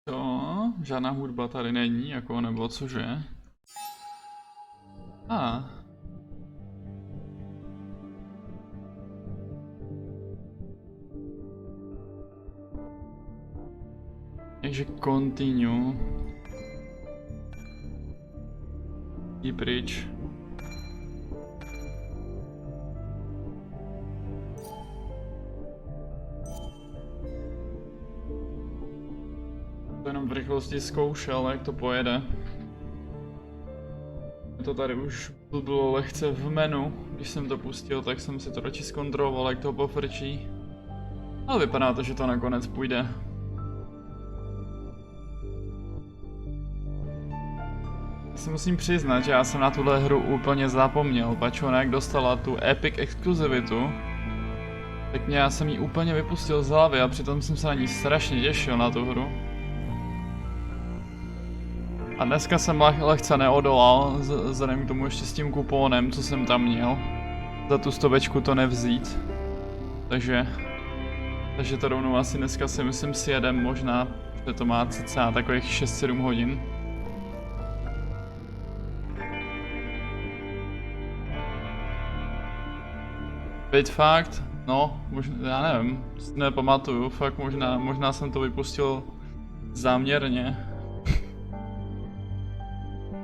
To, žádná hudba tady není, jako nebo cože? A. Takže continue. Jdi pryč. To jenom v rychlosti zkoušel, jak to pojede. To tady už bylo lehce v menu. Když jsem to pustil, tak jsem si to radši zkontroloval, jak to pofrčí. Ale vypadá to, že to nakonec půjde. Já si musím přiznat, že já jsem na tuhle hru úplně zapomněl, pač ona jak dostala tu Epic exkluzivitu, tak já jsem ji úplně vypustil z hlavy a přitom jsem se na ní strašně těšil na tu hru. A dneska jsem lehce neodolal, vzhledem k tomu ještě s tím kupónem, co jsem tam měl. Za tu stovečku to nevzít. Takže to rovnou asi dneska si myslím sjedem možná, že to má cca takových 6-7 hodin. Teď fakt, no, možná, já nevím, nepamatuju, fakt možná jsem to vypustil záměrně.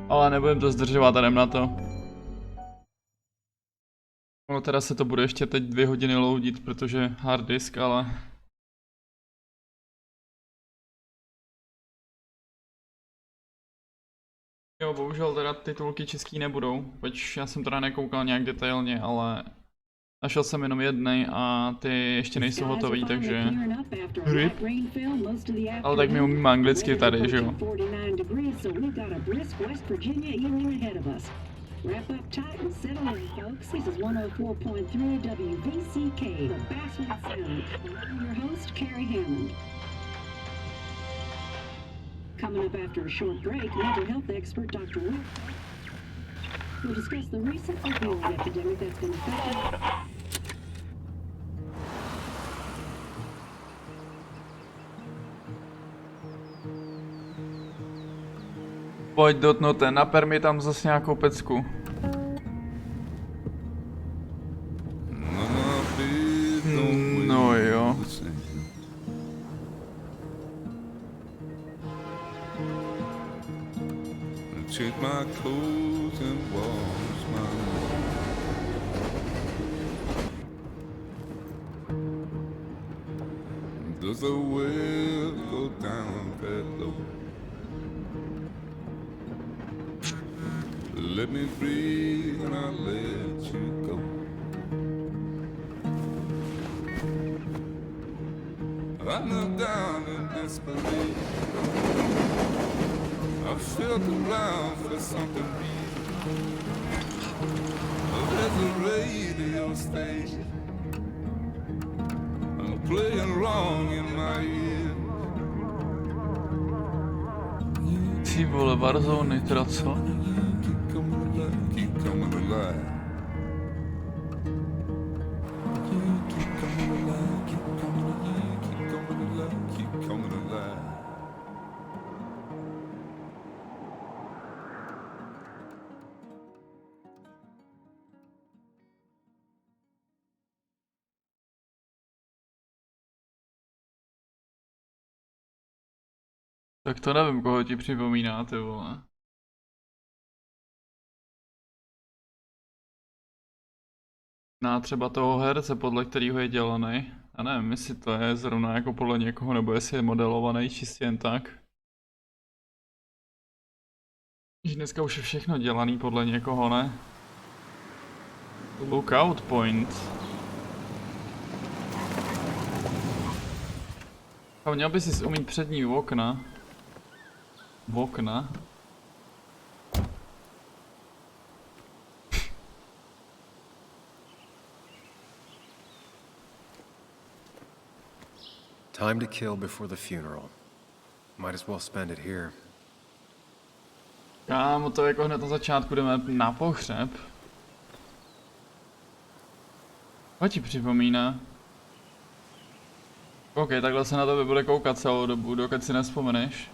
Ale nebudem to zdržovat, jdem na to. No teda se to bude ještě teď 2 hodiny loadit, protože hard disk, ale... Jo, bohužel teda titulky český nebudou, pač já jsem teda nekoukal nějak detailně, ale... Našel jsem jenom jednej a ty ještě nejsou hotový, takže... RIP. Ale tak my umíme anglicky tady, že jo? Wrap up tight and settle in, folks. This is 104.3 WVCK, the Basswood Sound. I'm your host, Carrie Hammond. Coming up after a short break, mental health expert Dr. Will will discuss the recent opioid epidemic that's been affecting... Pojď dotnote, naper mi tam zase nějakou pecku. No jo. Does the well go down that low? Let me breathe and I'll let you go. I knelt down in disbelief. I felt around for something real. There's a radio station. I'm playing wrong in my ear. Ty vole, Warzone, teda co? Keep coming alive. Keep coming alive, keep coming alive, keep coming alive, keep coming alive. Tak to nevím, koho ti připomíná, ty vole. Na třeba toho herce, podle kterého je dělaný. Já nevím, jestli to je zrovna jako podle někoho, nebo jestli je modelovaný čistě jen tak. Dneska už je všechno dělaný podle někoho, ne? Lookout point. A měl by si umít přední okna. Okna. Time to kill before the funeral. Might as well spend it here. Kámo, to jako hned na začátku jdeme na pohřeb. Co ti připomíná? OK, takhle se na tebe bude koukat celou dobu, dokud si nevzpomeneš.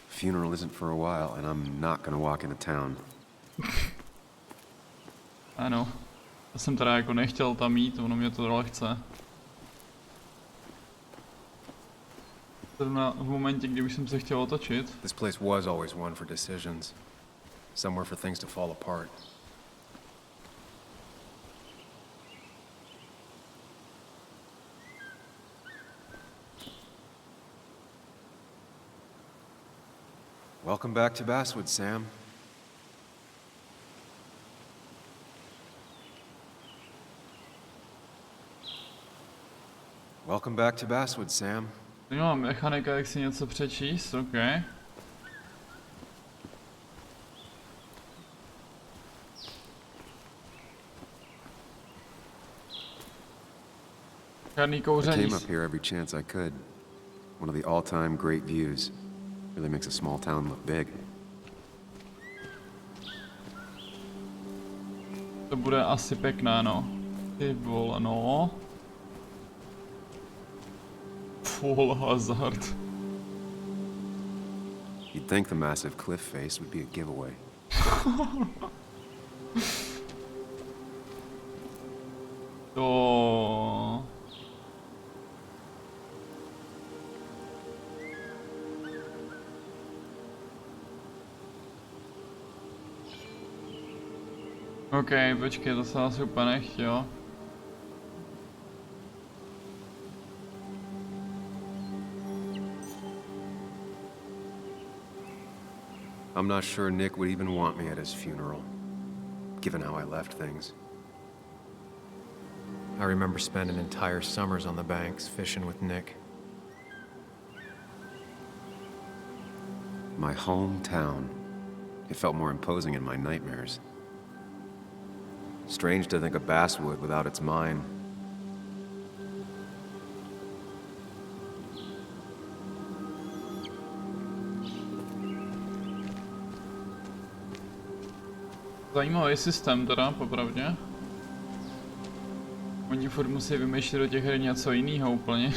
Funeral isn't for a while, and I'm not gonna walk into town. Ano. Já jsem teda jako nechtěl tam jít, ono mě to lehce. Zrovna v momentě, kdy už jsem se chtěl otočit. This place was always one for decisions. Somewhere for things to fall apart. Welcome back to Basswood, Sam. Welcome back to Basswood, Sam. Tady mám mechanika, jak si něco přečíst, OK. Žádný I kouření. came up here every chance I could. One of the all-time great views. Really makes a small town look big. To bude asi pěkné, no. Ty vole, no. Full hazard. You'd think the massive cliff face would be a giveaway. To... OK, počkej, to jsem asi úplně nechtěl. I'm not sure Nick would even want me at his funeral, given how I left things. I remember spending entire summers on the banks fishing with Nick. My hometown. It felt more imposing in my nightmares. Strange to think of Basswood without its mine. Zajímavý systém teda, popravdě. Oni furt musí vymýšlet do těch her něco jiného úplně.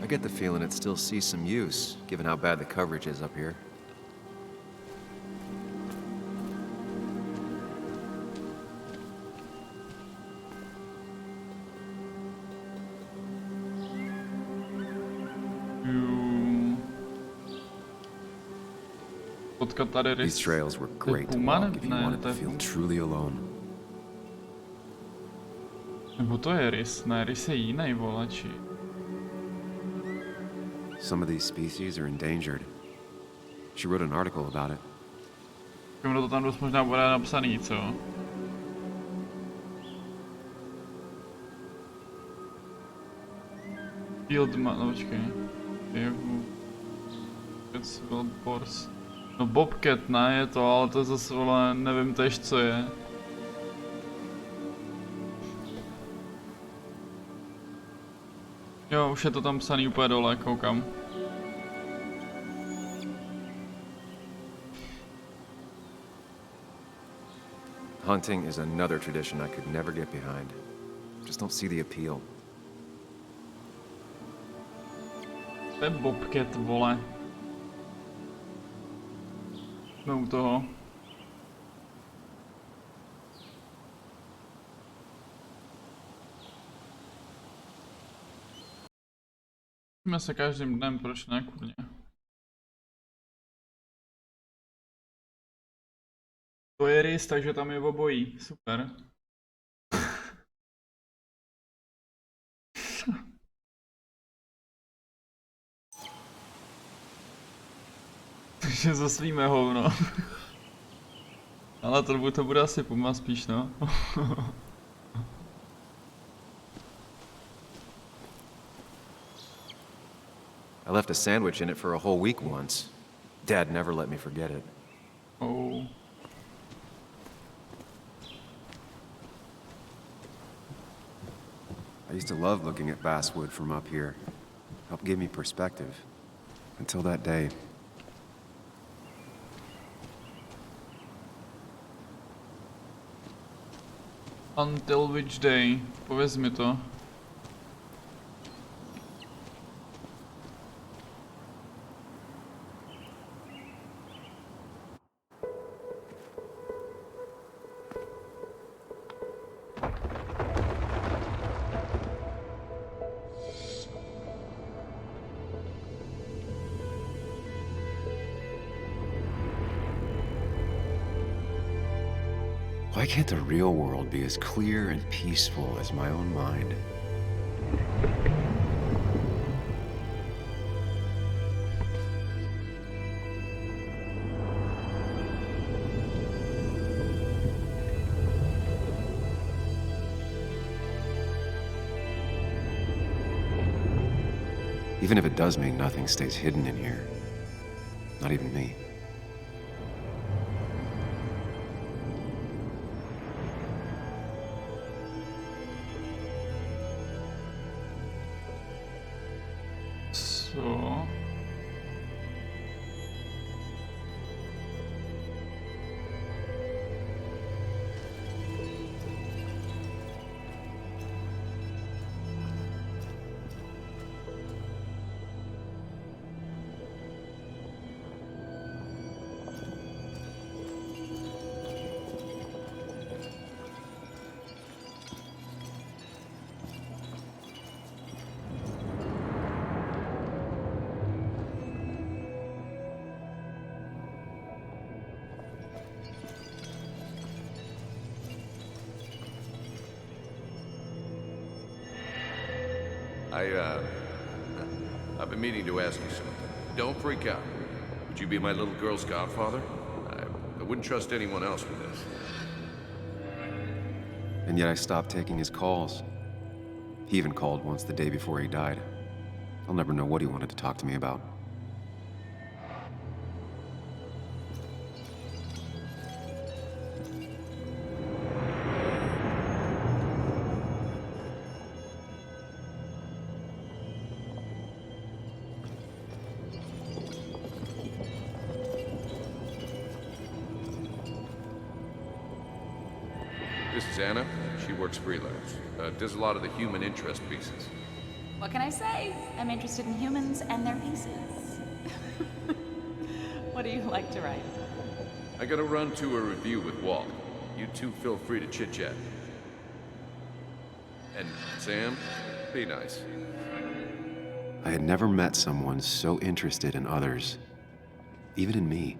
I get the feeling it still sees some use, given how bad the coverage is up here. Potkat tady rys. These trails were great to Puma, walk if you ne, wanted to to je feel Puma. truly alone. Nebo to je rys, ne, rys je jiný, volači. Some of these species are endangered. She wrote an article about it. Ono to tam dost možná bude napsaný, co? Fieldman, no počkej. Bobcat. No Bobcat, ne, je to, ale to je zase, vole, nevím tež, co je. Jo, už je to tam psaný úplně dole, koukám. Hunting is another tradition I could never get behind. Just don't see the appeal. To je Bobcat, vole. Jsme u toho. Musíme se každým dnem, proč ne, kurně. To je rys, takže tam je obojí, super. Takže zasvíme hovno. Ale to bude asi Puma spíš, no. I left a sandwich in it for a whole week once. Dad never let me forget it. Oh. used to love looking at basswood from up here. Helped give me perspective. Until that day. Until which day? Pověz mi to. Why can't the real world be as clear and peaceful as my own mind? Even if it does mean nothing stays hidden in here. Not even me. So. I've been meaning to ask you something. Don't freak out. Would you be my little girl's godfather? I wouldn't trust anyone else with this. And yet I stopped taking his calls. He even called once the day before he died. I'll never know what he wanted to talk to me about. This is Anna. She works freelance. Does a lot of the human interest pieces. What can I say? I'm interested in humans and their pieces. What do you like to write? I gotta run to a review with Walt. You two feel free to chit-chat. And Sam, be nice. I had never met someone so interested in others, even in me.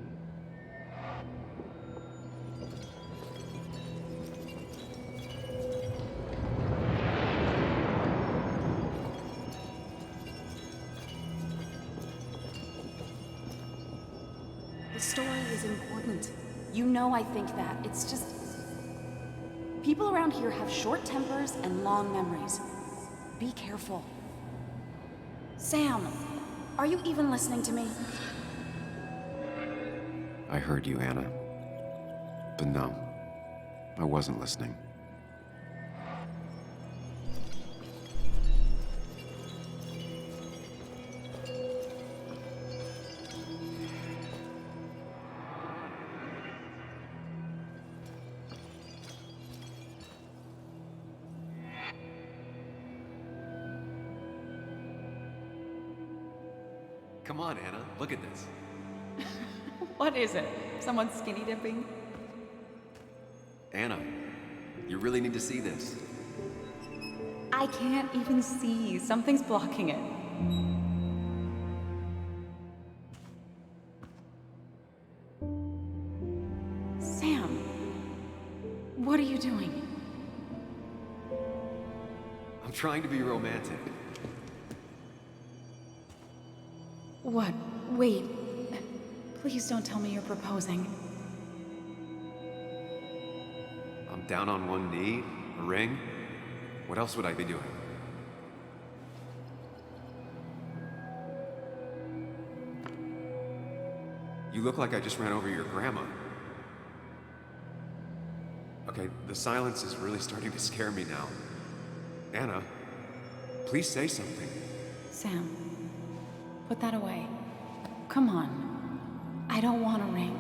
The story is important. You know I think that. It's just... people around here have short tempers and long memories. Be careful. Sam, are you even listening to me? I heard you, Anna. But no, I wasn't listening. Come on, Anna, look at this. What is it? Someone skinny dipping? Anna, you really need to see this. I can't even see. Something's blocking it. Sam, what are you doing? I'm trying to be romantic. What? Wait. Please don't tell me you're proposing. I'm down on one knee, a ring. What else would I be doing? You look like I just ran over your grandma. Okay, the silence is really starting to scare me now. Anna, Please say something. Sam, put that away. Come on. I don't want a ring.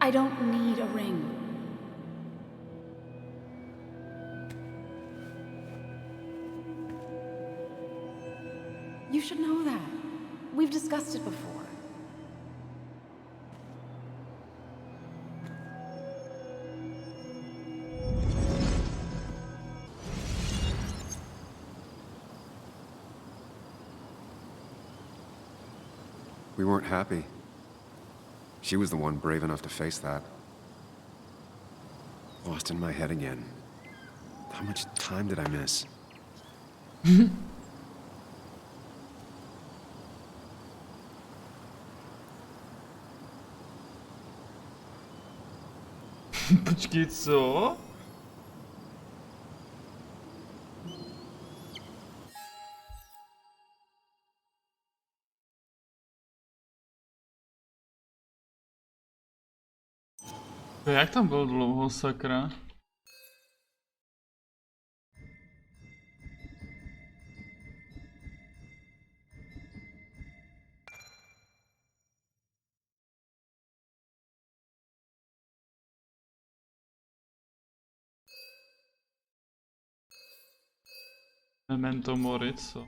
I don't need a ring. You should know that. We've discussed it before. We weren't happy. She was the one brave enough to face that. Lost in my head again. How much time did I miss? Počkej, co? Jak tam bylo dlouho, sakra? Memento mori, co?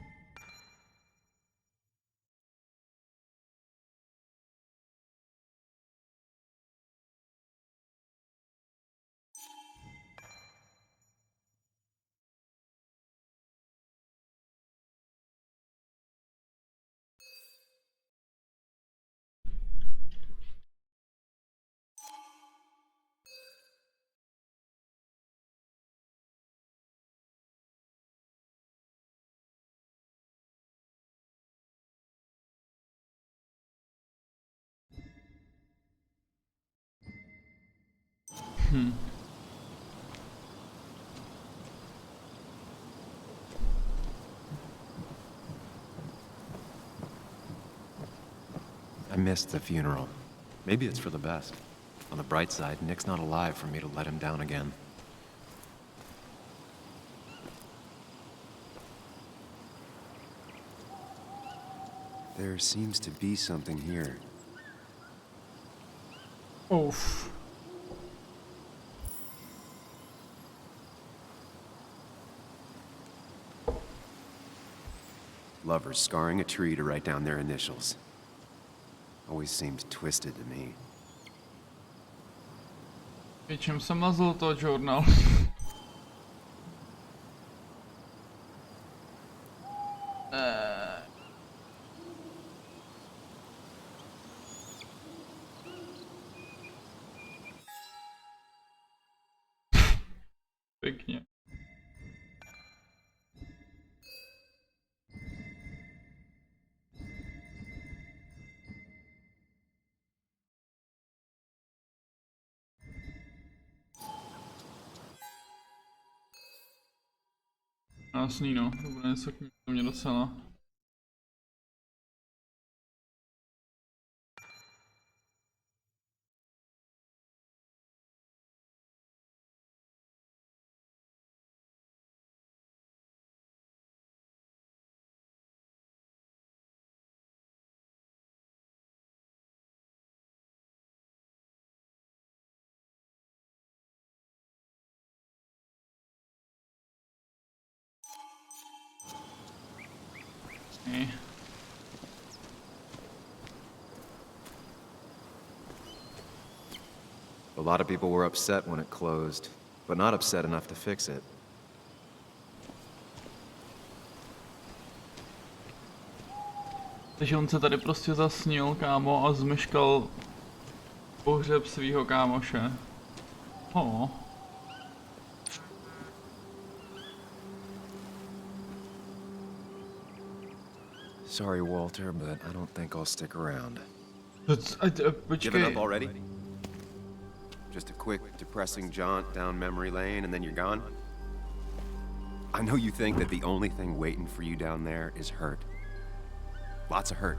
I missed the funeral. Maybe it's for the best. On the bright side, Nick's not alive for me to let him down again. There seems to be something here. Uf. Lovers scarring a tree to write down their initials. Always seemed twisted to me. Čím jsem mazl to journal? Pěkně. Jasný no, to bude něco k mě docela. Okay. A lot of people were upset when it closed, but not upset enough to fix it. Takže on se tady prostě zasnil, kámo, a zmeškal pohřeb svýho kámoše. Oh. Sorry, Walter, but I don't think I'll stick around. Počkej. Giving up already? Just a quick, depressing jaunt down memory lane and then you're gone? I know you think that the only thing waiting for you down there is hurt. Lots of hurt.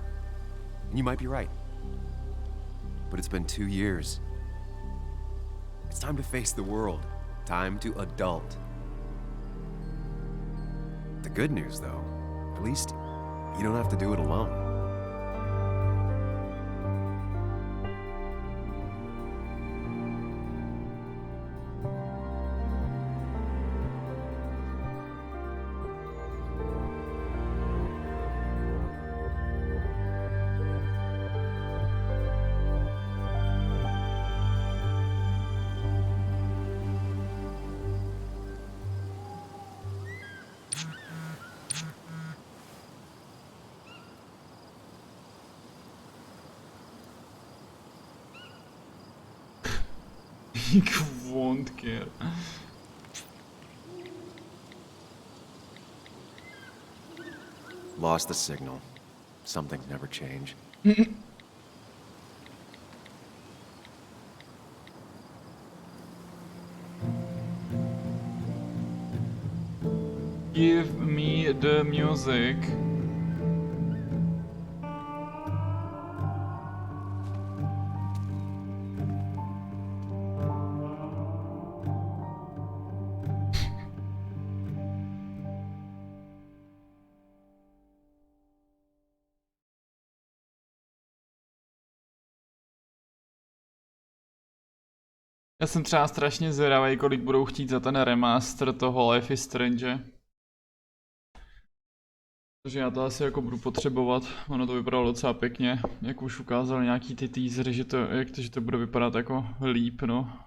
And you might be right. But it's been 2 years. It's time to face the world. Time to adult. The good news, though, at least you don't have to do it alone. You won't care. Lost the signal. Some things never change. Give me the music. Já jsem třeba strašně zvědavý, kolik budou chtít za ten remaster toho Life is Strange. Takže já to asi jako budu potřebovat, ono to vypadalo docela pěkně, jak už ukázali nějaký ty teasery, že to bude vypadat jako líp, no.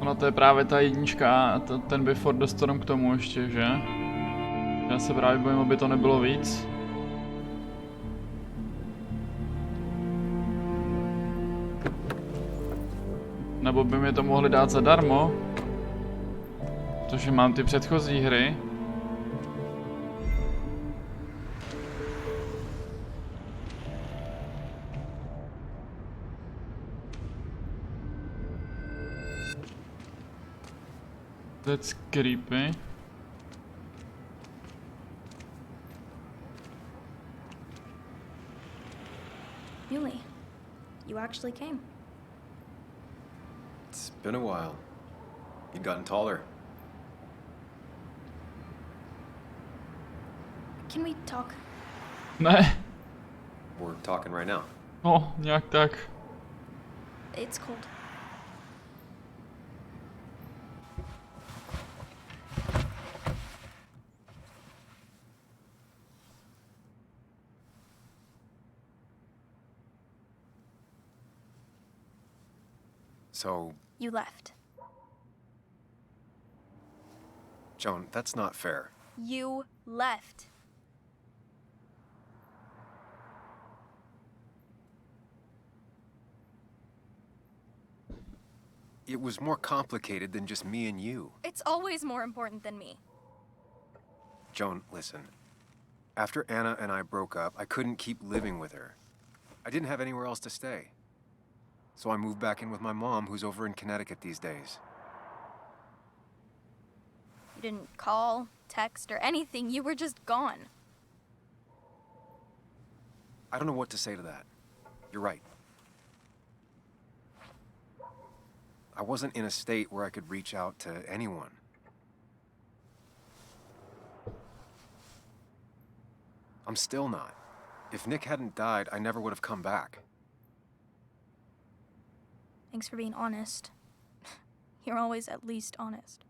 Ono to je právě ta jednička a ten Before the Storm k tomu ještě, že? Já se právě bojím, aby to nebylo víc. Nebo by mi to mohli dát zadarmo. Protože mám ty předchozí hry. That's creepy. Yuli, you actually came. It's been a while. You've gotten taller. Can we talk? Ne. We're talking right now. No, nějak tak. It's cold. So, You left. Joan, that's not fair. You left. It was more complicated than just me and you. It's always more important than me. Joan, listen. After Anna and I broke up, I couldn't keep living with her. I didn't have anywhere else to stay. So I moved back in with my mom, who's over in Connecticut these days. You didn't call, text, or anything. You were just gone. I don't know what to say to that. You're right. I wasn't in a state where I could reach out to anyone. I'm still not. If Nick hadn't died, I never would have come back. Thanks for being honest. You're always at least honest.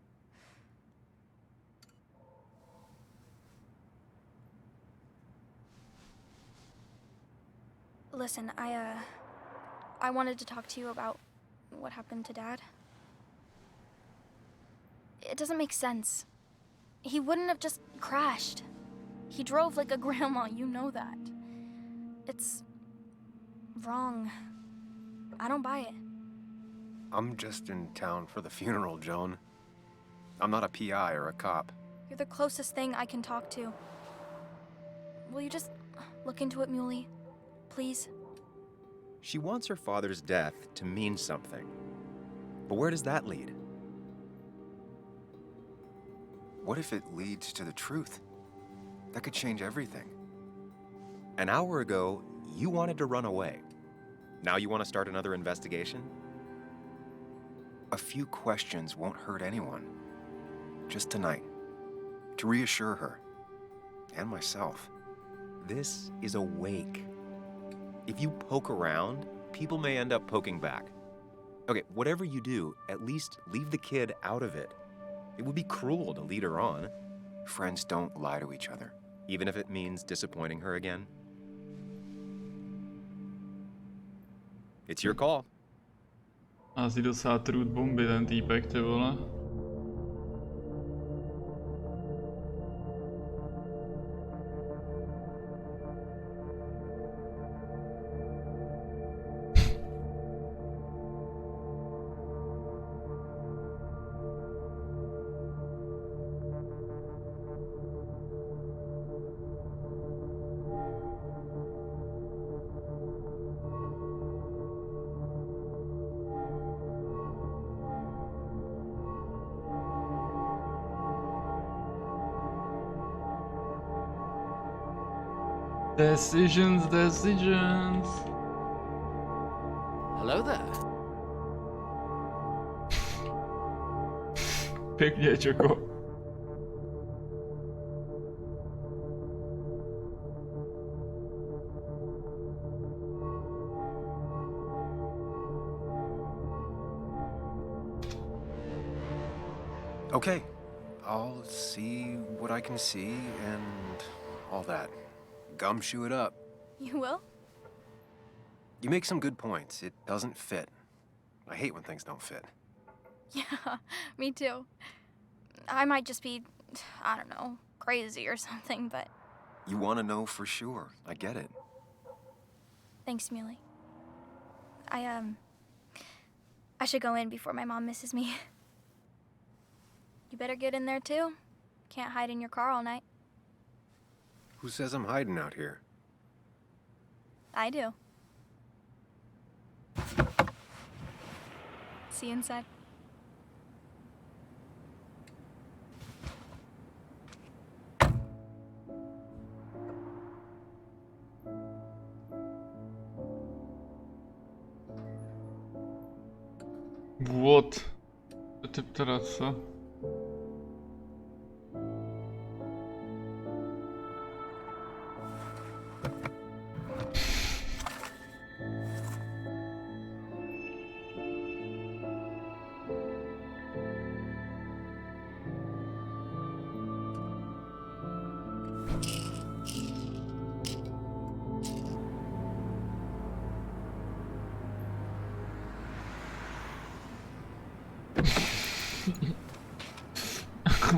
Listen, I wanted to talk to you about what happened to Dad. It doesn't make sense. He wouldn't have just crashed. He drove like a grandma, you know that. It's wrong. I don't buy it. I'm just in town for the funeral, Joan. I'm not a PI or a cop. You're the closest thing I can talk to. Will you just look into it, Muley? Please? She wants her father's death to mean something. But where does that lead? What if it leads to the truth? That could change everything. An hour ago, you wanted to run away. Now you want to start another investigation? A few questions won't hurt anyone. Just tonight, to reassure her, and myself. This is a wake. If you poke around, people may end up poking back. Okay, whatever you do, at least leave the kid out of it. It would be cruel to lead her on. Friends don't lie to each other, even if it means disappointing her again. It's your call. Asi docela truth bomby ten týpek, ty vole. Decisions. Hello there. Pěkně, Čoko. Okay, I'll see what I can see and all that. Gumshoe it up. You will? You make some good points. It doesn't fit. I hate when things don't fit. Yeah, me too. I might just be, I don't know, crazy or something, but You want to know for sure. I get it. thanks, Muley. I should go in before my mom misses me. You better get in there too. Can't hide in your car all night. Who says I'm hiding out here? I do. See you inside. What? Typ teda co?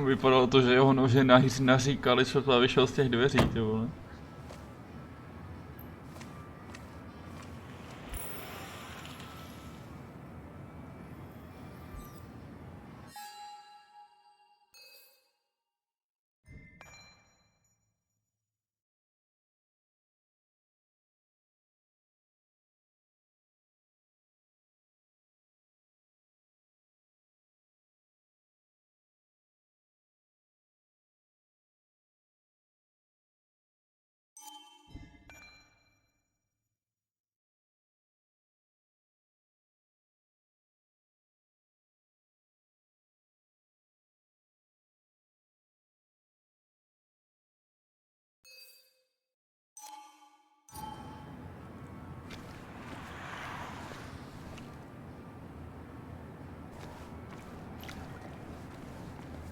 Vypadalo to, že jeho nože naříkali, co vyšel z těch dveří, ty vole.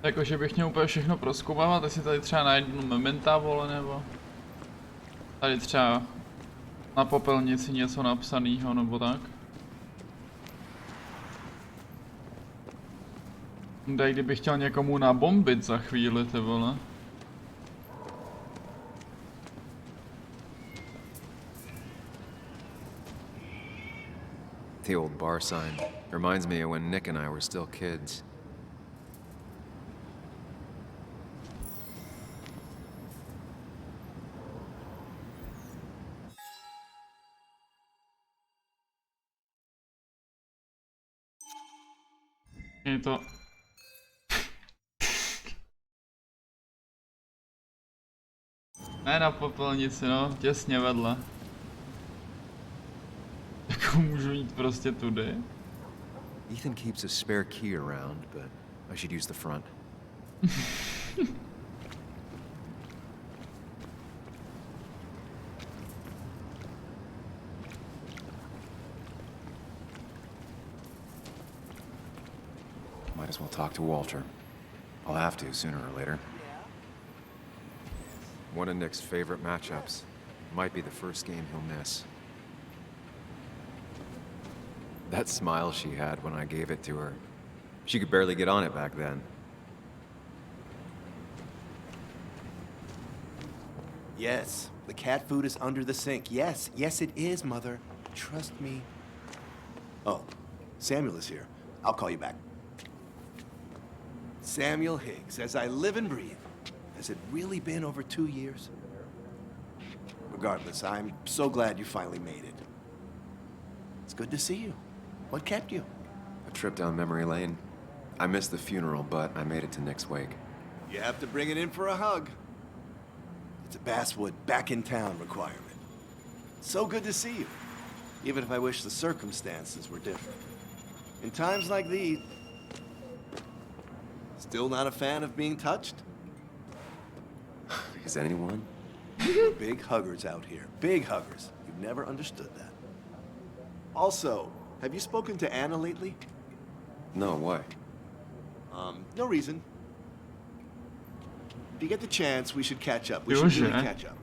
Jakože bych měl úplně všechno prozkoumávat, jestli tady třeba najdu mementa, vole, nebo tady třeba na popelnici něco napsaného, nebo tak. Dej, kdybych chtěl někomu nabombit za chvíli, ty vole. The old bar sign reminds me of when Nick and I were still kids. Je to... Ne na popelnici, no, těsně vedle. Jako můžu jít prostě tudy. Ethan keeps a spare key around, but I should use the front. Might as well talk to Walter. I'll have to sooner or later. One of Nick's favorite matchups. Might be the first game he'll miss. That smile she had when I gave it to her. She could barely get on it back then. Yes, the cat food is under the sink. Yes, yes it is, Mother. Trust me. Oh, Samuel is here. I'll call you back. Samuel Higgs, as I live and breathe. Has it really been over 2 years? Regardless, I'm so glad you finally made it. It's good to see you. What kept you? A trip down memory lane. I missed the funeral, but I made it to Nick's wake. You have to bring it in for a hug. It's a Basswood back in town requirement. So good to see you, even if I wish the circumstances were different. In times like these, still not a fan of being touched? Is anyone? Big huggers out here, big huggers. You've never understood that. Also, have you spoken to Anna lately? No, why? No reason. If you get the chance, we should catch up. We Sure, should really sure. catch up.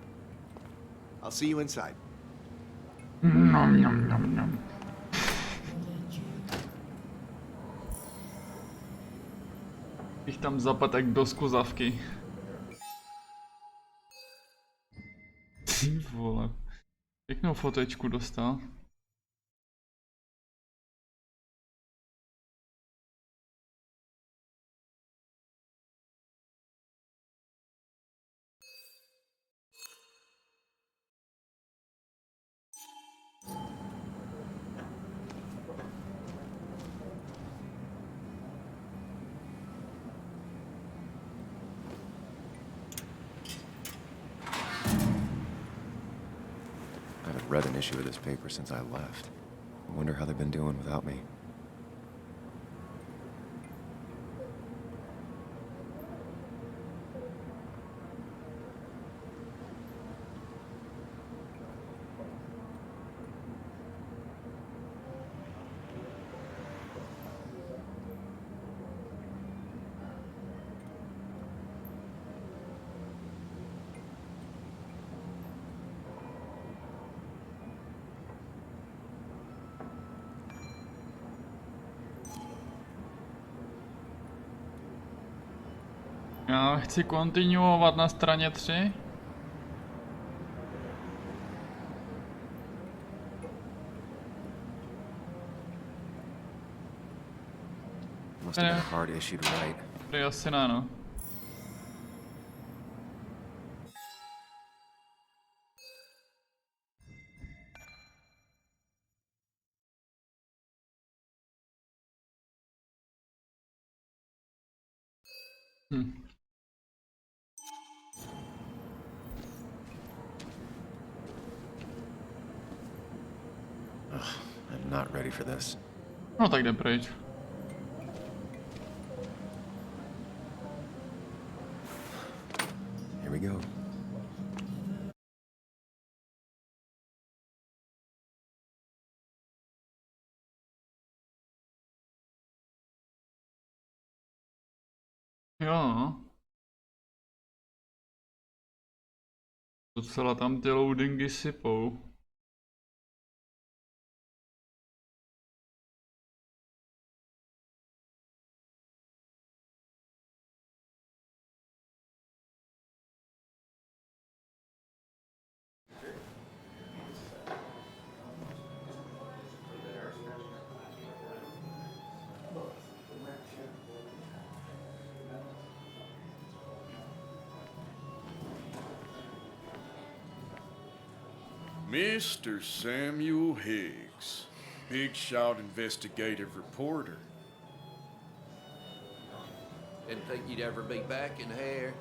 I'll see you inside. Nom, nom, nom, nom. Bych tam zapadl jak do skluzavky. Ty vole. Pěknou fotečku dostal. I haven't read an issue of this paper since I left. I wonder how they've been doing without me. Já chci kontinuovat na straně 3. Must have been a hard issue to write. Prý asi ne, no. I'm not ready for this. No tak jde pryč. Here we go. Jo. Docela tam ty loadingy sypou. Mr. Samuel Higgs, big shot investigative reporter. Didn't think you'd ever be back in here.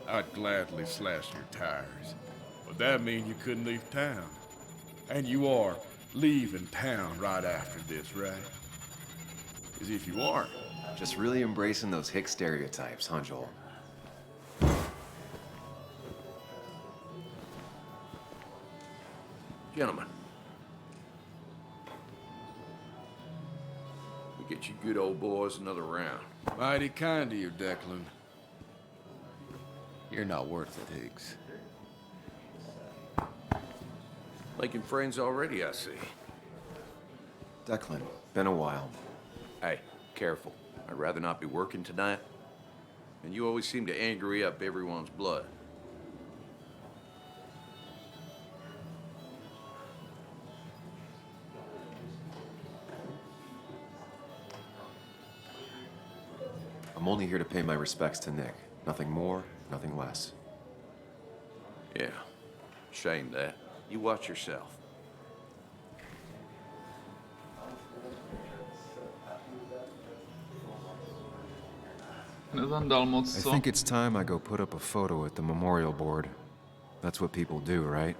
I'd gladly slash your tires. But that mean you couldn't leave town. And you are leaving town right after this, right? As if you aren't. Just really embracing those hick stereotypes, huh, Joel? Gentlemen. We get you good old boys another round. Mighty kind of you, Declan. You're not worth it, Higgs. Making friends already, I see. Declan, been a while. Hey, careful. I'd rather not be working tonight. And you always seem to angry up everyone's blood. I'm only here to pay my respects to Nick. Nothing more, nothing less. Yeah. Shame that. You watch yourself. Nezandal moc, I co? think it's time I go put up a photo at the memorial board. That's what people do, right?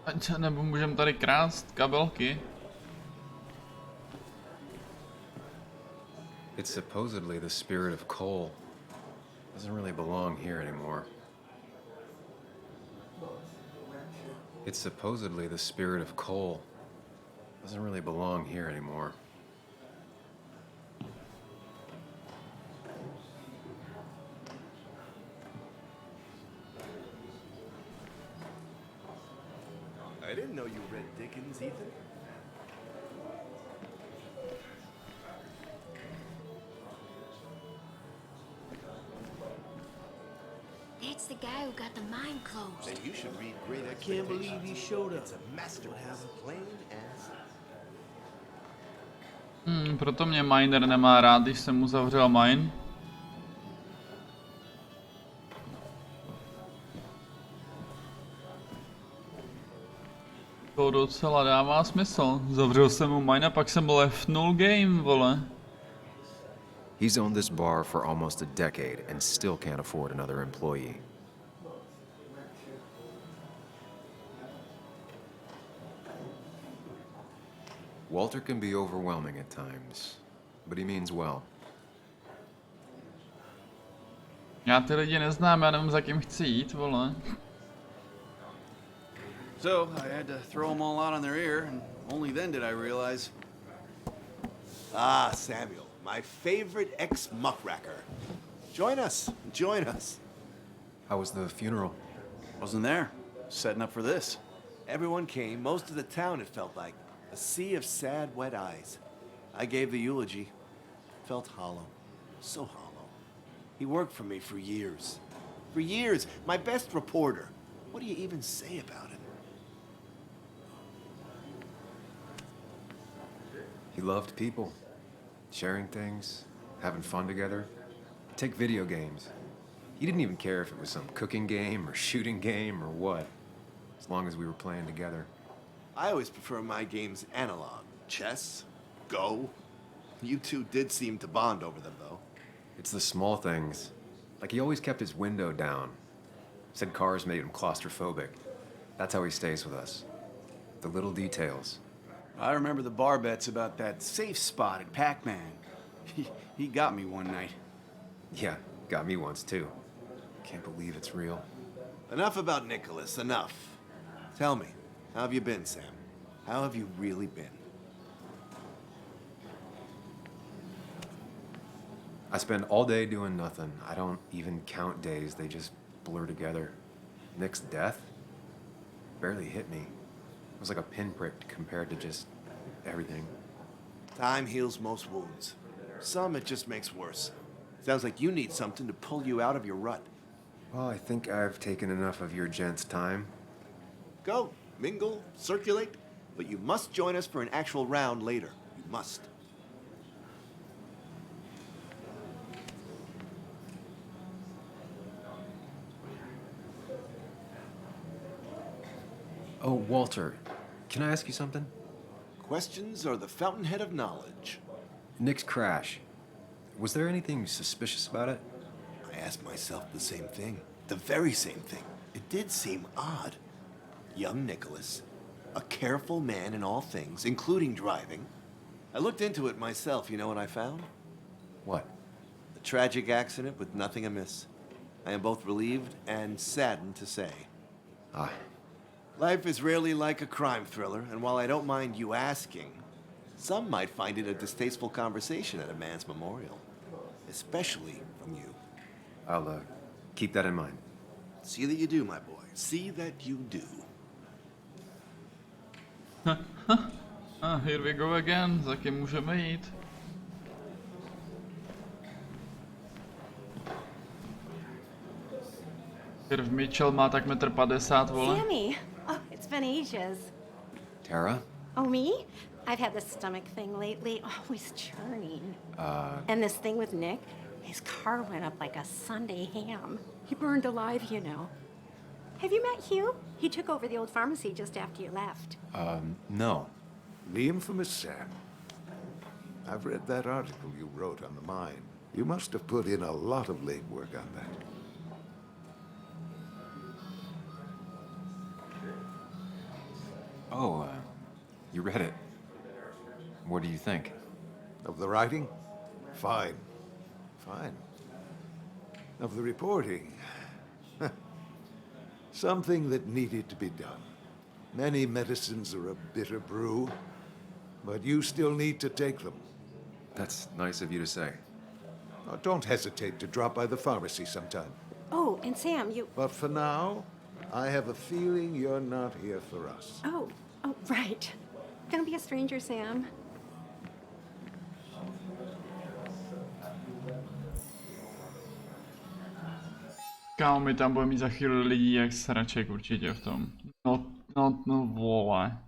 Ať nebo můžem tady krást kabelky. It's supposedly the spirit of coal. Doesn't really belong here anymore. It's supposedly the spirit of coal. Doesn't really belong here anymore. I didn't know you read Dickens, Ethan. That's the guy who got the mine closed. Then you should read Great I Expectations. can't believe he showed up. It's a masterpiece, plain as. Proto mě Miner nemá rád, když jsem mu zavřel mine. To docela dává smysl. Zavřel jsem mu mine a pak jsem leftnul game, vole. He's owned this bar for almost a decade and still can't afford another employee. Walter can be overwhelming at times, but he means well. Já ty lidi neznám, já nevím, za kým chci jít, vole. So, I had to throw them all out on their ear, and only then did I realize. Ah, Samuel, my favorite ex-muckracker. Join us, join us. How was the funeral? Wasn't there. Setting up for this. Everyone came, most of the town, it felt like. A sea of sad, wet eyes. I gave the eulogy. Felt hollow. So hollow. He worked for me for years. For years, my best reporter. What do you even say about him? He loved people, sharing things, having fun together. Take video games. He didn't even care if it was some cooking game or shooting game or what, as long as we were playing together. I always prefer my games analog. Chess, Go. You two did seem to bond over them, though. It's the small things. Like he always kept his window down. Said cars made him claustrophobic. That's how he stays with us. The little details. I remember the bar bets about that safe spot at Pac-Man. He got me one night. Yeah, got me once too. Can't believe it's real. Enough about Nicholas, enough. Tell me, how have you been, Sam? How have you really been? I spend all day doing nothing. I don't even count days, they just blur together. Nick's death barely hit me. It was like a pinprick compared to just everything. Time heals most wounds. Some it just makes worse. Sounds like you need something to pull you out of your rut. Well, I think I've taken enough of your gents' time. Go, mingle, circulate, but you must join us for an actual round later. You must. Oh, Walter, can I ask you something? Questions are the fountainhead of knowledge. Nick's crash. Was there anything suspicious about it? I asked myself the same thing. The very same thing. It did seem odd. Young Nicholas, a careful man in all things, including driving. I looked into it myself. You know what I found? What? A tragic accident with nothing amiss. I am both relieved and saddened to say. Ah, Life is rarely like a crime thriller, and while I don't mind you asking, some might find it a distasteful conversation at a man's memorial. Especially from you. I'll, keep that in mind. See that you do, my boy. See that you do. Here we go again, za kým můžeme jít. Krv Mitchell má tak 1,50 m, vole. Sammy! Oh, it's been ages. Tara? Oh, me? I've had this stomach thing lately, always churning. And this thing with Nick, his car went up like a Sunday ham. He burned alive, you know. Have you met Hugh? He took over the old pharmacy just after you left. No. The infamous Sam. I've read that article you wrote on the mine. You must have put in a lot of legwork on that. Oh, you read it. What do you think? Of the writing? Fine. Fine. Of the reporting? Something that needed to be done. Many medicines are a bitter brew, but you still need to take them. That's nice of you to say. Now, don't hesitate to drop by the pharmacy sometime. Oh, and Sam, you... But for now, I have a feeling you're not here for us. Oh, right. Don't be a stranger, Sam. Kámo, my tam budeme mít za chvíli lidí jak sraček určitě v tom. No, vole.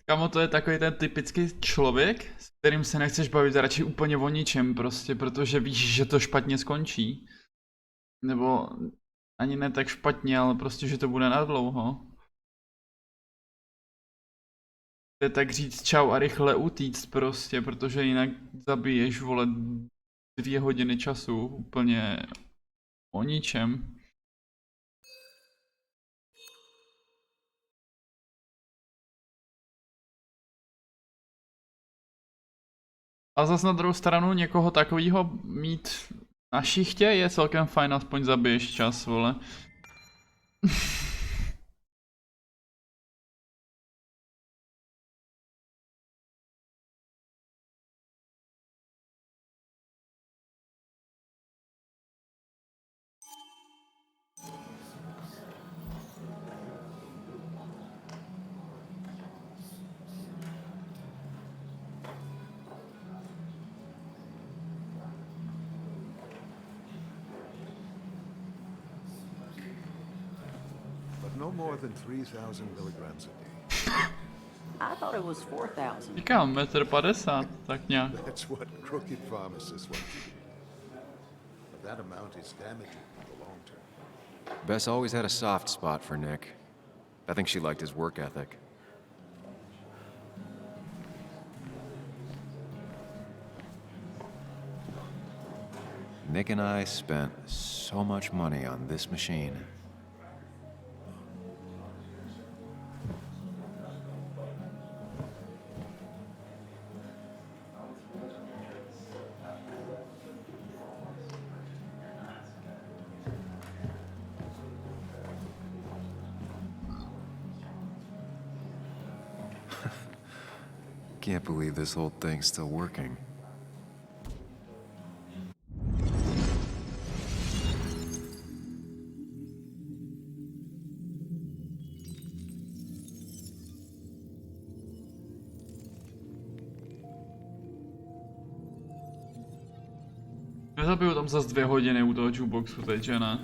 Kamo, to je takový ten typický člověk, s kterým se nechceš bavit radši úplně o ničem prostě, protože víš, že to špatně skončí. Nebo ani ne tak špatně, ale prostě, že to bude nadlouho. To je tak říct čau a rychle utíct prostě, protože jinak zabiješ, vole, 2 hodiny času úplně o ničem. A zas na druhou stranu někoho takového mít na šichtě je celkem fajn, aspoň zabiješ čas, vole. No more than 3,000 milligrams a day. I thought it was 4,000. Říkám, 1,50 m, tak nějak. That's what crooked pharmacists want to do. But that amount is damaging in the long term. Bess always had a soft spot for Nick. I think she liked his work ethic. Nick and I spent so much money on this machine. Can't believe this whole thing's still working. Nezabiju tam zas 2 hodiny u toho jukeboxu teď, že ne?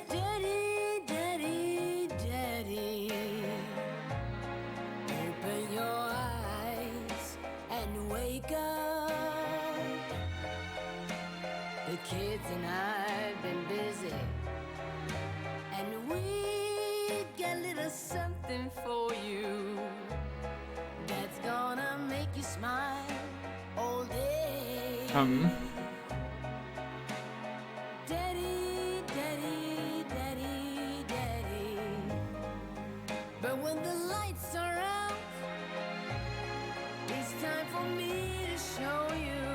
Daddy, daddy, daddy, open your eyes and wake up. The kids and I've been busy, and we got a little something for you that's gonna make you smile all day. Daddy, daddy, daddy, daddy. But when the lights are out, it's time for me to show you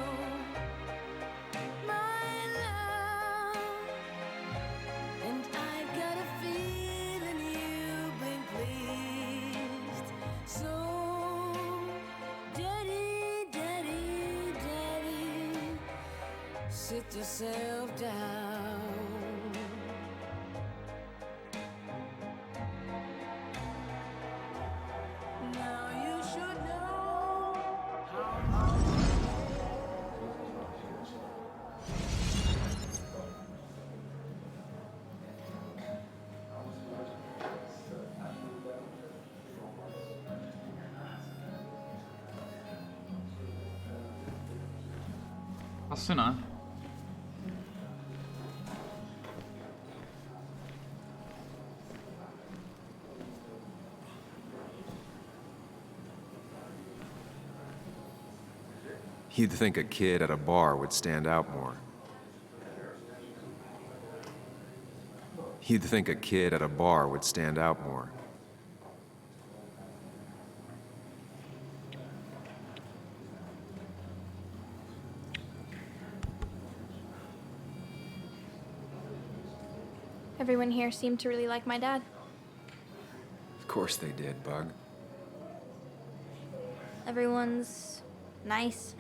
my love. And I've got a feeling you've been pleased. So, daddy, daddy, daddy, sit yourself down. Now you should know how Asi ne. You'd think a kid at a bar would stand out more. You'd think a kid at a bar would stand out more. Everyone here seemed to really like my dad. Of course they did, Bug. Everyone's nice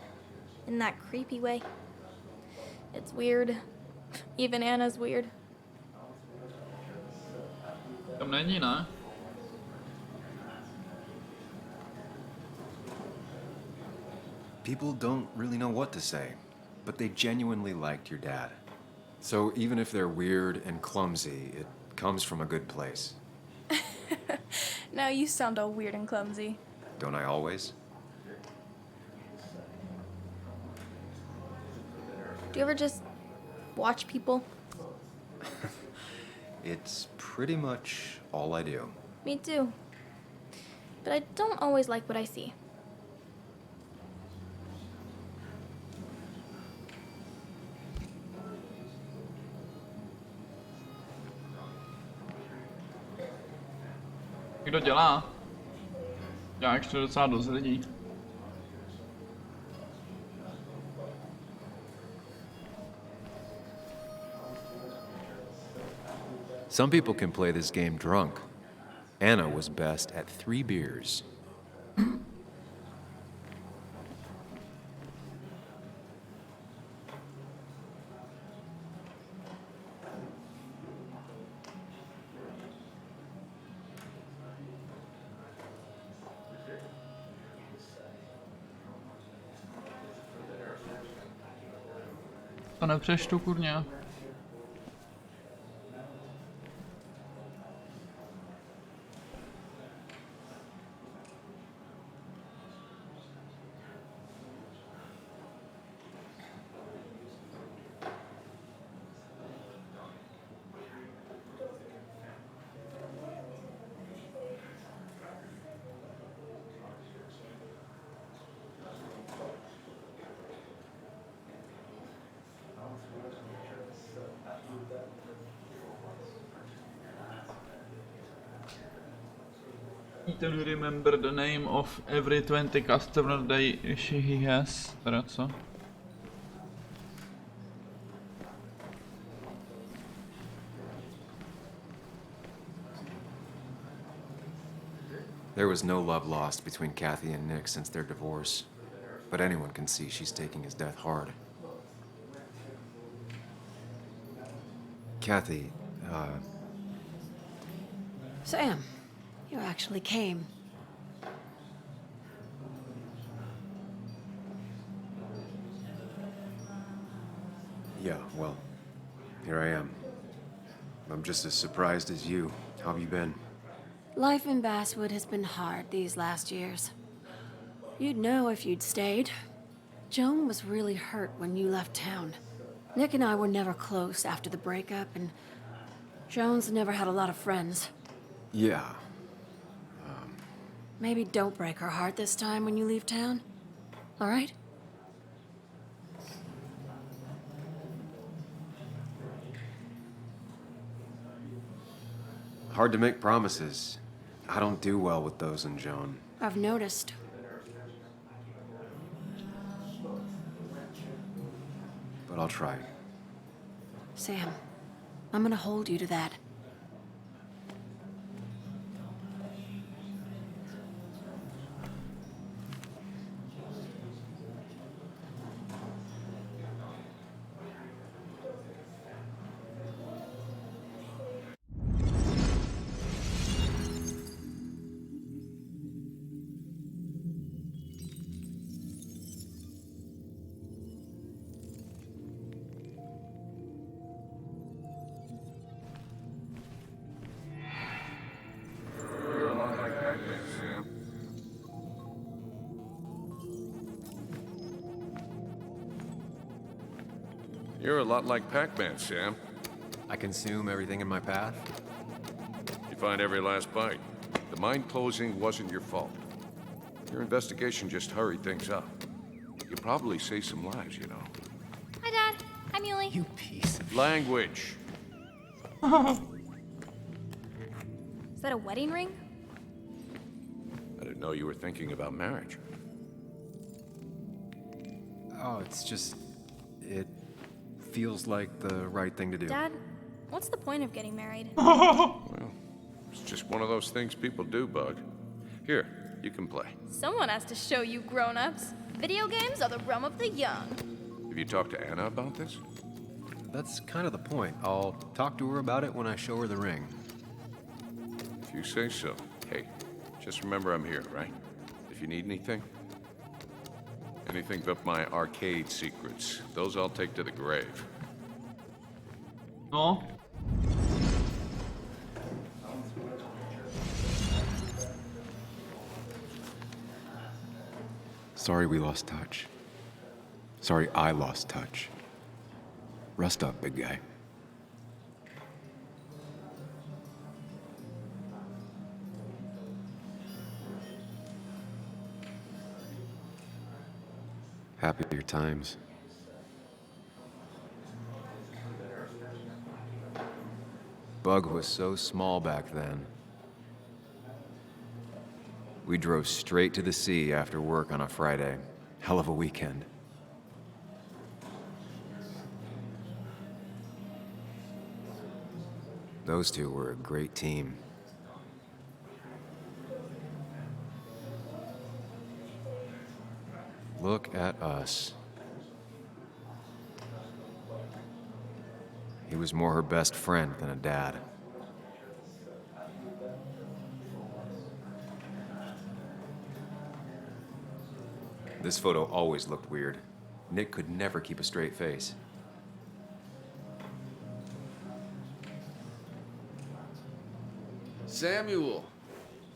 in that creepy way. It's weird. Even Anna's weird. Tam není, ne? People don't really know what to say, but they genuinely liked your dad. So even if they're weird and clumsy, it comes from a good place. Now you sound all weird and clumsy. Don't I always? Do you ever just watch people? It's pretty much all I do. Me too. But I don't always like what I see. Kdo dělá? Já ještě docela dost lidí. Some people can play this game drunk. Anna was best at 3 beers. To nepřečtu, kurně. Ethan remember the name of every 20 customer he has. Teda co? There was no love lost between Kathy and Nick since their divorce, but anyone can see she's taking his death hard. Kathy, Sam, you actually came. Yeah, well, here I am. I'm just as surprised as you. How have you been? Life in Basswood has been hard these last years. You'd know if you'd stayed. Joan was really hurt when you left town. Nick and I were never close after the breakup, and Joan's never had a lot of friends. Yeah. Maybe don't break her heart this time when you leave town. All right? Hard to make promises. I don't do well with those in Joan. I've noticed. But I'll try. Sam, I'm gonna hold you to that. You're a lot like Pac-Man, Sam. I consume everything in my path? You find every last bite. The mine closing wasn't your fault. Your investigation just hurried things up. You probably saved some lives, you know. Hi, Dad. Hi, Muley. You piece of... Language. Is that a wedding ring? I didn't know you were thinking about marriage. Oh, it's just... It feels like the right thing to do. Dad, what's the point of getting married? Well, it's just one of those things people do, Bug. Here, you can play. Someone has to show you grown-ups. Video games are the realm of the young. Have you talked to Anna about this? That's kind of the point. I'll talk to her about it when I show her the ring. If you say so. Hey, just remember I'm here, right? If you need anything. Anything but my arcade secrets. Those I'll take to the grave. No. Sorry we lost touch. Sorry I lost touch. Rest up, big guy. Happier times. Bug was so small back then. We drove straight to the sea after work on a Friday. Hell of a weekend. Those two were a great team. Look at us. He was more her best friend than a dad. This photo always looked weird. Nick could never keep a straight face. Samuel,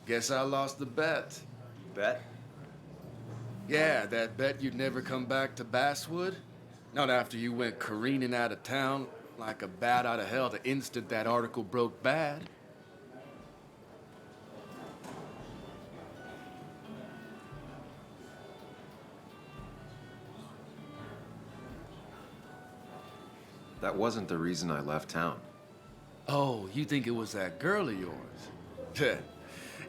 guess I lost the bet. Bet? Yeah, that bet you'd never come back to Basswood. Not after you went careening out of town like a bat out of hell the instant that article broke bad. That wasn't the reason I left town. Oh, you think it was that girl of yours?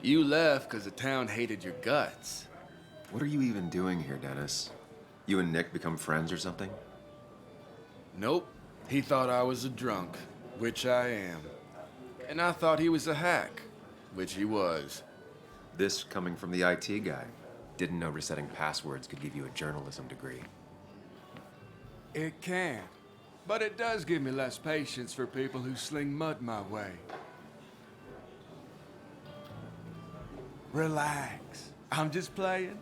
You left because the town hated your guts. What are you even doing here, Dennis? You and Nick become friends or something? Nope. He thought I was a drunk, which I am. And I thought he was a hack, which he was. This coming from the IT guy. Didn't know resetting passwords could give you a journalism degree. It can. But it does give me less patience for people who sling mud my way. Relax. I'm just playing.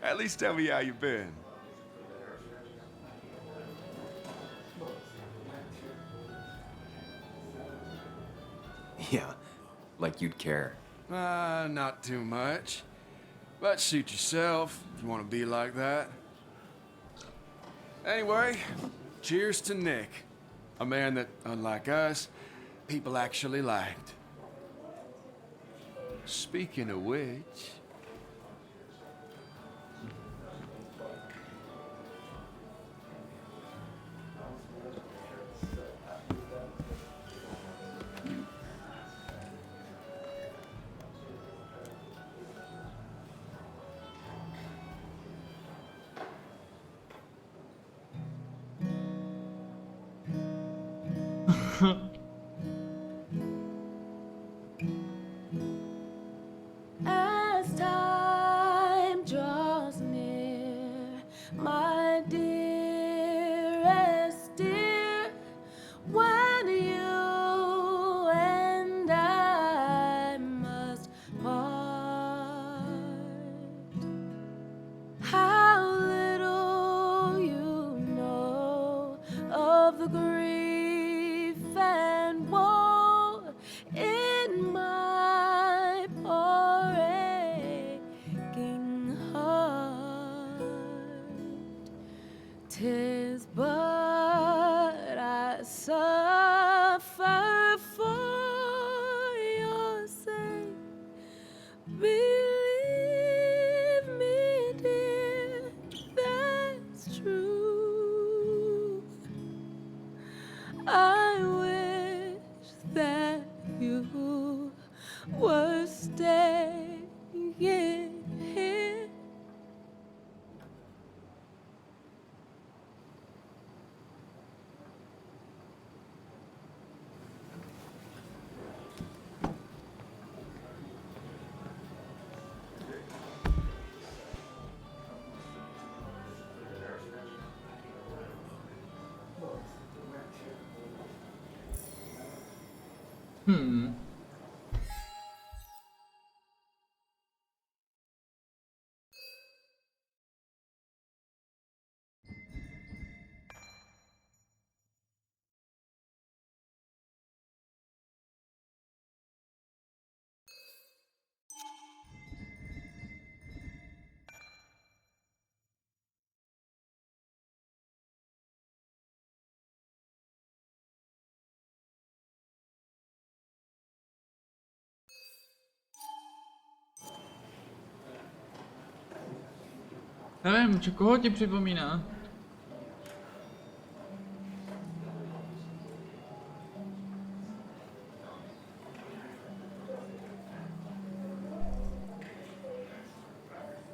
At least tell me how you been. Yeah, like you'd care. Not too much. But suit yourself if you want to be like that. Anyway, cheers to Nick. A man that, unlike us, people actually liked. Speaking of which... As time draws near, my dearest dear, when you and I must part, how little you know of the grief and woe in my poor aching heart. 'Tis but I suffer for your sake. Believe me, dear, that's true. I wish that you were staying here. Nevím, koho ti připomíná?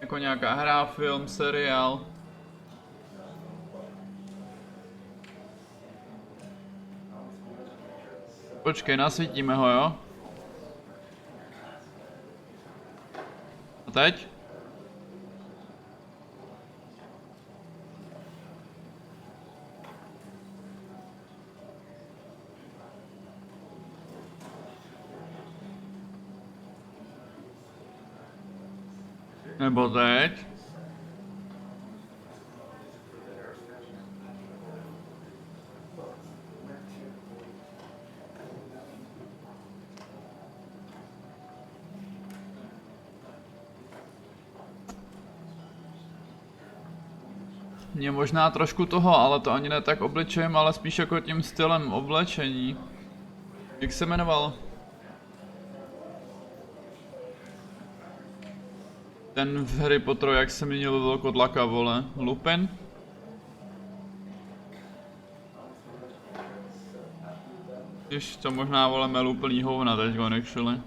Jako nějaká hra, film, seriál. Počkej, nasvítíme ho, jo? A teď? Nebo teď? Mě možná trošku toho, ale to ani ne tak obličejem, ale spíš jako tím stylem oblečení. Jak se jmenoval? Ten v Harry Potteru, jak se měnil velkotlaka, vole. Lupin? Když to možná voleme úplný hovna teďko, actually.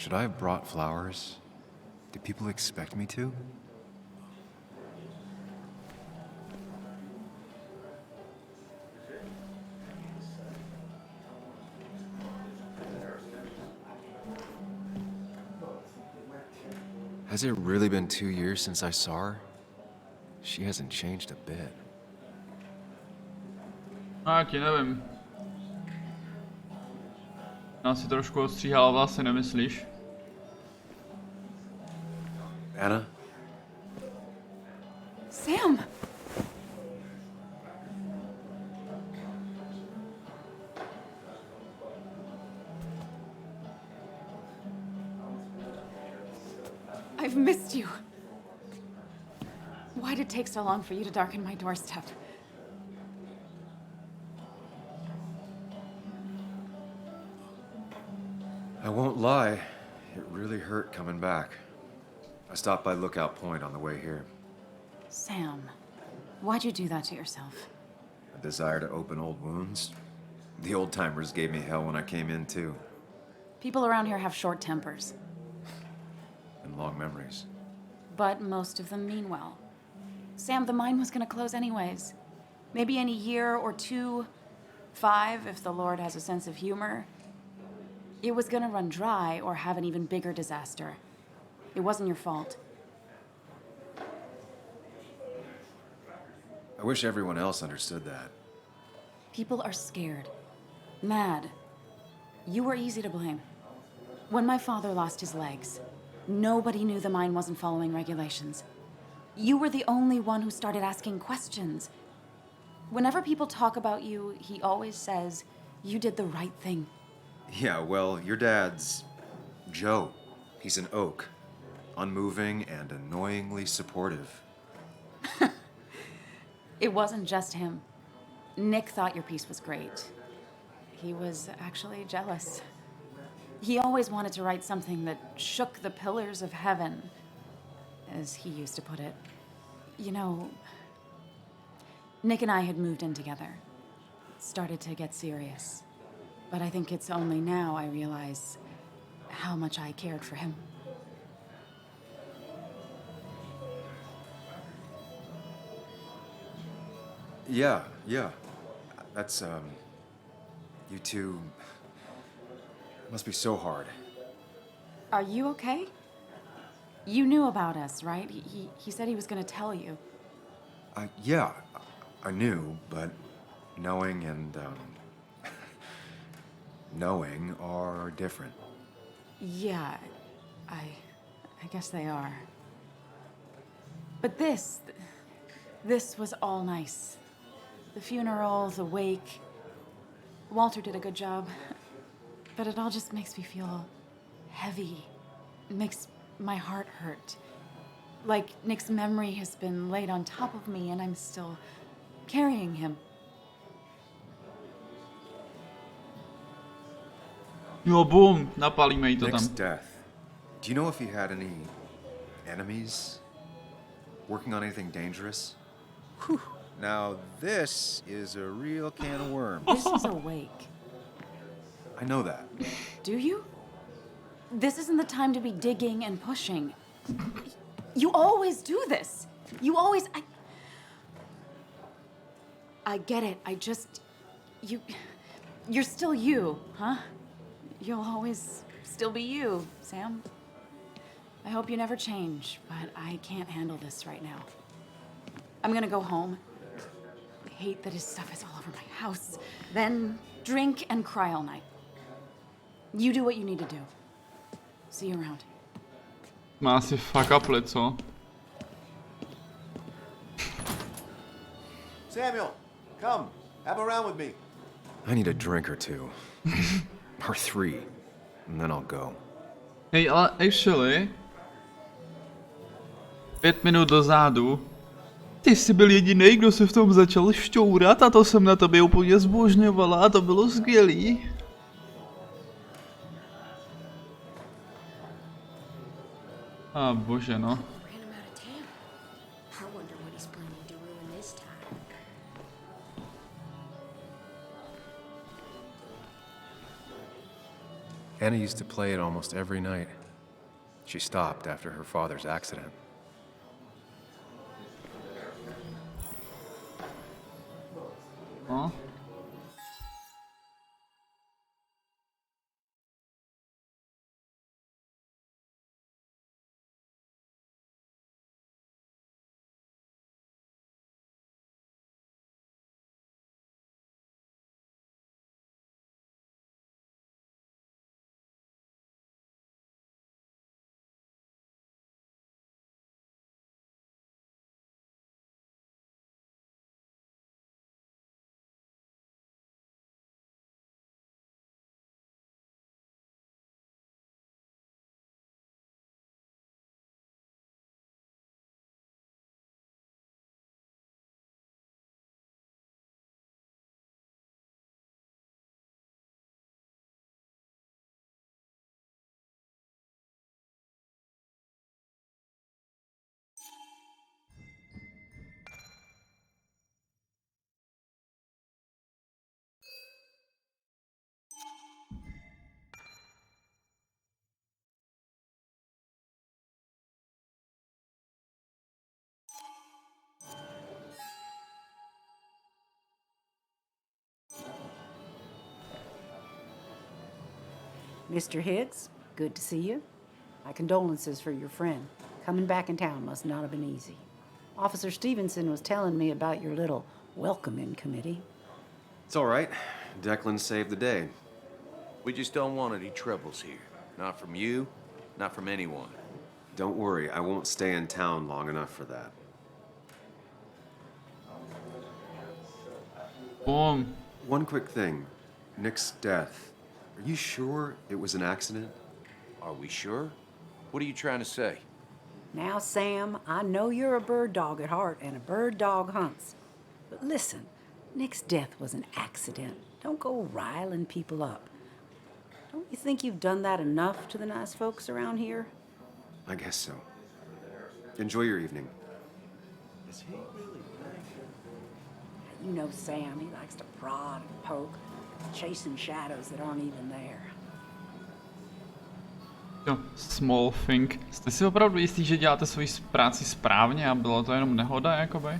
Should I have brought flowers? Do people expect me to? Has it really been 2 years since I saw her? She hasn't changed a bit. Já ti nevím. Já si trošku ostříhala vlasy, nemyslíš? Anna? Sam! I've missed you. Why did it take so long for you to darken my doorstep? I won't lie, it really hurt coming back. I stopped by Lookout Point on the way here. Sam, why'd you do that to yourself? A desire to open old wounds? The old-timers gave me hell when I came in, too. People around here have short tempers, And long memories. but most of them mean well. Sam, the mine was gonna close anyways. Maybe in a year or 2, 5, if the Lord has a sense of humor. It was gonna run dry or have an even bigger disaster. It wasn't your fault. I wish everyone else understood that. People are scared. Mad. You were easy to blame. When my father lost his legs, nobody knew the mine wasn't following regulations. You were the only one who started asking questions. Whenever people talk about you, he always says, you did the right thing. Yeah, well, your dad's Joe. He's an oak. Unmoving and annoyingly supportive. It wasn't just him. Nick thought your piece was great. He was actually jealous. He always wanted to write something that shook the pillars of heaven, as he used to put it. You know, Nick and I had moved in together. Started to get serious. But I think it's only now I realize how much I cared for him. Yeah. That's, you two must be so hard. Are you okay? You knew about us, right? He said he was gonna tell you. Yeah, I knew, but knowing and, knowing are different. Yeah, I guess they are. But this was all nice. The funeral, the wake. Walter did a good job. But it all just makes me feel heavy. It makes my heart hurt. Like Nick's memory has been laid on top of me and I'm still carrying him. Jo, boom, napálíme jí to Nick's tam. death. Do you know if he had any enemies? Working on anything dangerous? Whew. Now this is a real can of worms. This is a wake. I know that. Do you? This isn't the time to be digging and pushing. You always do this. You always... I get it. I just... You're still you, huh? You'll always still be you, Sam. I hope you never change, but I can't handle this right now. I'm gonna go home. I hate that his stuff is all over my house. Then drink and cry all night. You do what you need to do. See you around. Má asi fuck upli, co? Samuel, come. Have a round with me. I need a drink or two. Or 3. And then I'll go. Hej, ale actually... 5 minut dozadu... Ty jsi byl jediný, kdo se v tom začal šťourat a to jsem na tobě úplně zbožňovala a to bylo skvělý. A bože, no. Anna used to play it almost every night. She stopped after her father's accident. No. Mr. Hicks, good to see you. My condolences for your friend. Coming back in town must not have been easy. Officer Stevenson was telling me about your little welcoming committee. It's all right. Declan saved the day. We just don't want any troubles here. Not from you, not from anyone. Don't worry, I won't stay in town long enough for that. Boom. One quick thing. Nick's death. Are you sure it was an accident? Are we sure? What are you trying to say? Now, Sam, I know you're a bird dog at heart and a bird dog hunts. But listen, Nick's death was an accident. Don't go riling people up. Don't you think you've done that enough to the nice folks around here? I guess so. Enjoy your evening. Is he really You know Sam, he likes to prod and poke, chasing shadows that aren't even there. Jo, small thing. Jste si opravdu jistý, že děláte svoji práci správně a bylo to jenom nehoda, jakoby?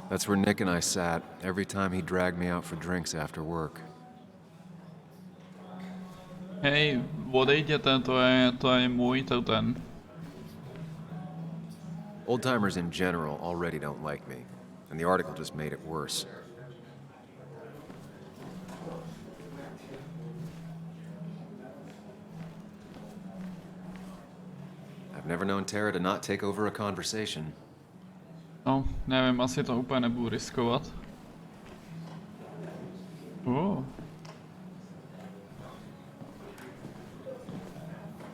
That's where Nick and I sat every time he dragged me out for drinks after work. Hej, odejděte, to je můj ten. Old-timers in general already don't like me, and the article just made it worse. I've never known Tara to not take over a conversation. No, nevím, asi to úplně nebudu riskovat.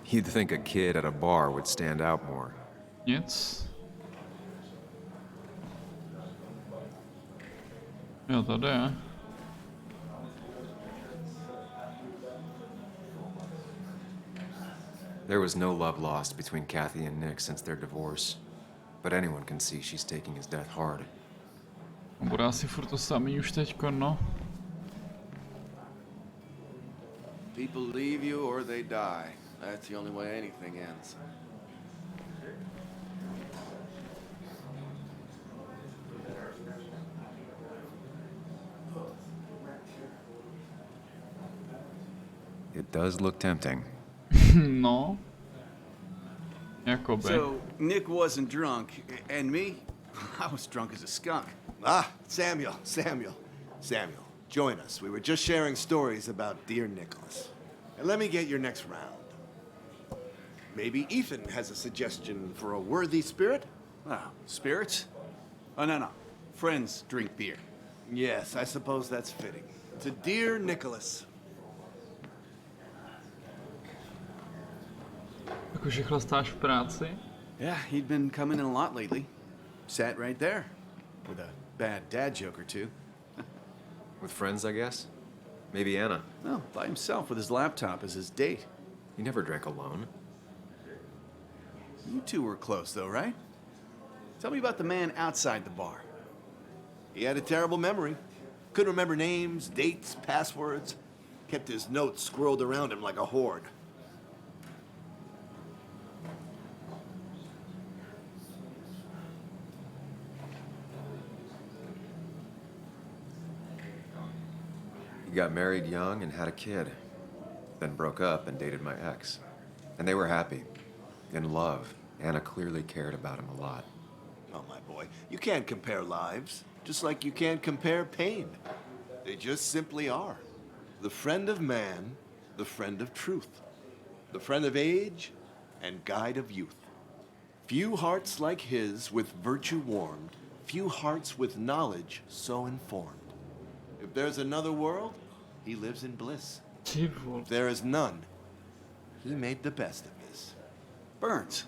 You'd think a kid at a bar would stand out more. Nic. Jo, tady je. There was no love lost between Kathy and Nick since their divorce. But anyone can see she's taking his death hard. Bude asi furt to samý už teďko, no. People leave you or they die. That's the only way anything ends. It does look tempting. No. Jakoby. So, Nick wasn't drunk, and me? I was drunk as a skunk. Ah, Samuel. Join us. We were just sharing stories about dear Nicholas. And let me get your next round. Maybe Ethan has a suggestion for a worthy spirit? Oh, spirits? Oh, no. Friends drink beer. Yes, I suppose that's fitting. To dear Nicholas. Jakože chlastáš v práci? Yeah, he'd been coming in a lot lately. Sat right there, with a bad dad joke or two. With friends, I guess? Maybe Anna. No, by himself with his laptop as his date. He never drank alone. You two were close, though, right? Tell me about the man outside the bar. He had a terrible memory. Couldn't remember names, dates, passwords. Kept his notes squirreled around him like a hoard. He got married young and had a kid. Then broke up and dated my ex. And they were happy. In love. Anna clearly cared about him a lot. Oh, my boy, you can't compare lives, just like you can't compare pain. They just simply are. The friend of man, the friend of truth. The friend of age, and guide of youth. Few hearts like his with virtue warmed, few hearts with knowledge so informed. If there's another world, he lives in bliss. If there is none, he made the best of his. Burns.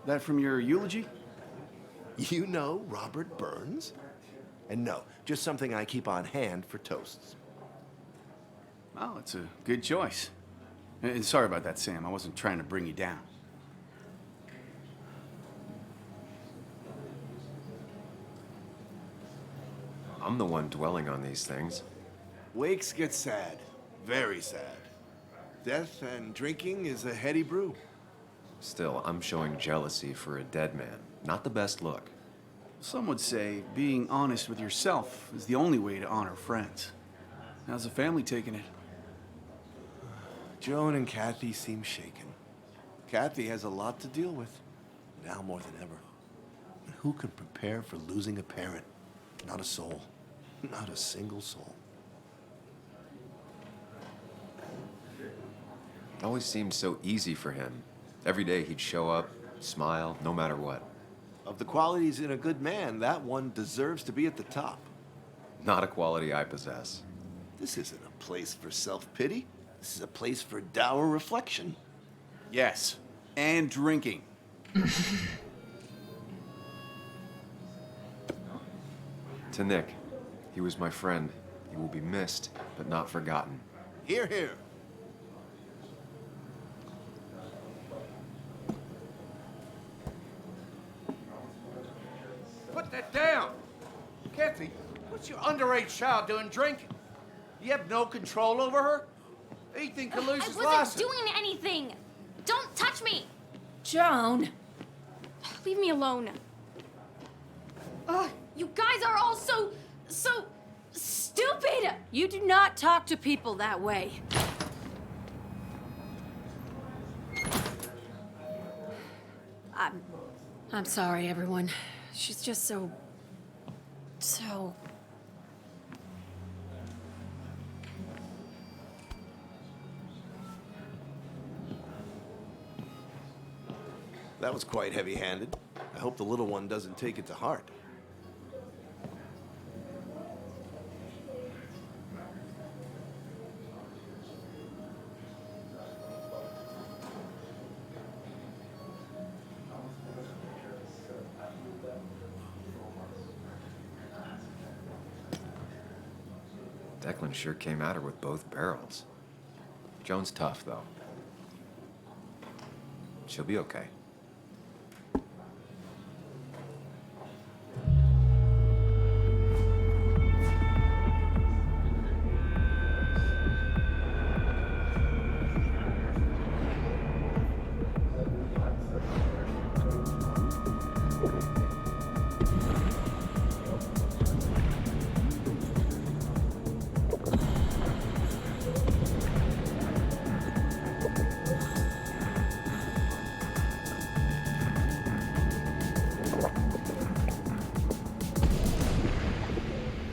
That from your eulogy? You know Robert Burns? And no, just something I keep on hand for toasts. Well, it's a good choice. And sorry about that, Sam. I wasn't trying to bring you down. I'm the one dwelling on these things. Wakes get sad. Very sad. Death and drinking is a heady brew. Still, I'm showing jealousy for a dead man. Not the best look. Some would say being honest with yourself is the only way to honor friends. How's the family taking it? Joan and Kathy seem shaken. Kathy has a lot to deal with, now more than ever. And who can prepare for losing a parent? Not a soul. Not a single soul. It always seemed so easy for him. Every day he'd show up, smile, no matter what. Of the qualities in a good man, that one deserves to be at the top. Not a quality I possess. This isn't a place for self-pity. This is a place for dour reflection. Yes, and drinking. To Nick, he was my friend. He will be missed, but not forgotten. Hear, hear. Put that down! Kathy, what's your underage child doing drinking? You have no control over her? Ethan could lose his I wasn't license. doing anything! Don't touch me! Joan! Leave me alone. Ugh, you guys are all so stupid! You do not talk to people that way. I'm sorry, everyone. She's just so... That was quite heavy-handed. I hope the little one doesn't take it to heart. Declan sure came at her with both barrels. Joan's tough, though. She'll be okay.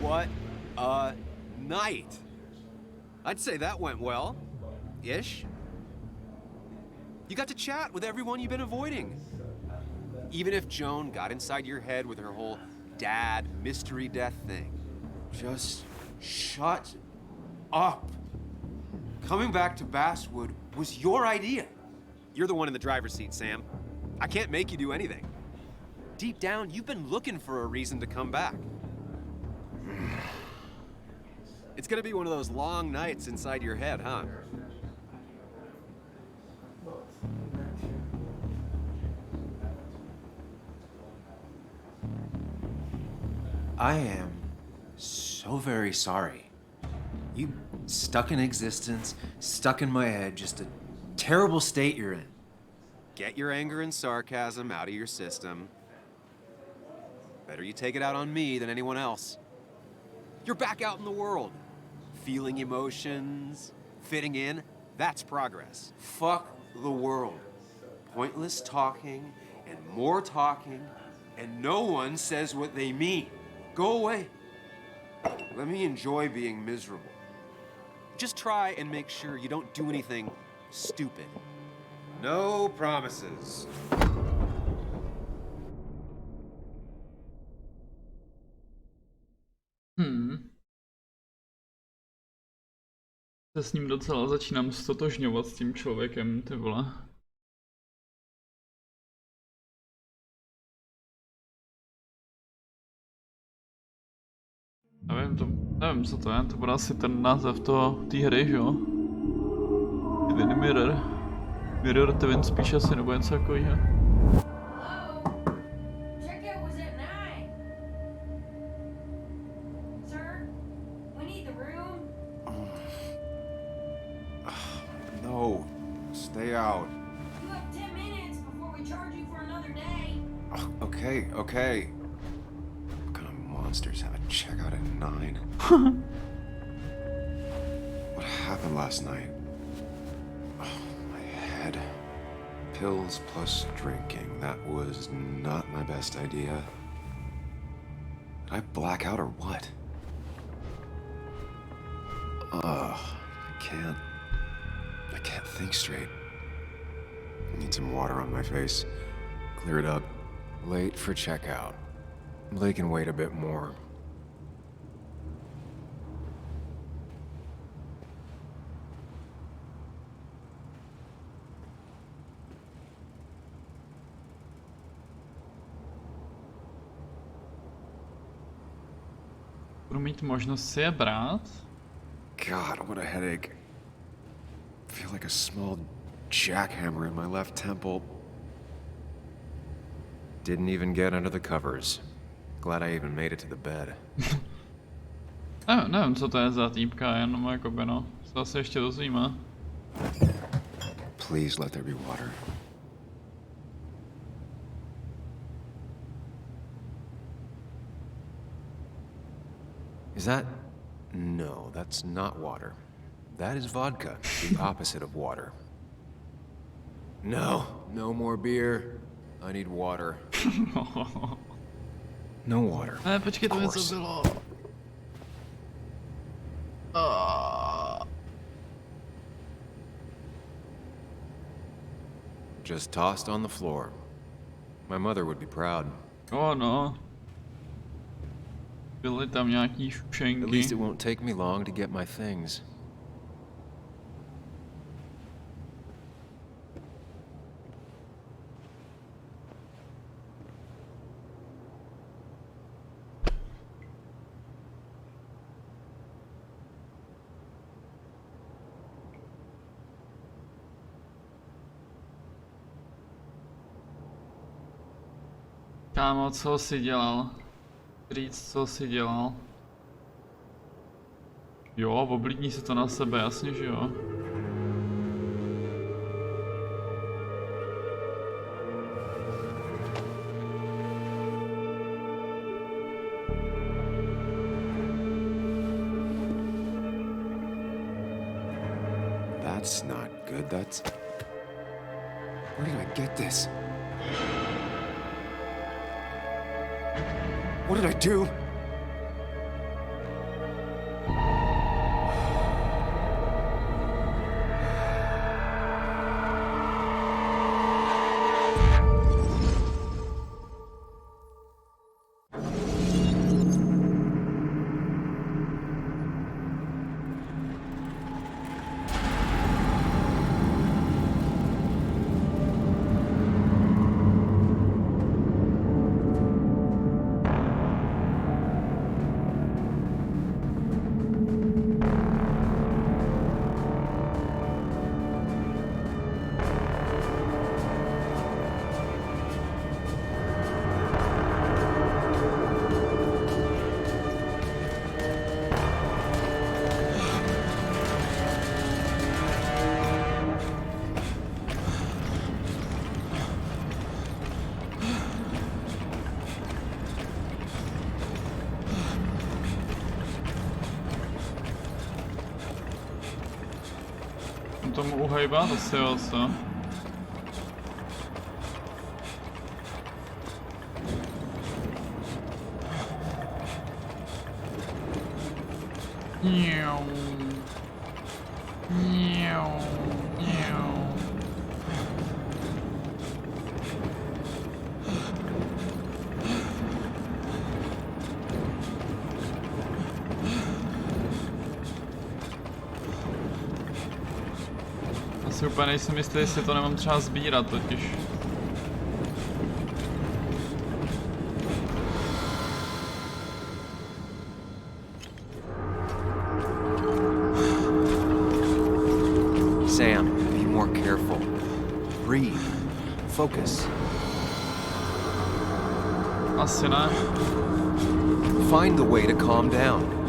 What a night! I'd say that went well. Ish. You got to chat with everyone you've been avoiding. Even if Joan got inside your head with her whole dad mystery death thing. Just shut up. Coming back to Basswood was your idea. You're the one in the driver's seat, Sam. I can't make you do anything. deep down, you've been looking for a reason to come back. It's gonna be one of those long nights inside your head, huh? I am so very sorry. You stuck in existence, stuck in my head, just a terrible state you're in. Get your anger and sarcasm out of your system. Better you take it out on me than anyone else. You're back out in the world. Feeling emotions, fitting in, that's progress. Fuck the world. Pointless talking and more talking, and no one says what they mean. Go away. Let me enjoy being miserable. Just try and make sure you don't do anything stupid. No promises. Se s ním docela začínám stotožňovat s tím člověkem, ty vole. Nevím, co to je, to bude asi ten název té hry, že jo? Twin Mirror. Mirror Twin spíš asi, nebo něco takového. No, stay out. You have 10 minutes before we charge you for another day. Okay, okay. What kind of monsters have a checkout at 9? What happened last night? Oh, my head. Pills plus drinking. That was not my best idea. Did I black out or what? I can't think straight. I need some water on my face. Clear it up. Late for checkout. They can wait a bit more. Budu mít možnost si je brát? God, what a headache. I feel like a small jackhammer in my left temple. Didn't even get under the covers. Glad I even made it to the bed. Nevím, co to je za týpka, jenom jakoby no. Co se ještě dozvíme. Please let there be water. Is that... No, that's not water. That is vodka, the opposite of water. No, no more beer. I need water. No water. Počkej, to něco bylo. Just tossed on the floor. My mother would be proud. Oh no. Byly tam nějaký šušenky. At least it won't take me long to get my things. Kámo, co jsi dělal? Říct, co jsi dělal? Jo, oblídni si to na sebe, jasně, že jo. That's not good, that's... Where did I get this? What did I do? tomu uhejbat asi jo, co? Mňau. Mňau. Mňau. Asi úplně nejsem jistý, jestli to nemám třeba sbírat totiž. Sam, be more careful. Breathe. Focus. Asi ne. Find the way to calm down.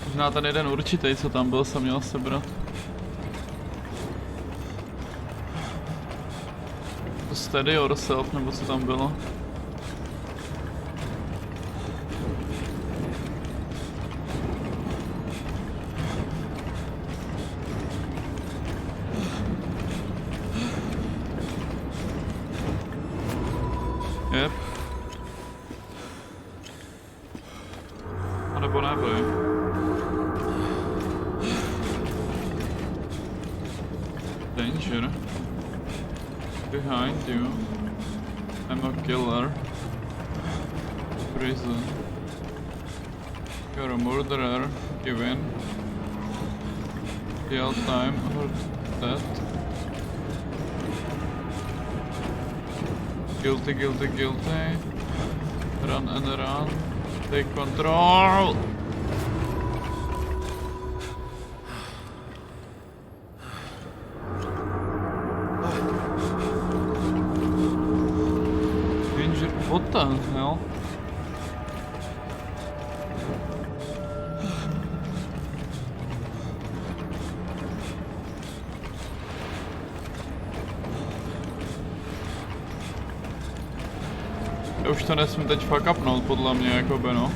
Možná ten jeden určitý, co tam byl, jsem měl sebrat. To steady yourself, nebo co tam bylo? Yep. A nebo nebyl. Danger. Behind you. I'm a killer. Prison. You're a murderer. Give in. Jail time or death. Guilty, guilty, guilty. Run and run. Take control. What the hell? Já už to nesmím teď fuck upnout, podle mě, jako by no.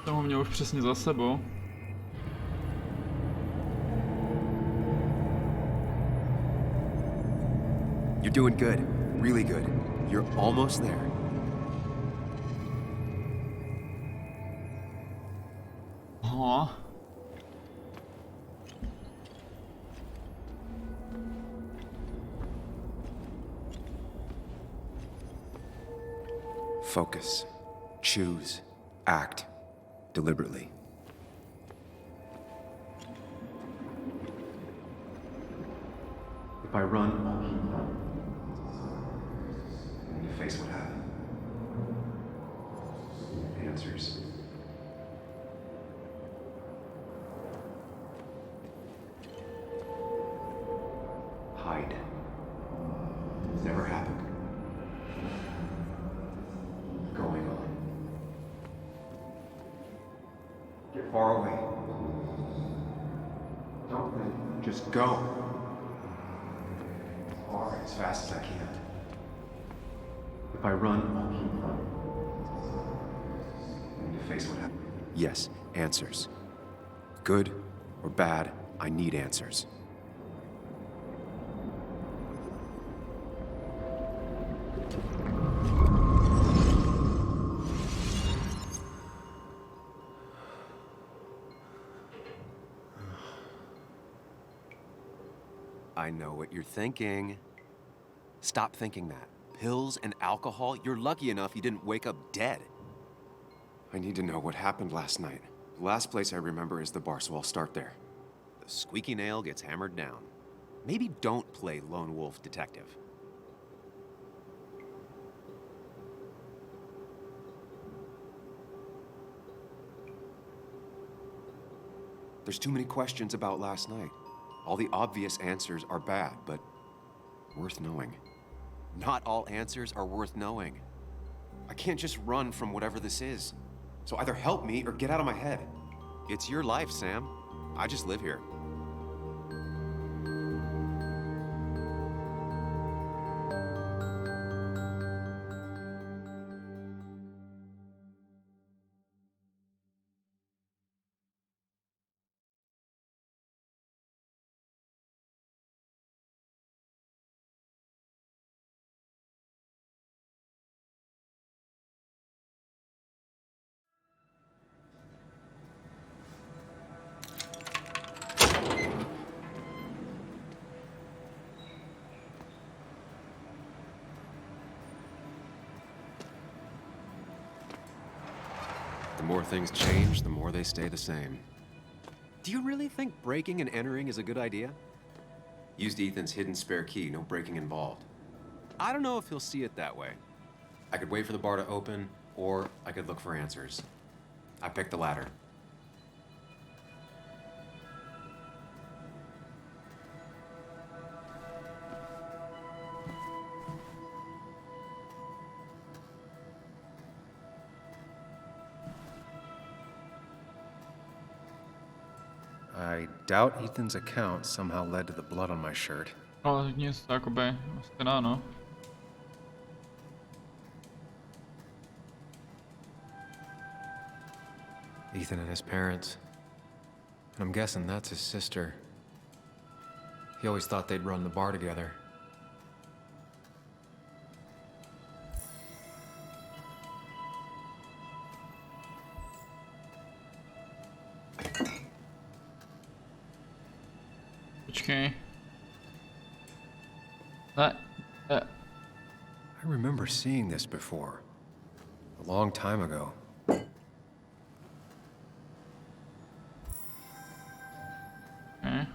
Jsem ho měl už přesně za sebou. You're doing good. Really good. You're almost there. Aha. Focus. Choose. Act. Deliberately. If I run, I'll keep running. When you face what happened. Answers. Hide. It's never happened. Going on. Get far away. Don't think. Just go. Far, as fast as I can. If I run, I'll keep running. When you face what happened. Yes, answers. Good or bad, I need answers. I know what you're thinking. Stop thinking that. Pills and alcohol, you're lucky enough you didn't wake up dead. I need to know what happened last night. The last place I remember is the bar, so I'll start there. The squeaky nail gets hammered down. Maybe don't play lone wolf detective. There's too many questions about last night. All the obvious answers are bad, but worth knowing. Not all answers are worth knowing. I can't just run from whatever this is. So either help me or get out of my head. It's your life, Sam. I just live here. more things change, the more they stay the same. Do you really think breaking and entering is a good idea? Used Ethan's hidden spare key, no breaking involved. I don't know if he'll see it that way. I could wait for the bar to open, or I could look for answers. I picked the latter. I doubt Ethan's account somehow led to the blood on my shirt. Ale nic, jakoby, asi ne, no. Ethan and his parents. And I'm guessing that's his sister. He always thought they'd run the bar together. Počkej. I remember seeing this before. A long time ago. Okay.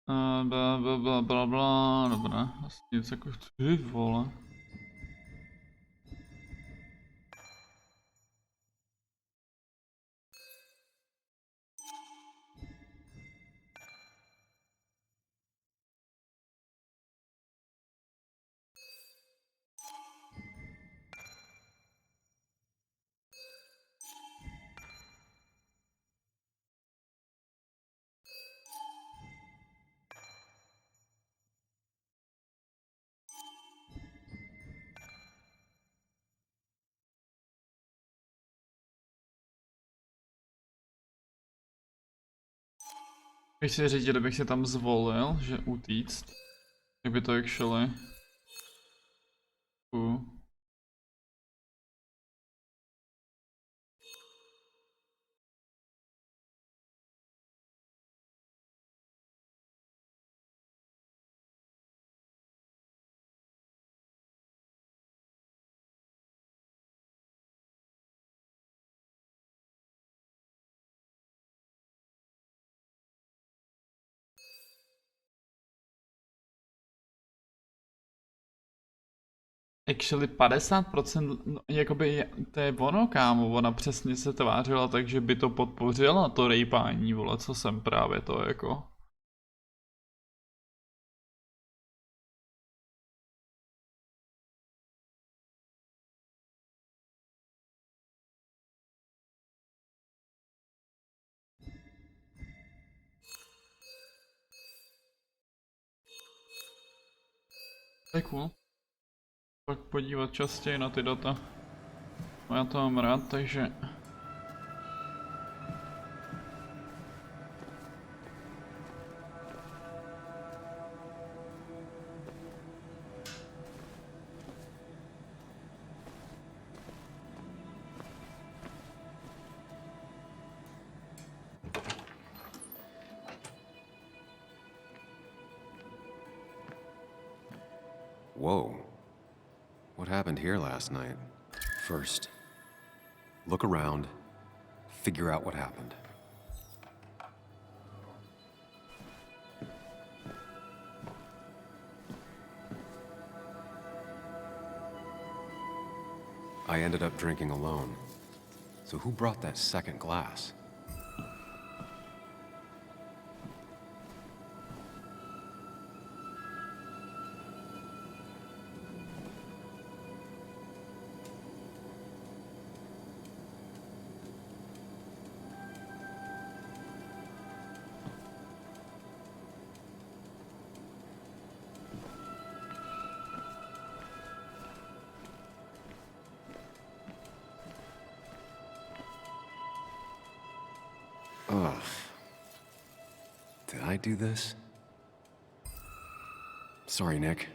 Bla, bla, bla, bla, bla, dobré, asi nic jako ty vole. Bych si říct, kdybych si tam zvolil, že utíct, tak by to actually... Actually 50%, no, jakoby to je ono, kámo, ona přesně se tvářila tak, že by to podpořila, to rejpání, vole, co jsem právě to jako... To je cool. Pak podívat častěji na ty data. No, já to mám rád, takže... Whoa. What happened here last night? First, look around, figure out what happened. I ended up drinking alone. So who brought that second glass? Ugh. Did I do this? Sorry, Nick.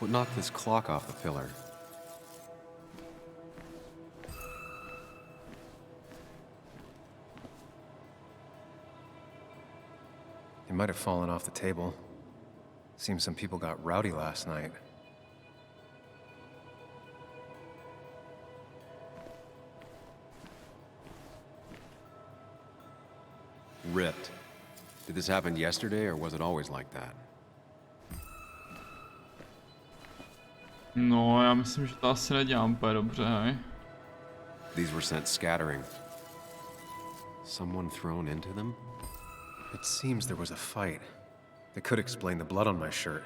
What knocked this clock off the pillar? It might have fallen off the table. Seems some people got rowdy last night. Ripped. Did this happen yesterday, or was it always like that? No, já myslím, že to asi nedělám úplně dobře, hej. These were sent scattering. Someone thrown into them? It seems there was a fight. That could explain the blood on my shirt.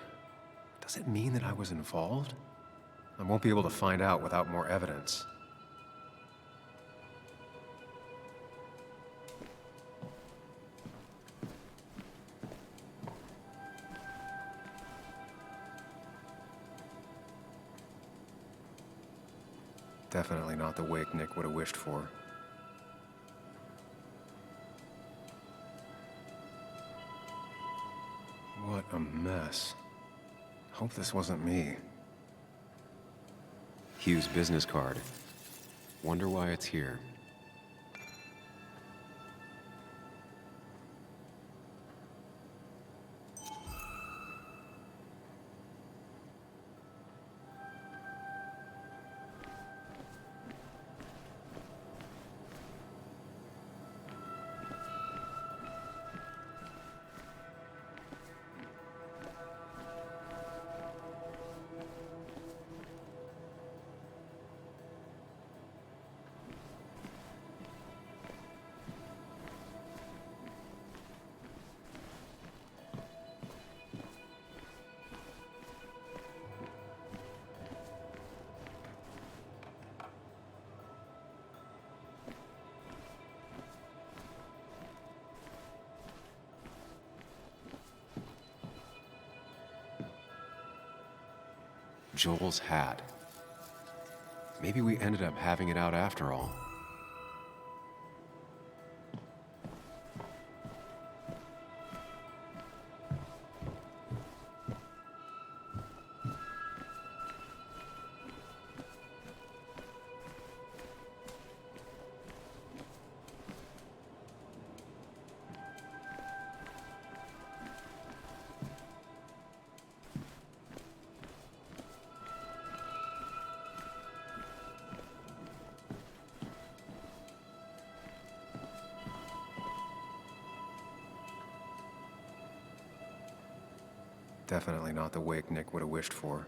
Does it mean that I was involved? I won't be able to find out without more evidence. Definitely not the wake Nick would have wished for. What a mess. Hope this wasn't me. Hugh's business card. Wonder why it's here. Joel's hat. Maybe we ended up having it out after all. Definitely not the wake Nick would have wished for.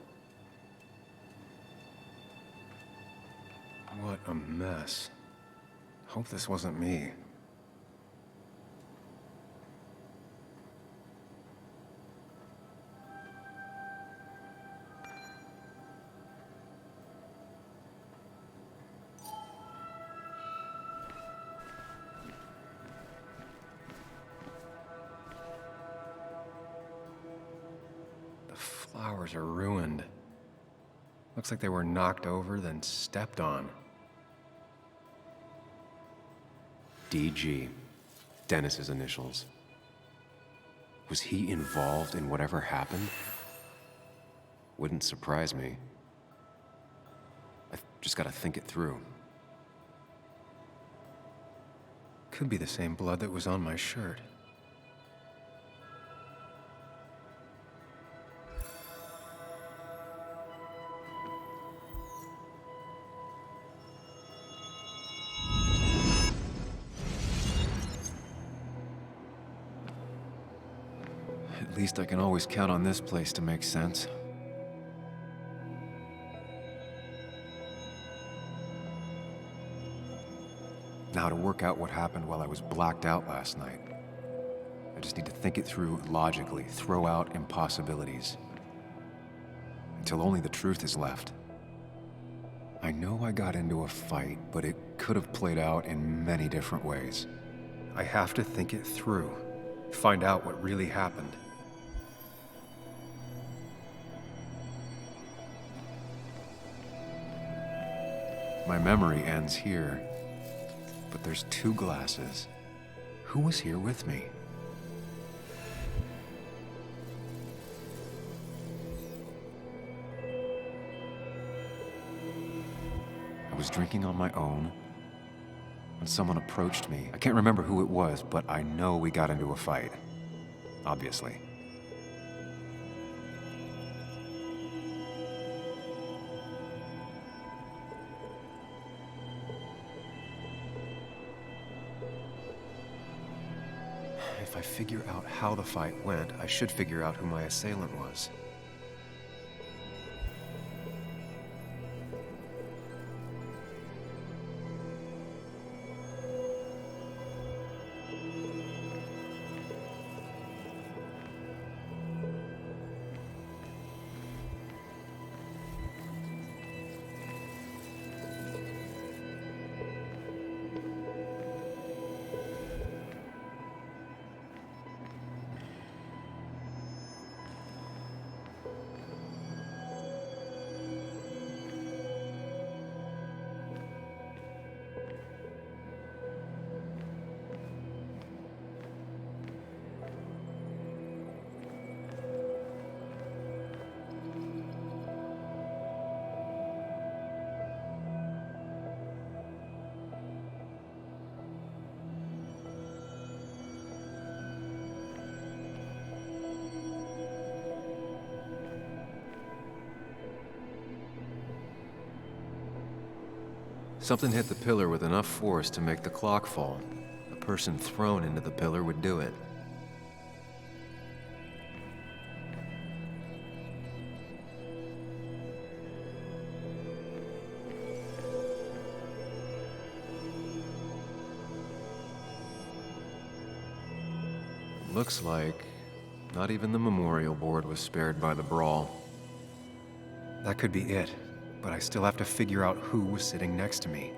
What a mess. Hope this wasn't me. Flowers are ruined. Looks like they were knocked over, then stepped on. DG. Dennis's initials. Was he involved in whatever happened? Wouldn't surprise me. I've just gotta think it through. Could be the same blood that was on my shirt. At least I can always count on this place to make sense. Now to work out what happened while I was blacked out last night. I just need to think it through logically, throw out impossibilities. Until only the truth is left. I know I got into a fight, but it could have played out in many different ways. I have to think it through, find out what really happened. My memory ends here, but there's two glasses. Who was here with me? was drinking on my own when someone approached me. I can't remember who it was, but I know we got into a fight. Obviously. If I figure out how the fight went, I should figure out who my assailant was. Something hit the pillar with enough force to make the clock fall. A person thrown into the pillar would do it. Looks like not even the memorial board was spared by the brawl. That could be it. But I still have to figure out who was sitting next to me.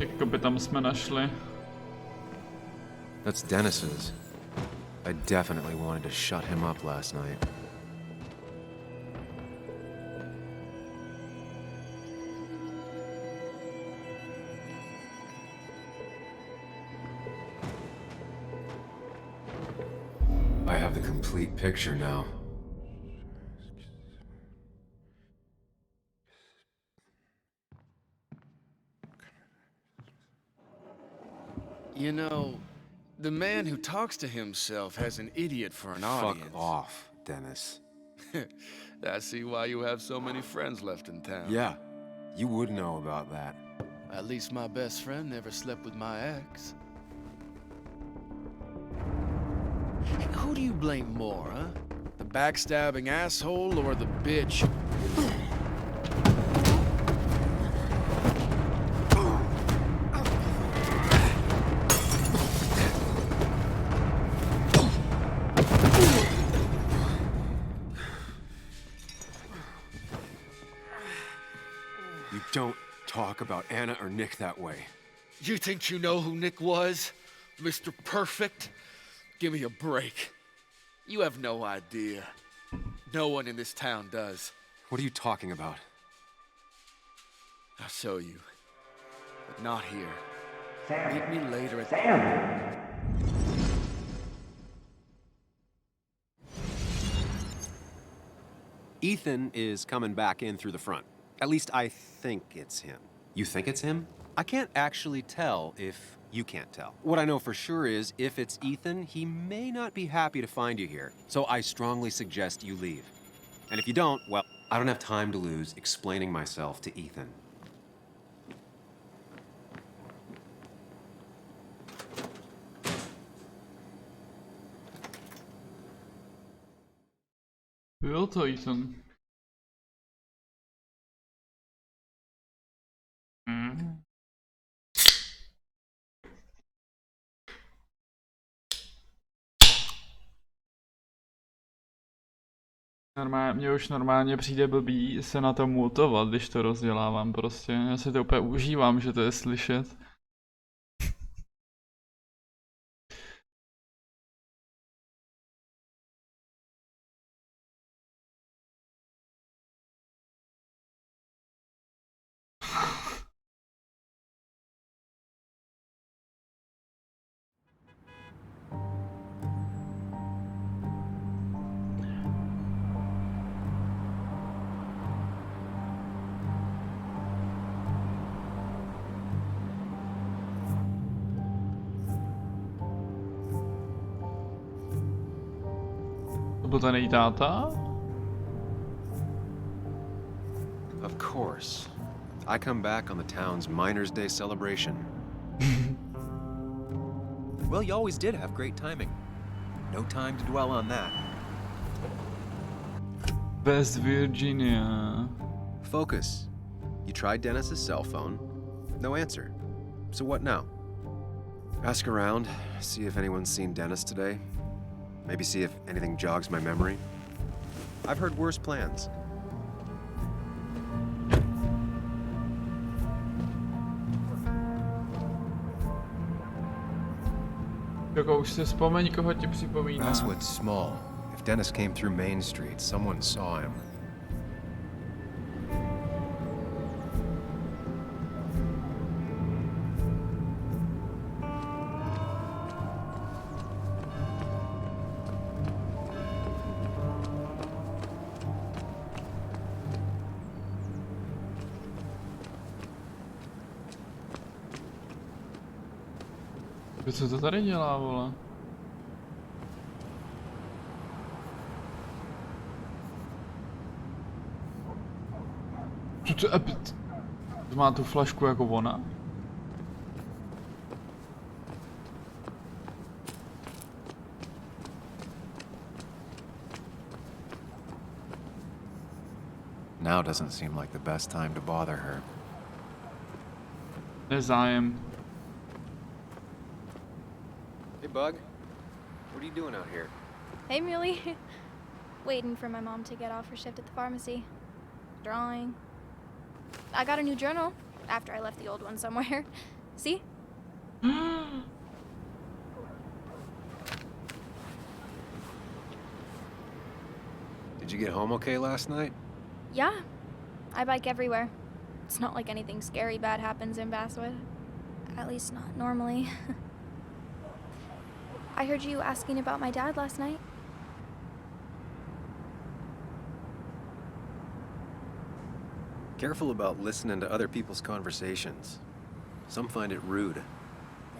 Jakoby tam jsme našli. That's Dennis's. I definitely wanted to shut him up last night. I have the complete picture now. You know, the man who talks to himself has an idiot for an audience. Fuck off, Dennis. I see why you have so many friends left in town. Yeah, you would know about that. At least my best friend never slept with my ex. Who do you blame more, huh? The backstabbing asshole or the bitch? You don't talk about Anna or Nick that way. You think you know who Nick was? Mr. Perfect? Give me a break. You have no idea. No one in this town does. What are you talking about? I'll show you. But not here. Meet me later at Ethan is coming back in through the front. At least I think it's him. You think it's him? I can't actually tell if you can't tell. What I know for sure is, if it's Ethan, he may not be happy to find you here. So I strongly suggest you leave. And if you don't, well, I don't have time to lose explaining myself to Ethan. Byl to Ethan. Mně už normálně přijde blbý se na to mutovat, když to rozdělávám prostě. Já si to úplně užívám, že to je slyšet. To byl ten její táta? Of course. I come back on the town's Miners' Day celebration. Well, you always did have great timing. No time to dwell on that. West Virginia. Focus. You tried Dennis's cell phone. No answer. So what now? Ask around, see if anyone's seen Dennis today. Maybe see if anything jogs my memory. I've heard worse plans. Jako už si vzpomeň, koho ti připomíná. Basswood's small. If Dennis came through Main Street, someone saw him. Co to tady dělá, vole? To má tu flašku jako ona? Now doesn't seem like the best time to bother her. Nezájem. Hey, Bug. What are you doing out here? Hey, Muley. Waiting for my mom to get off her shift at the pharmacy. Drawing. I got a new journal after I left the old one somewhere. See? Did you get home okay last night? Yeah. I bike everywhere. It's not like anything scary bad happens in Basswood. At least not normally. I heard you asking about my dad last night. Careful about listening to other people's conversations. Some find it rude.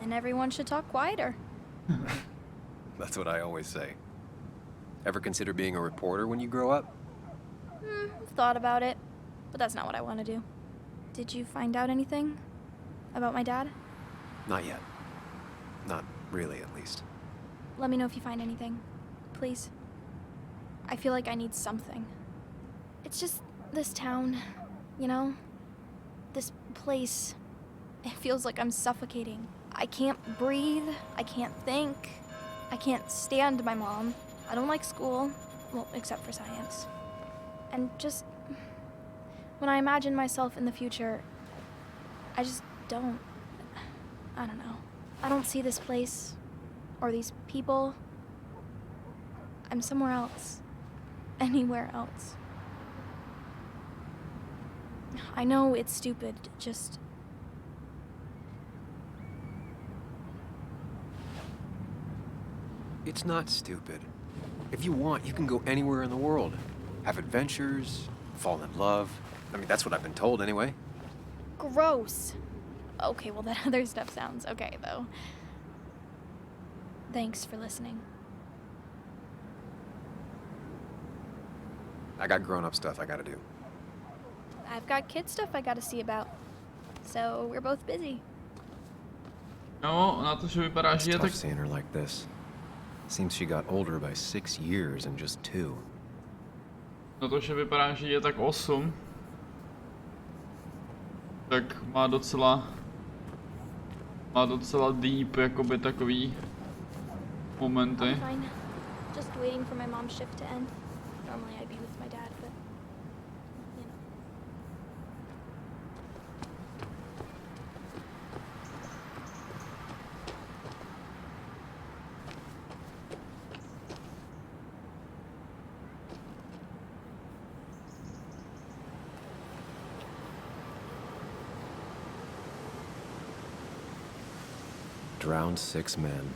Then everyone should talk quieter. That's what I always say. Ever consider being a reporter when you grow up? I've thought about it, but that's not what I want to do. Did you find out anything about my dad? Not yet. Not really, at least. Let me know if you find anything, please. I feel like I need something. It's just this town, you know? This place. It feels like I'm suffocating. I can't breathe. I can't think. I can't stand my mom. I don't like school. Well, except for science. And just... when I imagine myself in the future, I just don't... I don't know. I don't see this place, or these people. I'm somewhere else. Anywhere else. I know it's stupid, just... It's not stupid. If you want, you can go anywhere in the world. Have adventures, fall in love. I mean, that's what I've been told anyway. Gross. Okay, well that other stuff sounds okay, though. Thanks for listening. I got grown-up stuff I gotta do. I've got kid stuff I gotta see about. So we're both busy. No, na to, že vypadá, It's že je tough tak... seeing her like this. Seems she got older by 6 years in just 2. Na to, že vypadá, že je tak 8. Tak má docela deep, jakoby takový momenty. I'm fine. Just waiting for my mom's shift to end. Normally I'd be with my dad, but... you know. Drowned 6 men.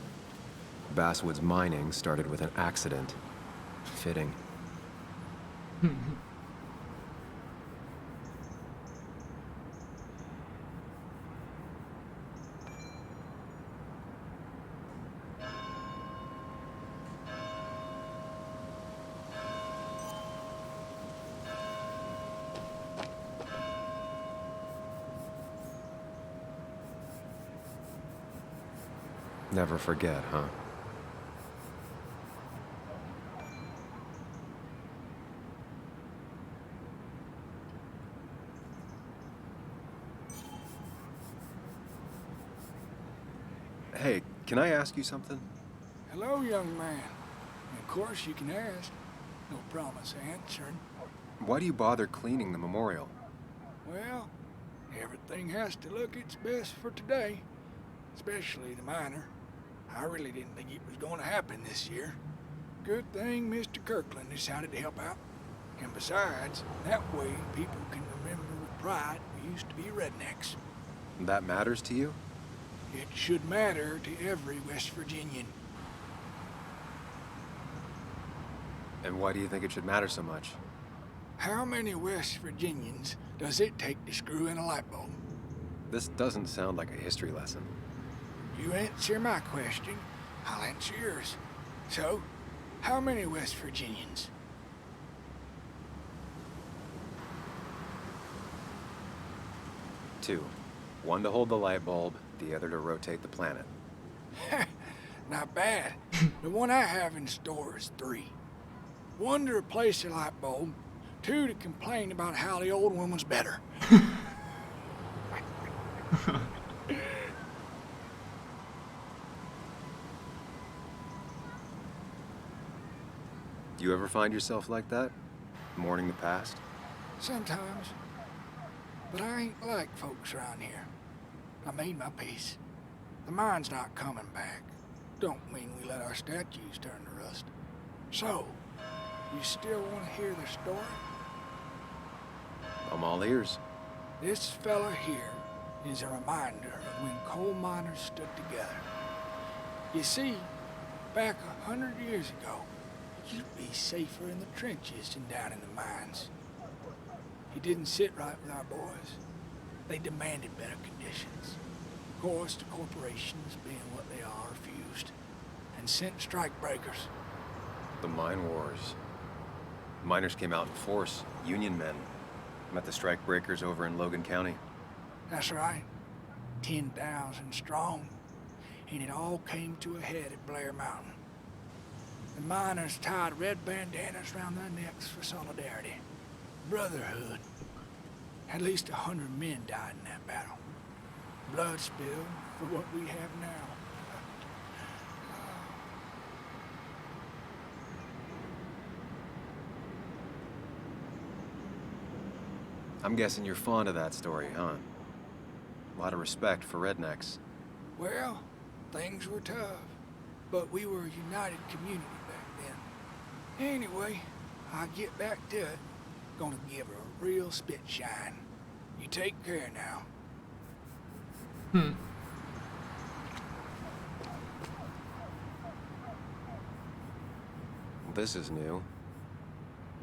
Basswood's mining started with an accident. Fitting. Never forget, huh? Hey, can I ask you something? Hello, young man. Of course you can ask. No promise answering. Why do you bother cleaning the memorial? Well, everything has to look its best for today. Especially the miner. I really didn't think it was going to happen this year. Good thing Mr. Kirkland decided to help out. And besides, that way people can remember with pride we used to be rednecks. That matters to you? It should matter to every West Virginian. And why do you think it should matter so much? How many West Virginians does it take to screw in a light bulb? This doesn't sound like a history lesson. You answer my question, I'll answer yours. So, how many West Virginians? Two. One to hold the light bulb, the other to rotate the planet. Not bad. The one I have in store is 3. 1 to replace the light bulb, 2 to complain about how the old one was better. You ever find yourself like that? Mourning the past? Sometimes. But I ain't like folks around here. I made my peace. The mine's not coming back. Don't mean we let our statues turn to rust. So, you still want to hear the story? I'm all ears. This fella here is a reminder of when coal miners stood together. You see, back 100 years ago, you'd be safer in the trenches than down in the mines. He didn't sit right with our boys. They demanded better conditions. Of course, the corporations, being what they are, refused and sent strike breakers. The mine wars. Miners came out in force, Union men. Met the strike breakers over in Logan County. That's right. 10,000 strong. And it all came to a head at Blair Mountain. The miners tied red bandanas around their necks for solidarity. Brotherhood. At least 100 men died in that battle. Blood spilled for what we have now. I'm guessing you're fond of that story, huh? A lot of respect for rednecks. Well, things were tough, but we were a united community back then. Anyway, I'll get back to it. Gonna give her a real spit shine. You take care now. This is new.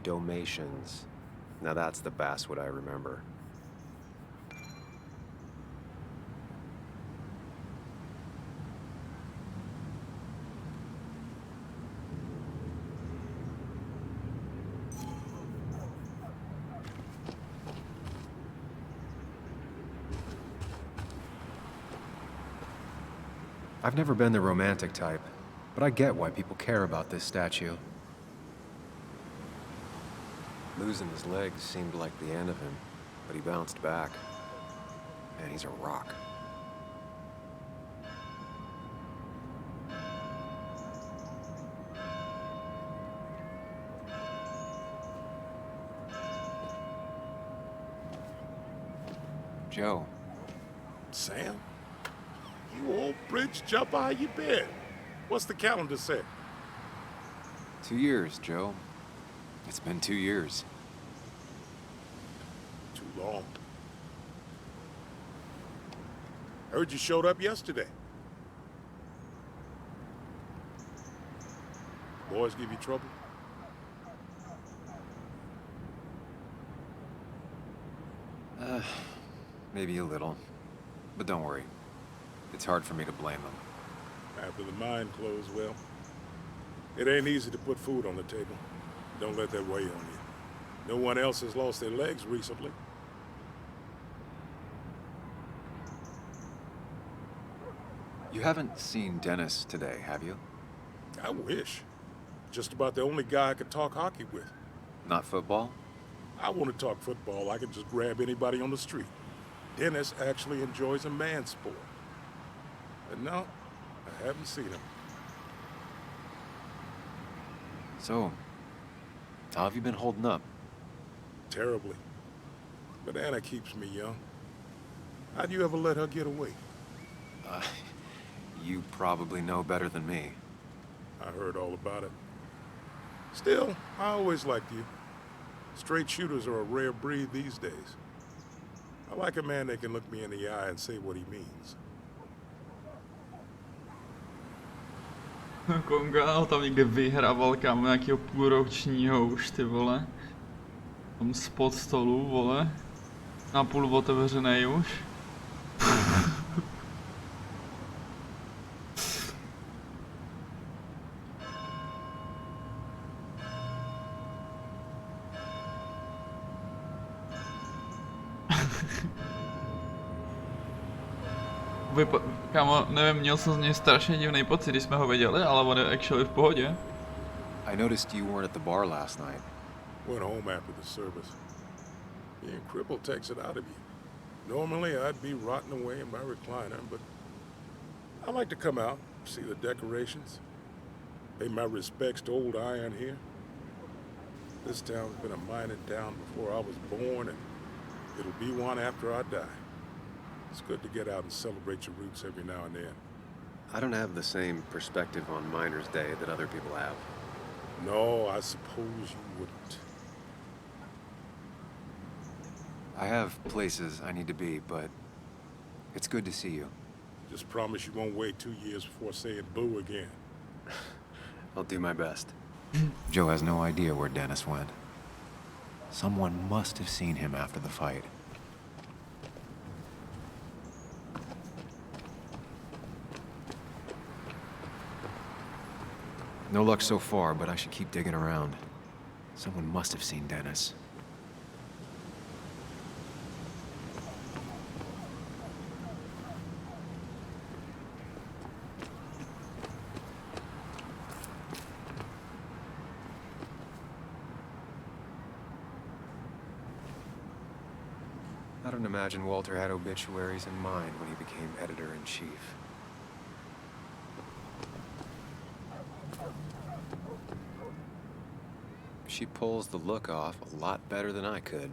Domations. Now that's the basswood I remember. I've never been the romantic type, but I get why people care about this statue. Losing his legs seemed like the end of him, but he bounced back. And he's a rock. Joe. Sam? You old bridge jumper, how you been? What's the calendar say? 2 years, Joe. It's been 2 years. Too long. Heard you showed up yesterday. Boys give you trouble? Maybe a little. But don't worry. It's hard for me to blame them. After the mine closed, well, it ain't easy to put food on the table. Don't let that weigh on you. No one else has lost their legs recently. You haven't seen Dennis today, have you? I wish. Just about the only guy I could talk hockey with. Not football? I want to talk football. I can just grab anybody on the street. Dennis actually enjoys a man's sport. But no, I haven't seen him. So, how have you been holding up? Terribly. But Anna keeps me young. How'd you ever let her get away? You probably know better than me. I heard all about it. Still, I always liked you. Straight shooters are a rare breed these days. I like a man that can look me in the eye and say what he means. Konga tam někde vyhrával kámo nějakého půlročního už, ty vole. Tam spod stolu, vole. Napůl otevřenej už. Kámo, nevím, měl jsem z něj strašně divný pocit, když jsme ho viděli, ale on je actually v pohodě. I noticed you weren't at the bar last night. Went home after the service. Being crippled takes it out of you. Normally, I'd be rotting away in my recliner, but I like to come out, see the decorations, pay my respects to old Iron here. This town's been a mining town before I was born, and it'll be one after I die. It's good to get out and celebrate your roots every now and then. I don't have the same perspective on Miners' Day that other people have. No, I suppose you wouldn't. I have places I need to be, but it's good to see you. Just promise you won't wait 2 years before saying boo again. I'll do my best. Joe has no idea where Dennis went. Someone must have seen him after the fight. No luck so far, but I should keep digging around. Someone must have seen Dennis. I don't imagine Walter had obituaries in mind when he became editor-in-chief. She pulls the look off a lot better than I could.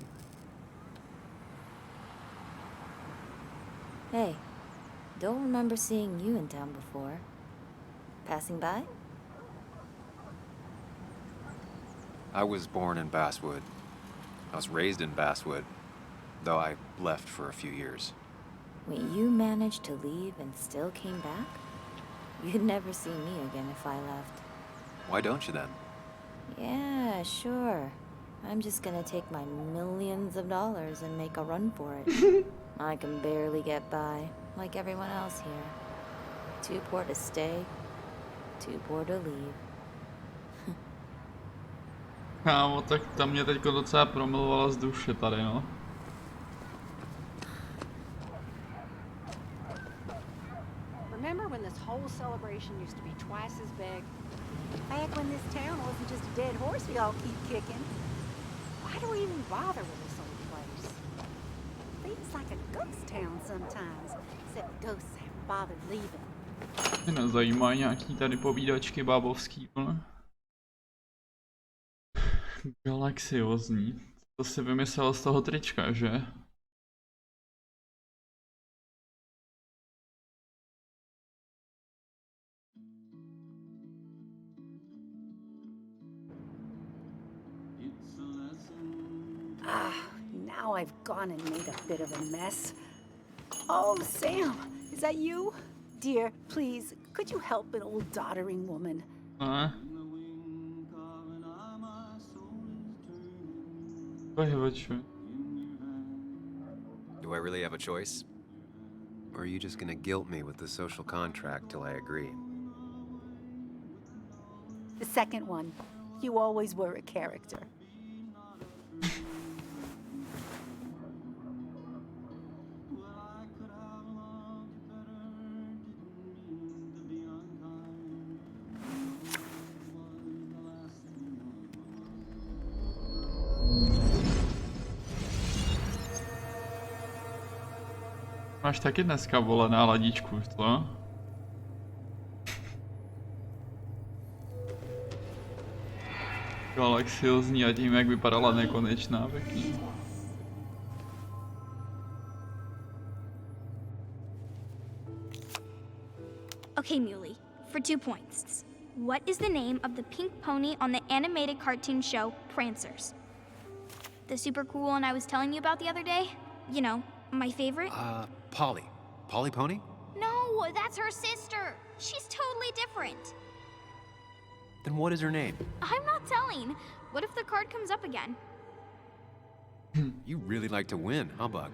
Hey, don't remember seeing you in town before. Passing by? I was born in Basswood. I was raised in Basswood, though I left for a few years. Wait, you managed to leave and still came back? You'd never see me again if I left. Why don't you then? Yeah, sure. I'm just gonna take my millions of dollars and make a run for it. I can barely get by, like everyone else here. Too poor to stay, too poor to leave. Kámo, tak tam mě teďko docela promluvala z duše tady, no. Remember when this whole celebration used to be twice as big? Back when this town wasn't just a dead horse we all keep kicking. Why do we even bother with this old place? Feels like a ghost town sometimes, except ghosts haven't bothered leaving. Mě nezajímají nějaký tady povídačky bábovský, vole. Galaxiozní. To si vymyslel z toho trička, že? Now I've gone and made a bit of a mess. Oh, Sam, is that you? Dear, please, could you help an old doddering woman? Do I really have a choice? Or are you just gonna guilt me with the social contract till I agree? The second one. You always were a character. Máš taky dneska, vole, náladičku, co? Galaxiozní a tím, jak vypadala nekonečná, pěkně. Okay, Muley, for 2 points. What is the name of the pink pony on the animated cartoon show Prancers? The super cool one I was telling you about the other day? You know, my favorite? Polly. Polly Pony? No, that's her sister. She's totally different. Then what is her name? I'm not telling. What if the card comes up again? You really like to win, huh, Bug?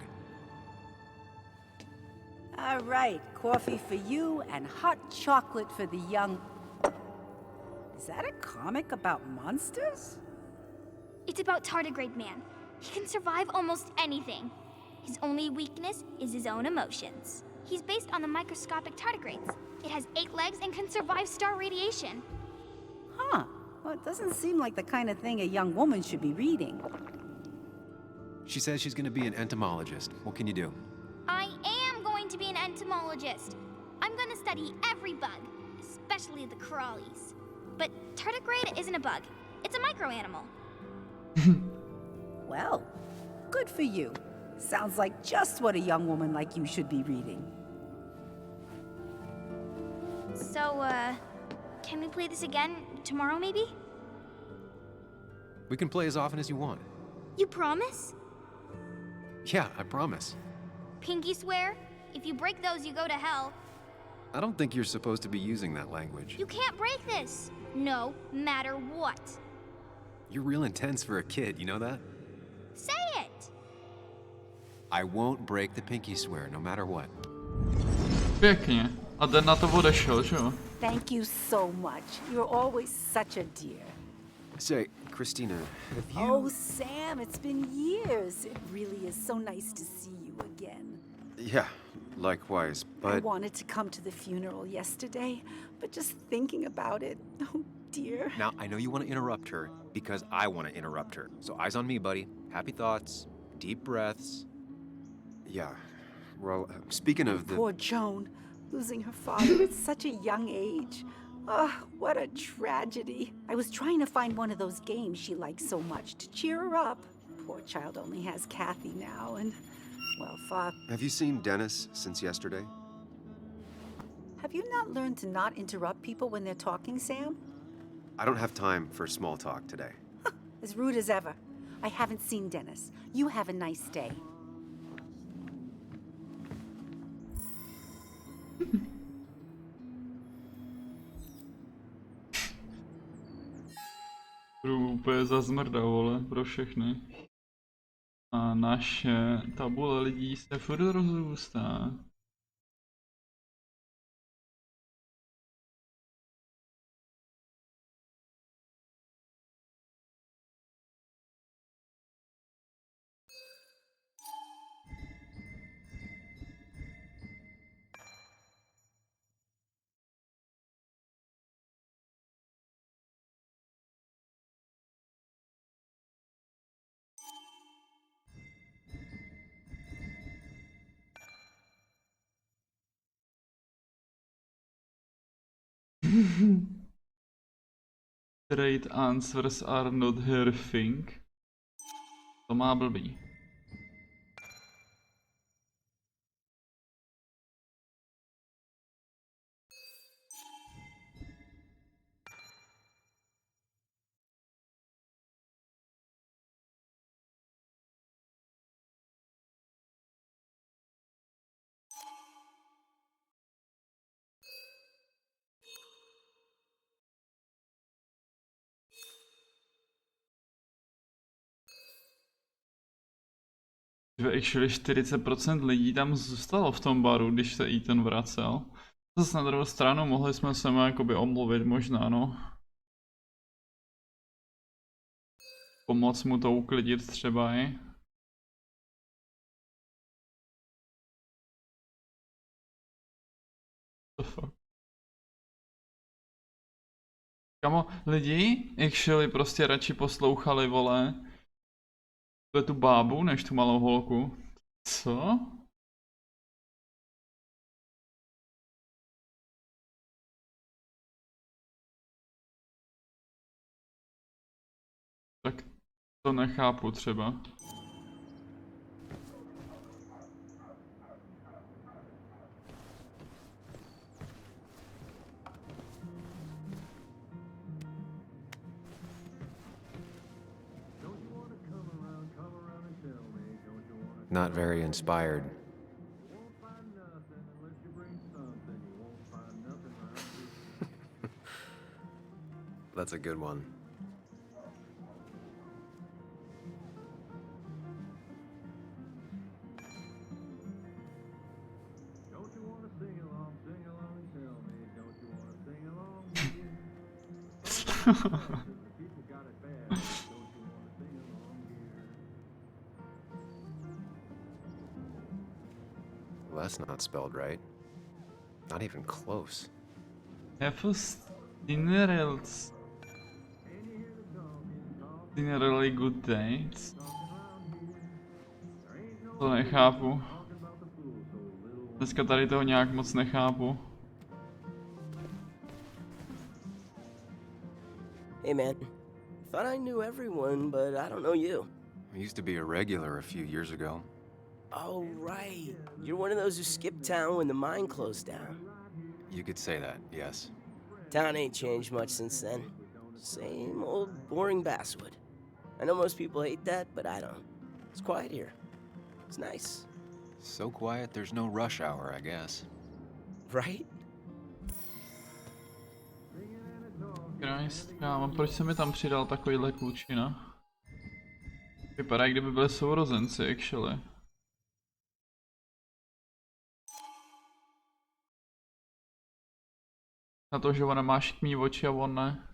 All right, coffee for you and hot chocolate for the young... Is that a comic about monsters? It's about Tardigrade Man. He can survive almost anything. His only weakness is his own emotions. He's based on the microscopic tardigrades. It has 8 legs and can survive star radiation. Huh. Well, it doesn't seem like the kind of thing a young woman should be reading. She says she's gonna be an entomologist. What can you do? I am going to be an entomologist. I'm going to study every bug, especially the crawlies. But tardigrade isn't a bug. It's a microanimal. Well, good for you. Sounds like just what a young woman like you should be reading. So, can we play this again tomorrow, maybe? We can play as often as you want. You promise? Yeah, I promise. Pinky swear? If you break those, you go to hell. I don't think you're supposed to be using that language. You can't break this. No matter what. You're real intense for a kid, you know that? Say it! I won't break the pinky swear, no matter what. Pěkně. A den na to odešel, že jo? Thank you so much. You're always such a dear. Say, Christina, have you... Oh, Sam, it's been years. It really is so nice to see you again. Yeah, likewise, I but... wanted to come to the funeral yesterday, but just thinking about it, oh dear. Now, I know you want to interrupt her, because I want to interrupt her. So eyes on me, buddy. Happy thoughts, deep breaths. Yeah, well, speaking of the... Poor Joan, losing her father at such a young age. Oh, what a tragedy. I was trying to find one of those games she likes so much to cheer her up. Poor child only has Kathy now, and, well, Have you seen Dennis since yesterday? Have you not learned to not interrupt people when they're talking, Sam? I don't have time for small talk today. As rude as ever. I haven't seen Dennis. You have a nice day. Budu úplně zazmrda, vole, pro všechny. A naše tabule lidí se furt rozrůstá. Straight answers are not her thing. To má blbý. Actually 40% lidí tam zůstalo v tom baru, když se Ethan vracel. Zase na druhou stranu mohli jsme se mu jakoby omluvit možná, no. Pomoct mu to uklidit třeba i. Kamo, lidi actually prostě radši poslouchali, vole, tu bábu, než tu malou holku. Co? To nechápu třeba. Not very inspired. That's a good one. Well, that's not spelled right. Not even close. Dinerals. Dinerally good dates. To nechápu. Dneska tady toho nějak moc nechápu. Hey man, thought I knew everyone, but I don't know you. I used to be a regular a few years ago. Oh right, you're one of those who skipped town when the mine closed down. You could say that, yes. Town ain't changed much since then. Same old boring Basswood. I know most people hate that, but I don't. It's quiet here. It's nice. So quiet there's no rush hour, I guess. Right? Christ, kámo, proč se mi tam přidal takovýhle klučina? Vypadá, kdyby byli sourozenci, actually. Na to, že ona má šikmý oči a on ne.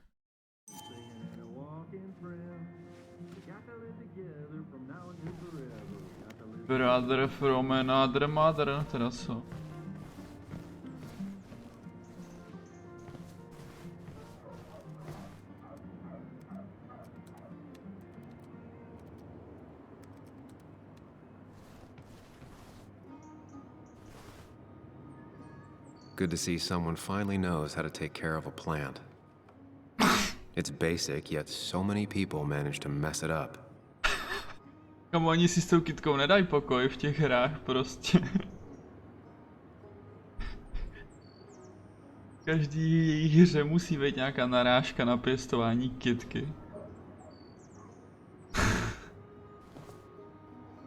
Brother from another mother, teda co? Good to see someone finally knows how to take care of a plant. It's basic, yet so many people manage to mess it up. Kamu ani si s tou kytkou nedají pokoj v těch hrách prostě. Každý její hře musí být nějaká narážka na pěstování kytky.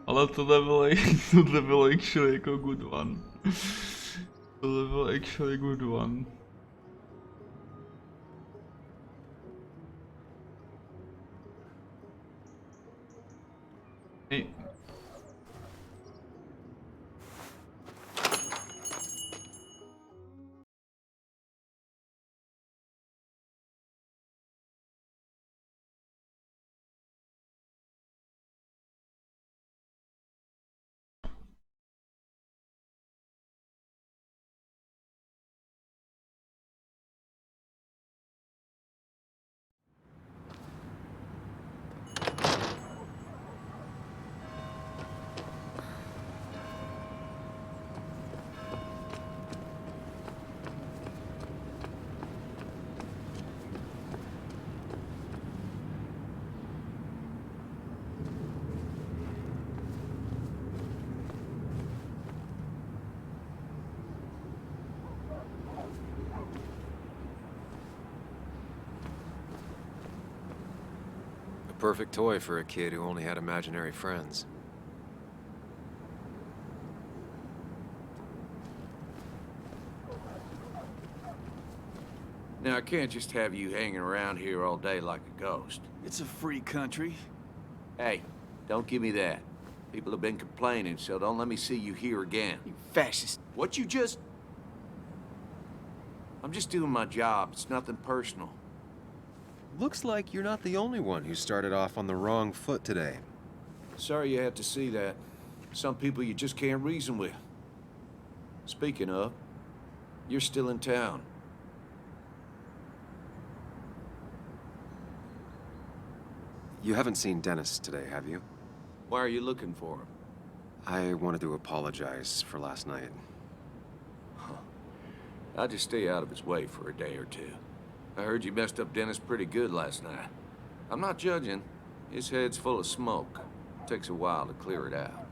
Ale tohle bylo actually jako good one. Tohle bylo actually good one. Hey. Perfect toy for a kid who only had imaginary friends. Now, I can't just have you hanging around here all day like a ghost. It's a free country. Hey, don't give me that. People have been complaining, so don't let me see you here again. You fascist. What you just... I'm just doing my job. It's nothing personal. Looks like you're not the only one who started off on the wrong foot today. Sorry you had to see that. Some people you just can't reason with. Speaking of, you're still in town. You haven't seen Dennis today, have you? Why are you looking for him? I wanted to apologize for last night. I'll just stay out of his way for a day or two. I heard you messed up Dennis pretty good last night. I'm not judging. His head's full of smoke. Takes a while to clear it out.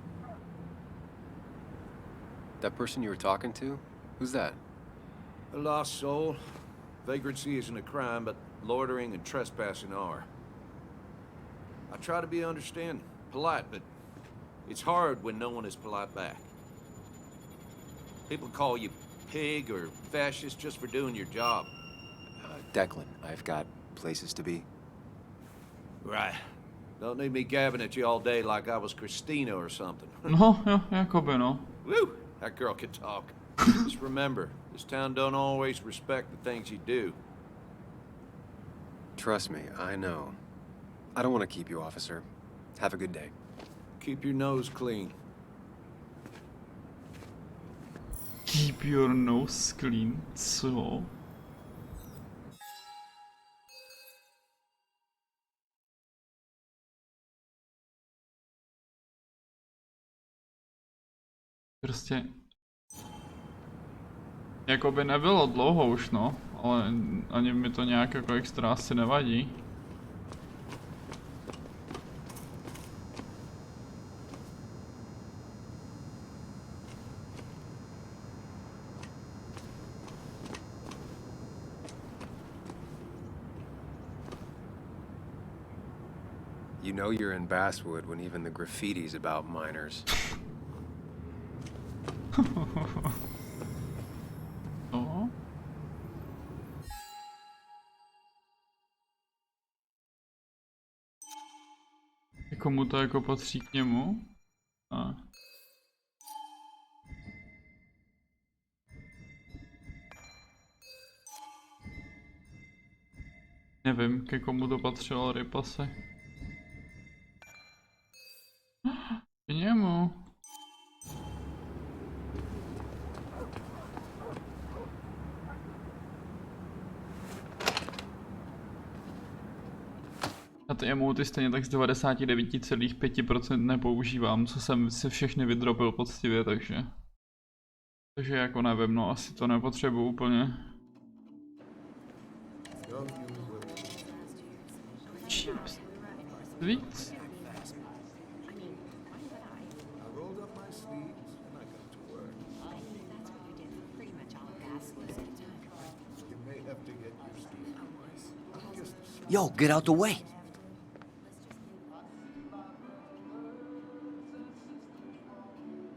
That person you were talking to? Who's that? A lost soul. Vagrancy isn't a crime, but loitering and trespassing are. I try to be understanding, polite, but it's hard when no one is polite back. People call you pig or fascist just for doing your job. Declan, I've got places to be. Right. Don't need me gabbing at you all day like I was Christina or something. No, jo, jakoby no. Woo! That girl can talk. Just remember, this town don't always respect the things you do. Trust me, I know. I don't want to keep you, officer. Have a good day. Keep your nose clean. Keep your nose clean. Co? Prostě... Jakoby nebylo dlouho už, no. Ale ani mi to nějak jako extra asi nevadí. You know you're in Basswood when even the graffiti's about minors. No. Komu to jako patří k němu? A. Nevím, ke komu to patřilo, Rypase. K němu. A ty emoty stejně tak z 99,5% nepoužívám, co jsem si všechny vydrobil poctivě, takže... Takže jako nevím, no asi to nepotřebuji úplně. Chips. Víc. Yo, get out the way.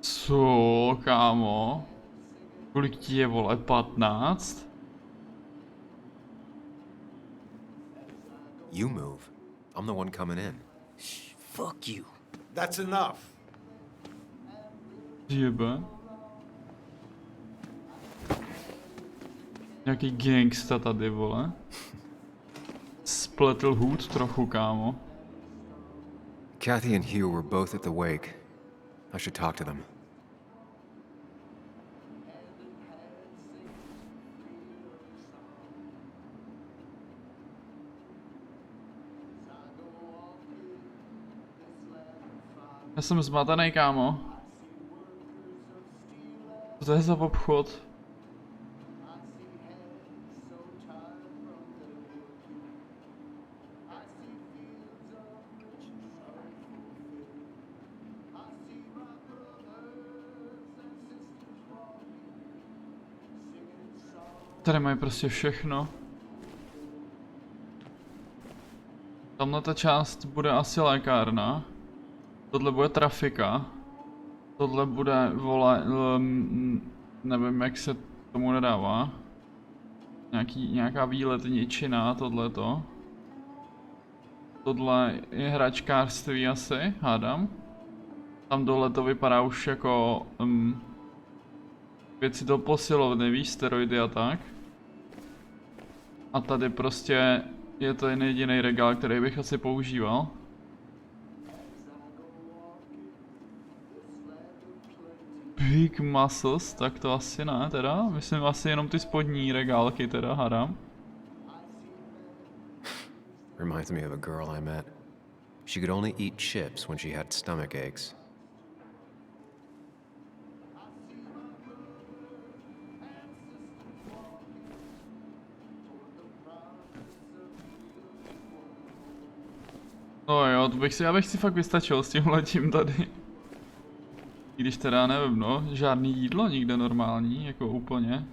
Co, kámo? Kolik ti je, vole, 15? You move. I'm the one coming in. Fuck you. That's enough. Jebe. Nějaký gangsta tady, vole. Spletl hůd trochu, kámo. Kathy and Hugh were both at the wake. I should talk to them. Já jsem zmatený, kámo. Co to je za obchod? Tady mají prostě všechno. Tamhle ta část bude asi lékárna. Tohle bude trafika. Tohle bude, vole, nevím, jak se tomu nedává. Nějaká výletničina, tohleto. Tohle je hračkářství asi, hádám. Tam dole to vypadá už jako věci do posilovny, víš, steroidy a tak. A tady prostě je to jen jediný regál, který bych asi používal. Big muscles, tak to asi ne teda, myslím asi jenom ty spodní regálky teda, hádám. Reminds me of a girl I met. She could only eat chips when she had stomach aches. No jo, já bych si fakt vystačil s tímhletím tady. I když teda nevím, no, žádný jídlo nikde normální, jako úplně.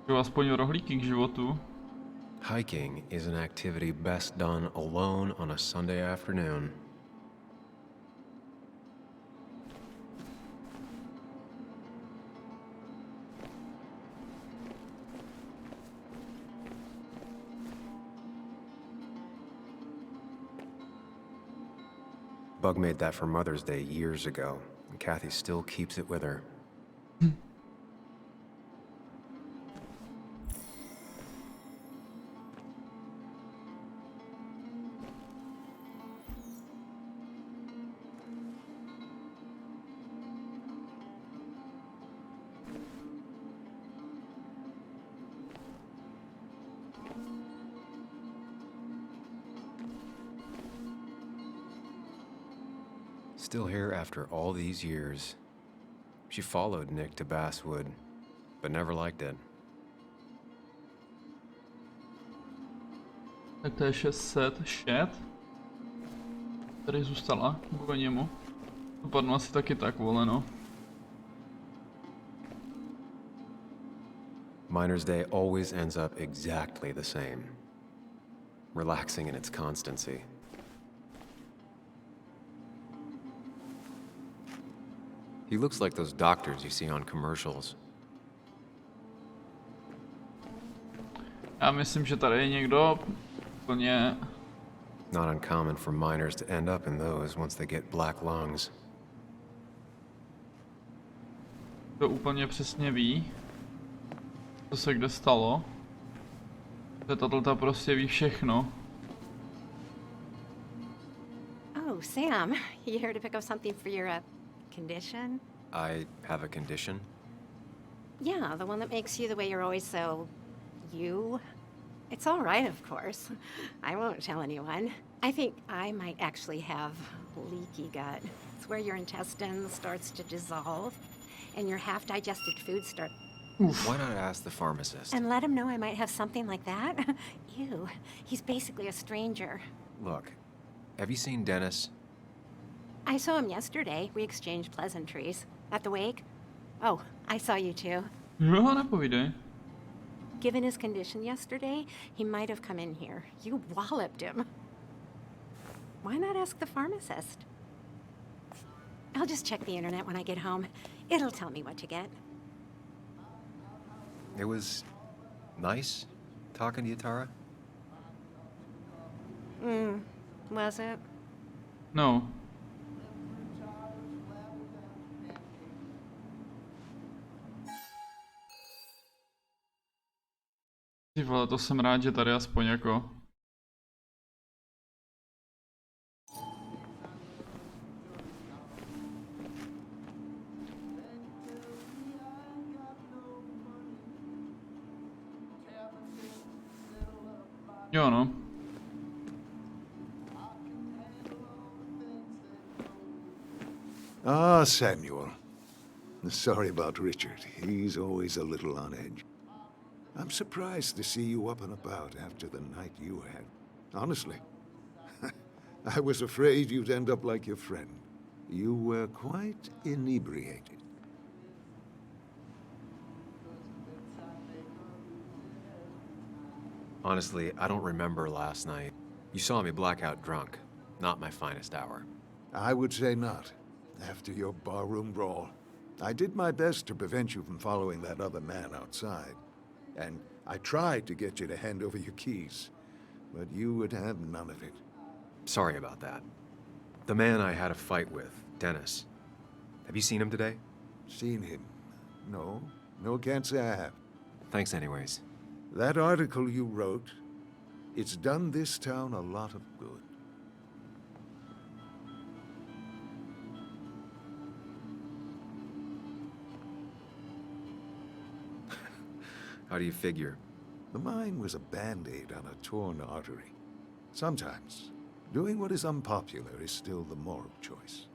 Jo, aspoň rohlíky k životu. Hiking is an activity best done alone on a Sunday afternoon. Bug made that for Mother's Day years ago, and Kathy still keeps it with her. Still here after all these years. She followed Nick to Basswood, but never liked it. Tak to je 600 šet. Tady zůstala kvůli němu. Dopadnu asi taky tak, vole, no. Miner's Day always ends up exactly the same. Relaxing in its constancy. He looks like those doctors you see on commercials. Já myslím, že tady je někdo úplně... Not uncommon for miners to end up in those once they get black lungs. To úplně přesně ví, co se kde stalo. Že tato prostě ví všechno. Oh, Sam, you here to pick up something for your condition? I have a condition? Yeah, the one that makes you the way you're always so... you. It's all right, of course. I won't tell anyone. I think I might actually have leaky gut. It's where your intestine starts to dissolve, and your half-digested foods start... Why not ask the pharmacist? And let him know I might have something like that? Ew, he's basically a stranger. Look, have you seen Dennis? I saw him yesterday. We exchanged pleasantries. At the wake? Oh, I saw you too. Jo, nepovídej. Given his condition yesterday, he might have come in here. You walloped him. Why not ask the pharmacist? I'll just check the internet when I get home. It'll tell me what to get. It was nice talking to you, Tara. Was it? No. Ty vole, to jsem rád, že tady aspoň jako... Jo no. Ah, Samuel. Sorry about Richard. He's always a little on edge. I'm surprised to see you up and about after the night you had. Honestly. I was afraid you'd end up like your friend. You were quite inebriated. Honestly, I don't remember last night. You saw me blackout drunk. Not my finest hour. I would say not. After your barroom brawl. I did my best to prevent you from following that other man outside. And I tried to get you to hand over your keys. But you would have none of it. Sorry about that. The man I had a fight with, Dennis. Have you seen him today? Seen him? No. No, can't say I have. Thanks anyways. That article you wrote, it's done this town a lot of good. How do you figure? The mine was a band-aid on a torn artery. Sometimes, doing what is unpopular is still the moral choice.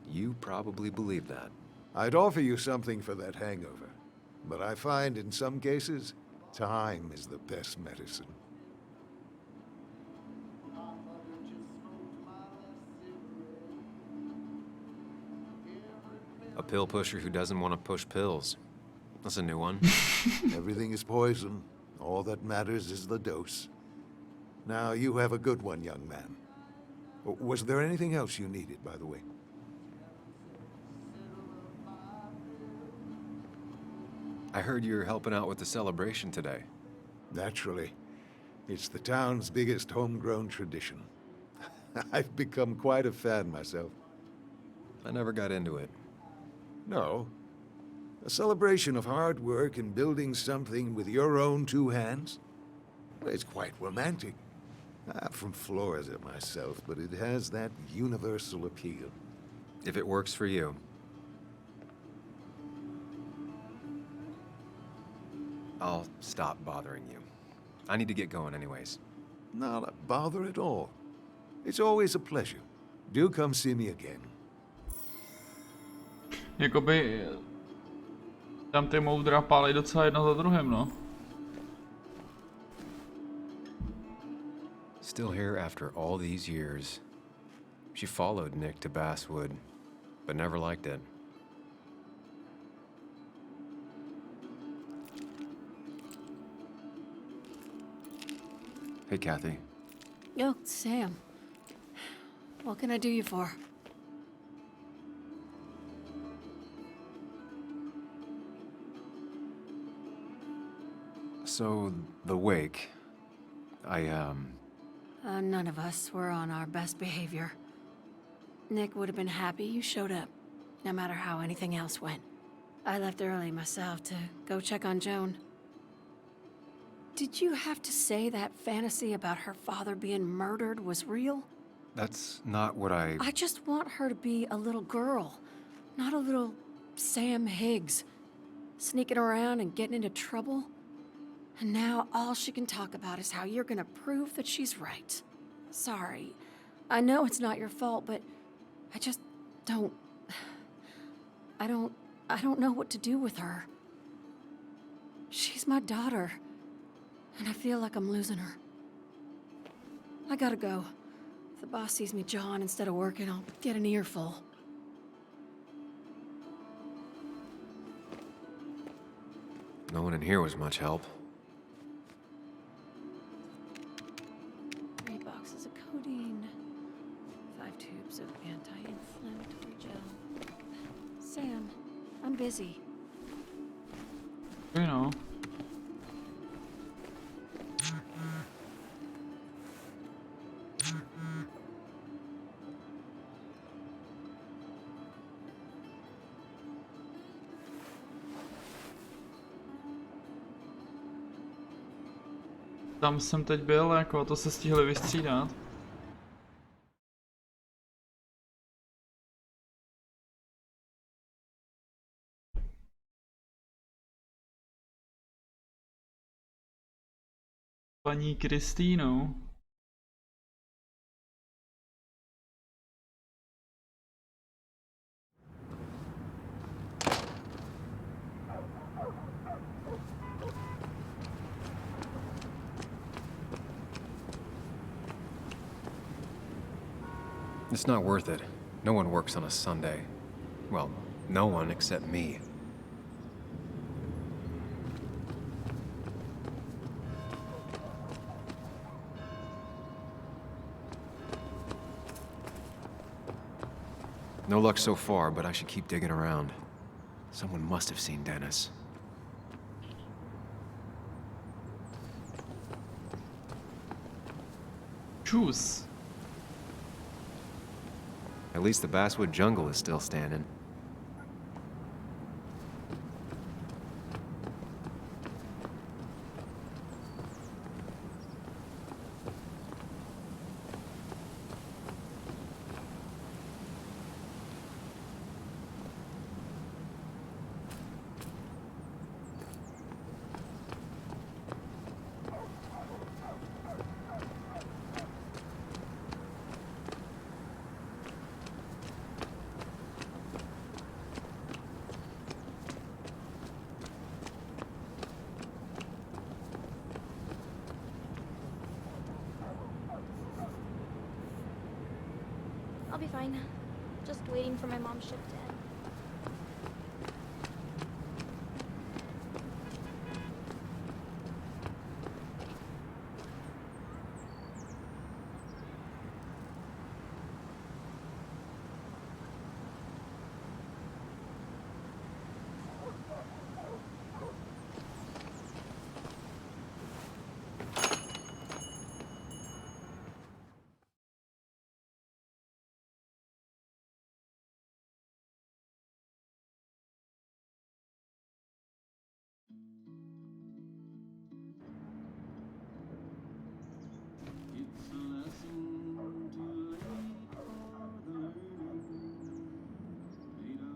You probably believe that. I'd offer you something for that hangover. But I find in some cases, time is the best medicine. A pill pusher who doesn't want to push pills. That's a new one. Everything is poison. All that matters is the dose. Now, you have a good one, young man. Was there anything else you needed, by the way? I heard you're helping out with the celebration today. Naturally. It's the town's biggest homegrown tradition. I've become quite a fan myself. I never got into it. No. A celebration of hard work and building something with your own two hands? Well, it's quite romantic. I'm from Florida myself, but it has that universal appeal. If it works for you. I'll stop bothering you. I need to get going anyways. Not a bother at all. It's always a pleasure. Do come see me again. Jakoby tam ty moudra pálí docela jedno za druhým, no. Still here after all these years. She followed Nick to Basswood, but never liked it. Hey, Kathy. Oh, Sam. What can I do you for? So, the wake. None of us were on our best behavior. Nick would have been happy you showed up, no matter how anything else went. I left early myself to go check on Joan. Did you have to say that fantasy about her father being murdered was real? That's not what I just want her to be a little girl, not a little Sam Higgs, sneaking around and getting into trouble. And now all she can talk about is how you're gonna prove that she's right. Sorry. I know it's not your fault, but I just don't... I don't know what to do with her. She's my daughter, and I feel like I'm losing her. I gotta go. If the boss sees me jawing instead of working, I'll get an earful. No one in here was much help. 3 boxes of codeine, 5 tubes of anti-inflammatory gel. Sam, I'm busy. You know. Tam jsem teď byl, jako to se stihli vystřídat. Paní Kristýnou. It's not worth it. No one works on a Sunday. Well, no one except me. No luck so far, but I should keep digging around. Someone must have seen Dennis. Choose. At least the Basswood jungle is still standing. I'll be fine. Just waiting for my mom's shift to end.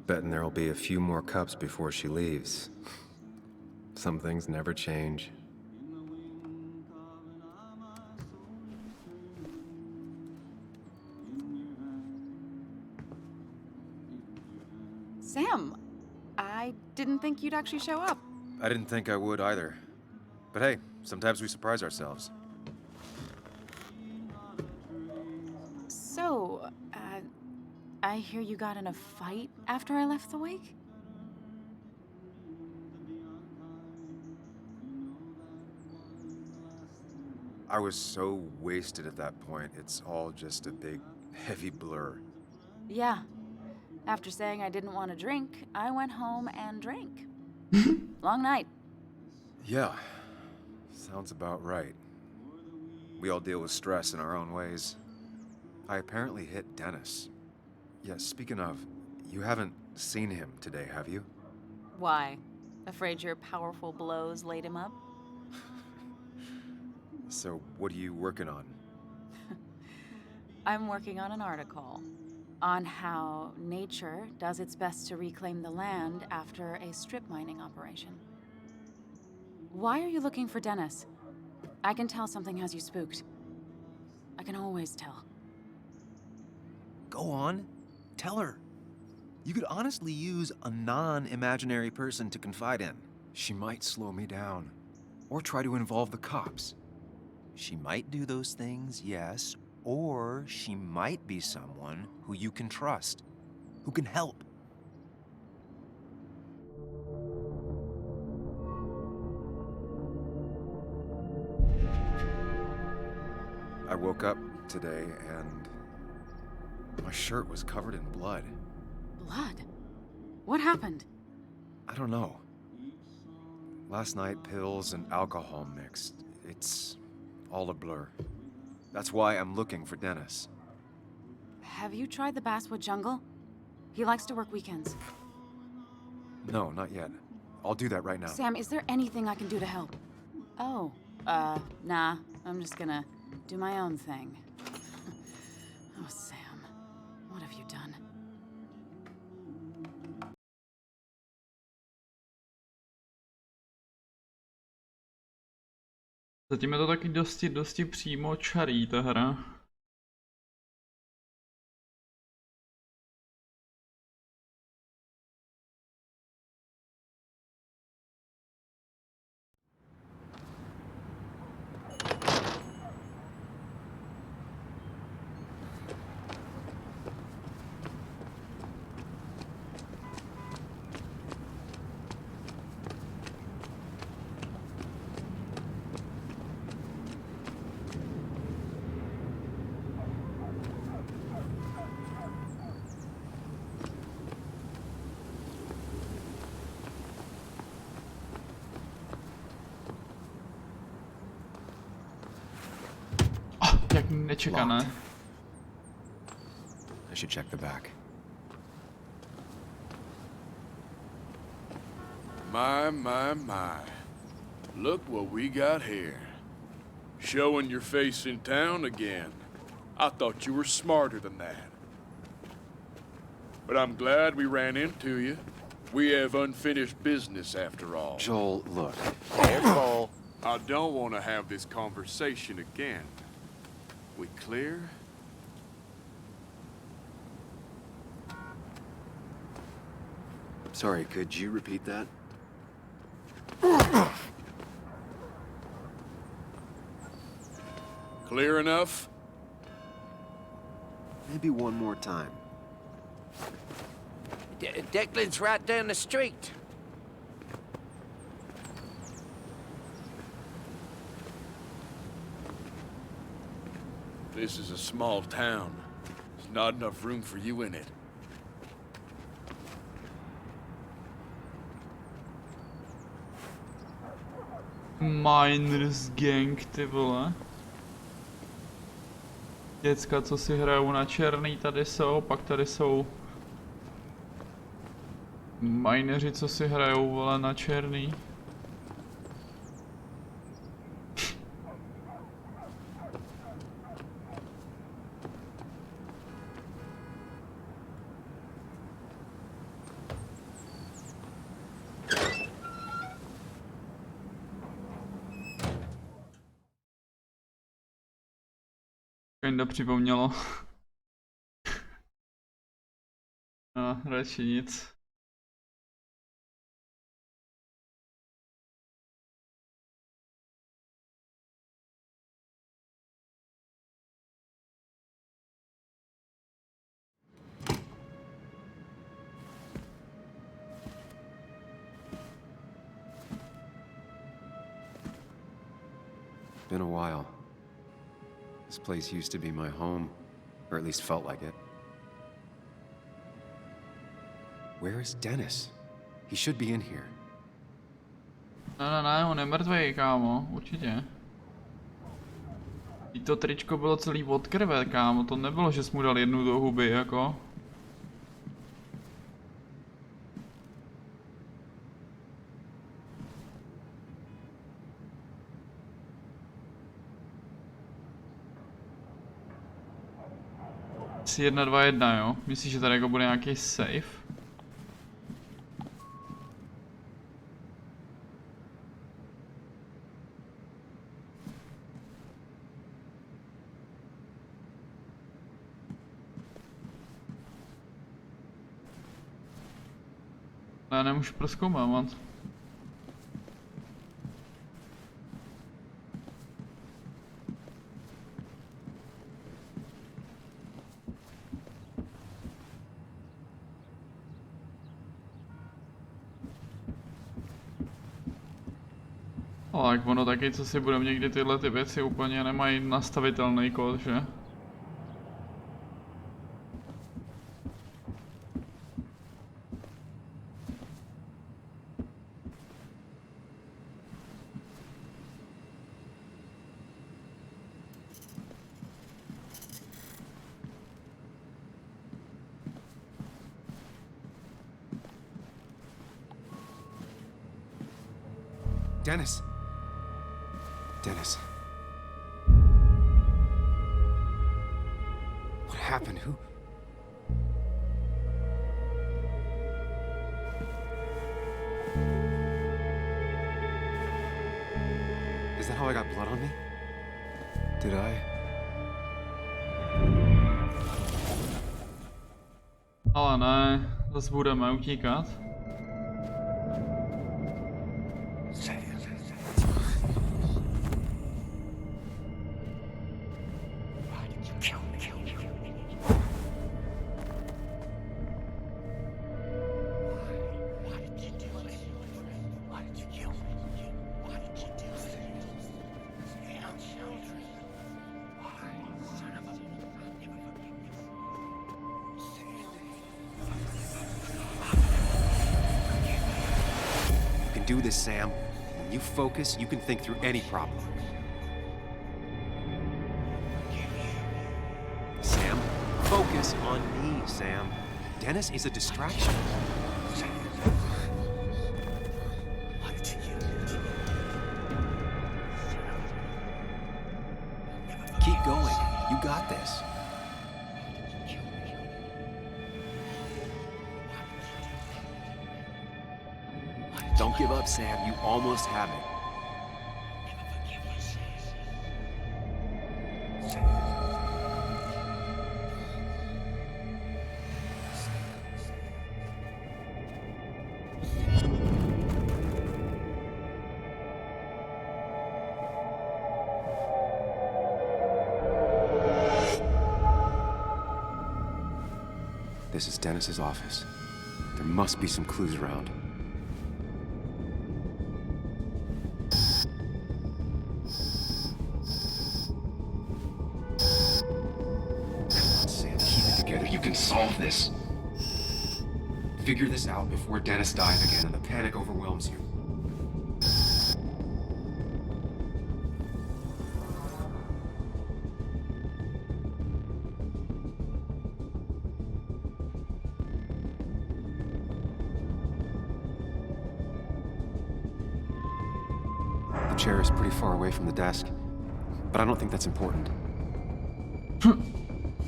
Betting there'll be a few more cups before she leaves. Some things never change. Sam, I didn't think you'd actually show up. I didn't think I would either. But hey, sometimes we surprise ourselves. So, I hear you got in a fight after I left the wake? I was so wasted at that point, it's all just a big, heavy blur. Yeah. After saying I didn't want to drink, I went home and drank. Long night. Yeah, sounds about right. We all deal with stress in our own ways. I apparently hit Dennis. Yeah, speaking of, you haven't seen him today, have you? Why? Afraid your powerful blows laid him up? So, what are you working on? I'm working on an article on how nature does its best to reclaim the land after a strip mining operation. Why are you looking for Dennis? I can tell something has you spooked. I can always tell. Go on. Tell her. You could honestly use a non-imaginary person to confide in. She might slow me down. Or try to involve the cops. She might do those things, yes. Or she might be someone who you can trust. Who can help. I woke up today and my shirt was covered in blood. Blood? What happened? I don't know. Last night, pills and alcohol mixed. It's all a blur. That's why I'm looking for Dennis. Have you tried the Basswood Jungle? He likes to work weekends. No, not yet. I'll do that right now. Sam, is there anything I can do to help? Oh, nah. I'm just gonna do my own thing. Oh, Sam. What have you done? Zatím je to taky dosti přímočarý ta hra. Jak nečekané. I should check the back. My. Look what we got here. Showing your face in town again. I thought you were smarter than that. But I'm glad we ran into you. We have unfinished business after all. Joel, look. Careful. I don't want to have this conversation again. We clear? Sorry, could you repeat that? Clear enough? Maybe one more time. Declan's right down the street. This is a small town. There's not enough room for you in it. Miners Gang, ty vole. Děcka, co si hrajou na černý, tady jsou, pak tady jsou mineři, co si hrajou, vole, na černý. Kinda připomnělo. No, radši nic. Been a while. This place used to be my home, or at least felt like it. Where is Dennis? He should be in here. Ne, on je mrtvej, kámo, určitě. I to tričko bylo celý od krve, kámo, to nebylo, že jsi mu dal jednu do huby, jako. Asi 1, 2, 1, jo? Myslíš, že tady jako bude nějaký safe? Já nemůžu prozkoumávat. Ale tak ono taky, co si budeme někdy tyhle ty věci úplně nemají nastavitelný kód, že? Dennis! Dennis. What happened? Who? Is that how I got blood on me? Did I? Ale ne, zase budeme utíkat. Do this, Sam. When you focus, you can think through any problem. Sam, focus on me, Sam. Dennis is a distraction. Keep going. You got this. Don't give up, Sam. You almost have it. This is Dennis's office. There must be some clues around. Sam, keep it together. You can solve this. Figure this out before Dennis dies again and the panic overwhelms you. The chair is pretty far away from the desk, but I don't think that's important.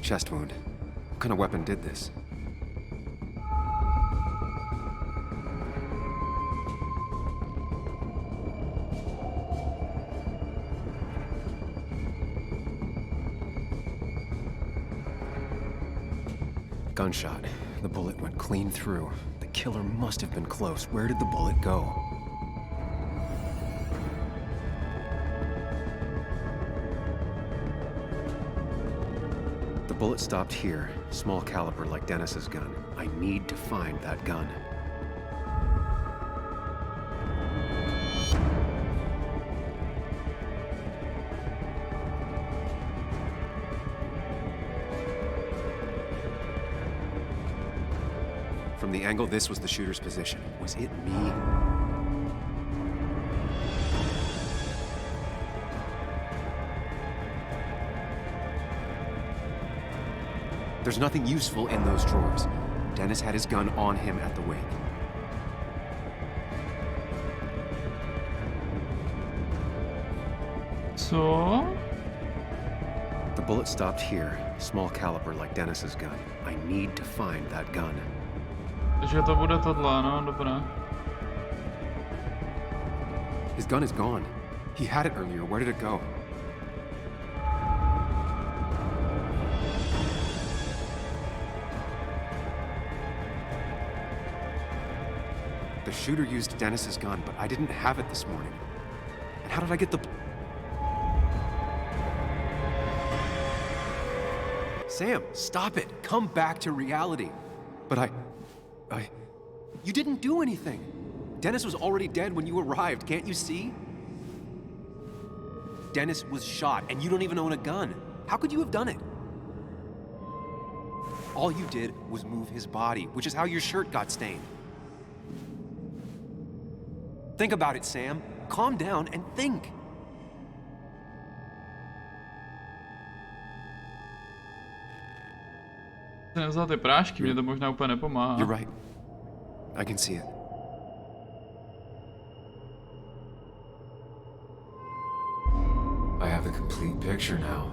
Chest wound. What kind of weapon did this? Gunshot. The bullet went clean through. The killer must have been close. Where did the bullet go? The bullet stopped here. Small caliber like Dennis's gun. I need to find that gun. From the angle this was the shooter's position, was it me? There's nothing useful in those drawers. Dennis had his gun on him at the wake. Co? The bullet stopped here. Small caliber like Dennis's gun. I need to find that gun. Takže to bude tohle, no, dobré. His gun is gone. He had it earlier. Where did it go? The shooter used Dennis's gun, but I didn't have it this morning. And how did I get the... Sam, stop it. Come back to reality. But You didn't do anything. Dennis was already dead when you arrived, can't you see? Dennis was shot, and you don't even own a gun. How could you have done it? All you did was move his body, which is how your shirt got stained. Think about it, Sam. Calm down and think. Jsem nevzal ty prášky, mě to možná úplně nepomáhá. You're right. I can see it. I have the complete picture now.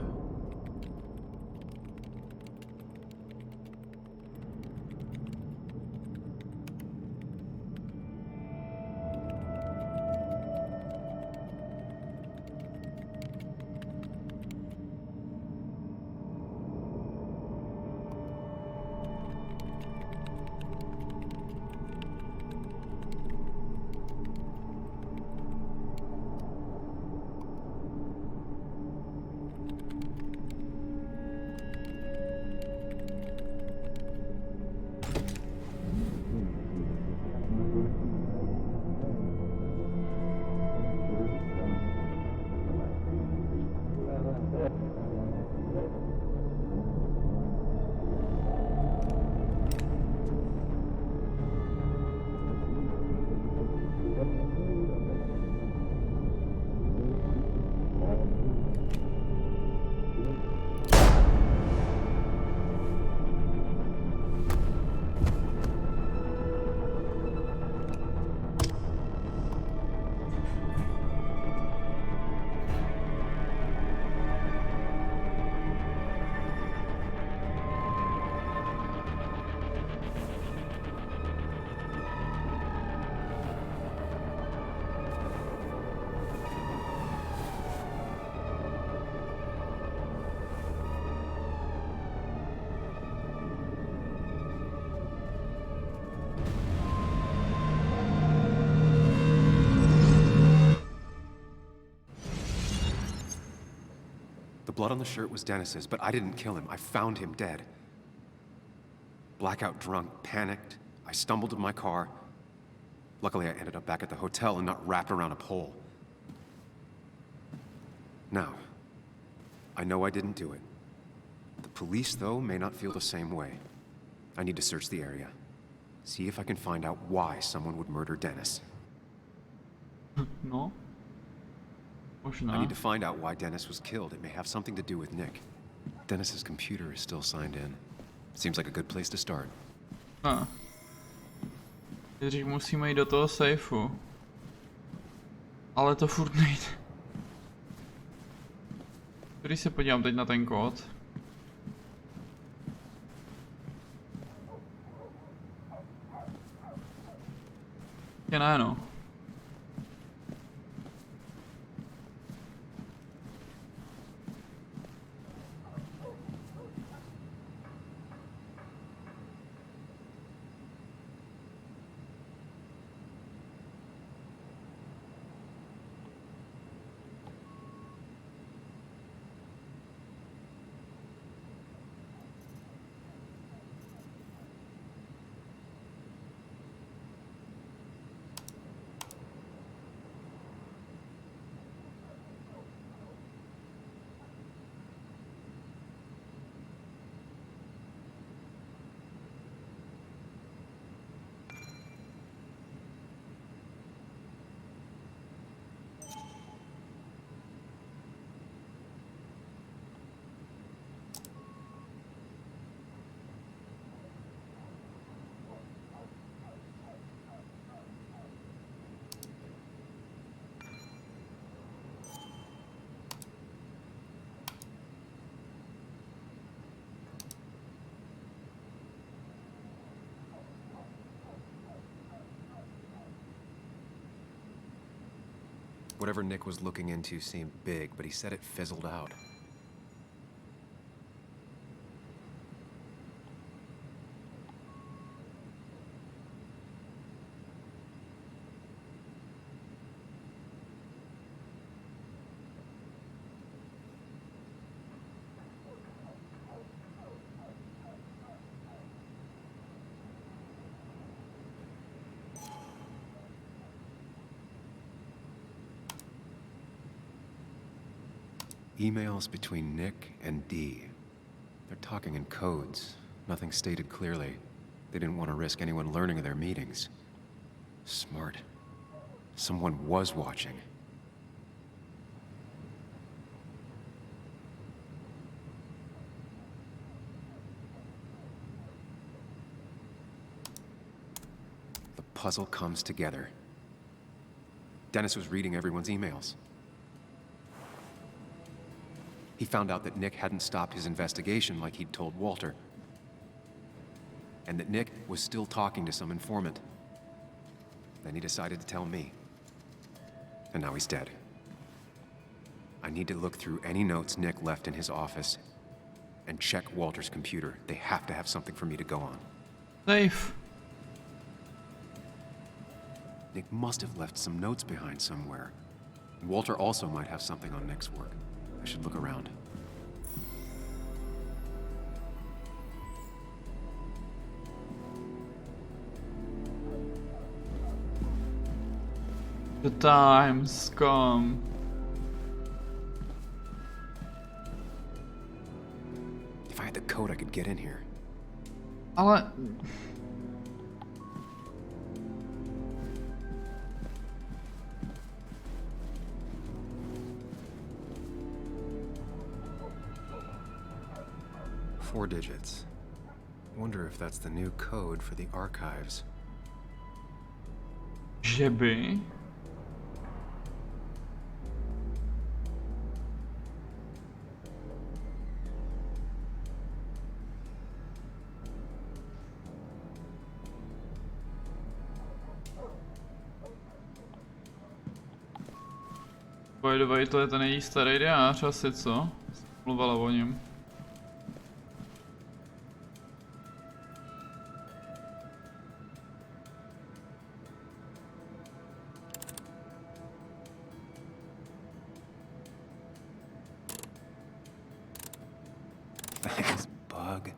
The blood on the shirt was Dennis's, but I didn't kill him. I found him dead. blackout drunk, panicked. I stumbled to my car. Luckily, I ended up back at the hotel and not wrapped around a pole. Now, I know I didn't do it. The police, though, may not feel the same way. I need to search the area. See if I can find out why someone would murder Dennis. No. I need to find out why Dennis was killed. It may have something to do with Nick. Dennis's computer is still signed in. Seems like a good place to start. Nejdřív musíme jít do toho sejfu. Ale to furt nejde. Když se podívám teď na ten kód. Je ne, no. Whatever Nick was looking into seemed big, but he said it fizzled out. Emails between Nick and Dee. They're talking in codes. Nothing stated clearly. They didn't want to risk anyone learning of their meetings. Smart. Someone was watching. The puzzle comes together. Dennis was reading everyone's emails. He found out that Nick hadn't stopped his investigation like he'd told Walter. And that Nick was still talking to some informant. Then he decided to tell me. And now he's dead. I need to look through any notes Nick left in his office and check Walter's computer. They have to have something for me to go on. Safe. Nick must have left some notes behind somewhere. Walter also might have something on Nick's work. I should look around. The time's come. If I had the code, I could get in here. Ale... Four digits. Wonder if that's the new code for the archives. Že by? By the way, to je ten její starý diář asi, co? Mluvila o něm. Thanks, Bug.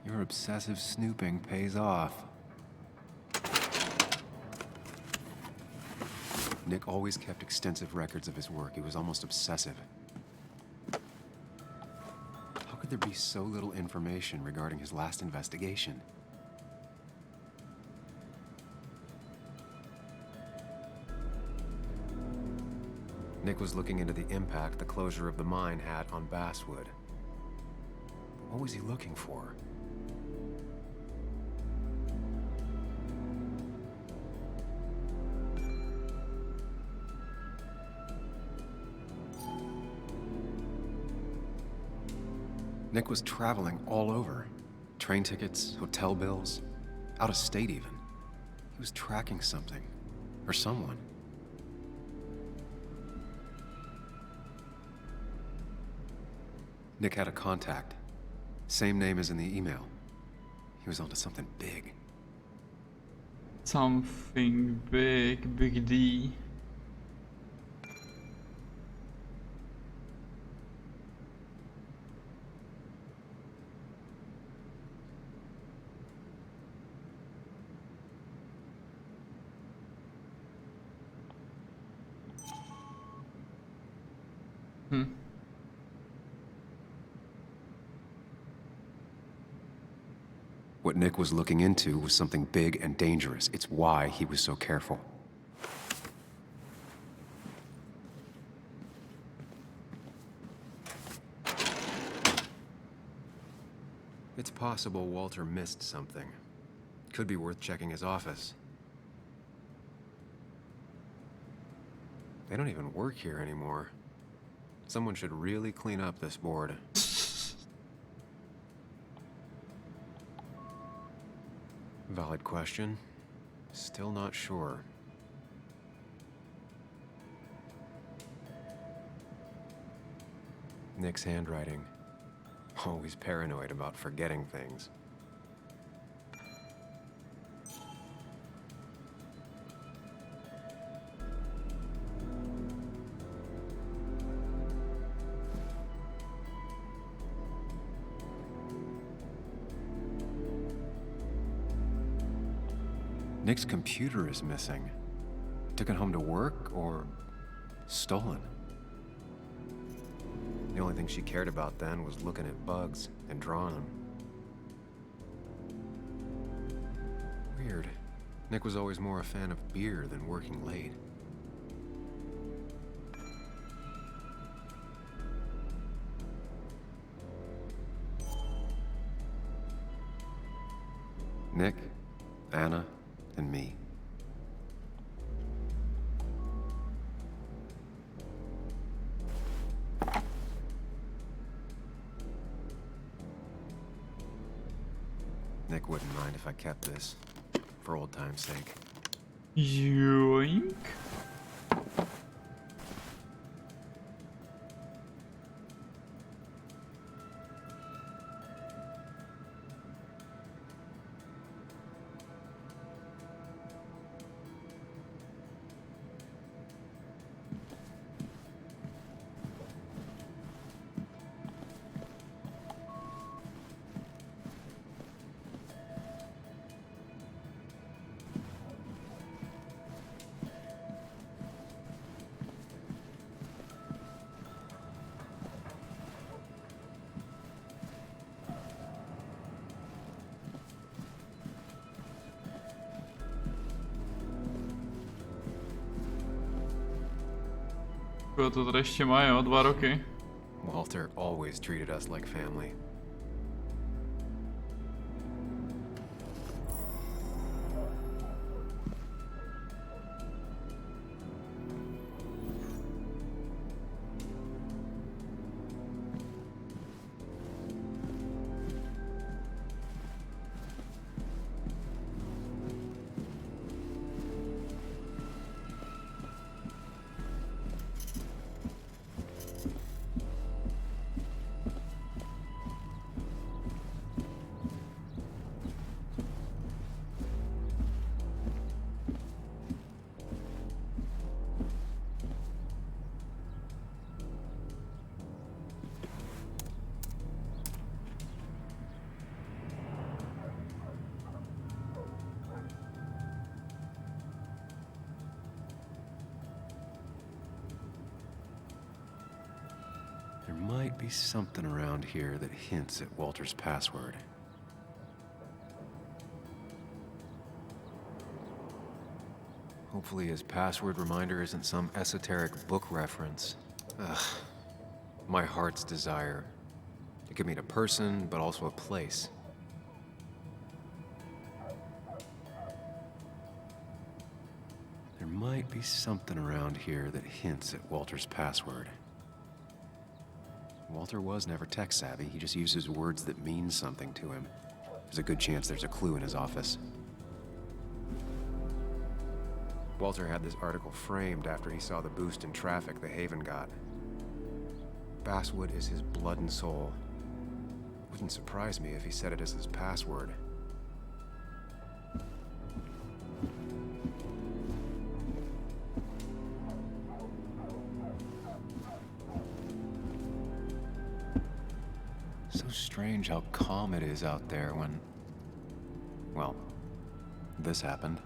You're a obsessive snooping pays off. Nick always kept extensive records of his work. He was almost obsessive. How could there be so little information regarding his last investigation? Nick was looking into the impact the closure of the mine had on Basswood. What was he looking for? Nick was traveling all over. Train tickets, hotel bills, out of state even. He was tracking something, or someone. Nick had a contact. Same name as in the email. He was onto something big. Something big, Big D. What Nick was looking into was something big and dangerous. It's why he was so careful. It's possible Walter missed something. Could be worth checking his office. They don't even work here anymore. Someone should really clean up this board. Valid question. Still not sure. Nick's handwriting. Always paranoid about forgetting things. Nick's computer is missing. Took it home to work or stolen. The only thing she cared about then was looking at bugs and drawing them. Weird. Nick was always more a fan of beer than working late. Nick, Anna, and me. Nick wouldn't mind if I kept this, for old time's sake. Yoink. To tady ještě má, jo, 2 roky. Walter always treated us like family. might be something around here that hints at Walter's password. Hopefully his password reminder isn't some esoteric book reference. Ugh. My heart's desire. It could mean a person, but also a place. There might be something around here that hints at Walter's password. Walter was never tech-savvy. He just uses words that mean something to him. There's a good chance there's a clue in his office. Walter had this article framed after he saw the boost in traffic the Haven got. Basswood is his blood and soul. Wouldn't surprise me if he said it as his password. So strange how calm it is out there when, well, this happened.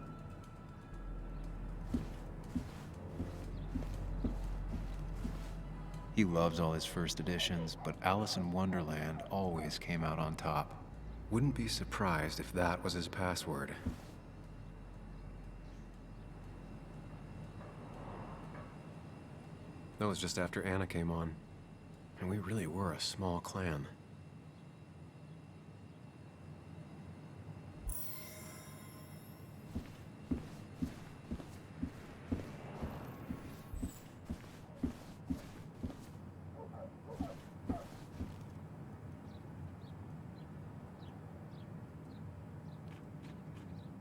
He loves all his first editions, but Alice in Wonderland always came out on top. Wouldn't be surprised if that was his password. That was just after Anna came on, and we really were a small clan.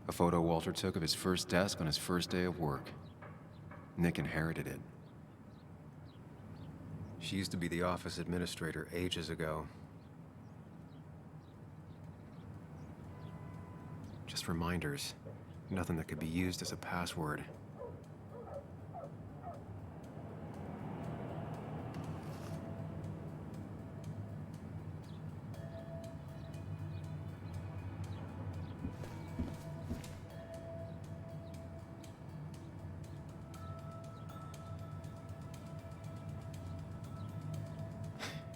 A photo Walter took of his first desk on his first day of work. Nick inherited it. She used to be the office administrator ages ago. Just reminders. Nothing that could be used as a password.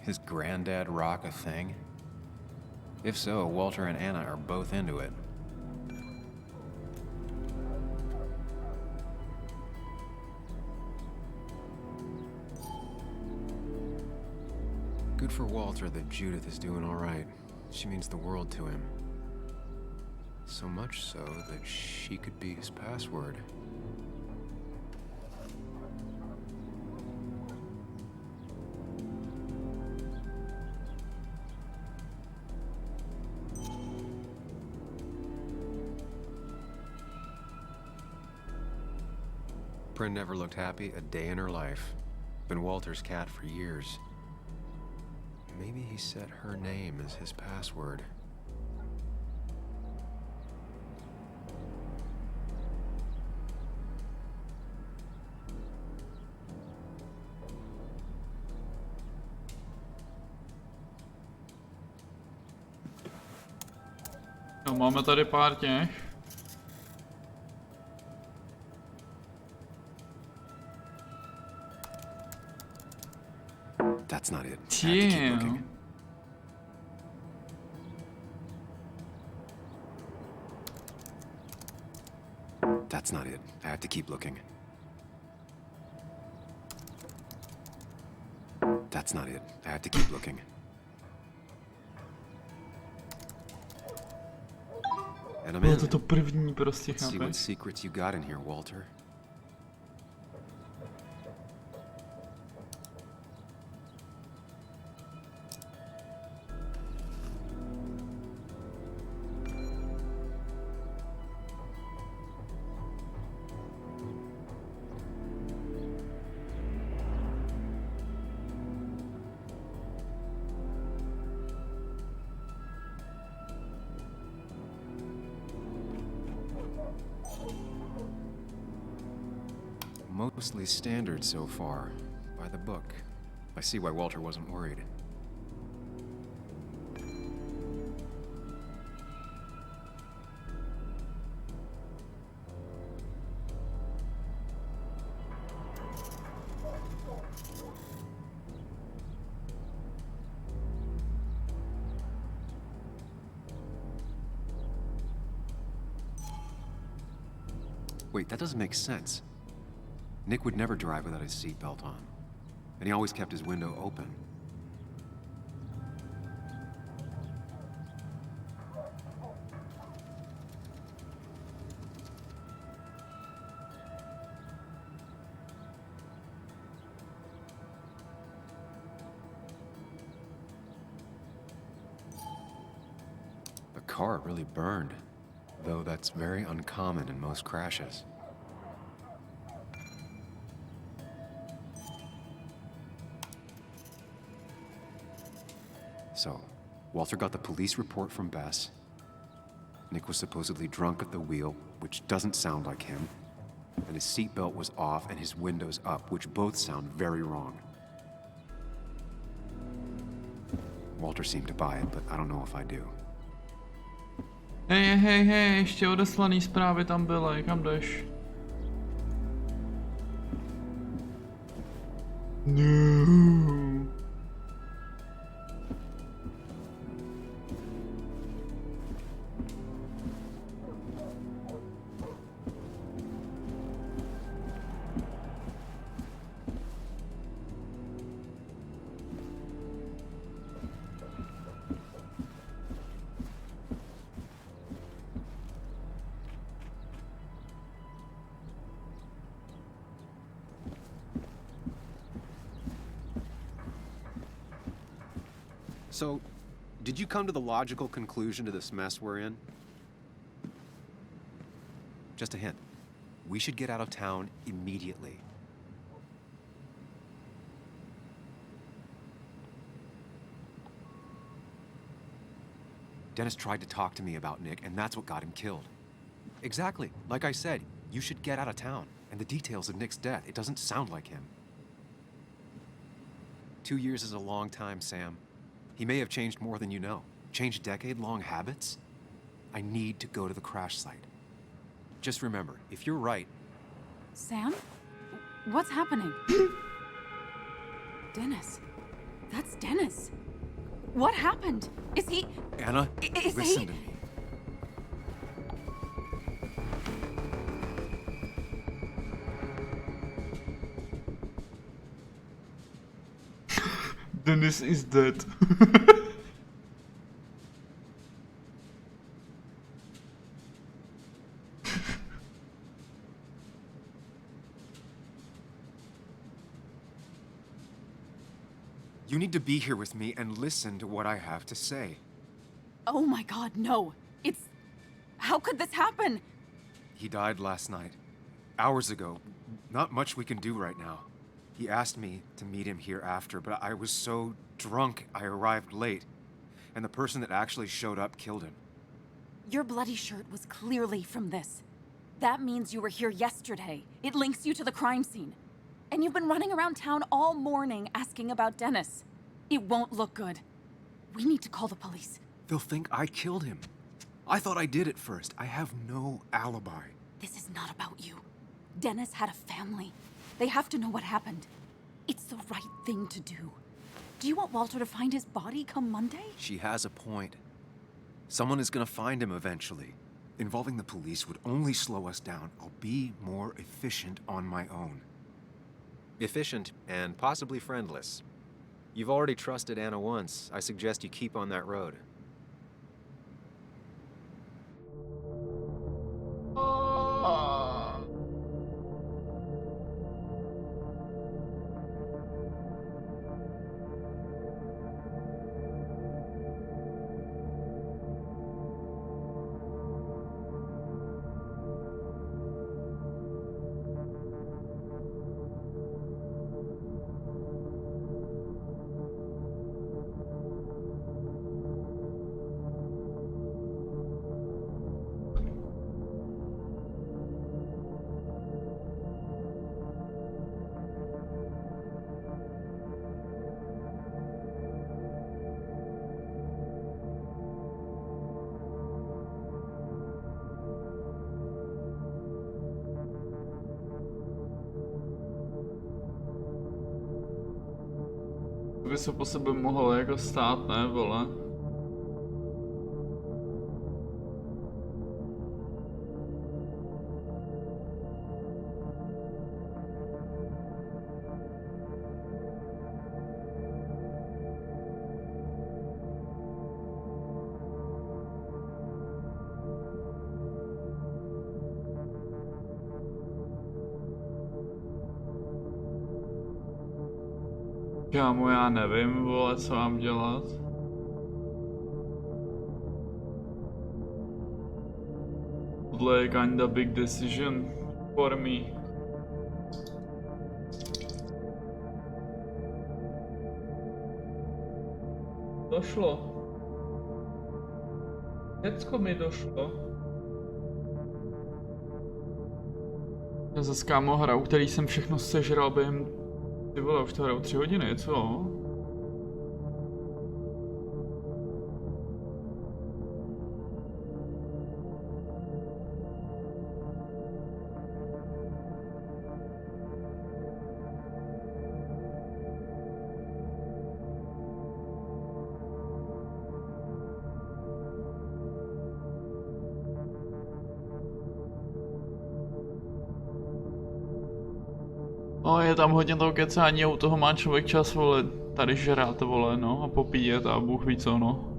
His granddad rock a thing? If so, Walter and Anna are both into it. Good for Walter that Judith is doing all right. She means the world to him. So much so that she could be his password. Bryn never looked happy a day in her life. Been Walter's cat for years. Maybe he set her name as his password. No, máme tady pár těch. That's not it. I have to keep looking. That's not it. I have to keep looking. That's not it. I have to keep looking. And I'm in. Bylo to první prostě, Let's see chápeš? what secrets you got in here, Walter. Mostly standard so far, by the book. I see why Walter wasn't worried. Wait, that doesn't make sense. Nick would never drive without his seatbelt on. And he always kept his window open. The car really burned, though that's very uncommon in most crashes. So, Walter got the police report from Bess. Nick was supposedly drunk at the wheel, which doesn't sound like him. And his seatbelt was off and his windows up, which both sound very wrong. Walter seemed to buy it, but I don't know if I do. Hej, ještě odeslaný zprávy tam byly, kam jdeš? No. So, did you come to the logical conclusion to this mess we're in? Just a hint. We should get out of town immediately. Dennis tried to talk to me about Nick, and that's what got him killed. Exactly. Like I said, you should get out of town. And the details of Nick's death, it doesn't sound like him. 2 years is a long time, Sam. He may have changed more than you know. Changed decade-long habits? I need to go to the crash site. Just remember, if you're right... Sam? What's happening? Dennis. That's Dennis. What happened? Is he... Anna, is listen he... to me. Dennis is dead. You need to be here with me and listen to what I have to say. Oh my God, no. It's... How could this happen? He died last night. Hours ago. Not much we can do right now. He asked me to meet him here after, but I was so drunk I arrived late. And the person that actually showed up killed him. Your bloody shirt was clearly from this. That means you were here yesterday. It links you to the crime scene. And you've been running around town all morning asking about Dennis. It won't look good. We need to call the police. They'll think I killed him. I thought I did at first. I have no alibi. This is not about you. Dennis had a family. They have to know what happened. It's the right thing to do. Do you want Walter to find his body come Monday? She has a point. Someone is gonna find him eventually. Involving the police would only slow us down. I'll be more efficient on my own. Efficient and possibly friendless. You've already trusted Anna once. I suggest you keep on that road. By se po sebe mohl jako stát, ne, vole? Kámo, já nevím, vole, co mám dělat. Tohle je kinda big decision for me. Došlo. Všecko mi došlo. Já zase kámo hra, u který jsem všechno sežral během... Ty vole, už to hraju 3 hodiny, co? No, je tam hodně toho kecání a u toho má člověk čas, vole, tady žrát, vole, no, a popíjet a Bůh ví co, no.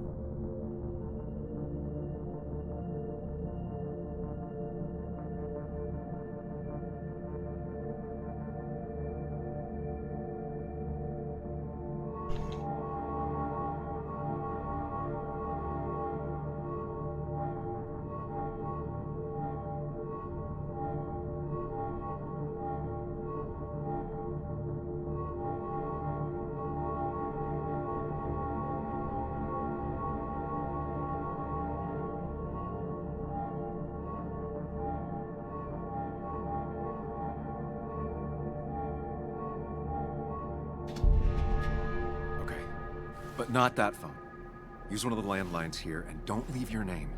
But not that phone. Use one of the landlines here and don't leave your name.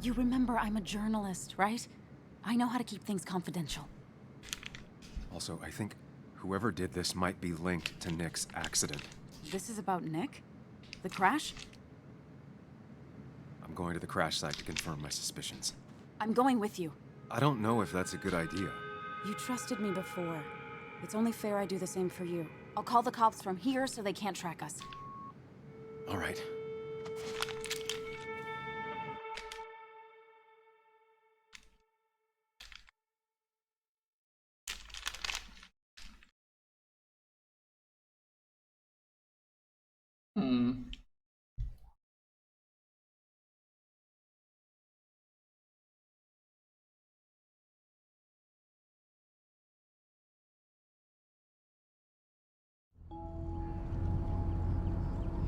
You remember I'm a journalist, right? I know how to keep things confidential. Also, I think whoever did this might be linked to Nick's accident. This is about Nick? The crash? I'm going to the crash site to confirm my suspicions. I'm going with you. I don't know if that's a good idea. You trusted me before. It's only fair I do the same for you. I'll call the cops from here so they can't track us. All right.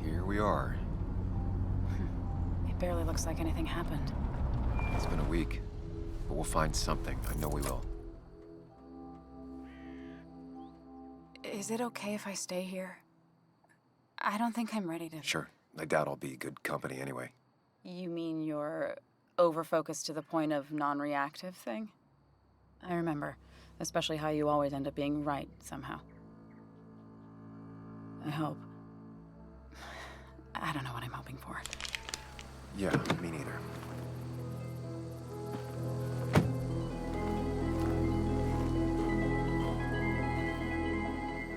Here we are. It barely looks like anything happened. It's been a week, but we'll find something. I know we will. Is it okay if I stay here? I don't think I'm ready to... Sure. I doubt I'll be good company anyway. You mean you're over-focused to the point of non-reactive thing? I remember. Especially how you always end up being right, somehow. I hope. I don't know what I'm hoping for. Yeah, me neither.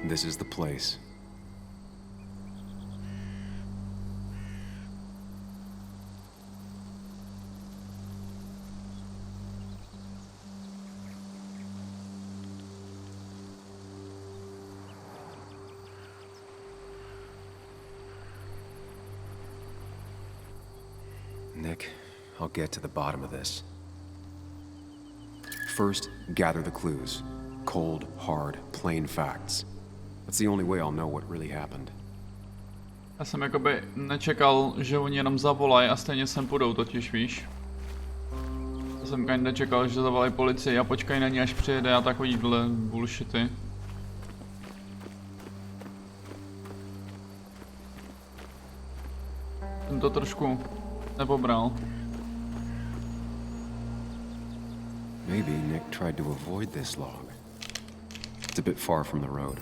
This is the place. Nick, I'll get to the bottom of this. First, gather the clues. Cold, hard, plain facts. That's the only way I'll know what really happened. Já jsem jakoby nečekal, že oni jenom zavolají a stejně sem půjdou totiž, víš. Já jsem kinda čekal, že zavolají policii a počkají na ní, až přijede a takovýhle bullshity. Jsem to trošku nepobral. Maybe Nick tried to avoid this log. It's a bit far from the road.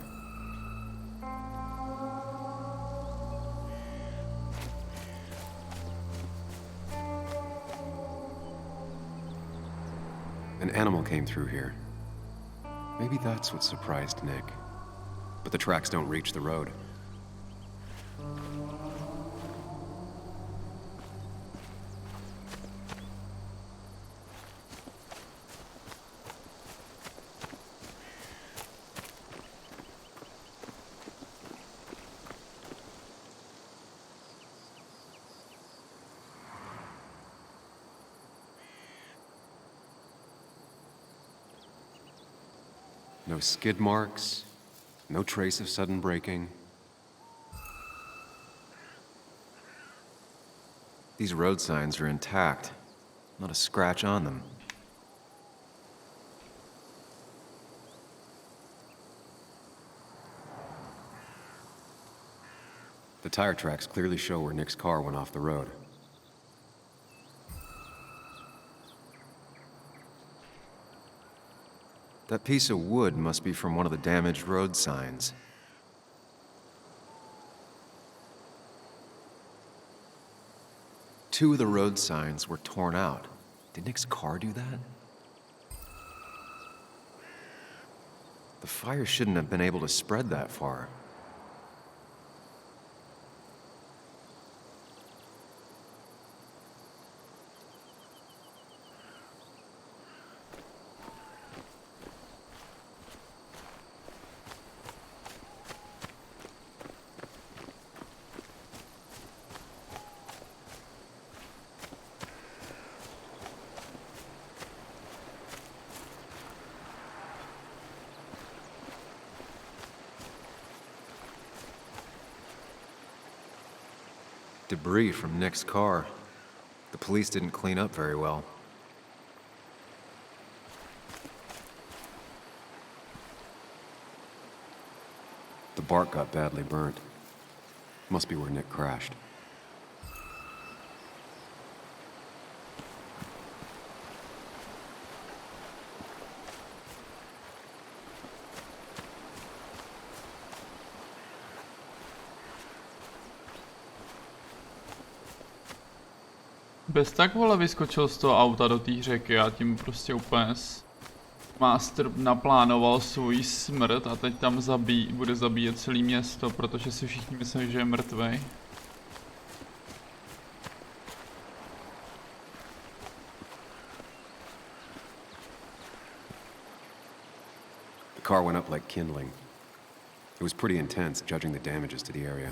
An animal came through here. Maybe that's what surprised Nick. But the tracks don't reach the road. No skid marks, no trace of sudden braking. These road signs are intact, not a scratch on them. The tire tracks clearly show where Nick's car went off the road. That piece of wood must be from one of the damaged road signs. Two of the road signs were torn out. Did Nick's car do that? The fire shouldn't have been able to spread that far. Debris from Nick's car. The police didn't clean up very well. The bark got badly burnt. Must be where Nick crashed. Bez tak vole vyskočil z toho auta do té řeky a tím prostě úplně Master naplánoval svůj smrt a teď tam bude zabíjet celé město, protože si všichni myslí, že je mrtvej. The car went up like kindling. It was pretty intense, judging the damages to the area.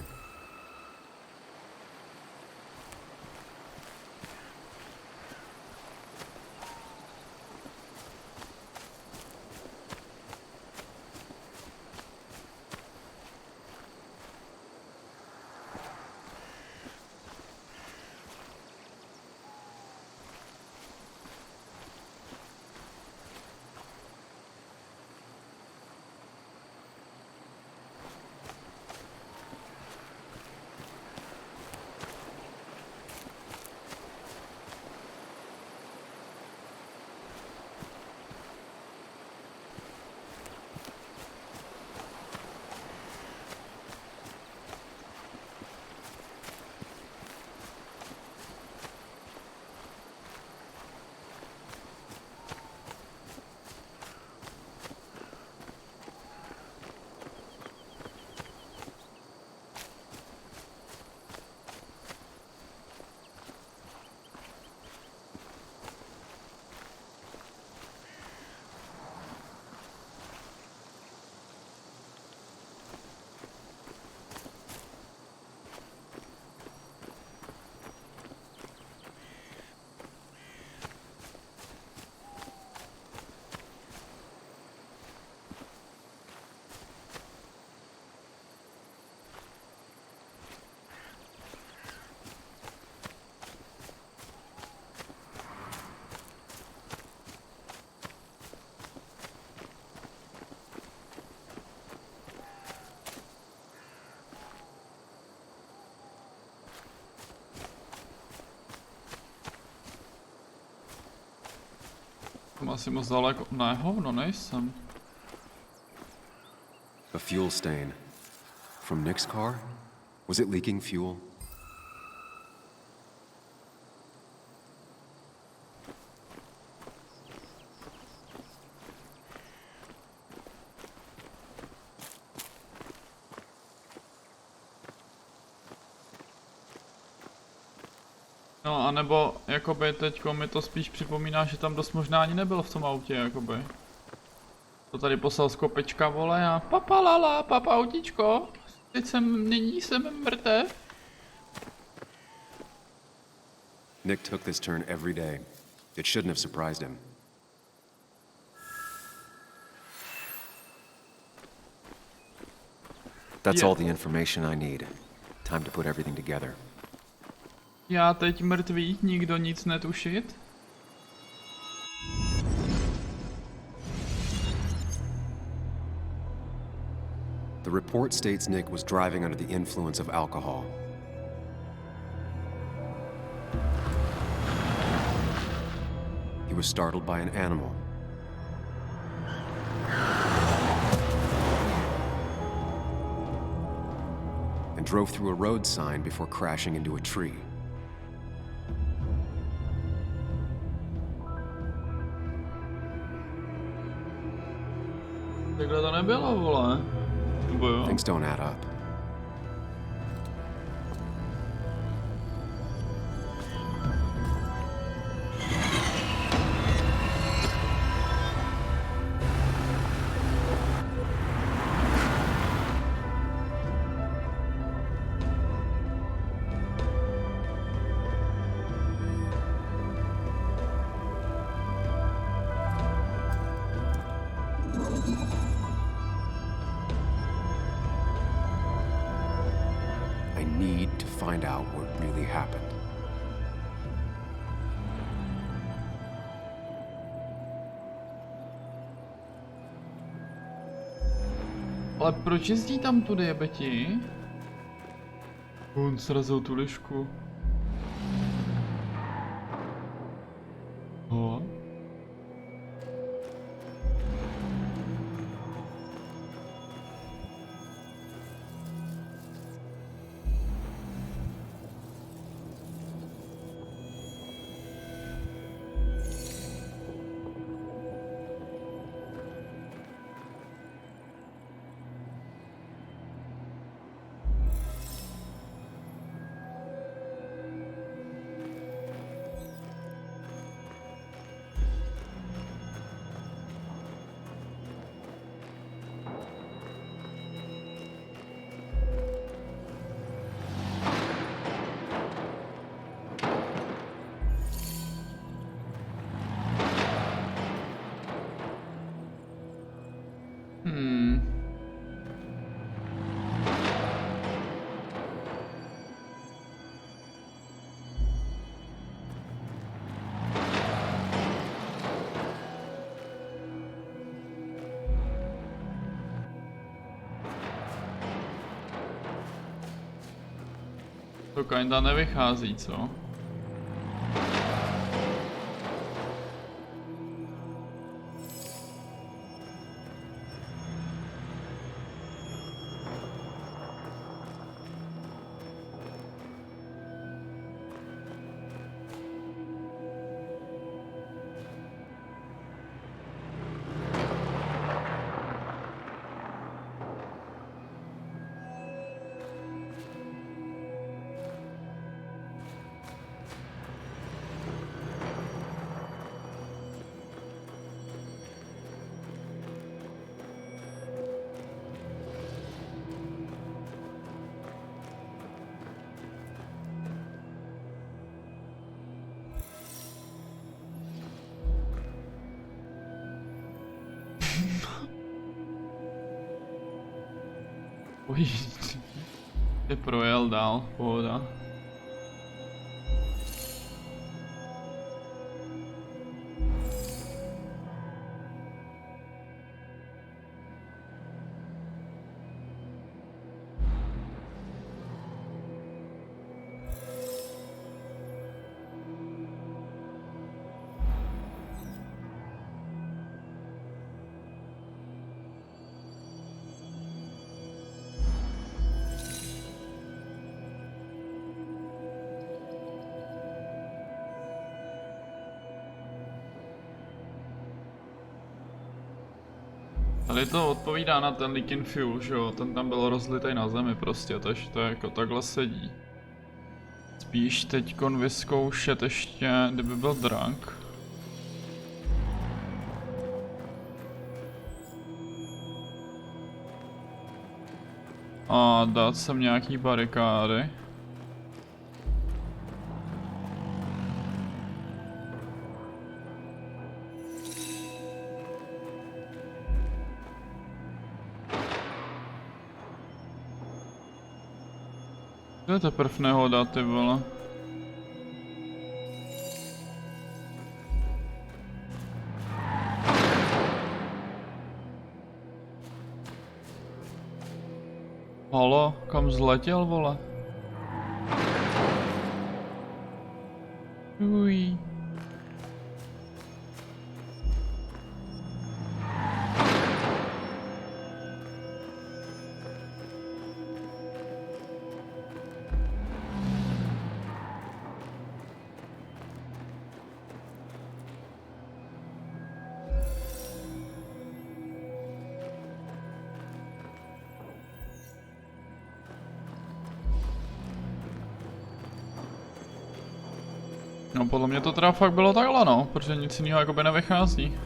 Asi moc daleko. Ne, hovno, nejsem. A fuel stain. From Nick's car? Was it leaking fuel? No, anebo jakoby teďko mi to spíš připomíná, že tam dost možná ani nebyl v tom autě, jakoby. To tady poslal z kopečka, vole, a papalala, papa autíčko, nyní jsem mrtev. Nick took this turn every day. It shouldn't have surprised him. That's all the information I need. Time to put everything together. Já teď mrtvý, nikdo nic netušit? The report states Nick was driving under the influence of alcohol. He was startled by an animal. And drove through a road sign before crashing into a tree. Takhle to nebylo, vole. Nebo jo? Things don't add up. I need to find out what really happened. Ale proč jezdí tam tudy, jebeti? On srazil tu lišku. Ho. To kinda nevychází, co? Uj, je projel dál, pohoda. Ale to odpovídá na ten Leaking Fuel, že jo, ten tam byl rozlitej na zemi prostě, takže to jako takhle sedí. Spíš teďkon vyzkoušet ještě, kdyby byl drunk. A dát sem nějaký barikády. To je teprv nehoda, ty vole. Halo, kam zletěl, vole? Uj. No podle mě to teda fakt bylo takhle, no, protože nic jiného jakoby nevychází.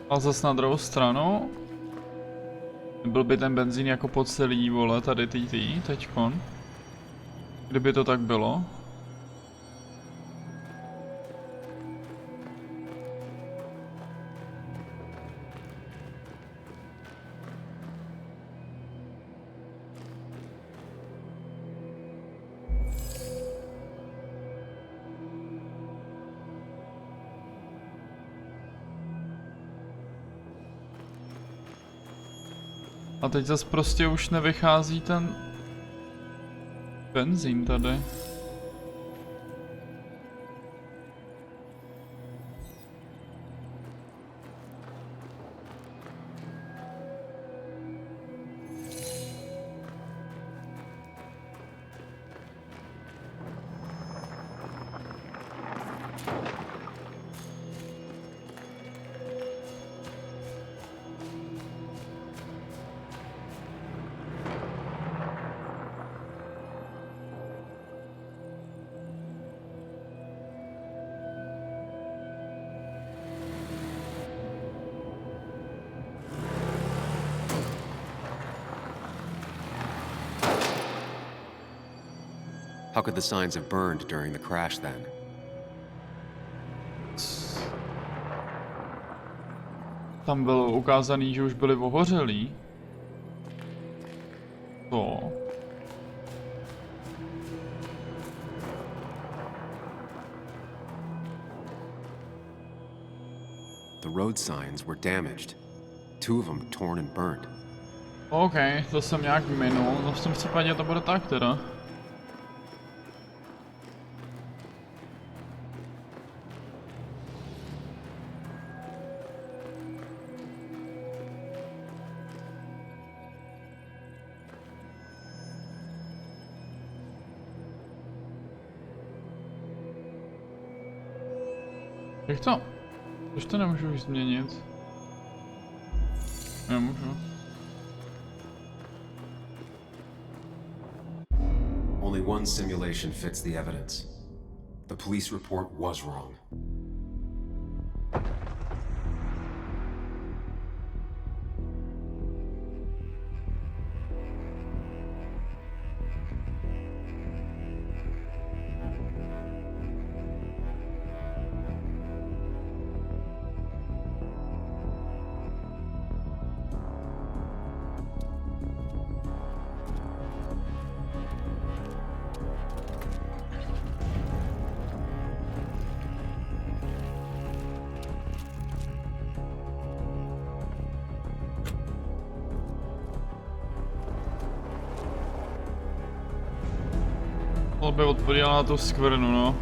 A zas na druhou stranu byl by ten benzín jako po celý, vole, tady teďkon. Kdyby to tak bylo. A teď zase prostě už nevychází ten benzín tady. How could the signs have burned during the crash then? Tam bylo ukázaný, že už byli ohořelí. To. The road signs were damaged. 2 of them torn and burnt. OK, to jsem nějak minul, no v tom případě to bude tak teda. Jak to? Proč to nemůžu už změnit? Nemůžu. Only one simulation fits the evidence. The police report was wrong. By odpověděla na tu skvrnu, no.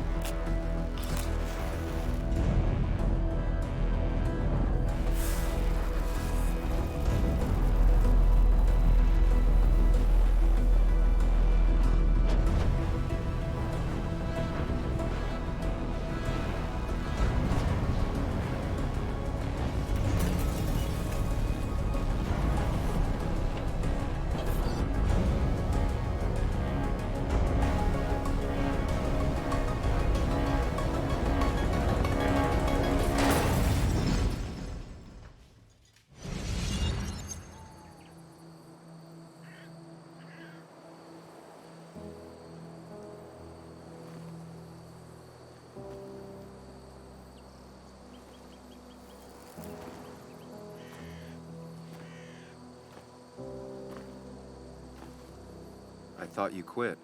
thought you quit.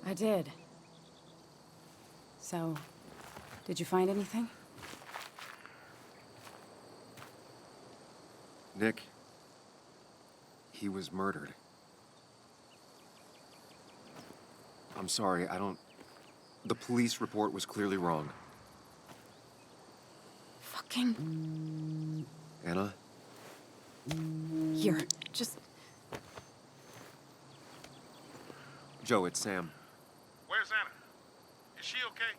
I did. So, did you find anything? Nick, he was murdered. I'm sorry, the police report was clearly wrong. Fucking... Anna? Here, just... Joe, it's Sam. Where's Anna? Is she okay?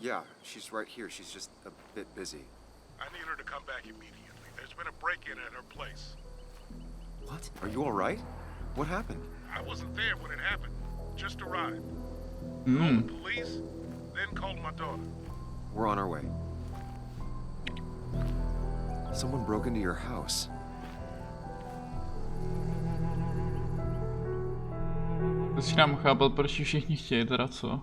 Yeah, she's right here. She's just a bit busy. I need her to come back immediately. There's been a break-in at her place. What? Are you all right? What happened? I wasn't there when it happened. Just arrived. Hmm. Called the police, then called my daughter. We're on our way. Someone broke into your house. Začínám chápat, proč ji všichni chtějí, teda co?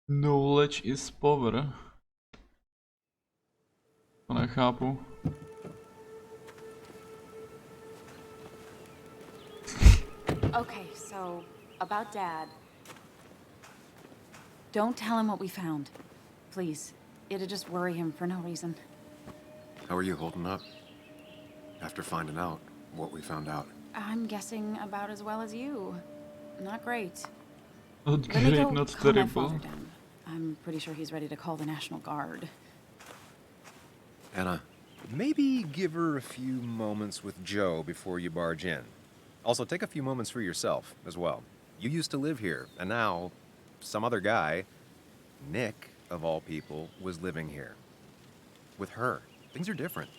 Knowledge is power. To nechápu. Okay, so, about Dad. Don't tell him what we found. Please. It'd just worry him for no reason. How are you holding up? After finding out what we found out. I'm guessing about as well as you. Not great. Not Let me great, go not calm my terrible. father down. I'm pretty sure he's ready to call the National Guard. Anna, maybe give her a few moments with Joe before you barge in. Also, take a few moments for yourself as well. You used to live here, and now some other guy, Nick, of all people, was living here. With her. Things are different.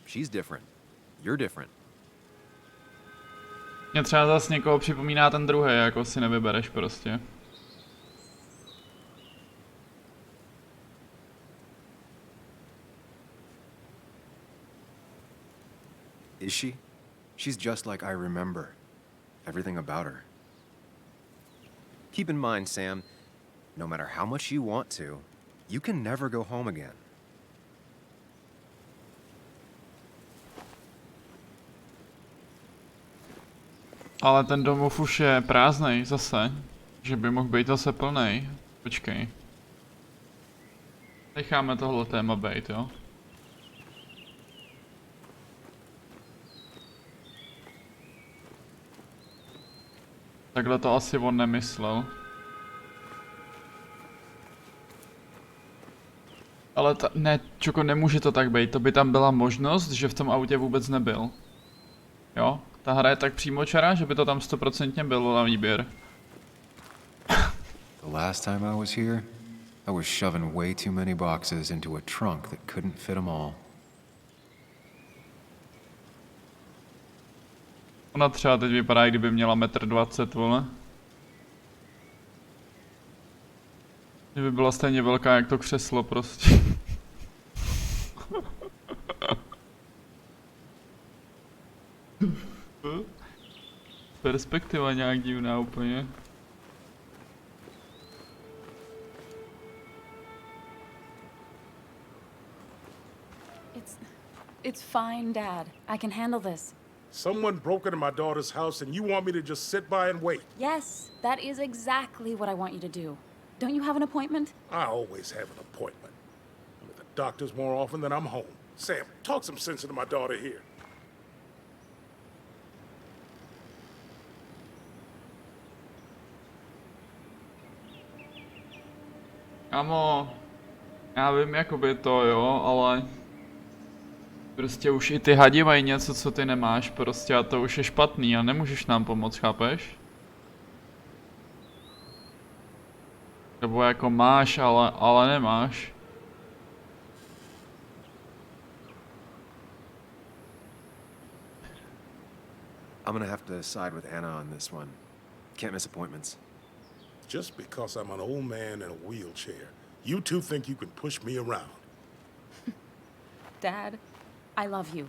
She's different. You're different. Mě třeba zase někoho připomíná ten druhý, jako si nevybereš prostě. Is she? She's just like I remember. Everything about her. Keep in mind, Sam, no matter how much you want to, you can never go home again. Ale ten domov už je prázdnej zase. Že by mohl být zase plnej. Počkej. Necháme tohle téma být, jo? Takhle to asi on nemyslel. Ale ne, Čoko, nemůže to tak být, to by tam byla možnost, že v tom autě vůbec nebyl. Jo? Ta hra je tak přímočará, že by to tam 100% bylo na výběr. The last time I was here, I was shoving way too many boxes into a trunk that couldn't fit them all. Ona třeba teď vypadá, kdyby měla 1,20 m, vole. Kdyby byla stejně velká jak to křeslo prostě. Perspektiva nějak divná úplně. It's fine, Dad. I can handle this. Someone broke into my daughter's house and you want me to just sit by and wait? Yes, that is exactly what I want you to do. Don't you have an appointment? I always have an appointment. I'm at the doctor's more often than I'm home. Sam, talk some sense into my daughter here. Kámo, já vím jakoby to jo, ale prostě už i ty hadi mají něco, co ty nemáš prostě a to už je špatný a nemůžeš nám pomoct, chápeš? Nebo jako máš, ale nemáš. I'm gonna have to side with Anna on this one. Can't miss appointments. Just because I'm an old man in a wheelchair, you two think you can push me around. Dad, I love you.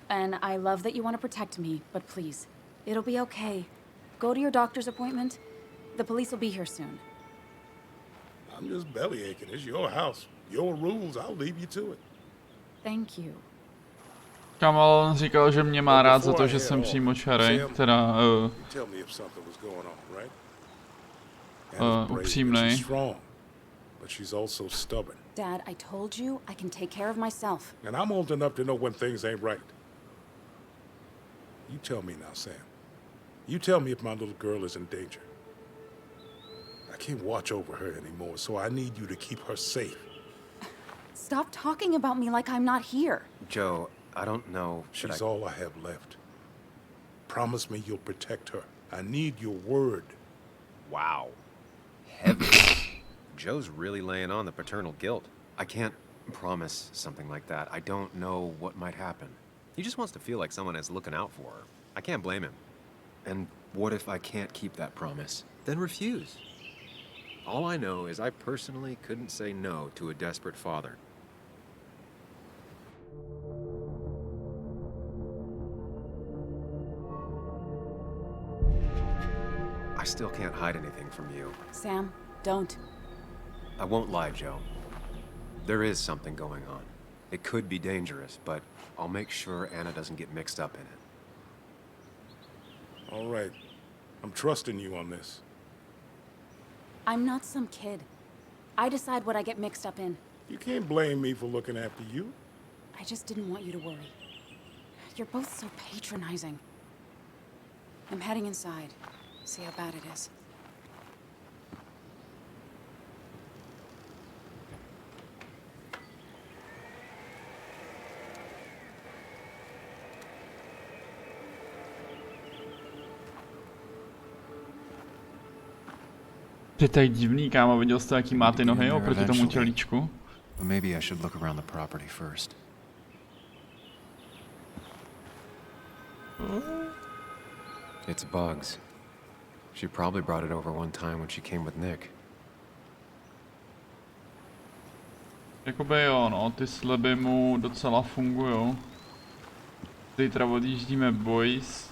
And I love that you want to protect me, but please, it'll be okay. Go to your doctor's appointment. The police will be here soon. I'm just belly aching. It's your house. Your rules. I'll leave you to it. Thank you. Kámo, on říkal, že mě má rád za to, že jsem přímočarej, teda Tell me if something was going on, right? upřímnej. She's strong, but she's also stubborn. Dad, I told you I can take care of myself. And I'm old enough to know when things ain't right. You tell me now, Sam. You tell me if my little girl is in danger. I can't watch over her anymore, so I need you to keep her safe. Stop talking about me like I'm not here. Joe, I don't know. She's all I have left. Promise me you'll protect her. I need your word. Wow. Heavy. Joe's really laying on the paternal guilt. I can't promise something like that. I don't know what might happen. He just wants to feel like someone is looking out for her. I can't blame him. And what if I can't keep that promise? Then refuse. All I know is I personally couldn't say no to a desperate father. I still can't hide anything from you. Sam, don't. I won't lie, Joe. There is something going on. It could be dangerous, but I'll make sure Anna doesn't get mixed up in it. All right. I'm trusting you on this. I'm not some kid. I decide what I get mixed up in. You can't blame me for looking after you. I just didn't want you to worry. You're both so patronizing. I'm heading inside. See how bad it is. To je tak divný, kámo, viděl jste, jaký má ty nohy oproti tomu tělíčku? But maybe I should look around the property first. It's Bugs. She probably brought it over one time when she came with Nick. Jakoby jo, no, ty sleby mu docela fungujou. Zítra odjíždíme, boys.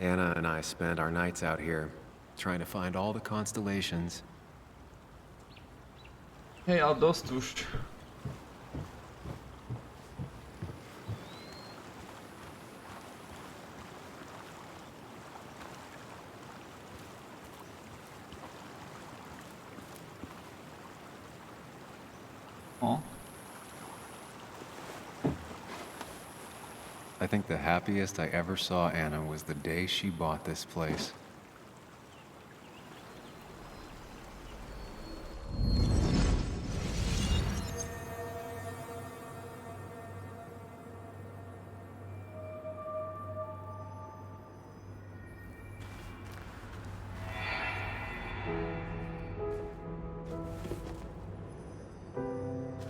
Anna and I spend our nights out here, trying to find all the constellations. Hej, a dost už. I think the happiest I ever saw Anna was the day she bought this place.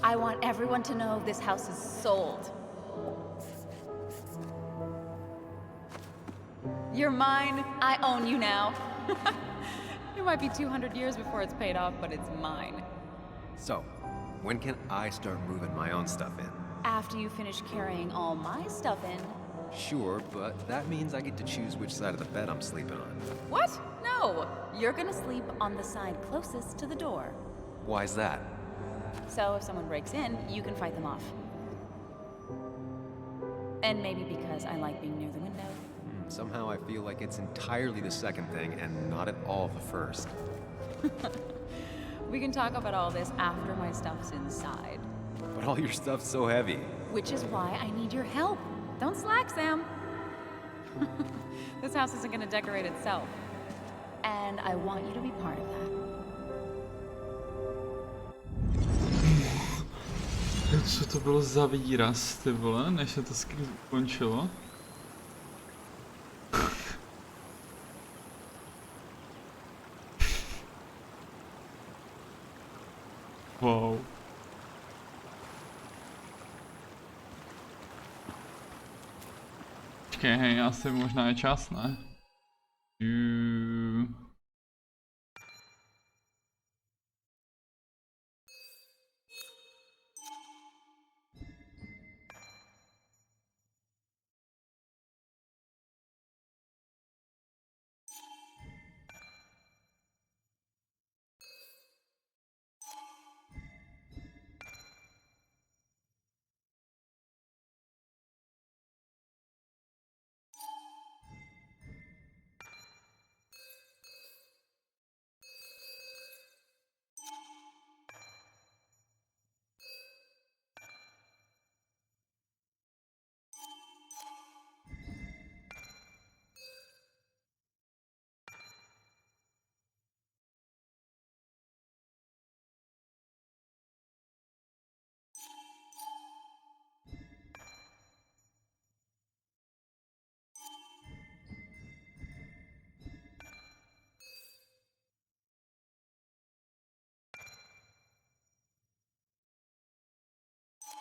I want everyone to know this house is sold. You're mine. I own you now. It might be 200 years before it's paid off, but it's mine. So, when can I start moving my own stuff in? After you finish carrying all my stuff in. Sure, but that means I get to choose which side of the bed I'm sleeping on. What? No. You're gonna sleep on the side closest to the door. Why's that? So if someone breaks in, you can fight them off. And maybe because I like being near the window. Somehow I feel like it's entirely the second thing and not at all the first. We can talk about all this after my stuff's inside. But all your stuff's so heavy. Which is why I need your help. Don't slack, Sam. This house isn't gonna decorate itself. And I want you to be part of that. Co to bylo za výraz, ty vole, než se to skončilo? Wow. Počkej, hej, asi možná je čas, ne?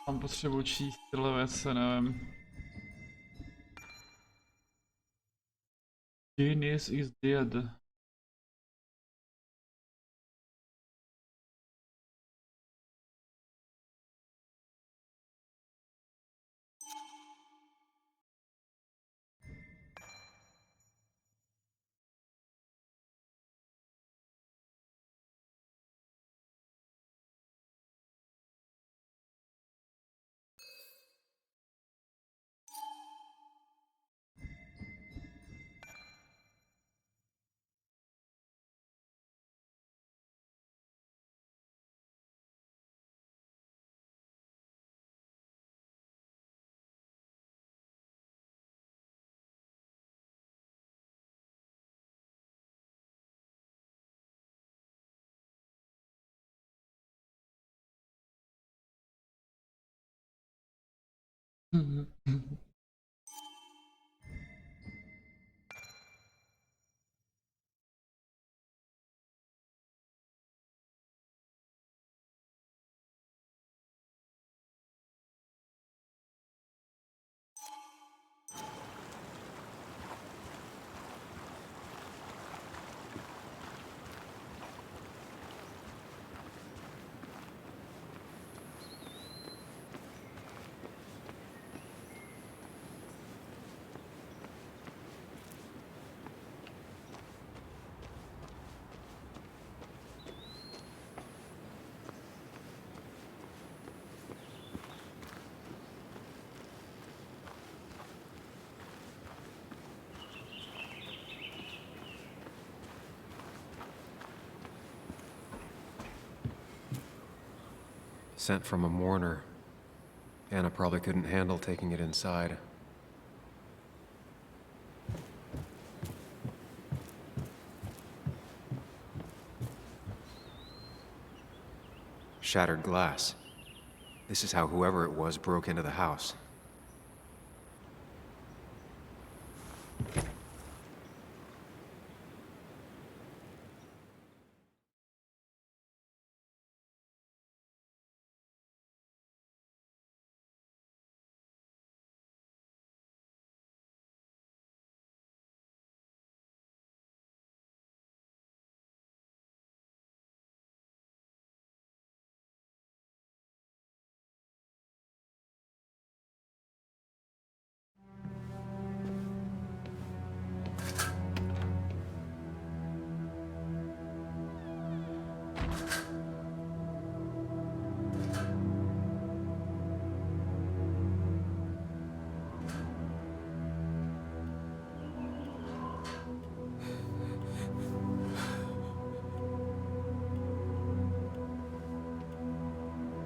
Mám potřebu číst tyhle věci, nevím. Genius is dead. Sent from a mourner. Anna probably couldn't handle taking it inside. Shattered glass. This is how whoever it was broke into the house.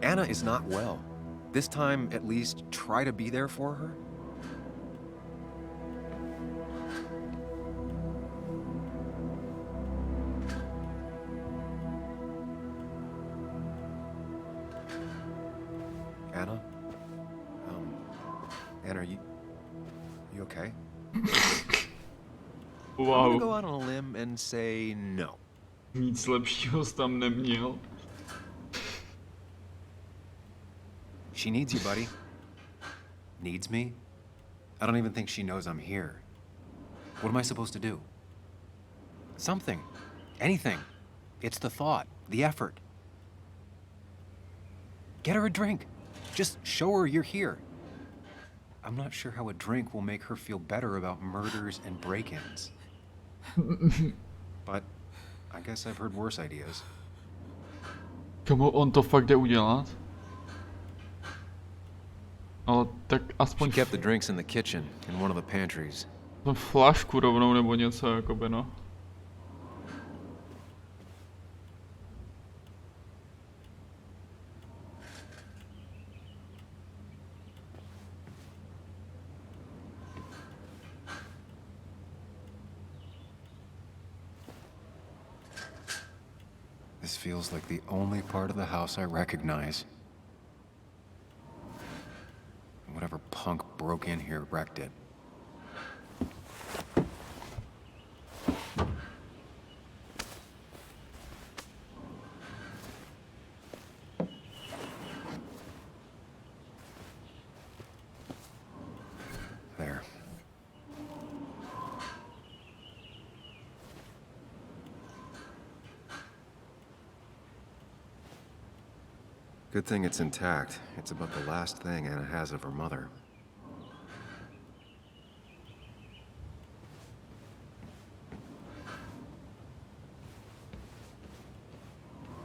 Anna is not well. This time, at least, try to be there for her. Anna? Anna, are you okay? I'm gonna go out on a limb and say no. Nic lepšího jsi tam neměl. She needs you, buddy. Needs me? I don't even think she knows I'm here. What am I supposed to do? Something. Anything. It's the thought, the effort. Get her a drink. Just show her you're here. I'm not sure how a drink will make her feel better about murders and break-ins. But I guess I've heard worse ideas. Komu on to fakt jde udělat? Ale tak aspoň... She kept the drinks in the kitchen, in one of the pantries. Flašku rovnou nebo něco, jakoby no. This feels like the only part of the house I recognize. Whatever punk broke in here wrecked it. There. Good thing it's intact. It's about the last thing Anna has of her mother.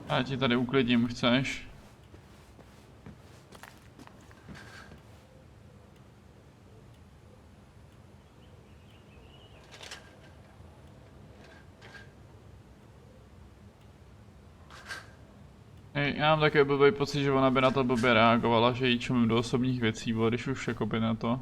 Já ti tady uklidím, chceš? Já mám takový blbý pocit, že ona by na to blbě reagovala, že jí čumím do osobních věcí, bo když už jakoby na to.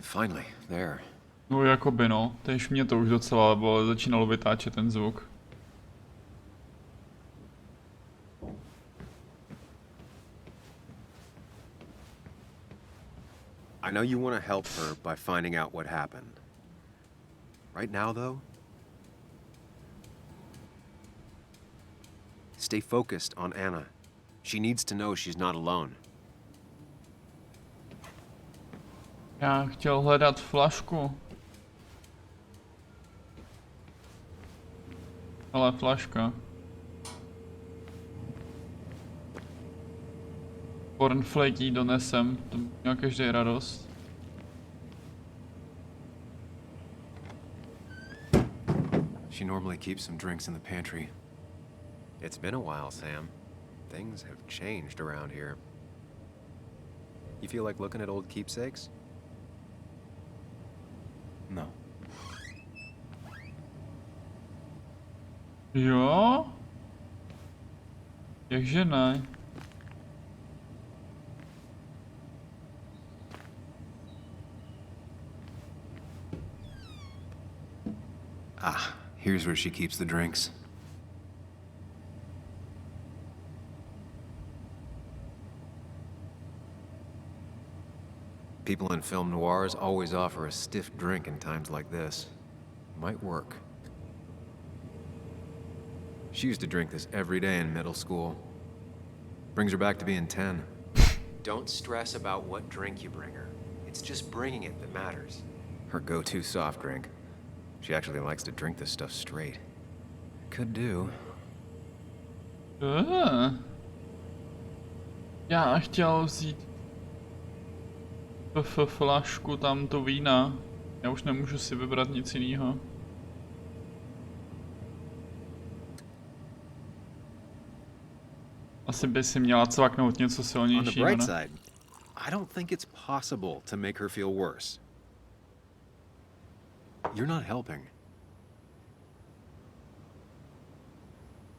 Finally, there. No jakoby no, tež mě to už docela, bo začínalo vytáčet ten zvuk. I know you want to help her by finding out what happened. Right now, though, stay focused on Anna. She needs to know she's not alone. Já chtěl hledat flašku. Ale flaška. Cornflake jí donesem, to měl každý radost. She normally keeps some drinks in the pantry. It's been a while, Sam. Things have changed around here. You feel like looking at old keepsakes? No. Jo? Jakže ne? Ah, here's where she keeps the drinks. People in film noirs always offer a stiff drink in times like this. Might work. She used to drink this every day in middle school. Brings her back to being 10. Don't stress about what drink you bring her. It's just bringing it that matters. Her go-to soft drink. She actually likes to drink this stuff straight. Could do. Já chtěl vzít flašku tam to vína. Já už nemůžu si vybrat nic jiného. Asi by si měla cvaknout něco On the silnějšího, bright ne? side, I don't think it's possible to make her feel worse. You're not helping.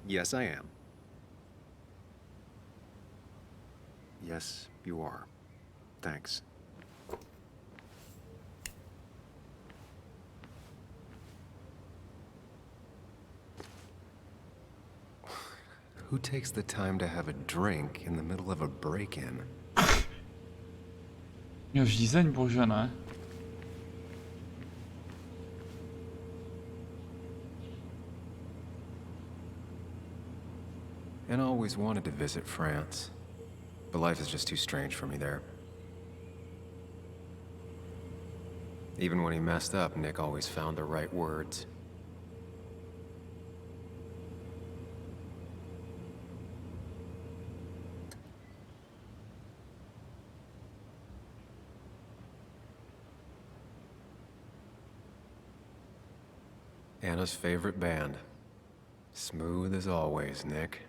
Yes, I am. Yes, you are. Thanks. Who takes the time to have a drink in the middle of a break-in? Měl žízeň, bože, ne? And always wanted to visit France. But life is just too strange for me there. Even when he messed up, Nick always found the right words. Anna's favorite band. Smooth as always, Nick.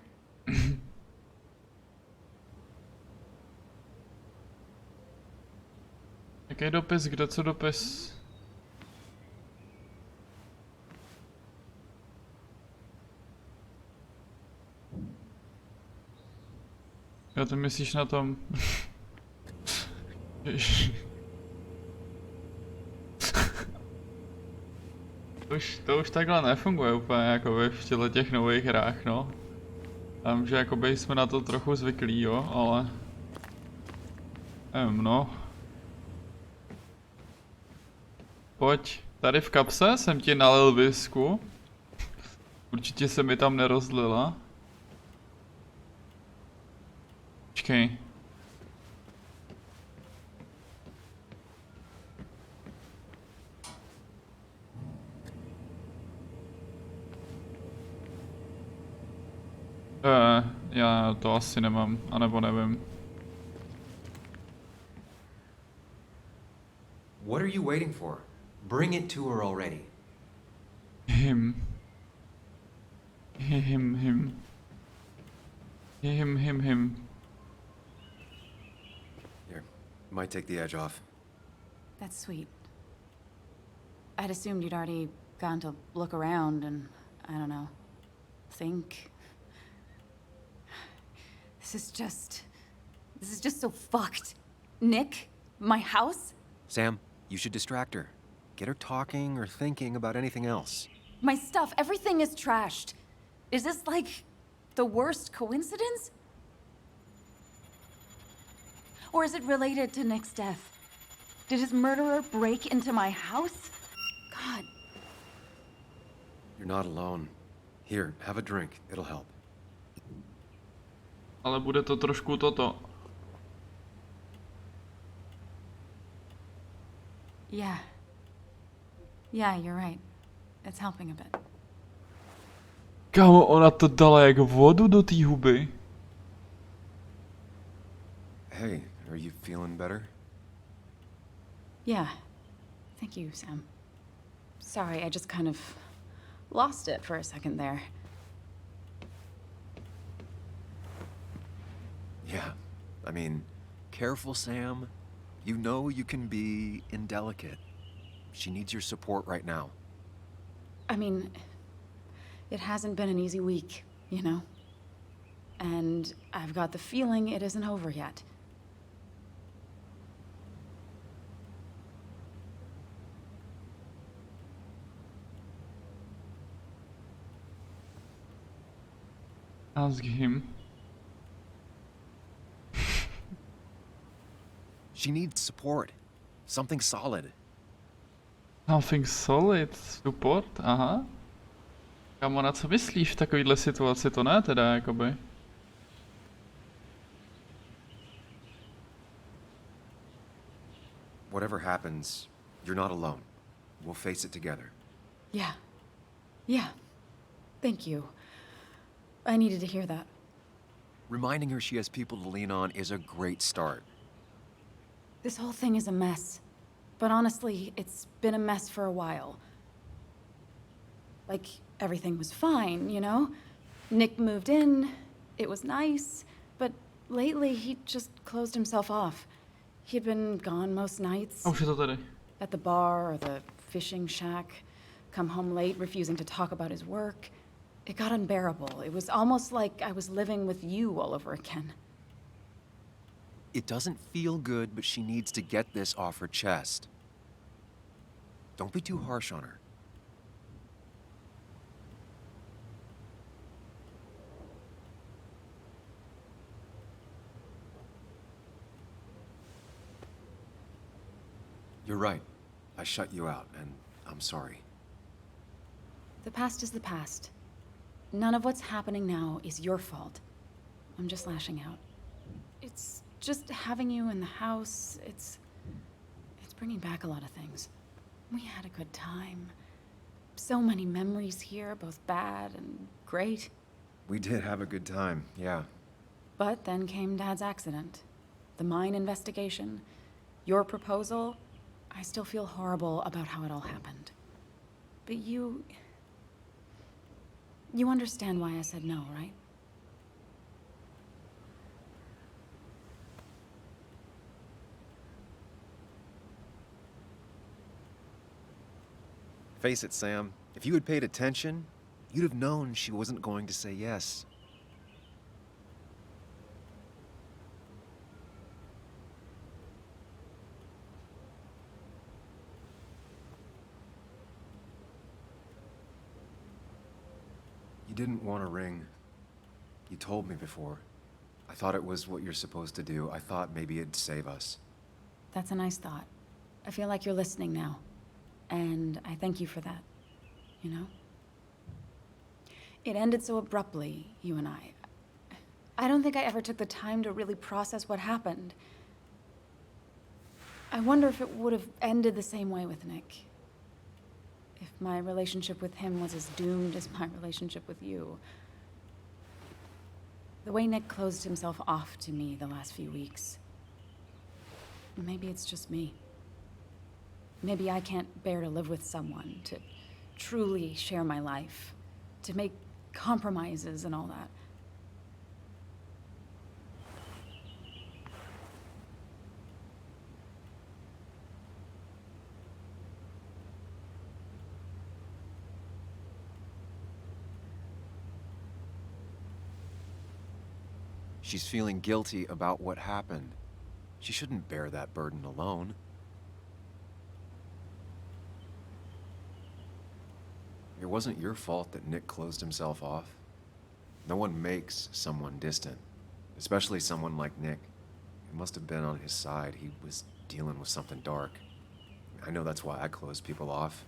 Jaký dopis? Kdo co dopis? Jo, ty myslíš na tom? To už takhle nefunguje úplně jakoby v těch nových hrách, no. Tam, že jakoby jsme na to trochu zvyklí, jo, ale... Nevím, no. Pojď, tady v kapse jsem ti nalil visku. Určitě se mi tam nerozlila. Počkej. Já to asi nemám, anebo nevím. What are you waiting for? Bring it to her already. Him. Here, might take the edge off. That's sweet. I'd assumed you'd already gone to look around and, I don't know, think. This is just so fucked. Nick? My house? Sam, you should distract her. Get her talking or thinking about anything else. My stuff, everything is trashed. Is this like the worst coincidence? Or is it related to Nick's death? Did his murderer break into my house? God. You're not alone. Here, have a drink. It'll help. Ale bude to trošku toto. Yeah. Yeah, you're right. It's helping a bit. Kámo, ona to dala jak vodu do té huby. Hey, are you feeling better? Yeah. Thank you, Sam. Sorry, I just kind of lost it for a second there. Yeah. I mean, careful, Sam. You know you can be indelicate. She needs your support right now. I mean, it hasn't been an easy week, you know? And I've got the feeling it isn't over yet. Ask him. She needs support. Something solid. Something solid? Support? Aha. Kámo, na co myslíš v takovéhle situaci? To ne teda, jakoby. Whatever happens, you're not alone. We'll face it together. Yeah. Yeah. Thank you. I needed to hear that. Reminding her she has people to lean on is a great start. This whole thing is a mess. But honestly, it's been a mess for a while. Like, everything was fine, you know? Nick moved in, it was nice, but lately he just closed himself off. He'd been gone most nights. Už je to tady. At the bar or the fishing shack, come home late, refusing to talk about his work. It got unbearable. It was almost like I was living with you all over again. It doesn't feel good, but she needs to get this off her chest. Don't be too harsh on her. You're right. I shut you out, and I'm sorry. The past is the past. None of what's happening now is your fault. I'm just lashing out. It's just having you in the house. It's bringing back a lot of things. We had a good time. So many memories here, both bad and great. We did have a good time, yeah. But then came Dad's accident. The mine investigation. Your proposal. I still feel horrible about how it all happened. But you understand why I said no, right? Face it, Sam. If you had paid attention, you'd have known she wasn't going to say yes. You didn't want a ring. You told me before. I thought it was what you're supposed to do. I thought maybe it'd save us. That's a nice thought. I feel like you're listening now. And I thank you for that. You know? It ended so abruptly, you and I. I don't think I ever took the time to really process what happened. I wonder if it would have ended the same way with Nick. If my relationship with him was as doomed as my relationship with you. The way Nick closed himself off to me the last few weeks. Maybe it's just me. Maybe I can't bear to live with someone, to truly share my life, to make compromises and all that. She's feeling guilty about what happened. She shouldn't bear that burden alone. It wasn't your fault that Nick closed himself off. No one makes someone distant, especially someone like Nick. It must have been on his side. He was dealing with something dark. I know that's why I closed people off.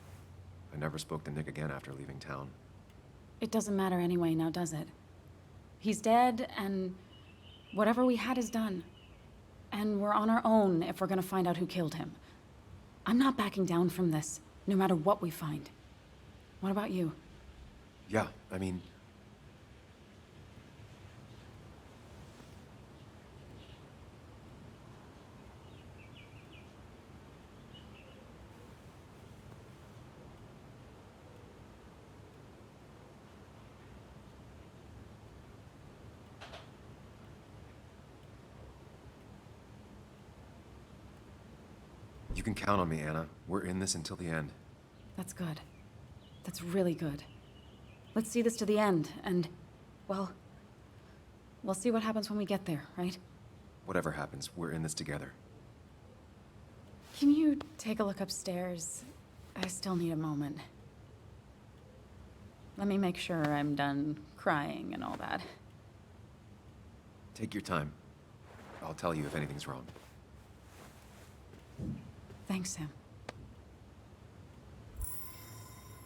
I never spoke to Nick again after leaving town. It doesn't matter anyway now, does it? He's dead, and whatever we had is done. And we're on our own if we're gonna find out who killed him. I'm not backing down from this, no matter what we find. What about you? Yeah, I mean... You can count on me, Anna. We're in this until the end. That's good. That's really good. Let's see this to the end, and, well, we'll see what happens when we get there, right? Whatever happens, we're in this together. Can you take a look upstairs? I still need a moment. Let me make sure I'm done crying and all that. Take your time. I'll tell you if anything's wrong. Thanks, Sam.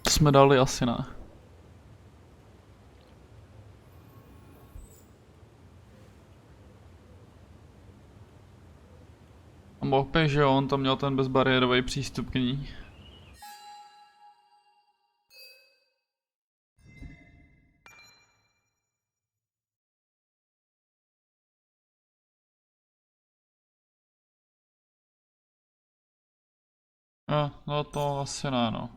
Jsme dali asi ne. A mohl by, že jo, on tam měl ten bezbariérový přístup k ní. No to asi ne, no.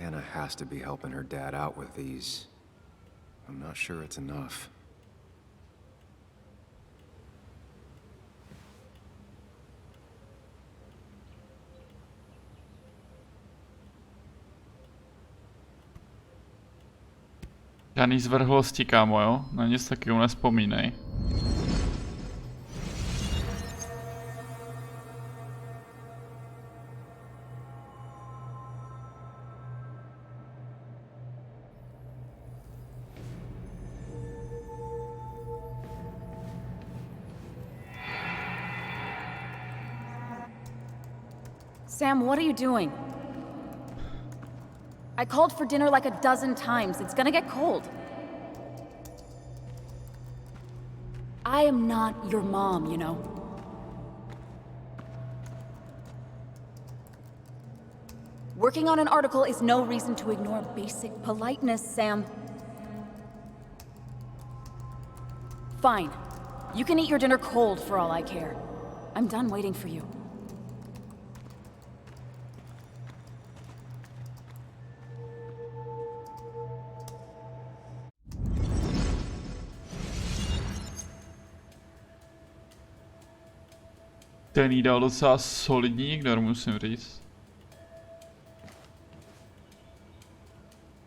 Anna has to be helping her dad out with these. I'm not sure it's enough. Žádný zvrhlosti, kámo, jo? Na nic takového nespomínej. Sam, what are you doing? I called for dinner like a dozen times. It's gonna get cold. I am not your mom, you know. Working on an article is no reason to ignore basic politeness, Sam. Fine. You can eat your dinner cold for all I care. I'm done waiting for you. Ten jí dal docela solidní ignor, musím říct.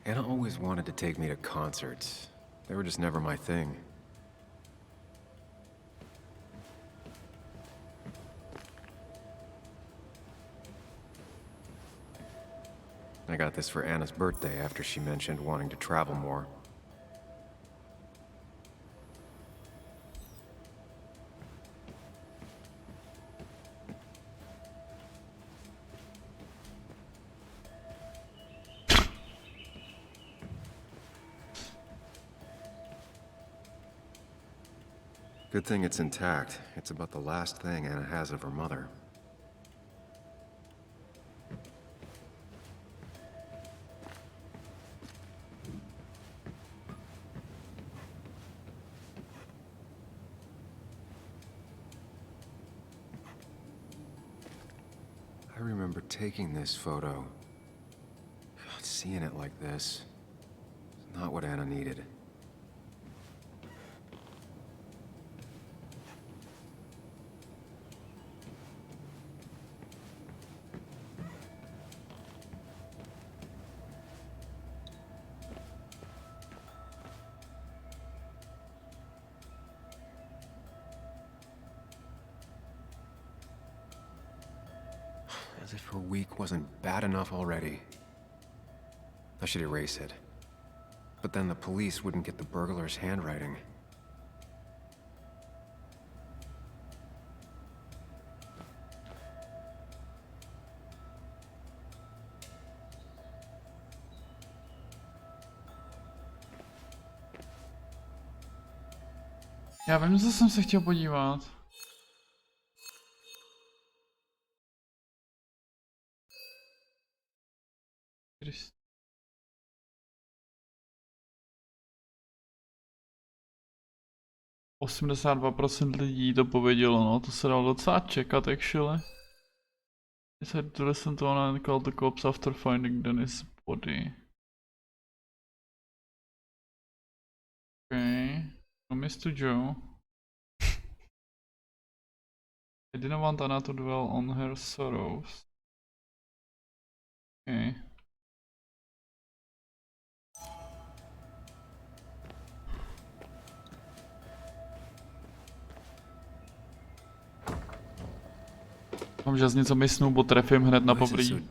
Anna always wanted to take me to concerts. They were just never my thing. I got this for Anna's birthday after she mentioned wanting to travel more. Good thing it's intact. It's about the last thing Anna has of her mother. I remember taking this photo. God, seeing it like this. It's not what Anna needed. As if her week wasn't bad enough already. I should erase it. But then the police wouldn't get the burglar's handwriting. Já vím, co jsem se chtěl podívat. Krist. %82% lidí to povědělo, no, to se dalo docela čekat, actually. He said to listen to one and called the cops after finding Dennis' body. Okay, promise to Joe. I didn't want Anna to dwell on her sorrows. Okay. Mám že z něco mysnu, bo trefím hned na poprý.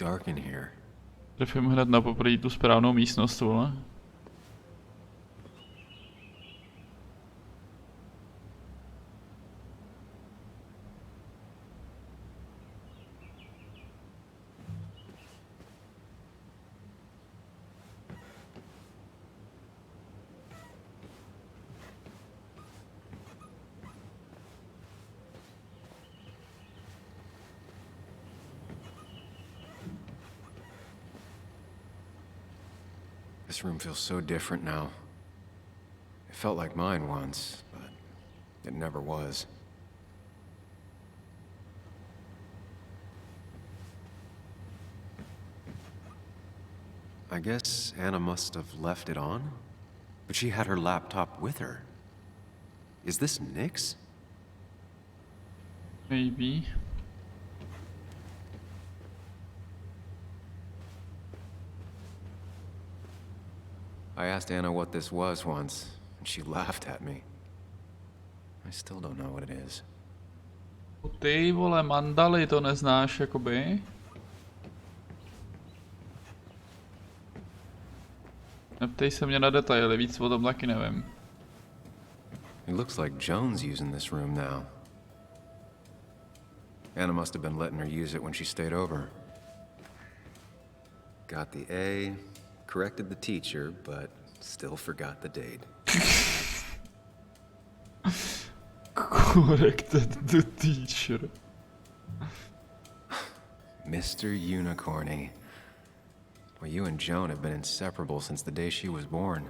Trefím hned na poprý tu správnou místnost, vole. This room feels so different now. It felt like mine once, but it never was. I guess Anna must have left it on. But she had her laptop with her. Is this Nick's? Maybe. I asked Anna what this was once, and she laughed at me. I still don't know what it is. Ty vole, mandaly to neznáš, jakoby? Neptej se mě na detaily, víc o tom taky nevím. It looks like Joan's using this room now. Anna must have been letting her use it when she stayed over. Got the A, corrected the teacher, but still forgot the date. Corrected the teacher. Mr. Unicorny. Well, you and Joan have been inseparable since the day she was born.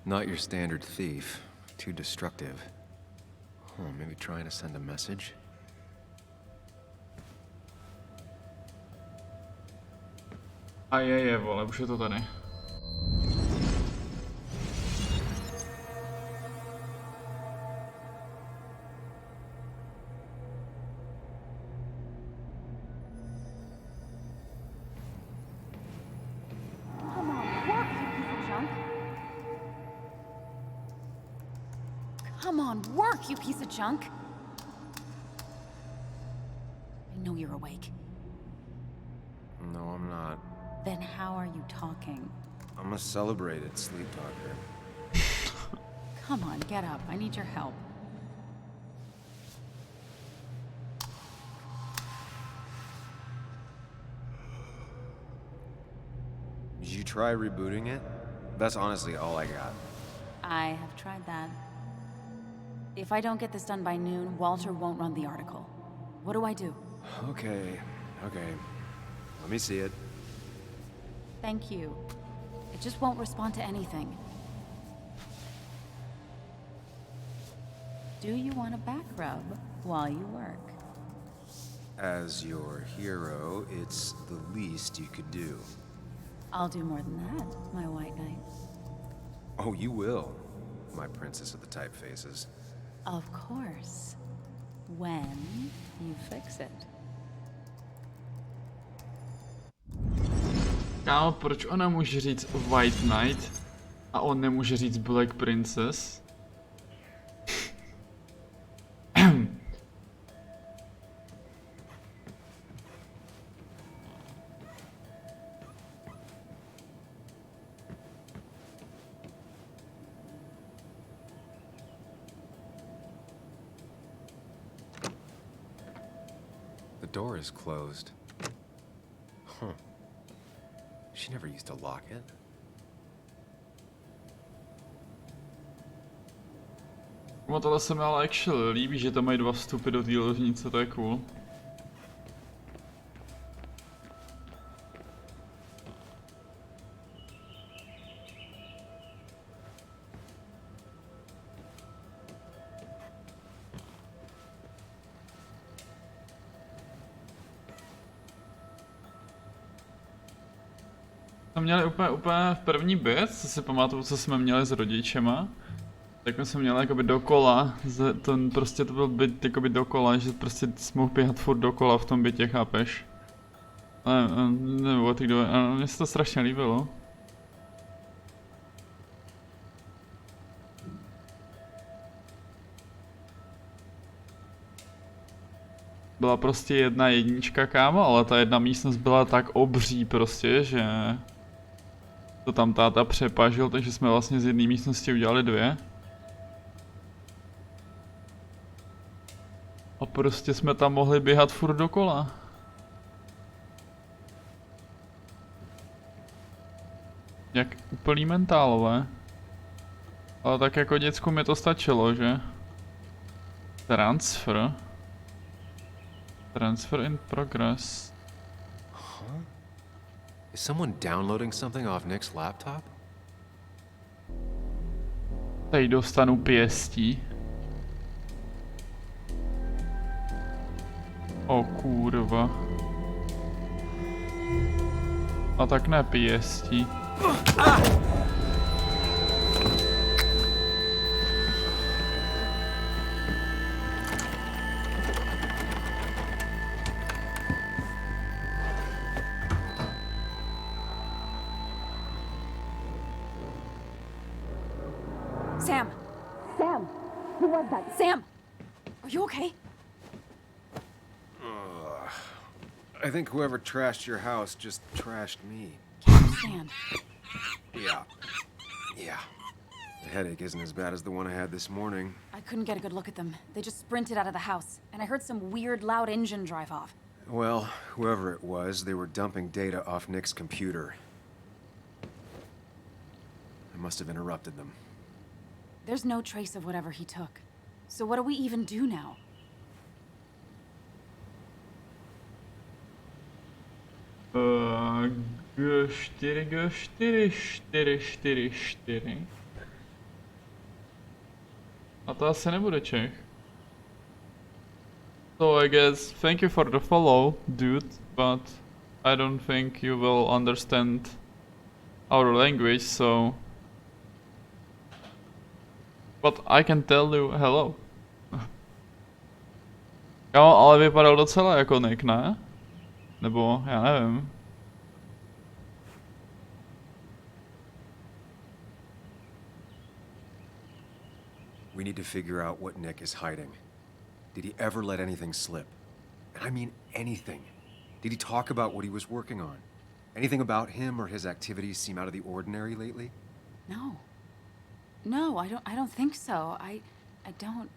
Not your standard thief. Too destructive. Oh, maybe trying to send a message? A je, vole, už je to tady. Come on, work, you piece of junk! I know you're awake. No, I'm not. Then how are you talking? I'm a celebrated sleep talker. Come on, get up. I need your help. Did you try rebooting it? That's honestly all I got. I have tried that. If I don't get this done by noon, Walter won't run the article. What do I do? Okay. Let me see it. Thank you. It just won't respond to anything. Do you want a back rub while you work? As your hero, it's the least you could do. I'll do more than that, my white knight. Oh, you will, my princess of the typefaces. Of course. When you fix it. Kámo, proč ona může říct White Knight a on nemůže říct Black Princess? The door is closed. Huh. She never used to lock it. No tohle se mi ale actually líbí, že tam mají dva vstupy do té ložnice, to je cool. To měli úplně v první běc, co si pamatuju, co jsme měli s rodičema. Tak jsme měli jakoby dokola, prostě to byl byt jakoby dokola, že prostě jsme mohl běhat furt dokola v tom bytě, chápeš? Nebo od té doby, mně se to strašně líbilo. Byla prostě jedna jednička, kámo, ale ta jedna místnost byla tak obří prostě, že to tam táta přepažil, takže jsme vlastně z jedné místnosti udělali dvě. A prostě jsme tam mohli běhat furt dokola. Jak úplný mentálové. Ale tak jako děcku mi to stačilo, že? Transfer. Transfer in progress. Huh? Is someone downloading something off Nick's laptop? Tady dostanu pěstí. O kurwa. A tak nepěstí. Sam! Sam! Who was that? Sam! Are you okay? I think whoever trashed your house just trashed me. Sam. Yeah. Yeah. The headache isn't as bad as the one I had this morning. I couldn't get a good look at them. They just sprinted out of the house, and I heard some weird, loud engine drive off. Well, whoever it was, they were dumping data off Nick's computer. I must have interrupted them. There's no trace of whatever he took. So what do we even do now? G4, G4, 4, 4, 4. A to asi nebude Čech. So I guess thank you for the follow, dude, but I don't think you will understand our language, so... But I can tell you hello. Jo, ale vypadal docela jako Nick, ne? Nebo, já nevím. We need to figure out what Nick is hiding. Did he ever let anything slip? And I mean anything. Did he talk about what he was working on? Anything about him or his activities seem out of the ordinary lately? No. No, I don't think so. I don't...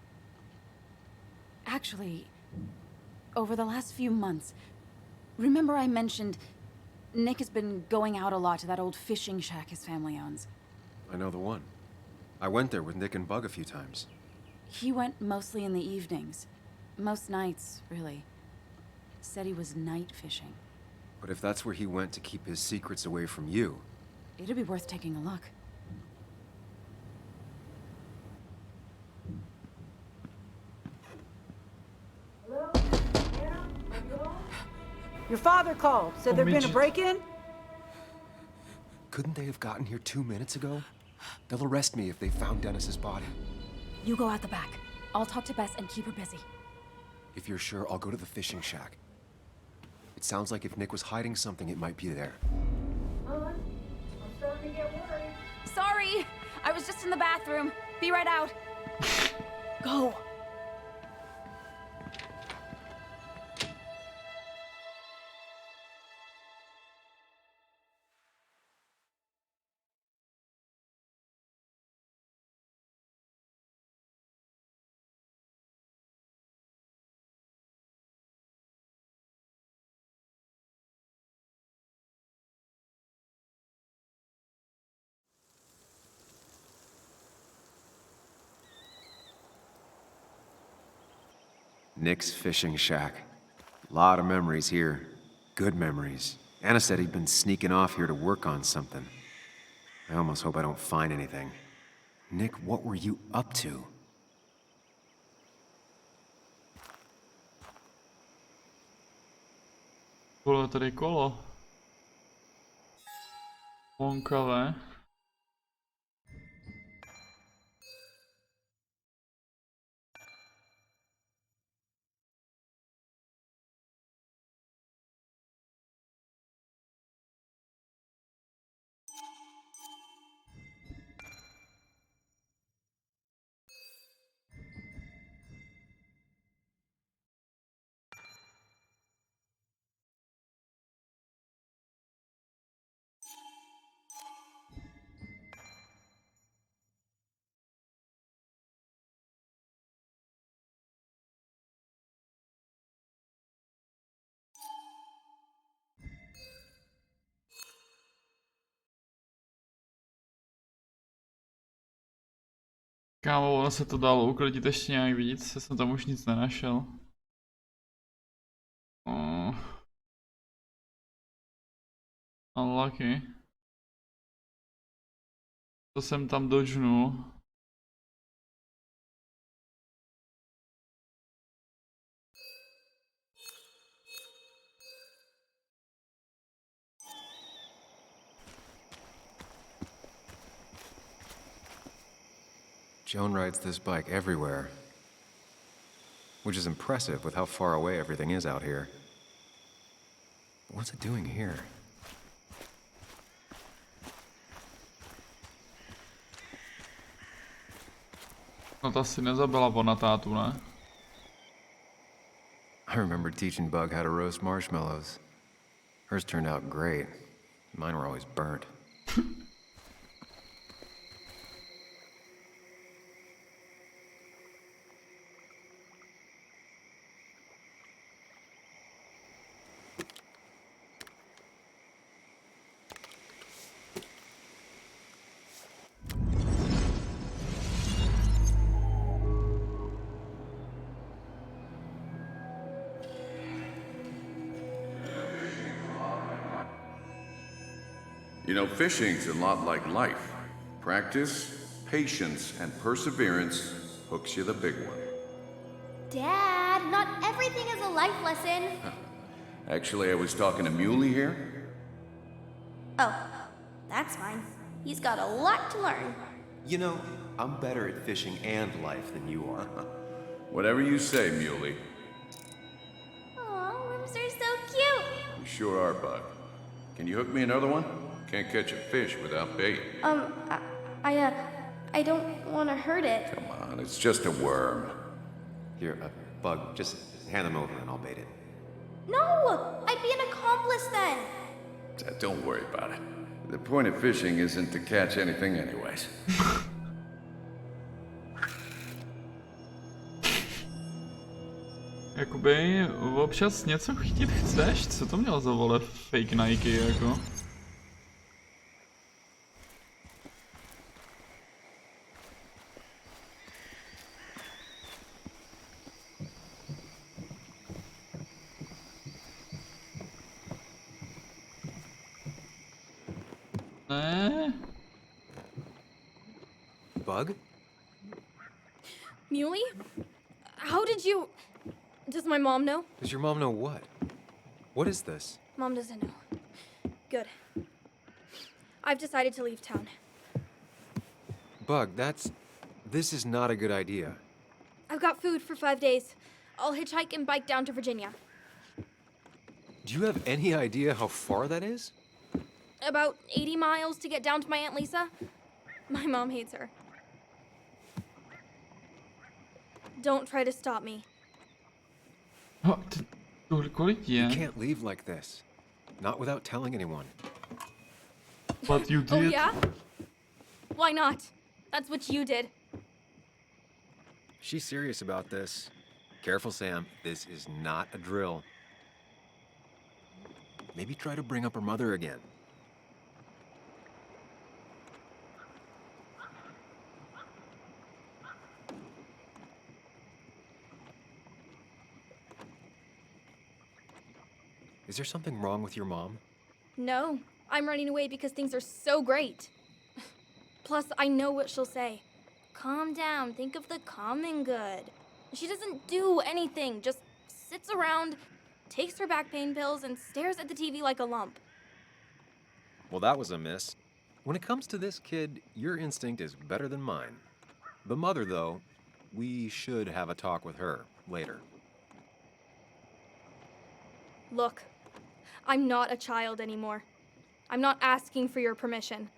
Actually, over the last few months, remember I mentioned Nick has been going out a lot to that old fishing shack his family owns. I know the one. I went there with Nick and Bug a few times. He went mostly in the evenings. Most nights, really. Said he was night fishing. But if that's where he went to keep his secrets away from you... It'd be worth taking a look. Your father called. Said there'd been a break-in? Couldn't they have gotten here 2 minutes ago? They'll arrest me if they found Dennis's body. You go out the back. I'll talk to Bess and keep her busy. If you're sure, I'll go to the fishing shack. It sounds like if Nick was hiding something, it might be there. I'm starting to get worried. Sorry! I was just in the bathroom. Be right out. Go. Nick's fishing shack. Lot of memories here. Good memories. Anna said he'd been sneaking off here to work on something. I almost hope I don't find anything. Nick, what were you up to? Bylo tady kolo. Vonkavé. Kámo, ono se to dalo uklidit ještě nějak víc, já jsem tam už nic nenašel. Unlucky. To jsem tam dodžnul. Joan rides this bike everywhere. Which is impressive with how far away everything is out here. What's it doing here? No to asi nezabila ona tátu, ne? I remember teaching Bug how to roast marshmallows. Hers turned out great. Mine were always burnt. You know, fishing's a lot like life. Practice, patience, and perseverance hooks you the big one. Dad, not everything is a life lesson. Actually, I was talking to Muley here. Oh, that's fine. He's got a lot to learn. You know, I'm better at fishing and life than you are. Whatever you say, Muley. Aw, worms are so cute. You sure are, Bug. Can you hook me another one? Can't catch a fish without bait. I don't want to hurt it. Come on, it's just a worm. Here, Bug, just hand them over and I'll bait it. No! I'd be an accomplice then. Don't worry about it. The point of fishing isn't to catch anything anyways. Jakoby občas něco chytit chceš? Co to mělo za vole fake Nike jako? Ne? Bug? Muley? How did you... Does my mom know? Does your mom know what? What is this? Mom doesn't know. Good. I've decided to leave town. Bug, this is not a good idea. I've got food for 5 days. I'll hitchhike and bike down to Virginia. Do you have any idea how far that is? About 80 miles to get down to my Aunt Lisa. My mom hates her. Don't try to stop me. You can't leave like this. Not without telling anyone. But you did. Oh, yeah? Why not? That's what you did. She's serious about this. Careful, Sam. This is not a drill. Maybe try to bring up her mother again. Is there something wrong with your mom? No, I'm running away because things are so great. Plus, I know what she'll say. Calm down, think of the common good. She doesn't do anything, just sits around, takes her back pain pills, and stares at the TV like a lump. Well, that was a miss. When it comes to this kid, your instinct is better than mine. The mother, though, we should have a talk with her later. Look, I'm not a child anymore. I'm not asking for your permission.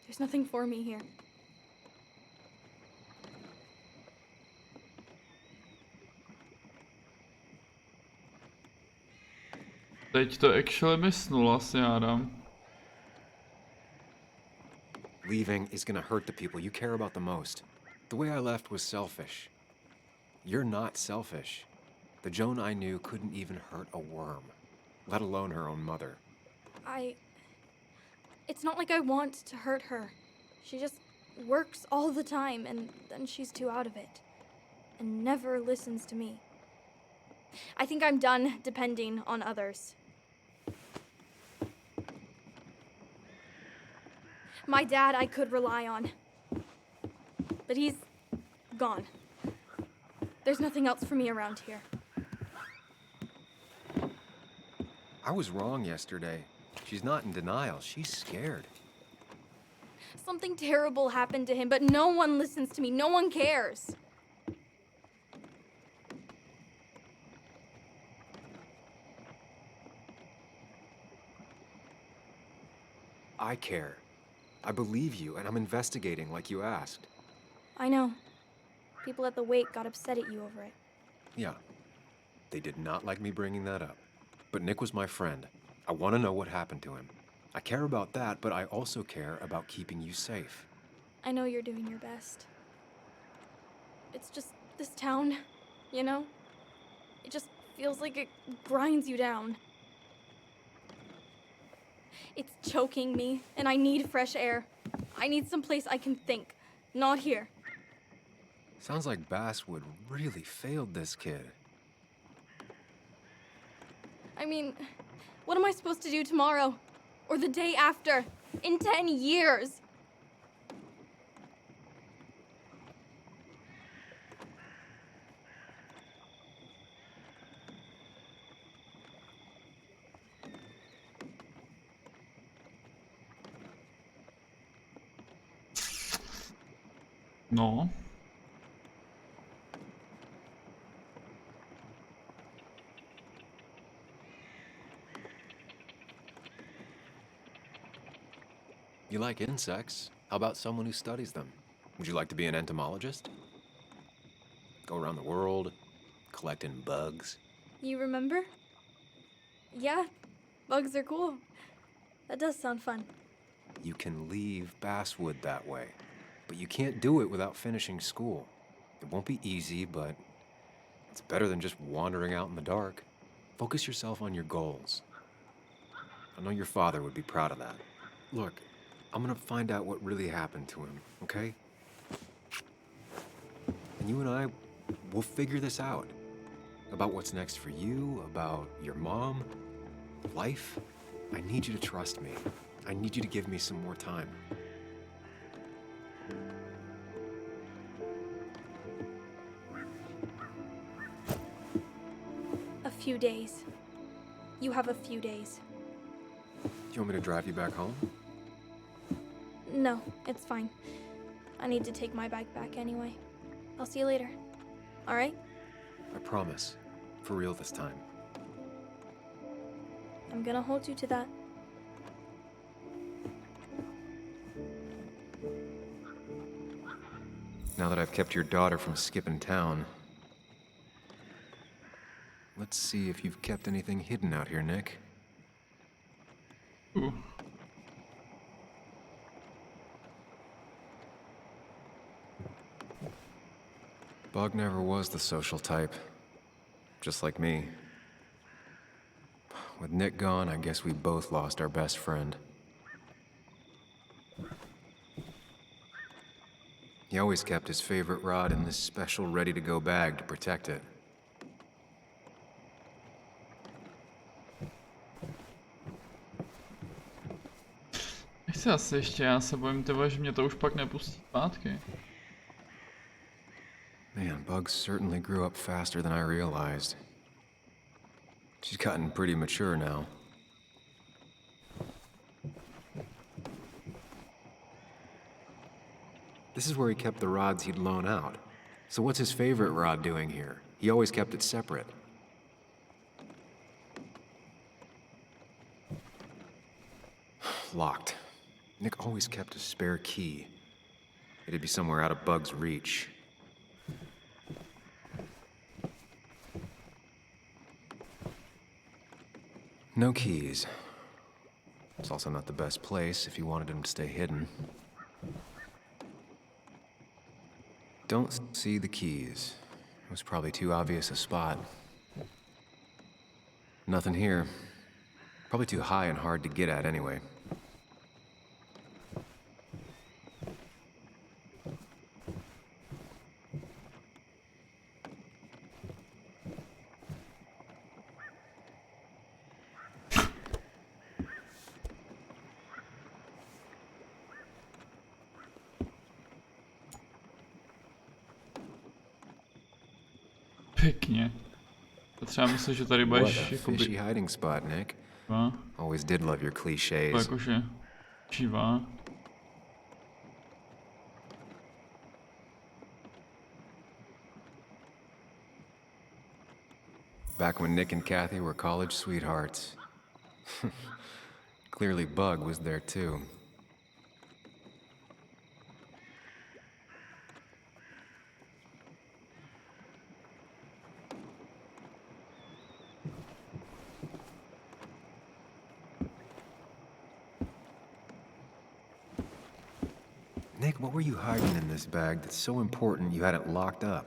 There's nothing for me here. Teď to actually mysnul asi, Adam. Leaving is gonna hurt the people you care about the most. The way I left was selfish. You're not selfish. The Joan I knew couldn't even hurt a worm, let alone her own mother. It's not like I want to hurt her. She just works all the time, and then she's too out of it. And never listens to me. I think I'm done depending on others. My dad I could rely on. But he's gone. There's nothing else for me around here. I was wrong yesterday. She's not in denial. She's scared. Something terrible happened to him, but no one listens to me. No one cares. I care. I believe you, and I'm investigating like you asked. I know. People at the wake got upset at you over it. Yeah. They did not like me bringing that up. But Nick was my friend. I want to know what happened to him. I care about that, but I also care about keeping you safe. I know you're doing your best. It's just this town, you know? It just feels like it grinds you down. It's choking me, and I need fresh air. I need some place I can think, not here. Sounds like Basswood really failed this kid. I mean, what am I supposed to do tomorrow? Or the day after? In 10 years? No. You like insects? How about someone who studies them? Would you like to be an entomologist? Go around the world, collecting bugs? You remember? Yeah, bugs are cool. That does sound fun. You can leave Basswood that way, but you can't do it without finishing school. It won't be easy, but it's better than just wandering out in the dark. Focus yourself on your goals. I know your father would be proud of that. Look, I'm gonna find out what really happened to him, okay? And you and I, we'll figure this out. About what's next for you, about your mom, life. I need you to trust me. I need you to give me some more time. A few days. You have a few days. Do you want me to drive you back home? No, it's fine. I need to take my bike back anyway. I'll see you later. All right? I promise. For real this time. I'm gonna hold you to that. Now that I've kept your daughter from skipping town, let's see if you've kept anything hidden out here, Nick. Ooh. Bug never was the social type. Just like me. With Nick gone, I guess we both lost our best friend. He always kept his favorite rod in this special ready-to-go bag to protect it. Nechci asi ještě, já se bojím tyhle, že mě to už pak nepustí zpátky. Man, Bugs certainly grew up faster than I realized. She's gotten pretty mature now. This is where he kept the rods he'd loan out. So what's his favorite rod doing here? He always kept it separate. Locked. Nick always kept a spare key. It'd be somewhere out of Bug's reach. No keys. It's also not the best place if you wanted him to stay hidden. Don't see the keys. It was probably too obvious a spot. Nothing here. Probably too high and hard to get at anyway. Pěkně. To třeba myslím, že tady budeš jakoby... Fishy hiding spot, Nick. Va? Always did love your To clichés. jakože živá. back when Nick and Kathy were college sweethearts. Clearly Bug was there too. Nick, what were you hiding in this bag that's so important you had it locked up?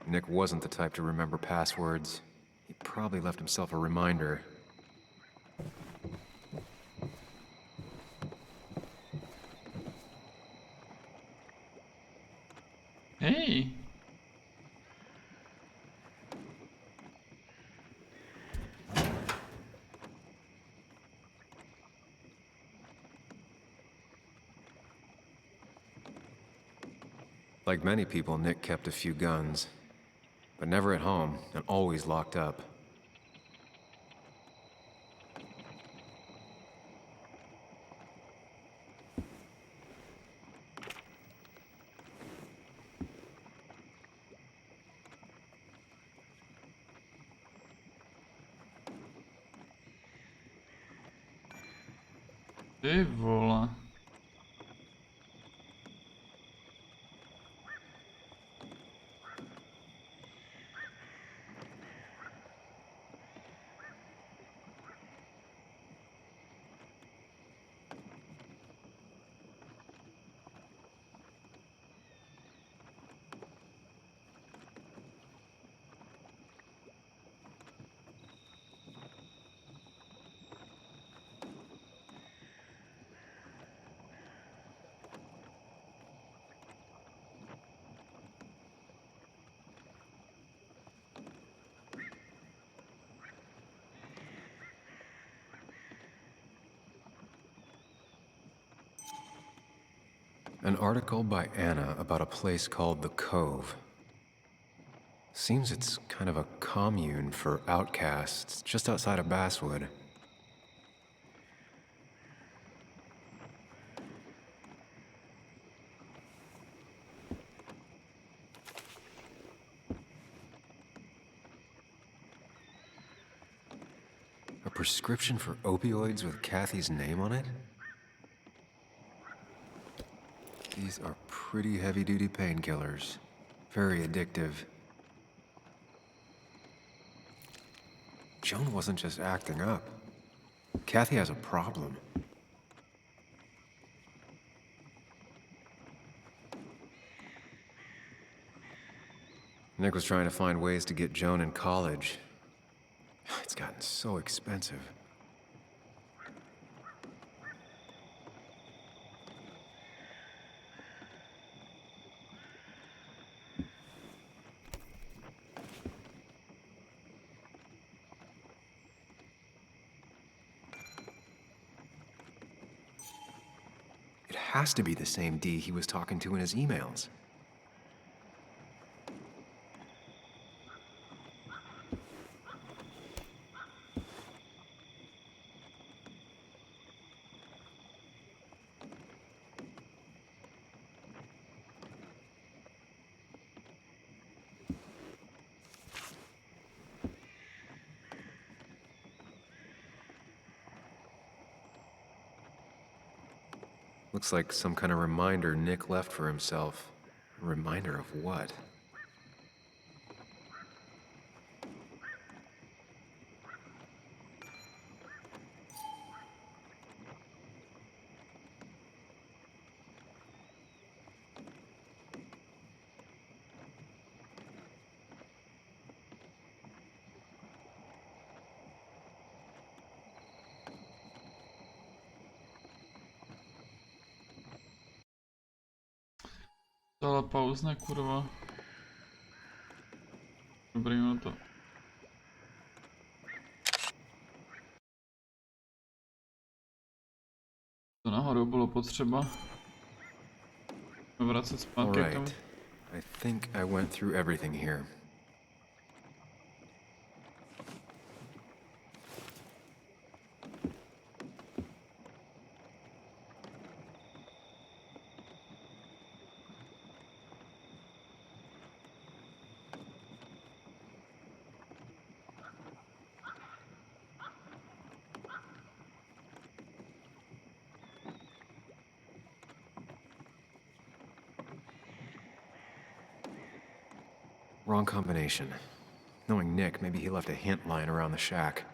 Nick wasn't the type to remember passwords. He probably left himself a reminder. Hey! Like many people, Nick kept a few guns. But never at home, and always locked up. Ty vole. An article by Anna about a place called The Cove. Seems it's kind of a commune for outcasts just outside of Basswood. A prescription for opioids with Kathy's name on it? These are pretty heavy-duty painkillers. Very addictive. Joan wasn't just acting up. Kathy has a problem. Nick was trying to find ways to get Joan in college. It's gotten so expensive. It has to be the same D he was talking to in his emails. Looks like some kind of reminder Nick left for himself. A reminder of what? Dala pauzne, kurva. Dobrý, no to. To nahoru bylo potřeba. Vracet zpátky k tomu. Alright. I think I went through everything here. Wrong combination. Knowing Nick, maybe he left a hint lying around the shack.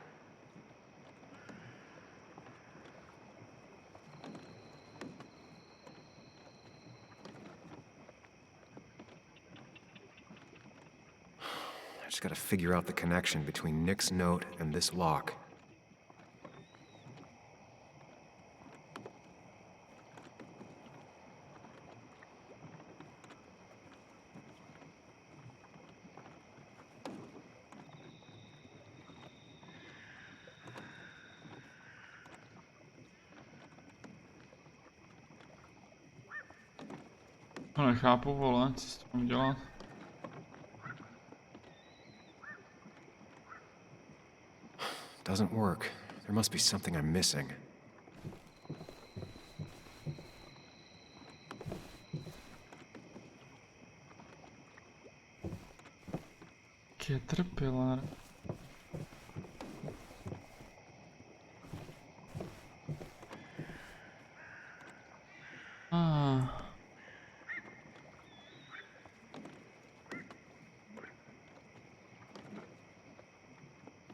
I just gotta figure out the connection between Nick's note and this lock. To nechápu, vole, co s tím dělat. Doesn't work. There must be something I'm missing. Caterpillar. Ah.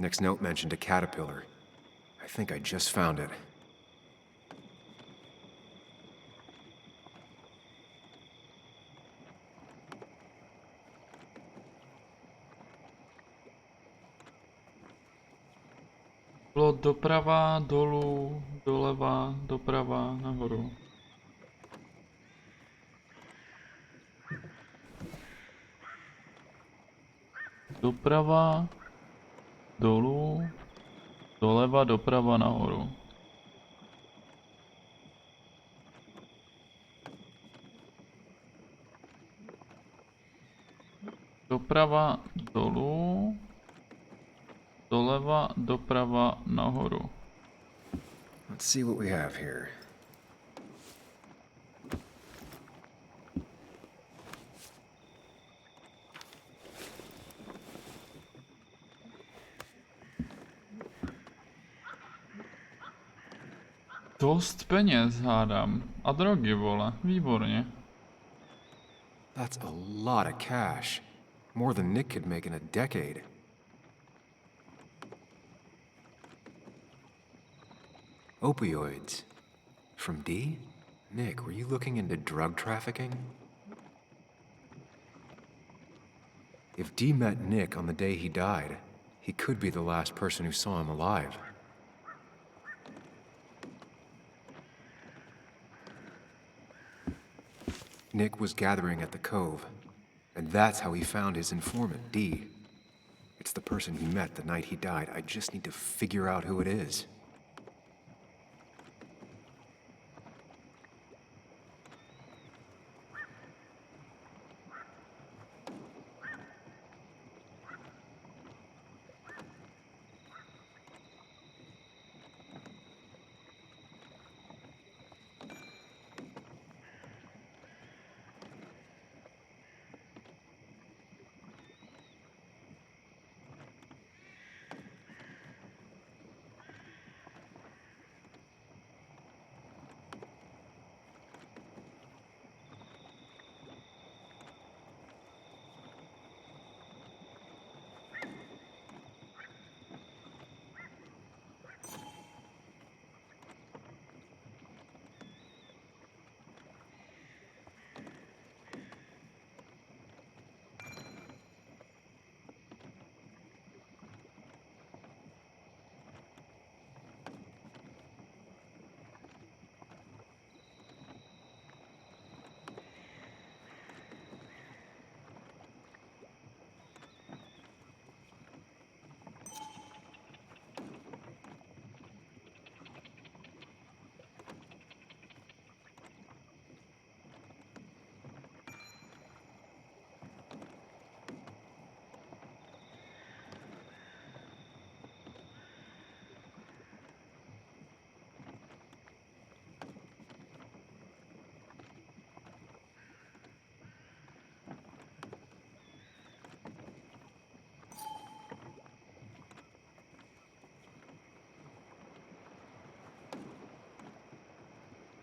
Nick's note mentioned a caterpillar. I think I just found it. Bylo doprava, dolů, doleva, doprava, nahoru. Doprava, dolů, doleva, doprava, nahoru. Doprava, dolů, doleva, doprava, nahoru. Let's see what we have here. Dost peněz, hádám. A drogy, vole. Výborně. That's a lot of cash. More than Nick could make in a decade. Opioids. From D? Nick, were you looking into drug trafficking? If D met Nick on the day he died, he could be the last person who saw him alive. Nick was gathering at the Cove, and that's how he found his informant, D. It's the person he met the night he died. I just need to figure out who it is.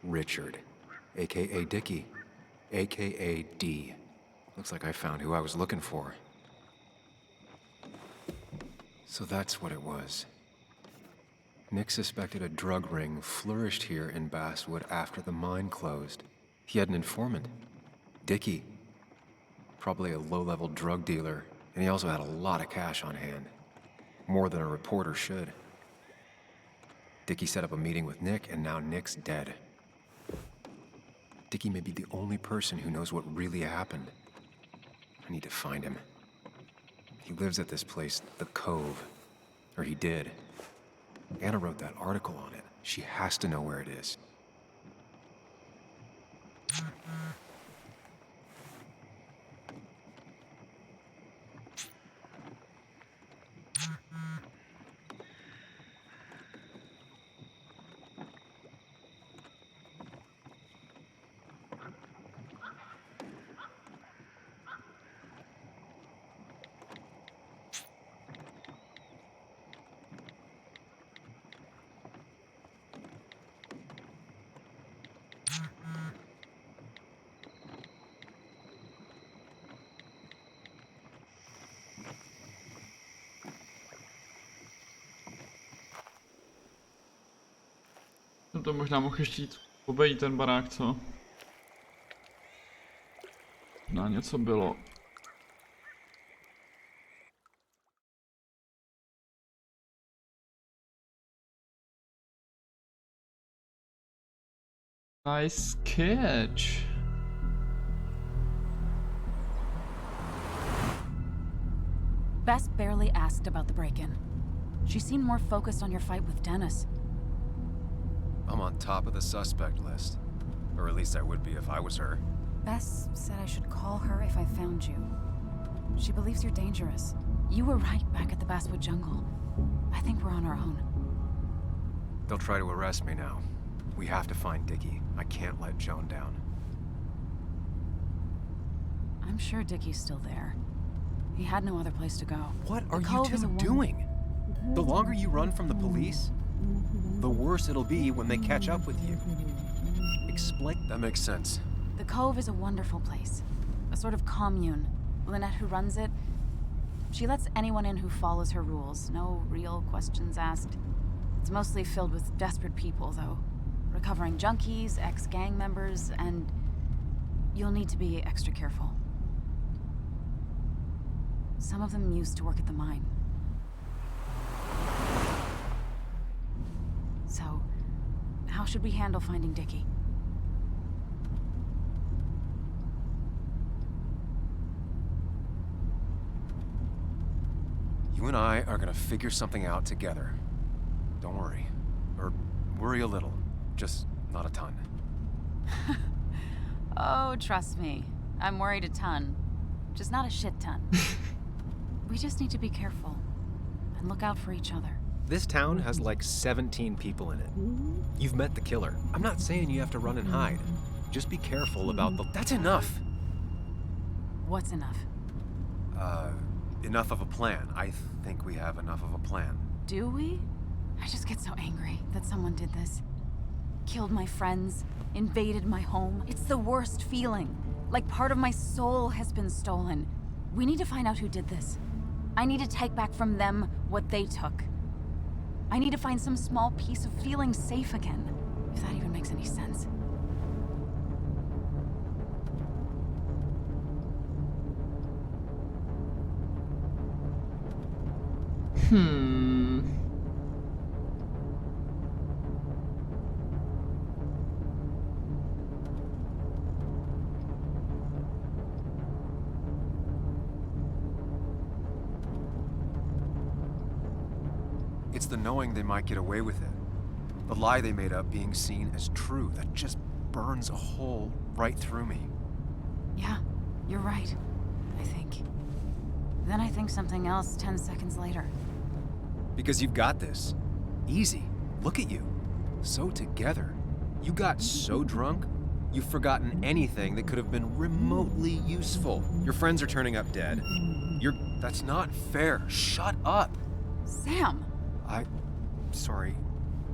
Richard, aka Dickie, aka D. Looks like I found who I was looking for. So that's what it was. Nick suspected a drug ring flourished here in Basswood after the mine closed. He had an informant, Dickie. Probably a low-level drug dealer, and he also had a lot of cash on hand. More than a reporter should. Dickie set up a meeting with Nick, and now Nick's dead. Dickie may be the only person who knows what really happened. I need to find him. He lives at this place, The Cove. Or he did. Anna wrote that article on it. She has to know where it is. To možná mohl ještě jít obejít ten barák, co? Na něco bylo. Nice catch. Bess barely asked about the break-in. She seemed more focused on your fight with Dennis. I'm on top of the suspect list. Or at least I would be if I was her. Bess said I should call her if I found you. She believes you're dangerous. You were right back at the Basswood Jungle. I think we're on our own. They'll try to arrest me now. We have to find Dickie. I can't let Joan down. I'm sure Dickie's still there. He had no other place to go. What are you two doing? The longer you run from the police, the worse it'll be when they catch up with you. Explain. That makes sense. The Cove is a wonderful place. A sort of commune. Lynette, who runs it, she lets anyone in who follows her rules. No real questions asked. It's mostly filled with desperate people, though. Recovering junkies, ex-gang members, and you'll need to be extra careful. Some of them used to work at the mine. So, how should we handle finding Dickie? You and I are gonna figure something out together. Don't worry. Or worry a little. Just not a ton. Oh, trust me. I'm worried a ton. Just not a shit ton. We just need to be careful. And look out for each other. This town has like 17 people in it. You've met the killer. I'm not saying you have to run and hide. Just be careful about the... That's enough! What's enough? Enough of a plan. I think we have enough of a plan. Do we? I just get so angry that someone did this. Killed my friends, invaded my home. It's the worst feeling. Like part of my soul has been stolen. We need to find out who did this. I need to take back from them what they took. I need to find some small piece of feeling safe again, if that even makes any sense. It's the knowing they might get away with it. The lie they made up being seen as true. That just burns a hole right through me. Yeah, you're right, I think. Then I think something else 10 seconds later. Because you've got this. Easy. Look at you. So together. You got so drunk, you've forgotten anything that could have been remotely useful. Your friends are turning up dead. That's not fair. Shut up. Sam! Sorry.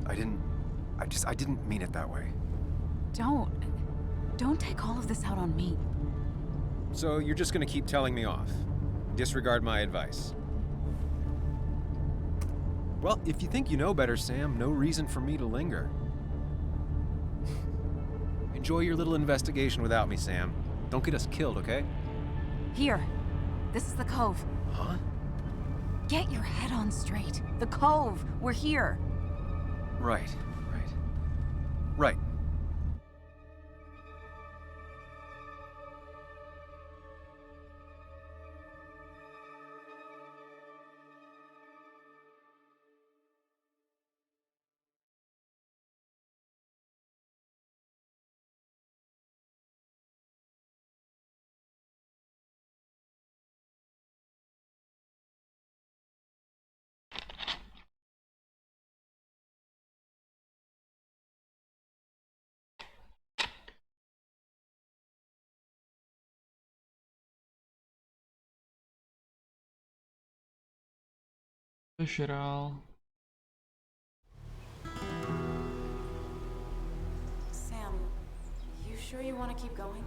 I didn't mean it that way. Don't take all of this out on me. So you're just gonna keep telling me off? Disregard my advice? Well, if you think you know better, Sam, no reason for me to linger. Enjoy your little investigation without me, Sam. Don't get us killed, okay? Here. This is the cove. Huh? Get your head on straight. The cove. We're here. Right. Right. Žral. Sam, you sure you want to keep going?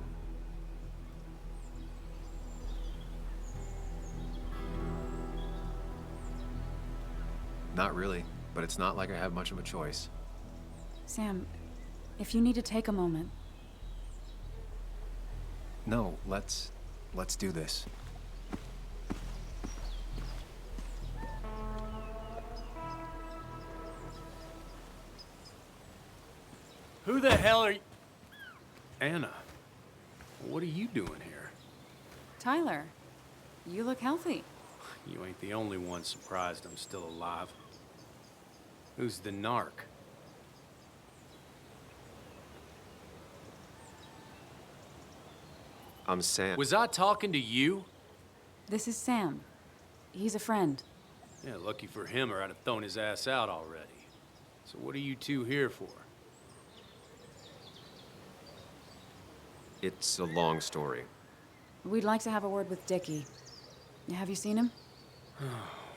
Not really, but it's not like I have much of a choice. Sam, if you need to take a moment. No, let's do this. Who the hell are you? Anna, what are you doing here? Tyler, you look healthy. You ain't the only one surprised I'm still alive. Who's the narc? I'm Sam. Was I talking to you? This is Sam. He's a friend. Yeah, lucky for him or I'd have thrown his ass out already. So what are you two here for? It's a long story. We'd like to have a word with Dickie. Have you seen him?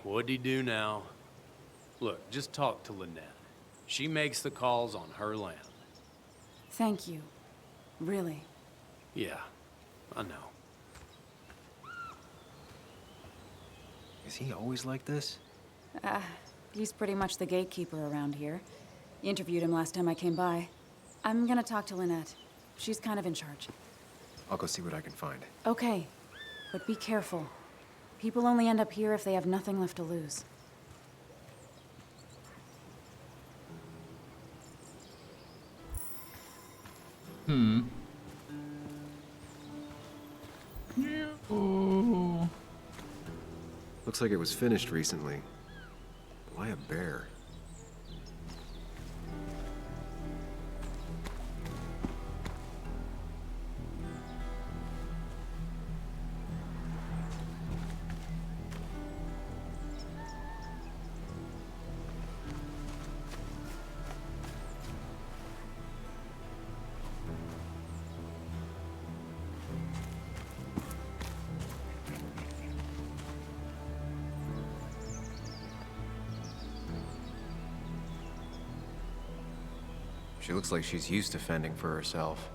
What'd he do now? Look, just talk to Lynette. She makes the calls on her land. Thank you. Really. Yeah, I know. Is he always like this? He's pretty much the gatekeeper around here. Interviewed him last time I came by. I'm gonna talk to Lynette. She's kind of in charge. I'll go see what I can find. Okay, but be careful. People only end up here if they have nothing left to lose. Oh. Looks like it was finished recently. Why a bear? She looks like she's used to fending for herself.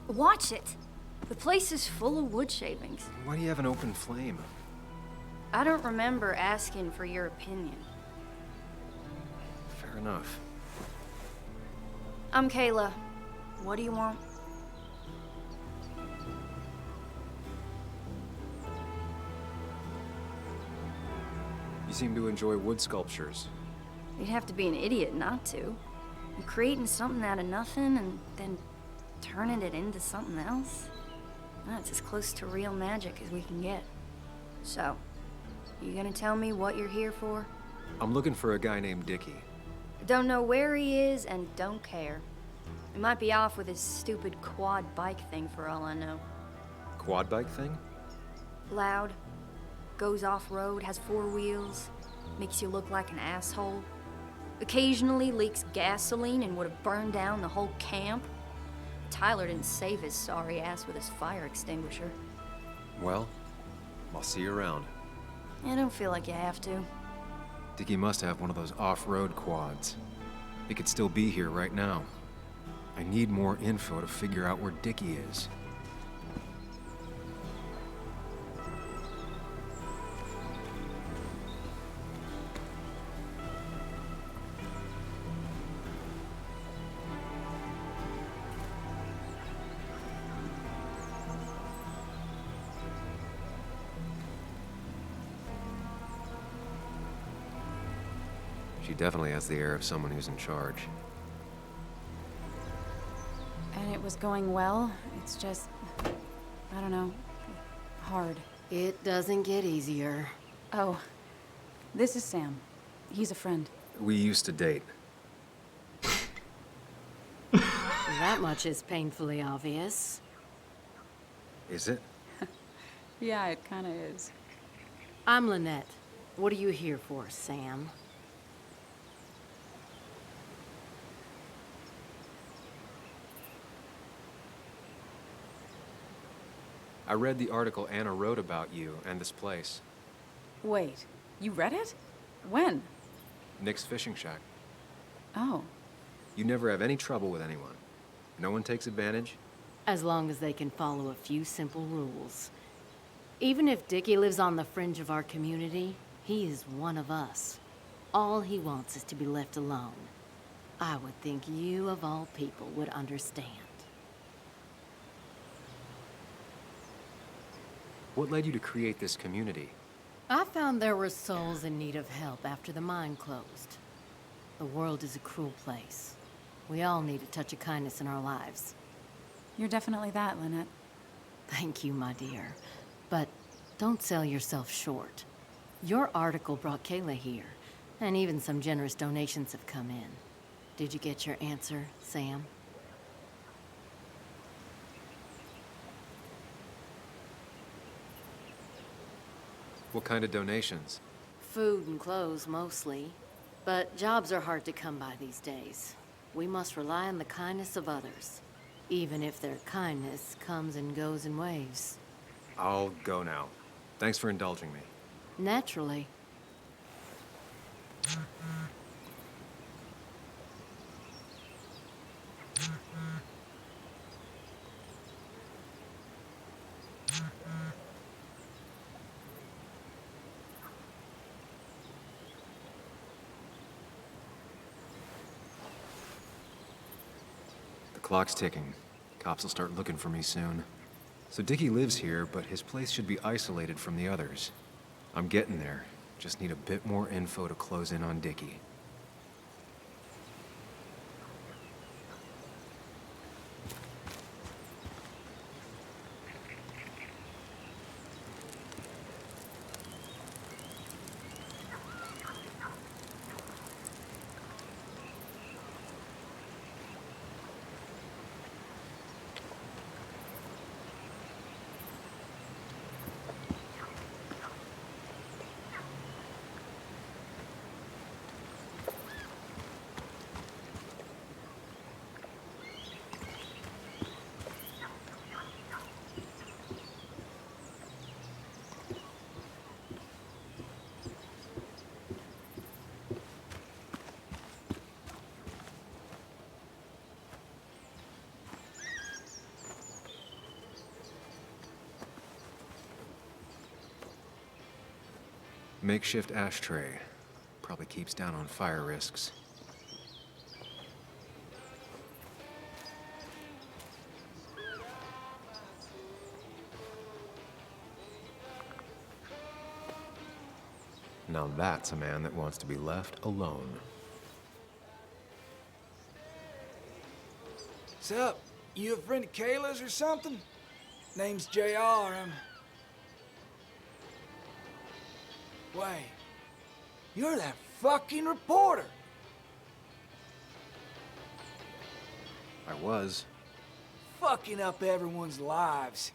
Watch it! The place is full of wood shavings. Why do you have an open flame? I don't remember asking for your opinion. Fair enough. I'm Kayla. What do you want? You seem to enjoy wood sculptures. You'd have to be an idiot not to. You're creating something out of nothing and then turning it into something else? That's as close to real magic as we can get. So, you gonna tell me what you're here for? I'm looking for a guy named Dickie. Don't know where he is and don't care. He might be off with his stupid quad bike thing for all I know. Quad bike thing? Loud, goes off-road, has 4 wheels, makes you look like an asshole. Occasionally leaks gasoline and would have burned down the whole camp. Tyler didn't save his sorry ass with his fire extinguisher. Well, I'll see you around. I don't feel like you have to. Dickie must have one of those off-road quads. He could still be here right now. I need more info to figure out where Dickie is. She definitely has the air of someone who's in charge. And it was going well. It's just, I don't know, hard. It doesn't get easier. Oh, this is Sam. He's a friend. We used to date. That much is painfully obvious. Is it? Yeah, it kind of is. I'm Lynette. What are you here for, Sam? I read the article Anna wrote about you and this place. Wait, you read it? When? Nick's fishing shack. Oh. You never have any trouble with anyone. No one takes advantage. As long as they can follow a few simple rules. Even if Dickie lives on the fringe of our community, he is one of us. All he wants is to be left alone. I would think you, of all people, would understand. What led you to create this community? I found there were souls in need of help after the mine closed. The world is a cruel place. We all need a touch of kindness in our lives. You're definitely that, Lynette. Thank you, my dear. But don't sell yourself short. Your article brought Kayla here, and even some generous donations have come in. Did you get your answer, Sam? What kind of donations? Food and clothes, mostly. But jobs are hard to come by these days. We must rely on the kindness of others, even if their kindness comes and goes in waves. I'll go now. Thanks for indulging me. Naturally. The clock's ticking. Cops will start looking for me soon. So Dickie lives here, but his place should be isolated from the others. I'm getting there. Just need a bit more info to close in on Dickie. Makeshift ashtray. Probably keeps down on fire risks. Now that's a man that wants to be left alone. Sup? You a friend of Kayla's or something? Name's JR. Wait. You're that fucking reporter. I was. Fucking up everyone's lives.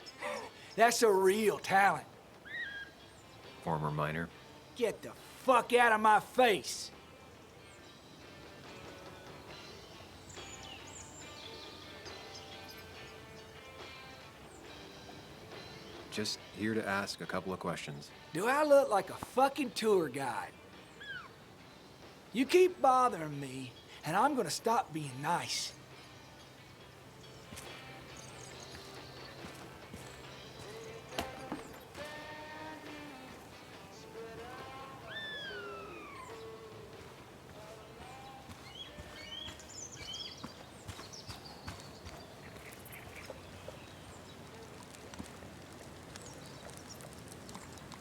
That's a real talent. Former miner. Get the fuck out of my face. Just here to ask a couple of questions. Do I look like a fucking tour guide? You keep bothering me, and I'm gonna stop being nice.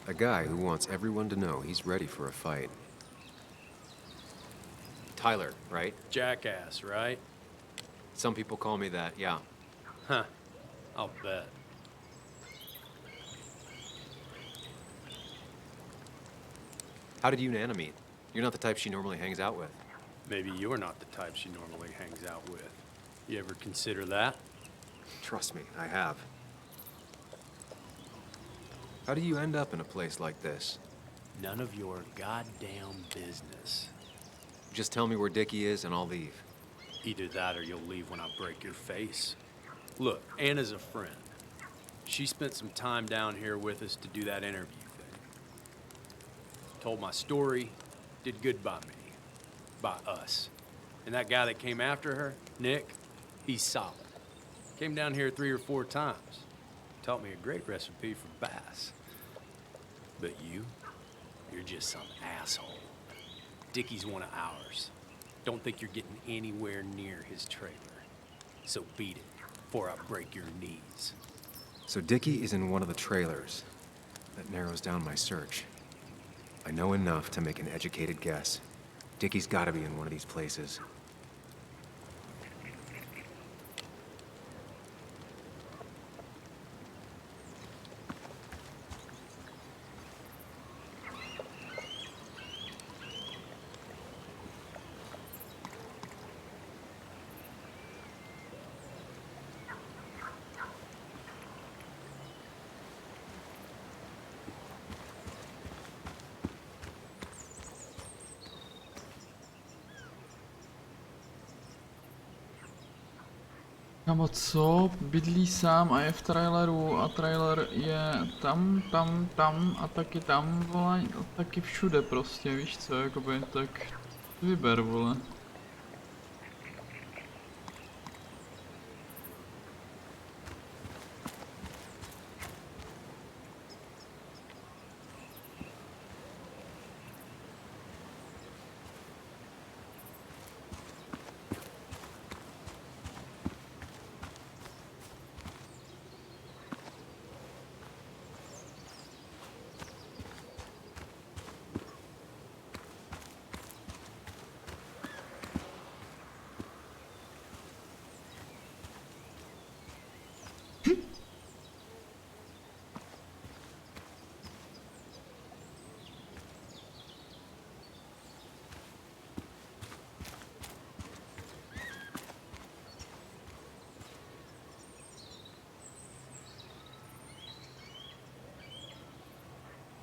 A guy who wants everyone to know he's ready for a fight. Tyler, right? Jackass, right? Some people call me that, yeah. Huh. I'll bet. How did you and Anna meet? You're not the type she normally hangs out with. Maybe you're not the type she normally hangs out with. You ever consider that? Trust me, I have. How do you end up in a place like this? None of your goddamn business. Just tell me where Dickie is and I'll leave. Either that or you'll leave when I break your face. Look, Anna's a friend. She spent some time down here with us to do that interview thing. Told my story, did good by me. By us. And that guy that came after her, Nick, he's solid. Came down here 3 or 4 times. Taught me a great recipe for bass. But you're just some asshole. Dickie's one of ours. Don't think you're getting anywhere near his trailer. So beat it before I break your knees. So Dickie is in one of the trailers. That narrows down my search. I know enough to make an educated guess. Dickie's gotta be in one of these places. Kamo co? Bydlí sám a je v traileru a trailer je tam a taky tam, vole, a taky všude prostě, víš co, jakoby, tak vyber, vole.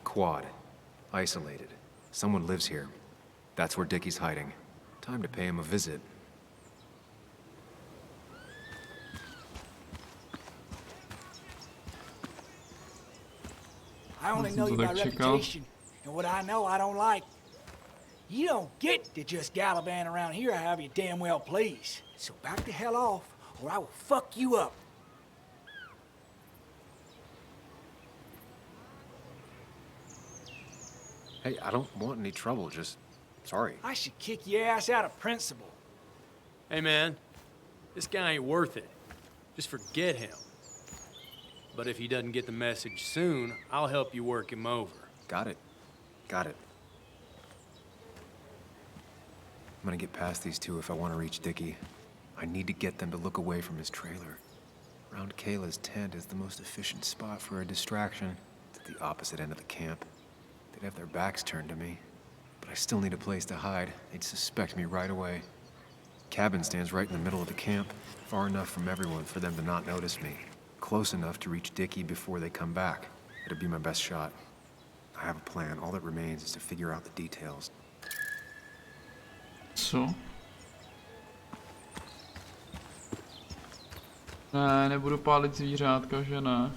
Quad. Isolated. Someone lives here. That's where Dickie's hiding. Time to pay him a visit. I only know you by reputation, and what I know I don't like. You don't get to just gallivant around here however you damn well please. So back the hell off, or I will fuck you up. Hey, I don't want any trouble, just sorry. I should kick your ass out of principle. Hey man, this guy ain't worth it. Just forget him. But if he doesn't get the message soon, I'll help you work him over. Got it. Got it. I'm gonna get past these two if I want to reach Dickie. I need to get them to look away from his trailer. Around Kayla's tent is the most efficient spot for a distraction. It's at the opposite end of the camp. They'd have their backs turned to me. But I still need a place to hide. They'd suspect me right away. Cabin stands right in the middle of the camp, far enough from everyone for them to not notice me. Close enough to reach Dickie before they come back. It'll be my best shot. I have a plan. All that remains is to figure out the details. Co? Ne, nebudu pálit zvířátka, že ne.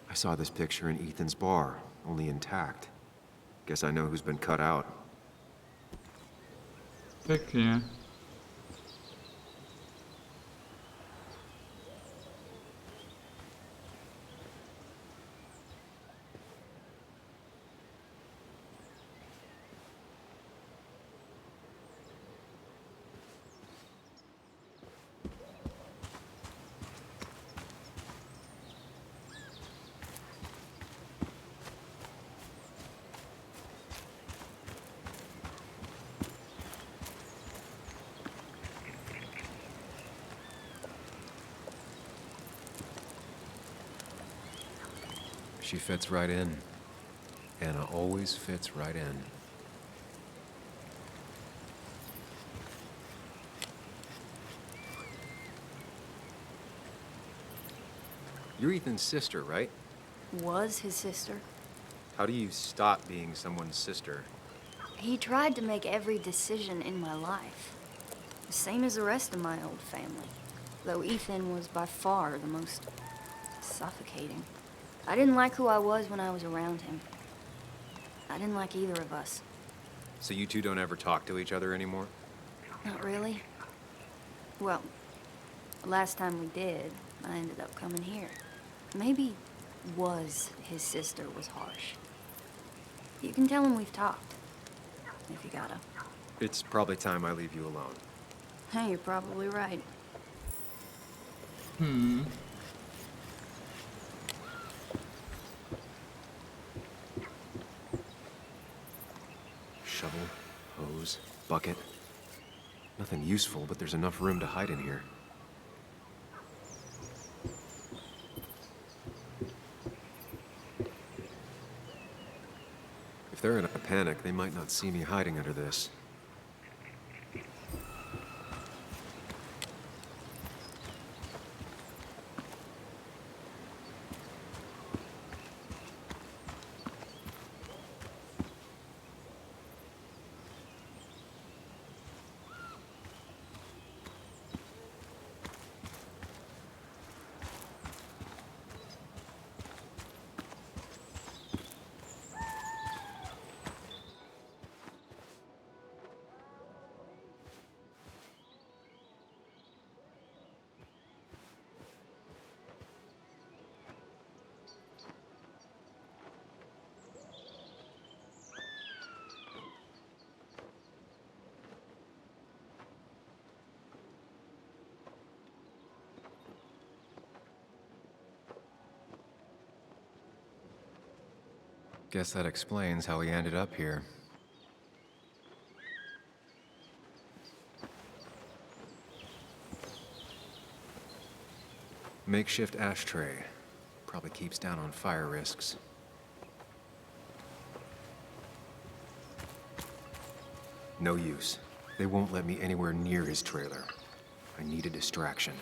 I saw this picture in Ethan's bar, only intact. Guess I know who's been cut out. Pěkně. She fits right in. Anna always fits right in. You're Ethan's sister, right? Was his sister. How do you stop being someone's sister? He tried to make every decision in my life. The same as the rest of my old family. Though Ethan was by far the most suffocating. I didn't like who I was when I was around him. I didn't like either of us. So you two don't ever talk to each other anymore? Not really. Well, the last time we did, I ended up coming here. Maybe was his sister was harsh. You can tell him we've talked, if you gotta. It's probably time I leave you alone. Hey, you're probably right. Shovel, hose, bucket. Nothing useful, but there's enough room to hide in here. If they're in a panic, they might not see me hiding under this. Guess that explains how he ended up here. Makeshift ashtray. Probably keeps down on fire risks. No use. They won't let me anywhere near his trailer. I need a distraction.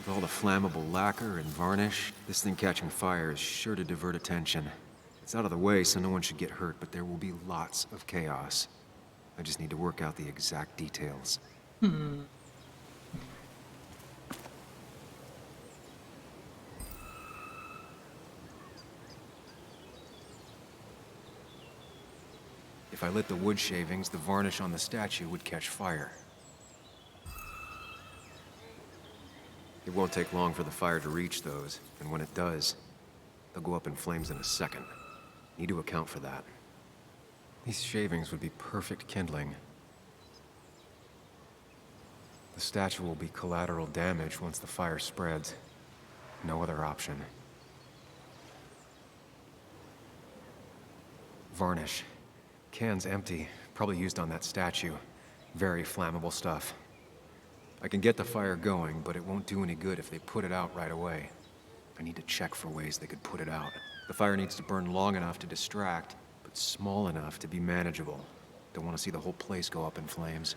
With all the flammable lacquer and varnish, this thing catching fire is sure to divert attention. It's out of the way, so no one should get hurt, but there will be lots of chaos. I just need to work out the exact details. If I lit the wood shavings, the varnish on the statue would catch fire. It won't take long for the fire to reach those, and when it does, they'll go up in flames in a second. Need to account for that. These shavings would be perfect kindling. The statue will be collateral damage once the fire spreads. No other option. Varnish. Can's empty. Probably used on that statue. Very flammable stuff. I can get the fire going, but it won't do any good if they put it out right away. I need to check for ways they could put it out. The fire needs to burn long enough to distract, but small enough to be manageable. Don't want to see the whole place go up in flames.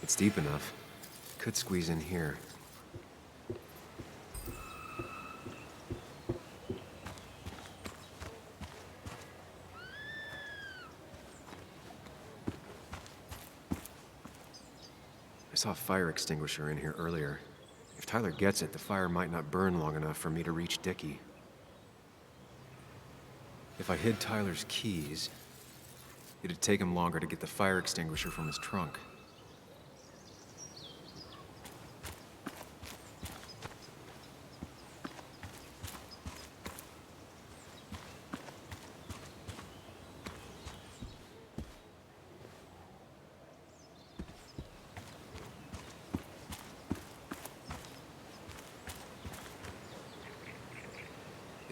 It's deep enough. Could squeeze in here. I saw a fire extinguisher in here earlier. If Tyler gets it, the fire might not burn long enough for me to reach Dickie. If I hid Tyler's keys, it'd take him longer to get the fire extinguisher from his trunk.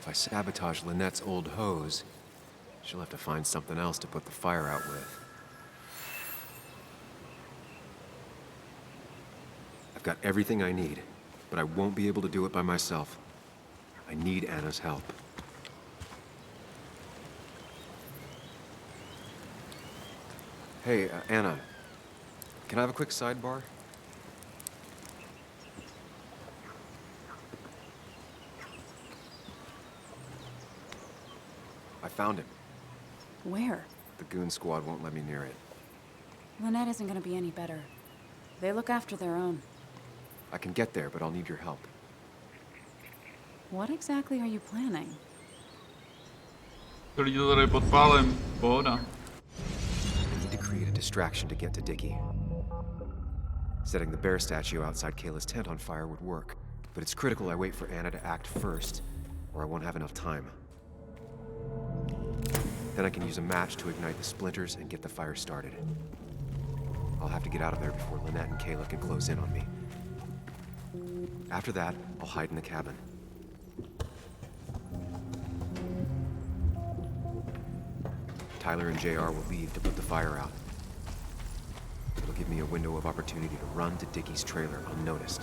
If I sabotage Lynette's old hose, she'll have to find something else to put the fire out with. I've got everything I need, but I won't be able to do it by myself. I need Anna's help. Hey, Anna, can I have a quick sidebar? I found him. Where? The goon squad won't let me near it. Lynette isn't gonna be any better. They look after their own. I can get there, but I'll need your help. What exactly are you planning? To lidi to tady podpálím. Pohoda. I need to create a distraction to get to Dickie. Setting the bear statue outside Kayla's tent on fire would work, but it's critical I wait for Anna to act first, or I won't have enough time. Then I can use a match to ignite the splinters and get the fire started. I'll have to get out of there before Lynette and Kayla can close in on me. After that, I'll hide in the cabin. Tyler and JR will leave to put the fire out. It'll give me a window of opportunity to run to Dickie's trailer unnoticed.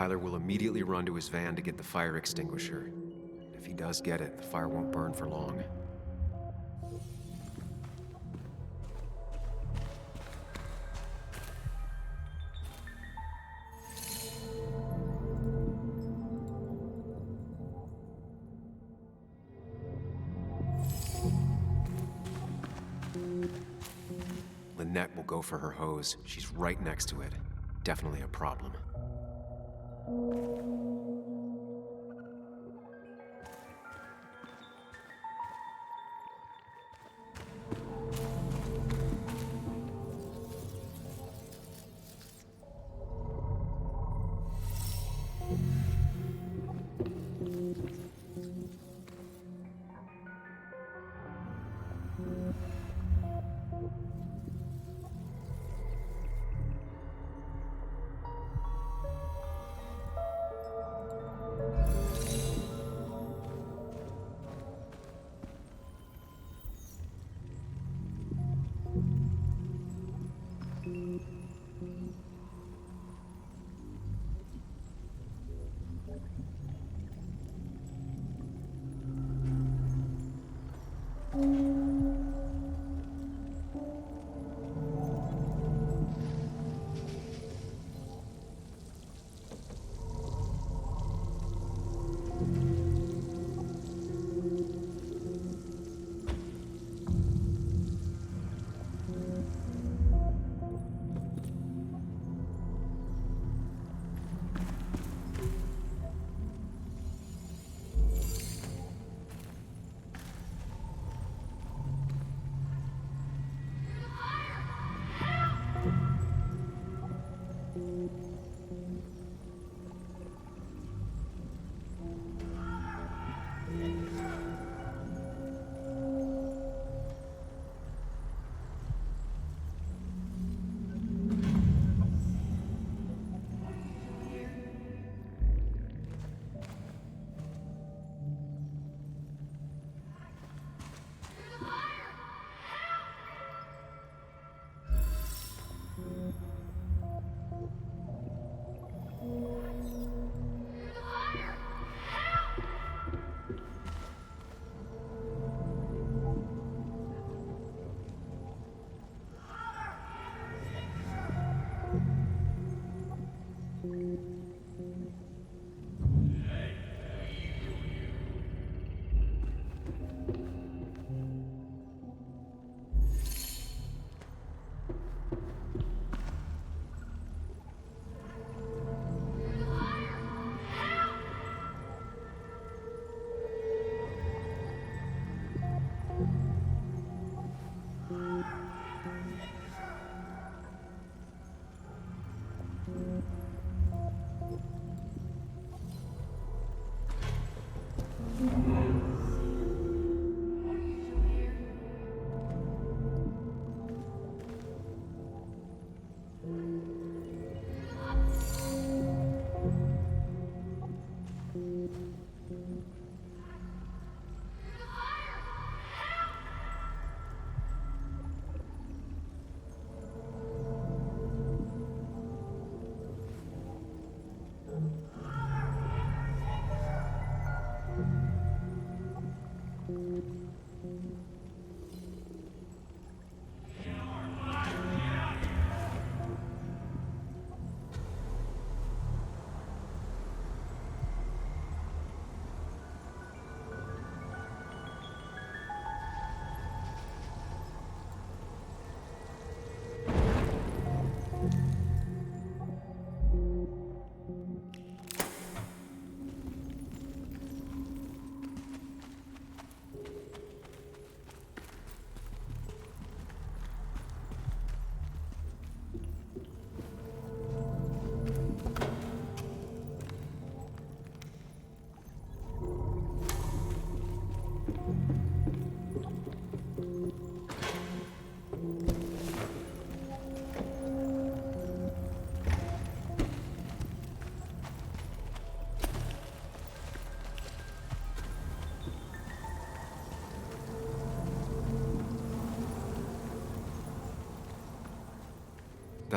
Tyler will immediately run to his van to get the fire extinguisher. If he does get it, the fire won't burn for long. Lynette will go for her hose. She's right next to it. Definitely a problem.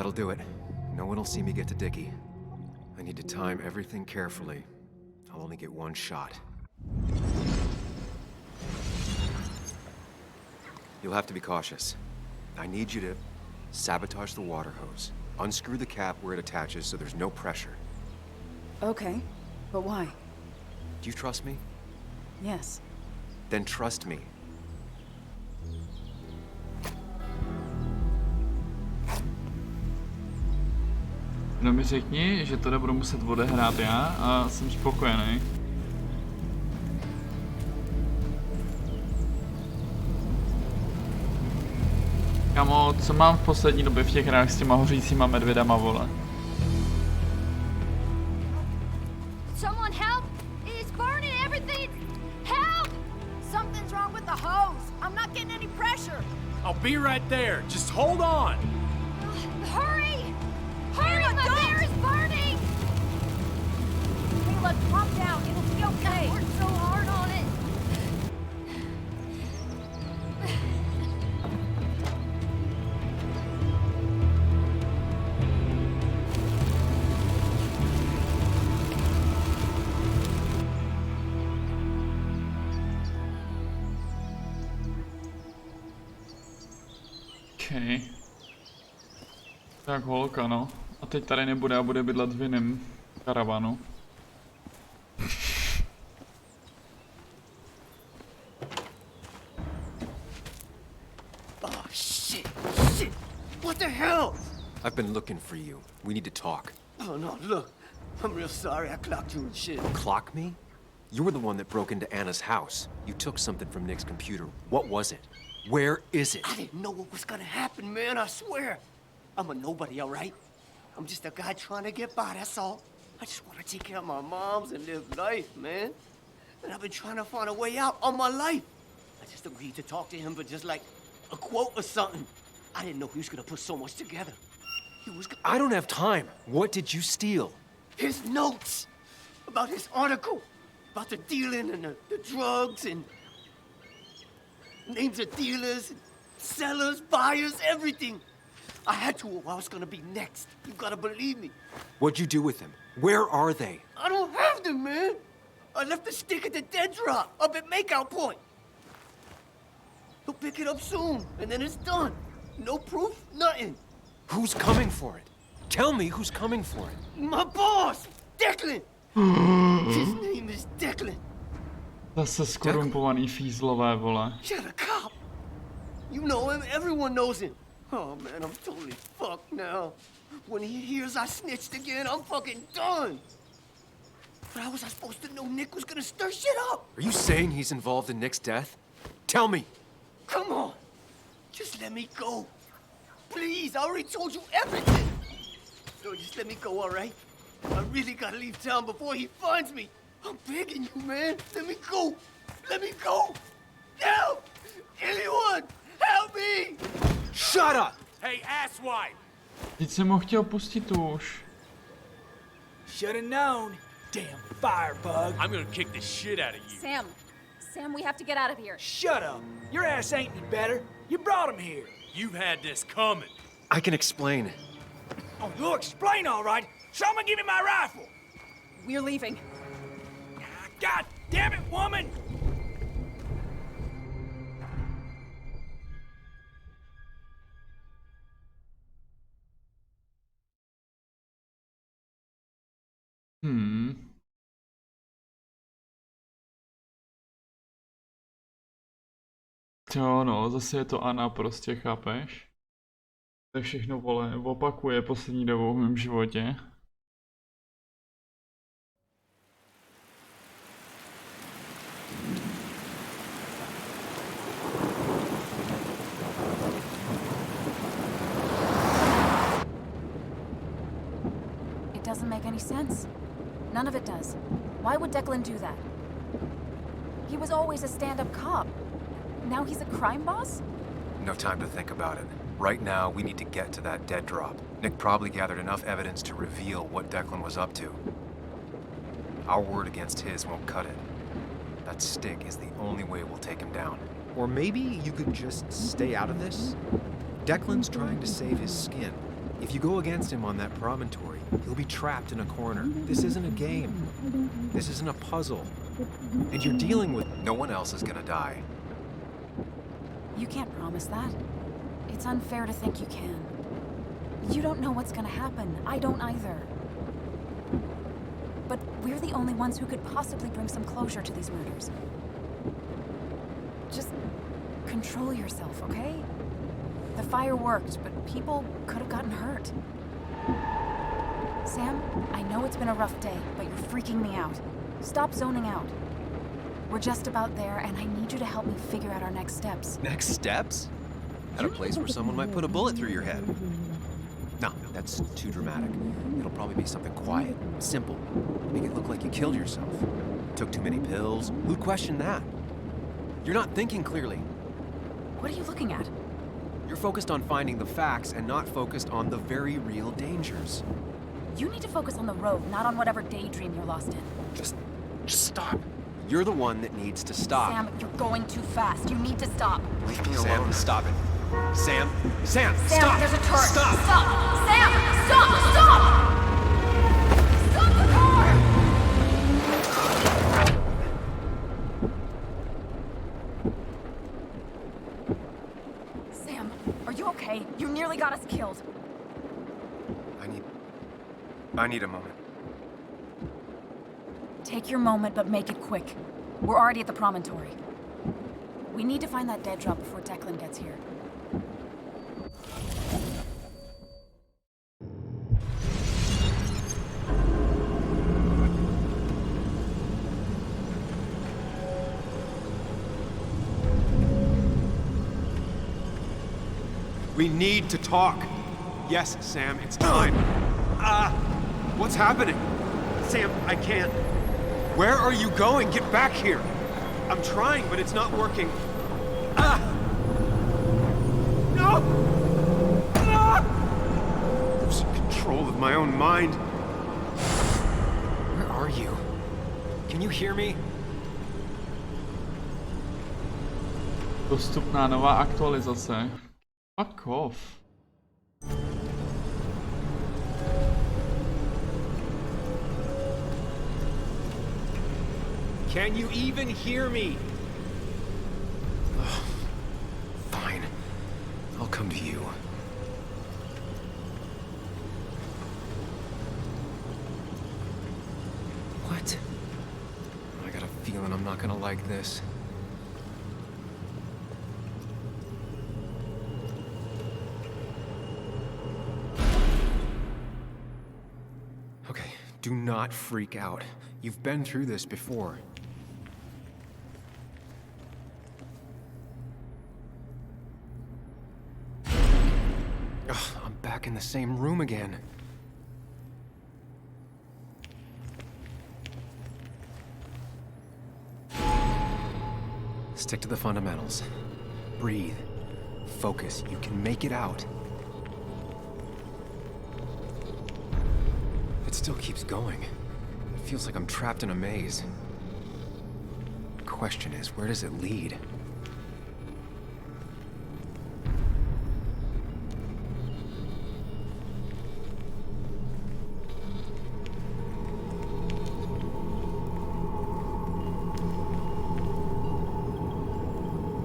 That'll do it. No one will see me get to Dickie. I need to time everything carefully. I'll only get one shot. You'll have to be cautious. I need you to sabotage the water hose. Unscrew the cap where it attaches so there's no pressure. Okay, but why? Do you trust me? Yes. Then trust me. No mi řekni, že to nebudu muset odehrát já a jsem spokojený. Kamo, co mám v poslední době v těch hrách s těma hořícíma medvědama, vole? Someone help! It's burning everything! Help! Something's wrong with the hose. I'm not getting any pressure. I'll be right there. Just hold on. Hurry! Hurry, my bear is burning! Kayla, calm down. It'll be okay. I worked so hard on it. Okay. Tak holka, no. A teď tady nebude a bude bydlet v jiném karavanu. Oh, shit! Shit! What the hell? I've been looking for you. We need to talk. Oh, no, look. I'm real sorry I clocked you and shit. Clock me? You were the one that broke into Anna's house. You took something from Nick's computer. What was it? Where is it? I didn't know what was gonna happen, man, I swear. I'm a nobody, all right? I'm just a guy trying to get by, that's all. I just want to take care of my moms and live life, man. And I've been trying to find a way out all my life. I just agreed to talk to him for just like a quote or something. I didn't know he was gonna put so much together. He was I don't have time. What did you steal? his notes about his article, about the dealing and the drugs and names of dealers, and sellers, buyers, everything. I had to or I was gonna be next. You gotta believe me. What'd you do with them? Where are they? I don't have them, man. I left the stick at the dead drop up at Makeout Point. He'll pick it up soon, and then it's done. No proof, nothing. Who's coming for it? Tell me who's coming for it. My boss, Declan. His name is Declan. Zase skorumpovaný fízlové, vole. You're a cop. You know him, everyone knows him. Oh man, I'm totally fucked now. When he hears I snitched again, I'm fucking done. But how was I supposed to know Nick was gonna stir shit up? Are you saying he's involved in Nick's death? Tell me. Come on. Just let me go. Please, I already told you everything. No, just let me go, all right? I really gotta leave town before he finds me. I'm begging you, man. Let me go. Let me go. Help! Anyone! Help me! Shut up! Hey, asswipe! Teď jsem ho chtěl pustit už. Should have known. Damn firebug. I'm gonna kick the shit out of you. Sam, we have to get out of here. Shut up. Your ass ain't any better. You brought him here. You've had this coming. I can explain. Oh, you'll explain all right. Someone give me my rifle. We're leaving. God damn it, woman! Jo, no, zase je to Anna, prostě, chápeš? To všechno, vole, opakuje poslední dobou v mém životě. It doesn't make any sense. None of it does. Why would Declan do that? He was always a stand-up cop. Now he's a crime boss? No time to think about it. Right now, we need to get to that dead drop. Nick probably gathered enough evidence to reveal what Declan was up to. Our word against his won't cut it. That stick is the only way we'll take him down. Or maybe you could just stay out of this? Declan's trying to save his skin. If you go against him on that promontory, he'll be trapped in a corner. This isn't a game. This isn't a puzzle. And you're dealing with... No one else is gonna die. You can't promise that. It's unfair to think you can. You don't know what's gonna happen. I don't either. But we're the only ones who could possibly bring some closure to these murders. Just control yourself, okay? The fire worked, but people could have gotten hurt. Sam, I know it's been a rough day, but you're freaking me out. Stop zoning out. We're just about there, and I need you to help me figure out our next steps. Next steps? At a place where someone might put a bullet through your head. No, that's too dramatic. It'll probably be something quiet, simple. Make it look like you killed yourself. Took too many pills. Who'd question that? You're not thinking clearly. What are you looking at? You're focused on finding the facts and not focused on the very real dangers. You need to focus on the road, not on whatever daydream you're lost in. Just stop. You're the one that needs to stop. Sam, you're going too fast. You need to stop. Leave me alone. Sam, stop it. Sam, Sam, stop! There's a turret. Stop! Stop! Sam, stop! Stop! Stop the car! Sam, are you okay? You nearly got us killed. I need a moment. Take your moment, but make it quick. We're already at the promontory. We need to find that dead drop before Declan gets here. We need to talk. Yes, Sam, it's time. What's happening? Sam, I can't. Where are you going? Get back here. I'm trying, but it's not working. No! Losing control of my own mind. Where are you? Can you hear me? Dostupná nová aktualizace. Fuck off. Can you even hear me? Fine. I'll come to you. What? I got a feeling I'm not gonna like this. Okay, do not freak out. You've been through this before. I'm back in the same room again. Stick to the fundamentals. Breathe. Focus. You can make it out. It still keeps going. It feels like I'm trapped in a maze. Question is, where does it lead?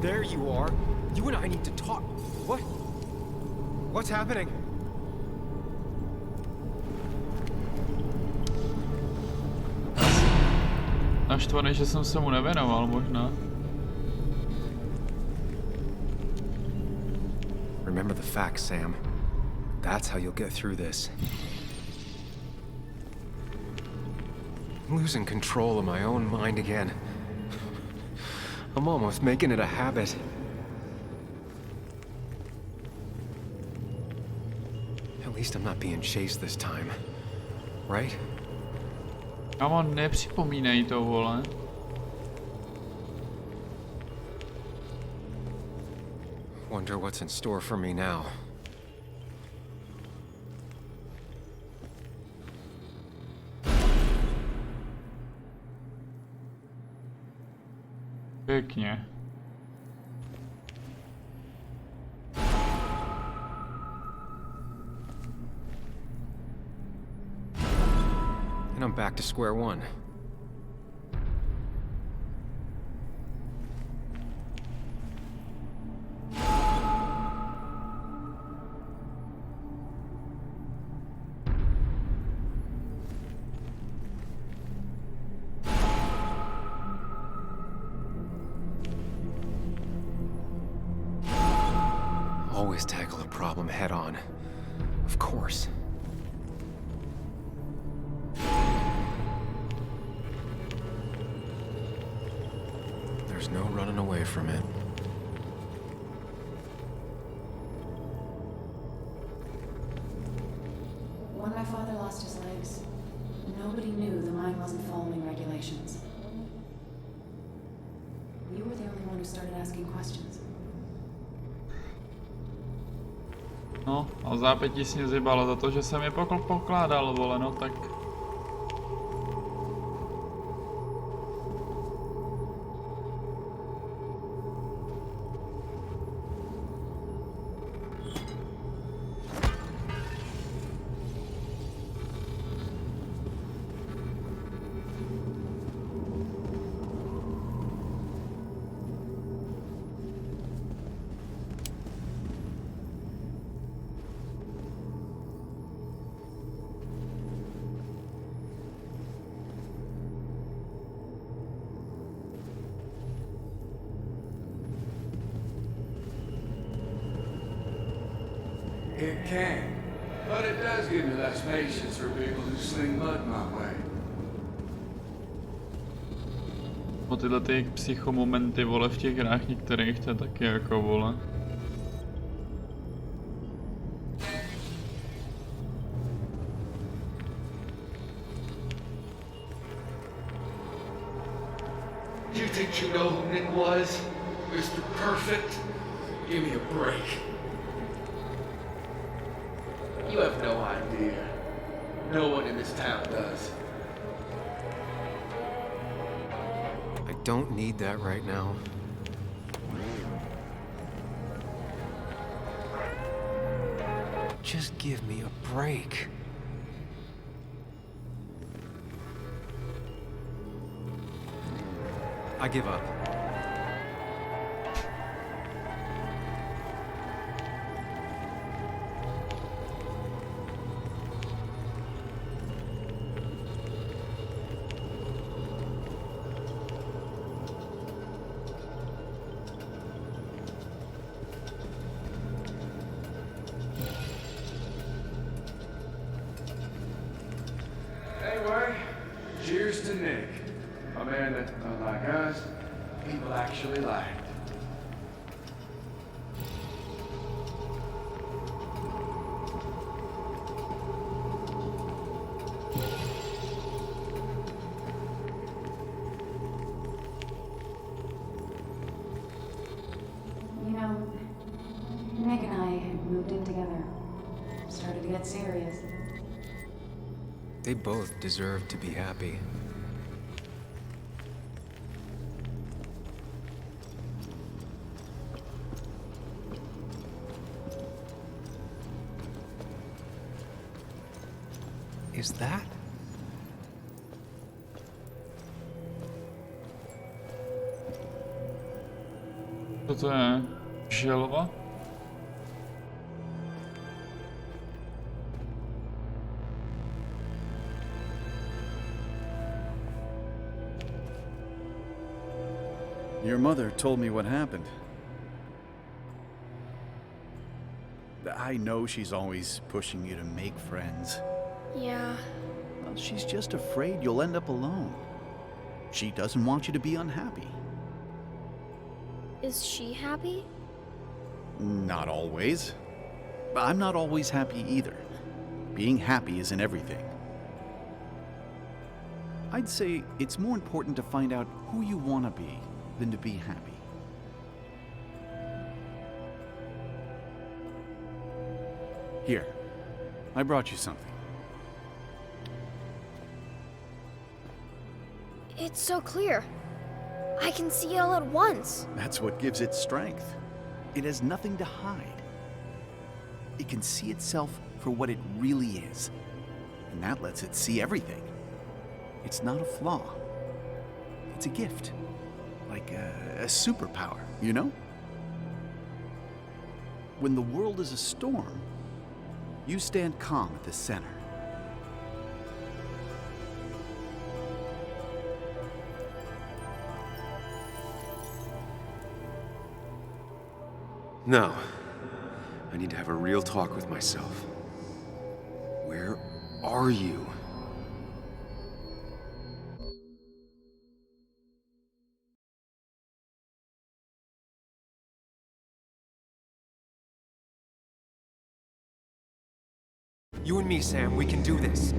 There you are. You and I need to talk. What? What's happening? Naštvaný, že jsem se mu nevěnoval možná. Remember the facts, Sam. That's how you'll get through this. I'm losing control of my own mind again. I'm almost making it a habit. At least I'm not being chased this time. Right? Kámo, nepřipomínej to, vole. Wonder what's in store for me now. Pěkně. and I'm back to square one. Always tackle a problem head on. Of course. There's no running away from it. When my father lost his legs, nobody knew the mine wasn't following regulations. You were the only one who started asking questions. No, a v zápětí si mě zjebalo za to, že jsem je pokládal, vole, no tak... It can, but it does give me less patience for people who sling mud my way. O tyhle ty psychomomenty, vole, v těch hrách některých, to je taky jako, vole. You think you know who Nick was? Mr. Perfect? Give me a break. You have no idea. No one in this town does. I don't need that right now. Just give me a break. I give up. Anyway, cheers to Nick. A man that, unlike us, people actually liked. You know, Nick and I had moved in together. Started to get serious. They both deserve to be happy. Is that? Co to je? Želva? Your mother told me what happened. I know she's always pushing you to make friends. Yeah. Well, she's just afraid you'll end up alone. She doesn't want you to be unhappy. Is she happy? Not always. I'm not always happy either. Being happy isn't everything. I'd say it's more important to find out who you want to be than to be happy. Here, I brought you something. It's so clear. I can see it all at once. That's what gives it strength. It has nothing to hide. It can see itself for what it really is. And that lets it see everything. It's not a flaw. It's a gift. Like a superpower, you know? When the world is a storm, you stand calm at the center. No. I need to have a real talk with myself. Where are you? You and me, Sam, we can do this.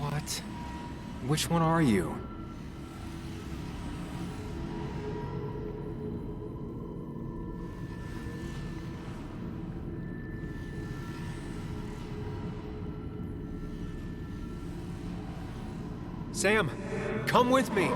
What? Which one are you? Sam, come with me.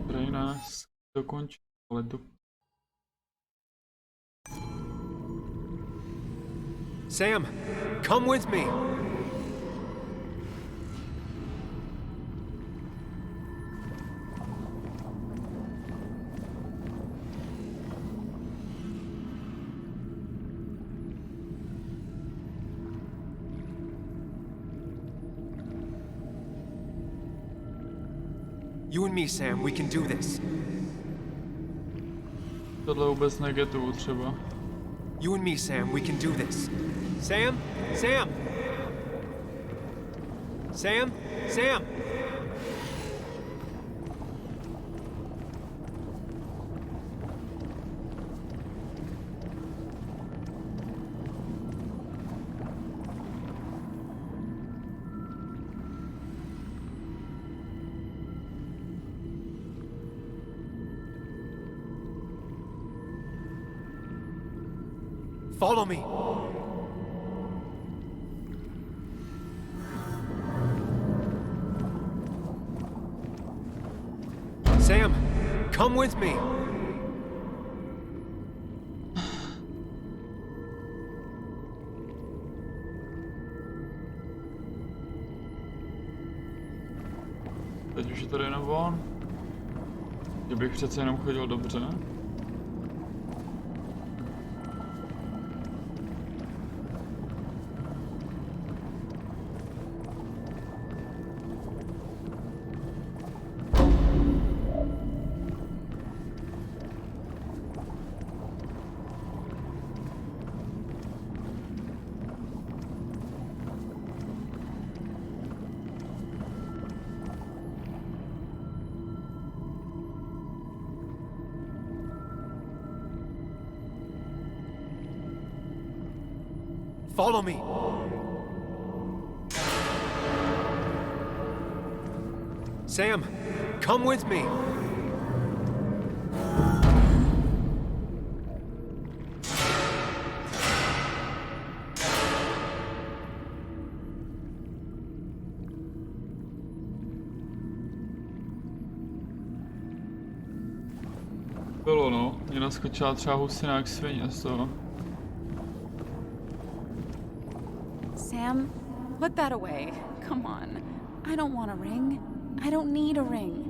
Tady nás dokončí, ale Sam, come with me. You and me, Sam, we can do this. Tohle vůbec negetuju třeba. You and me, Sam, we can do this. Sam? Sam! Sam? Sam! Follow me. Sam, come with me. Teď už je tady jenom on. Kdybych přece jenom chodil dobře. Follow me. Sam, come with me. Bylo no, mě naskočila třeba husina jak svině z toho. Sam, put that away. Come on. I don't want a ring. I don't need a ring.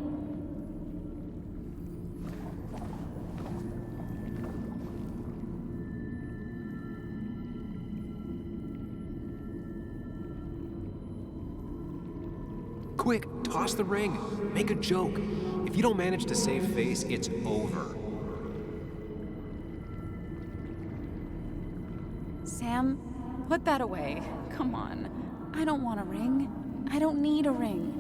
Quick, toss the ring. Make a joke. If you don't manage to save face, it's over. Sam, put that away. Come on. I don't want a ring. I don't need a ring.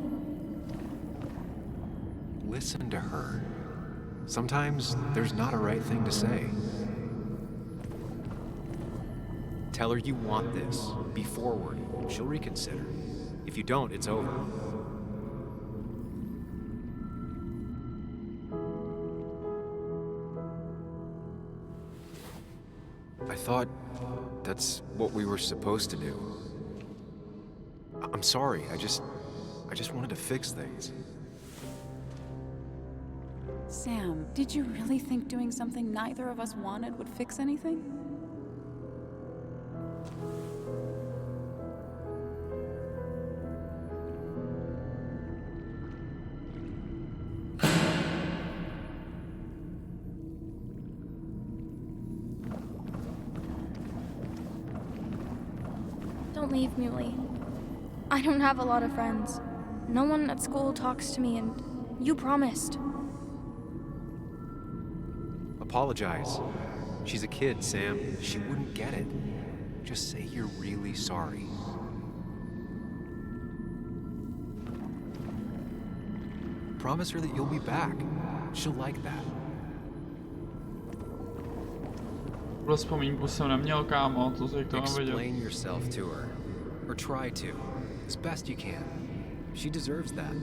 Listen to her. Sometimes there's not a right thing to say. Tell her you want this. Be forward. She'll reconsider. If you don't, it's over. I thought that's what we were supposed to do. I'm sorry. I just wanted to fix things. Sam, did you really think doing something neither of us wanted would fix anything? Don't leave, Muley. I don't have a lot of friends. No one at school talks to me, and you promised. Apologize. She's a kid, Sam. She wouldn't get it. Just say you're really sorry. Promise her that you'll be back. She'll like that. Tuhle vzpomínku jsem neměl, kámo, to si k tomu viděl. Explain yourself to her. Or try to. As best you can. She deserves that.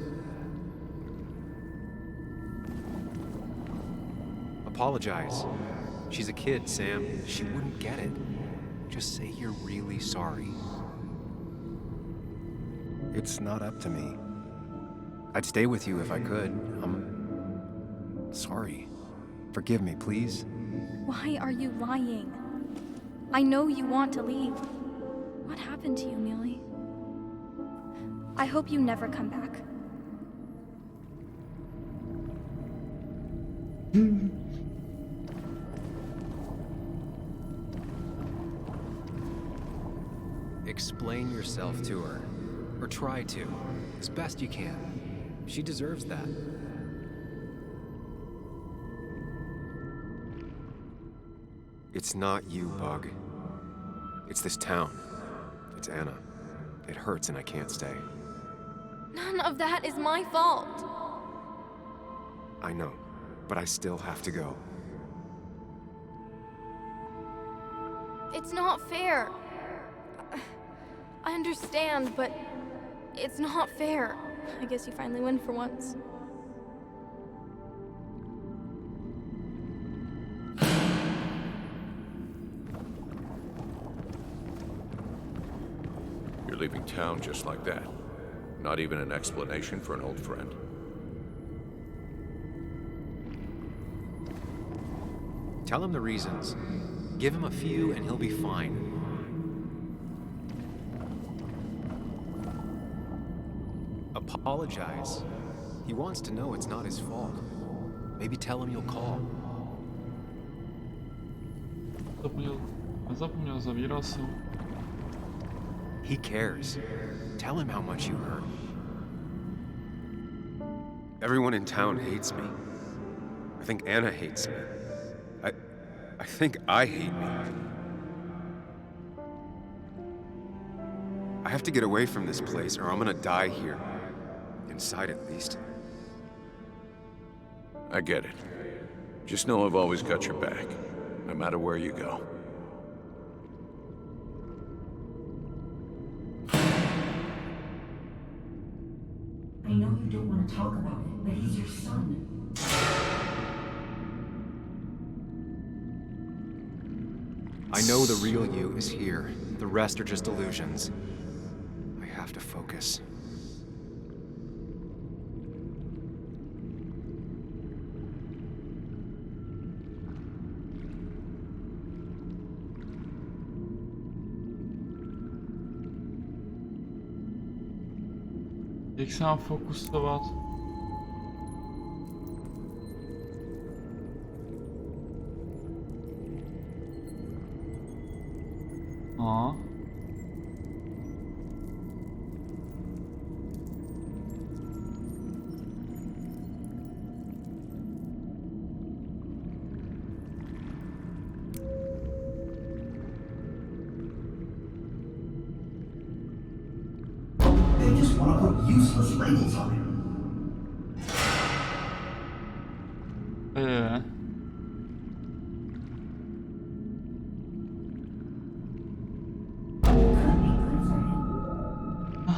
Apologize. She's a kid, Sam. She wouldn't get it. Just say you're really sorry. It's not up to me. I'd stay with you if I could. I'm sorry. Forgive me, please. Why are you lying? I know you want to leave. What happened to you, Muley? I hope you never come back. Explain yourself to her. Or try to. As best you can. She deserves that. It's not you, Bug. It's this town. It's Anna. It hurts and I can't stay. None of that is my fault. I know, but I still have to go. It's not fair. I understand, but it's not fair. I guess you finally win for once. You're leaving town just like that. Not even an explanation for an old friend. Tell him the reasons. Give him a few and he'll be fine. Apologize. He wants to know it's not his fault. Maybe tell him you'll call. Nezapomněl, zavíral se. He cares. Tell him how much you hurt. Everyone in town hates me. I think Anna hates me. I think I hate me. I have to get away from this place or I'm gonna die here. Inside at least. I get it. Just know I've always got your back, no matter where you go. I know you don't want to talk about it, but he's your son. I know the real you is here. The rest are just illusions. I have to focus. Jak se mám fokusovat? A. They just want to put useless labels on it.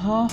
Aha.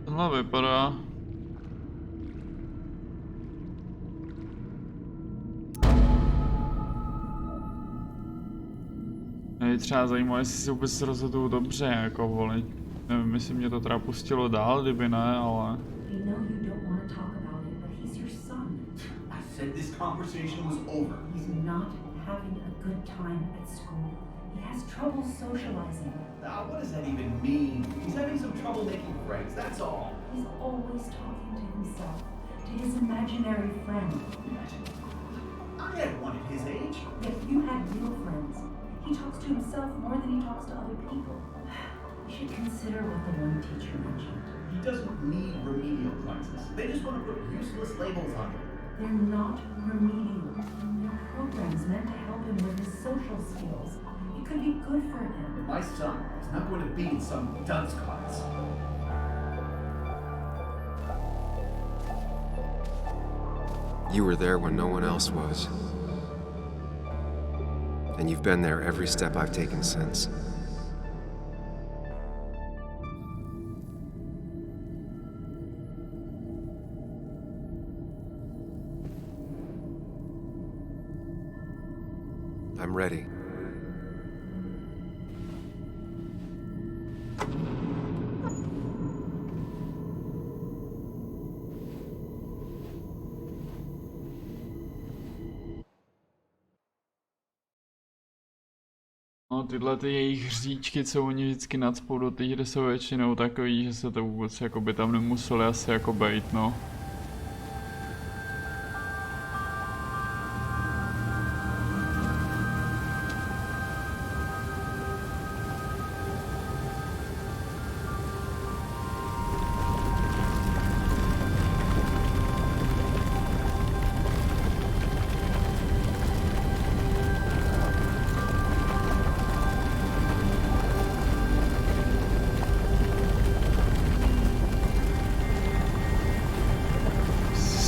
Tohle vypadá. Mě třeba zajímalo, jestli se vůbec rozhoduju dobře jako volit. Nevím, jestli mě to teda pustilo dál, kdyby ne, ale... I know you don't want to talk about it, but he's your son. I said this conversation was over. He's not having a good time at school. He has trouble socializing. What does that even mean? He's having some trouble making friends, that's all. He's always talking to himself, to his imaginary friend. I had one at his age. Yet you had real friends. He talks to himself more than he talks to other people. You should consider what the one teacher mentioned. He doesn't need remedial classes. They just want to put useless labels on him. They're not remedial. They're programs meant to help him with his social skills. It could be good for him. But my son is not going to be in some dunce class. You were there when no one else was. And you've been there every step I've taken since. I'm ready. No, tyhle ty jejich hříčky, co oni vždycky nacpou do té hry, jsou většinou takový, že se to vůbec jako by tam nemuseli asi jako bejt, no.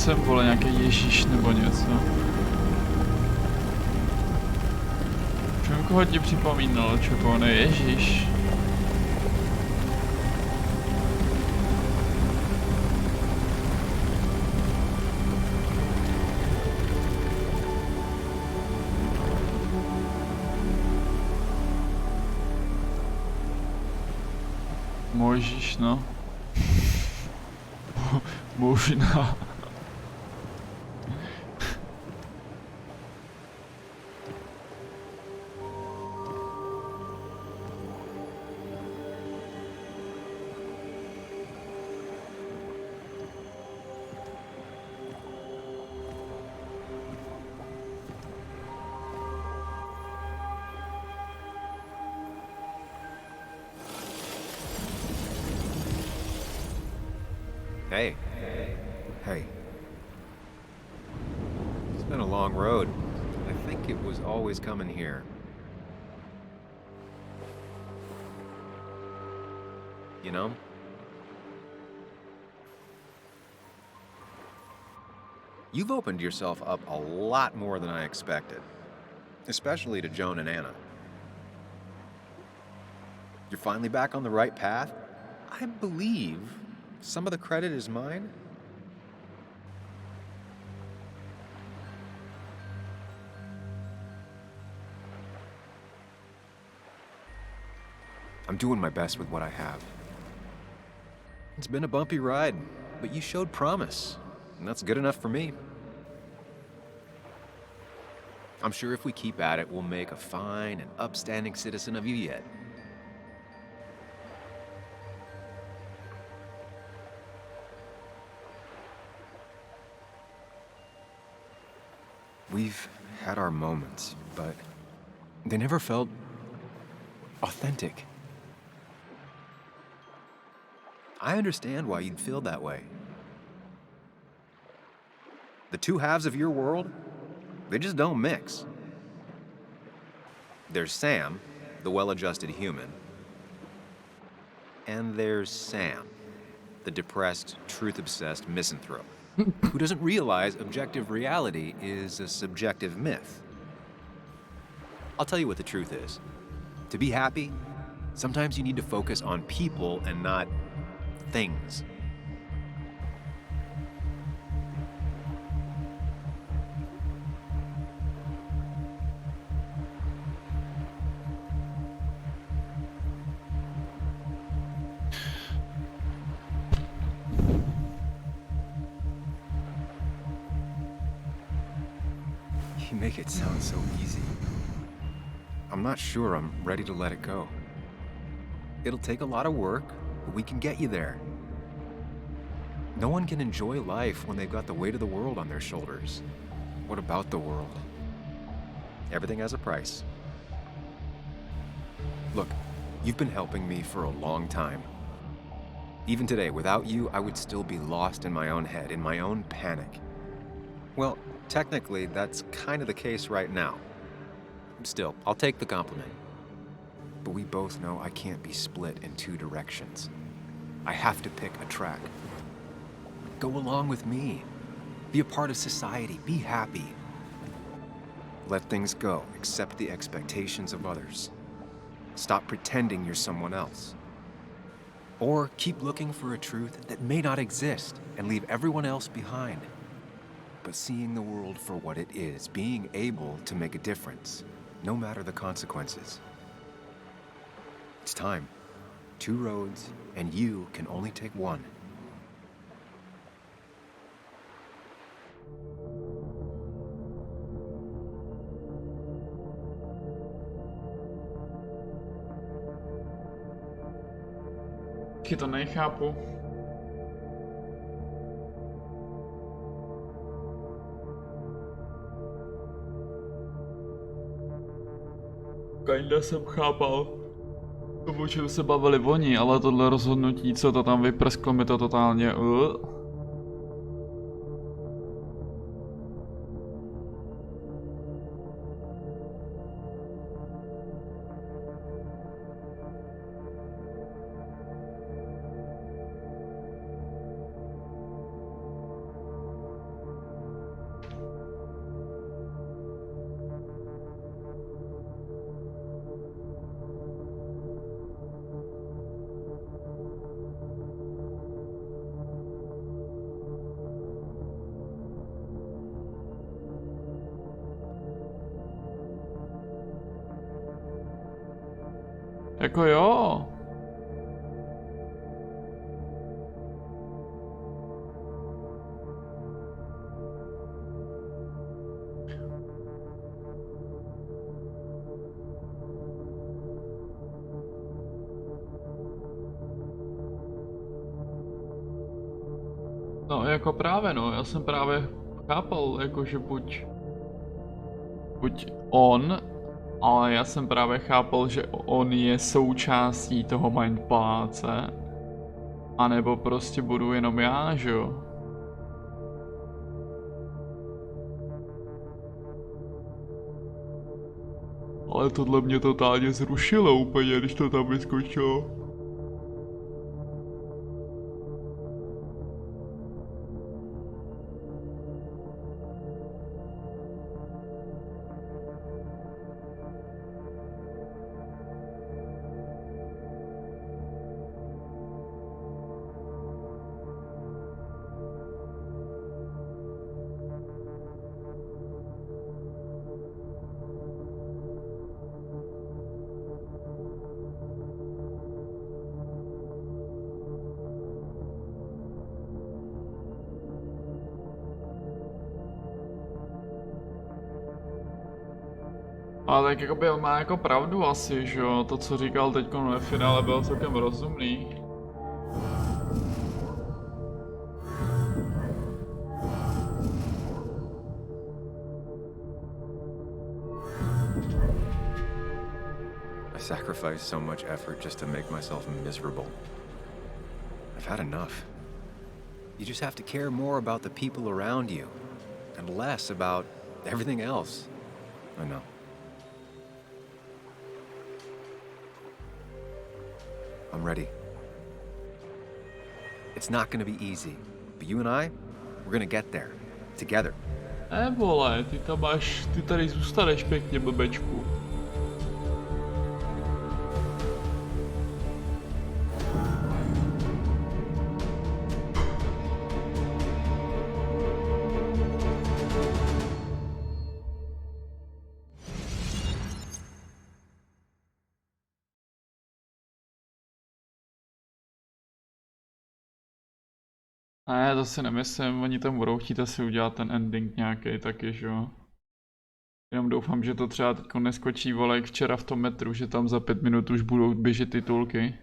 Jsem vole nějaký Ježíš nebo něco. Čím koho ti připomínalo, čeho ne Ježíš? Možíš, no. Možná. Hey. Hey. It's been a long road. I think it was always coming here. You know? You've opened yourself up a lot more than I expected. Especially to Joan and Anna. You're finally back on the right path? I believe some of the credit is mine. I'm doing my best with what I have. It's been a bumpy ride, but you showed promise, and that's good enough for me. I'm sure if we keep at it, we'll make a fine and upstanding citizen of you yet. We've had our moments, but they never felt authentic. I understand why you'd feel that way. The two halves of your world, they just don't mix. There's Sam, the well-adjusted human, and there's Sam, the depressed, truth-obsessed misanthrope, who doesn't realize objective reality is a subjective myth. I'll tell you what the truth is. To be happy, sometimes you need to focus on people and not things. You make it sound so easy. I'm not sure I'm ready to let it go. It'll take a lot of work, but we can get you there. No one can enjoy life when they've got the weight of the world on their shoulders. What about the world? Everything has a price. Look, you've been helping me for a long time. Even today, without you, I would still be lost in my own head, in my own panic. Well, technically, that's kind of the case right now. Still, I'll take the compliment. But we both know I can't be split in two directions. I have to pick a track. Go along with me. Be a part of society. Be happy. Let things go. Accept the expectations of others. Stop pretending you're someone else. Or keep looking for a truth that may not exist and leave everyone else behind. But seeing the world for what it is, being able to make a difference, no matter the consequences. It's time. 2 roads, and you can only take one. Taky to nechápu. Kinda jsem chápal tomu, čem se bavili oni, ale tohle rozhodnutí, co to tam vyprsklo, mi to totálně Jako jo. No jako právě no, já jsem právě chápal, jakože buď on, ale já jsem právě chápal, že on je součástí toho Mind Paláce A nebo prostě budu jenom já, že jo? Ale tohle mě totálně zrušilo úplně, když to tam vyskočilo. Ale tak jakoby on má jako pravdu asi, že jo, to co říkal teď ve finále bylo celkem rozumný. I sacrificed so much effort just to make myself miserable. I've had enough. You just have to care more about the people around you, and less about everything else. I know. I'm ready. It's not gonna be easy, but you and I, we're gonna get there. Together. Vole, ty tady zůstaneš pěkně, blbečku. Ne, to si nemyslím, oni tam budou chtít asi udělat ten ending nějaký taky, že jo. Jenom doufám, že to třeba teď neskočí, vole, jak včera v tom metru, že tam za 5 minut už budou běžet titulky.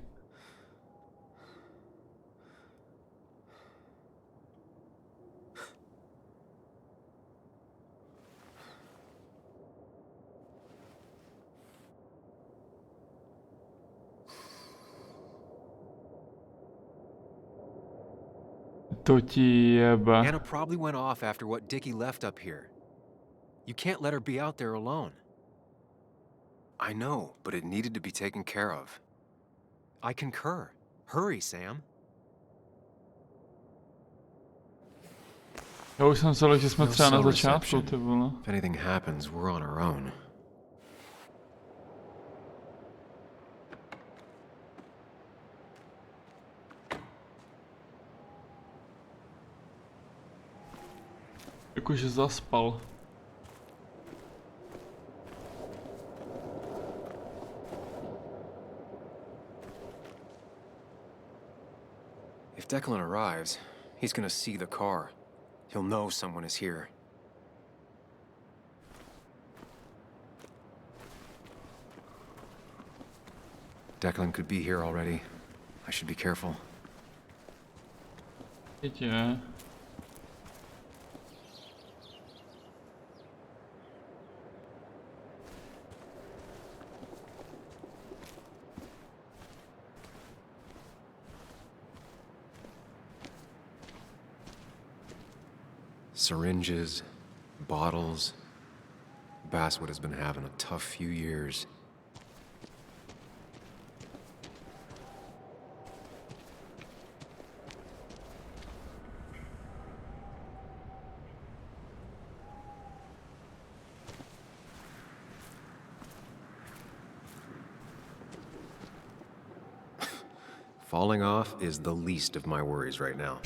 To ti jebe. Anna probably went off after what Dickie left up here. You can't let her be out there alone. I know, but it needed to be taken care of. I concur. Hurry, Sam. Já už jsem myslel, že jsme třeba na začátku, ty vole. If anything happens, we're on our own. Jakože zaspal. If Declan arrives, he's gonna see the car. He'll know someone is here. Declan could be here already. I should be careful. Yeah. Syringes, bottles. Basswood has been having a tough few years. Falling off is the least of my worries right now.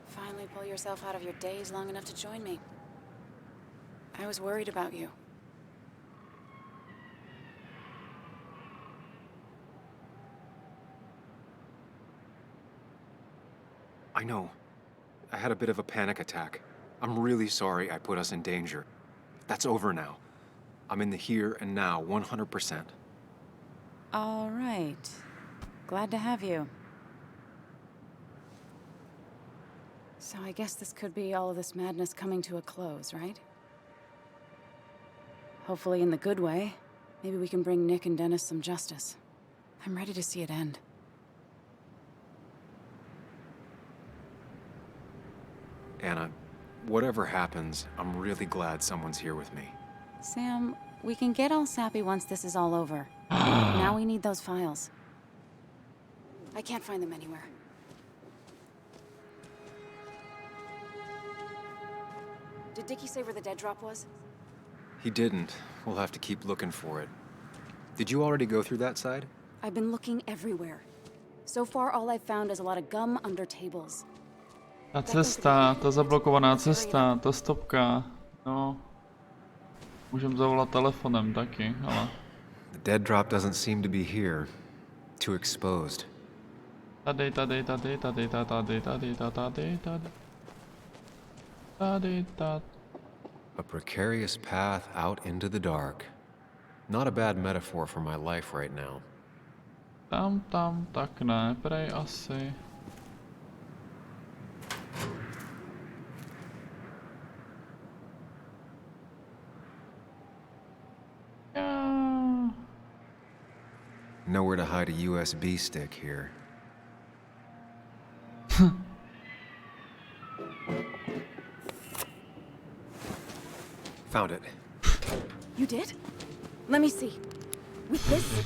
Finally pull yourself out of your daze long enough to join me. I was worried about you. I know. I had a bit of a panic attack. I'm really sorry I put us in danger. That's over now. I'm in the here and now, 100%. All right. Glad to have you. So I guess this could be all of this madness coming to a close, right? Hopefully in the good way. Maybe we can bring Nick and Dennis some justice. I'm ready to see it end. Anna, whatever happens, I'm really glad someone's here with me. Sam, we can get all sappy once this is all over. Now we need those files. I can't find them anywhere. Did Dickie say where the dead drop was? He didn't. We'll have to keep looking for it. Did you already go through that side? I've been looking everywhere. So far, all I've found is a lot of gum under tables. Ta cesta, ta zablokovaná cesta, ta stopka, no. Můžem zavolat telefonem taky, ale... The dead drop doesn't seem to be here. Too exposed. Tady. A precarious path out into the dark. Not a bad metaphor for my life right now. Tam, tak ne, prej asi. Nowhere to hide a USB stick here. Found it. You did? Let me see. With this?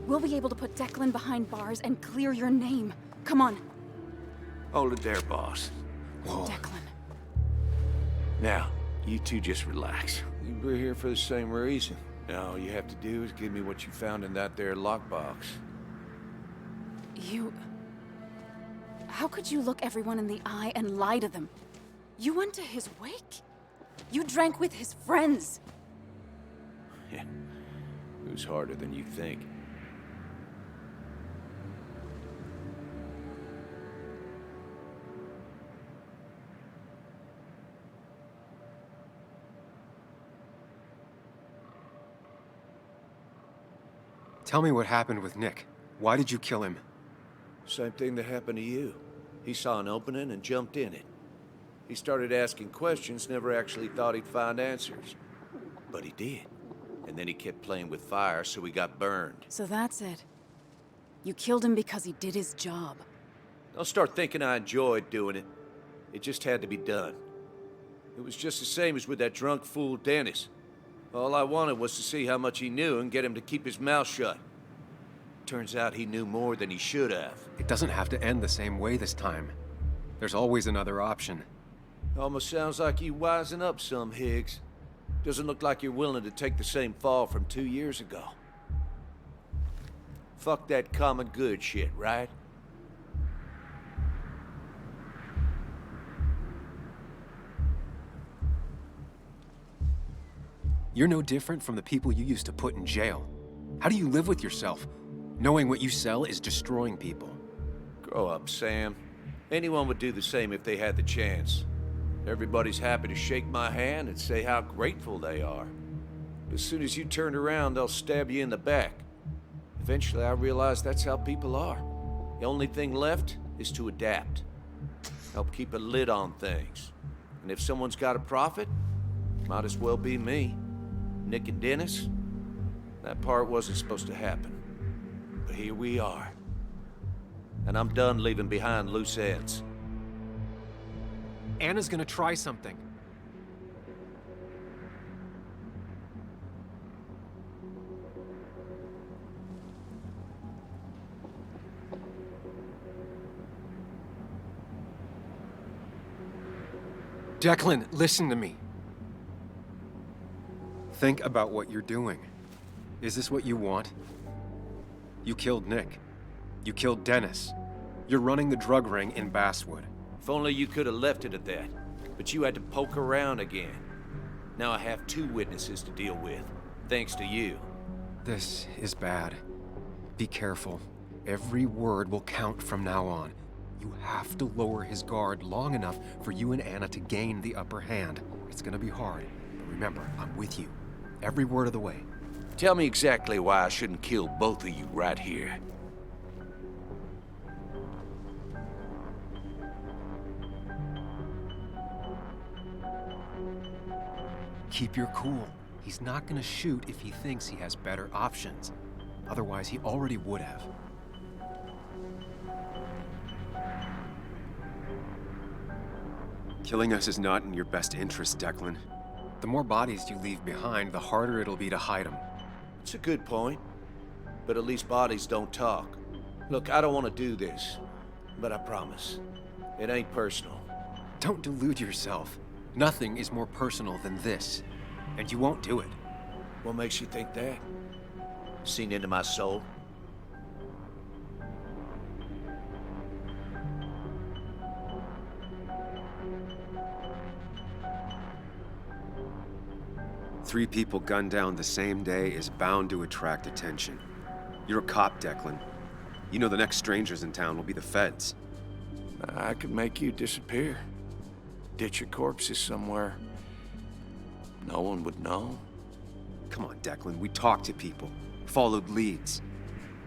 We'll be able to put Declan behind bars and clear your name. Come on. Hold it there, boss. Declan. Now, you two just relax. We're here for the same reason. Now, all you have to do is give me what you found in that there lockbox. You... How could you look everyone in the eye and lie to them? You went to his wake? You drank with his friends. Yeah, it was harder than you think. Tell me what happened with Nick. Why did you kill him? Same thing that happened to you. He saw an opening and jumped in it. He started asking questions, never actually thought he'd find answers. But he did. And then he kept playing with fire, so he got burned. So that's it. You killed him because he did his job. Don't start thinking I enjoyed doing it. It just had to be done. It was just the same as with that drunk fool Dennis. All I wanted was to see how much he knew and get him to keep his mouth shut. Turns out he knew more than he should have. It doesn't have to end the same way this time. There's always another option. Almost sounds like you wising up some, Higgs. Doesn't look like you're willing to take the same fall from 2 years ago. Fuck that common good shit, right? You're no different from the people you used to put in jail. How do you live with yourself, knowing what you sell is destroying people? Grow up, Sam. Anyone would do the same if they had the chance. Everybody's happy to shake my hand and say how grateful they are. As soon as you turn around, they'll stab you in the back. Eventually, I realized that's how people are. The only thing left is to adapt. Help keep a lid on things. And if someone's got a profit, might as well be me. Nick and Dennis, that part wasn't supposed to happen. But here we are. And I'm done leaving behind loose ends. Anna's gonna try something. Declan, listen to me. Think about what you're doing. Is this what you want? You killed Nick. You killed Dennis. You're running the drug ring in Basswood. If only you could have left it at that. But you had to poke around again. Now I have 2 witnesses to deal with, thanks to you. This is bad. Be careful. Every word will count from now on. You have to lower his guard long enough for you and Anna to gain the upper hand. It's gonna be hard, but remember, I'm with you. Every word of the way. Tell me exactly why I shouldn't kill both of you right here. Keep your cool. He's not gonna shoot if he thinks he has better options. Otherwise, he already would have. Killing us is not in your best interest, Declan. The more bodies you leave behind, the harder it'll be to hide them. It's a good point. But at least bodies don't talk. Look, I don't want to do this, but I promise. It ain't personal. Don't delude yourself. Nothing is more personal than this. And you won't do it. What makes you think that? Seen into my soul? Three people gunned down the same day is bound to attract attention. You're a cop, Declan. You know the next strangers in town will be the feds. I could make you disappear. Ditch your corpses somewhere. No one would know. Come on, Declan, we talked to people, followed leads.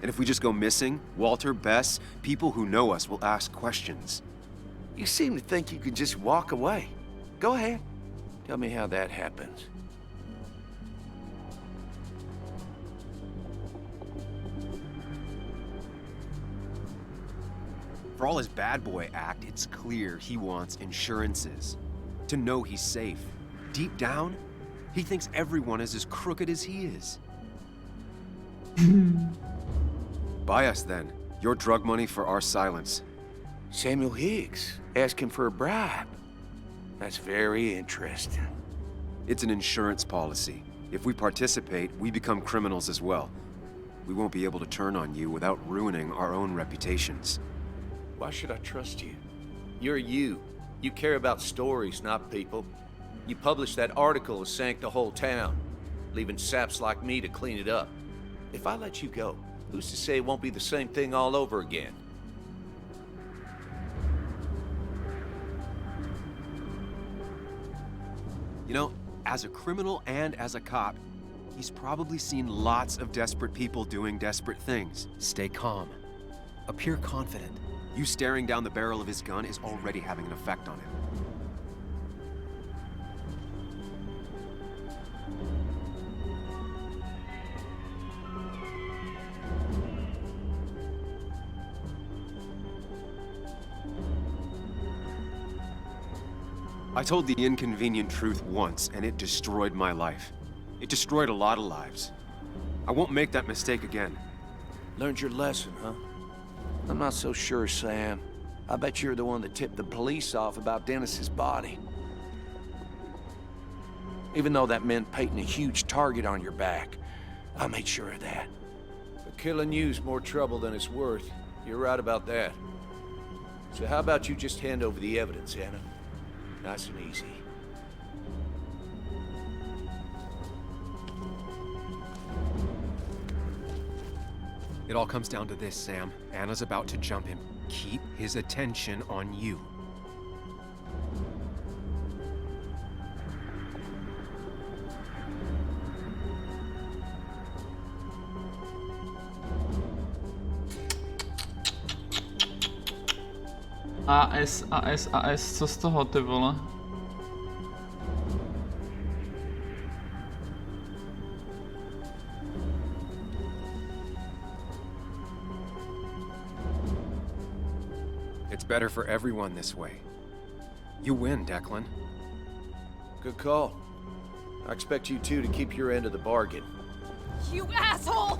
And if we just go missing, Walter, Bess, people who know us will ask questions. You seem to think you could just walk away. Go ahead. Tell me how that happens. For all his bad boy act, it's clear he wants insurances. To know he's safe. Deep down, he thinks everyone is as crooked as he is. Buy us then. Your drug money for our silence. Samuel Higgs asking for a bribe. That's very interesting. It's an insurance policy. If we participate, we become criminals as well. We won't be able to turn on you without ruining our own reputations. Why should I trust you? You're you. You care about stories, not people. You published that article that sank the whole town, leaving saps like me to clean it up. If I let you go, who's to say it won't be the same thing all over again? You know, as a criminal and as a cop, he's probably seen lots of desperate people doing desperate things. Stay calm. Appear confident. You staring down the barrel of his gun is already having an effect on him. I told the inconvenient truth once, and it destroyed my life. It destroyed a lot of lives. I won't make that mistake again. Learned your lesson, huh? I'm not so sure, Sam. I bet you're the one that tipped the police off about Dennis's body. Even though that meant painting a huge target on your back, I made sure of that. But killing you's more trouble than it's worth. You're right about that. So how about you just hand over the evidence, Anna? Nice and easy. It all comes down to this, Sam. Anna's about to jump him. Keep his attention on you. AS, co z toho, ty vole? It's better for everyone this way. You win, Declan. Good call. I expect you two to keep your end of the bargain. You asshole!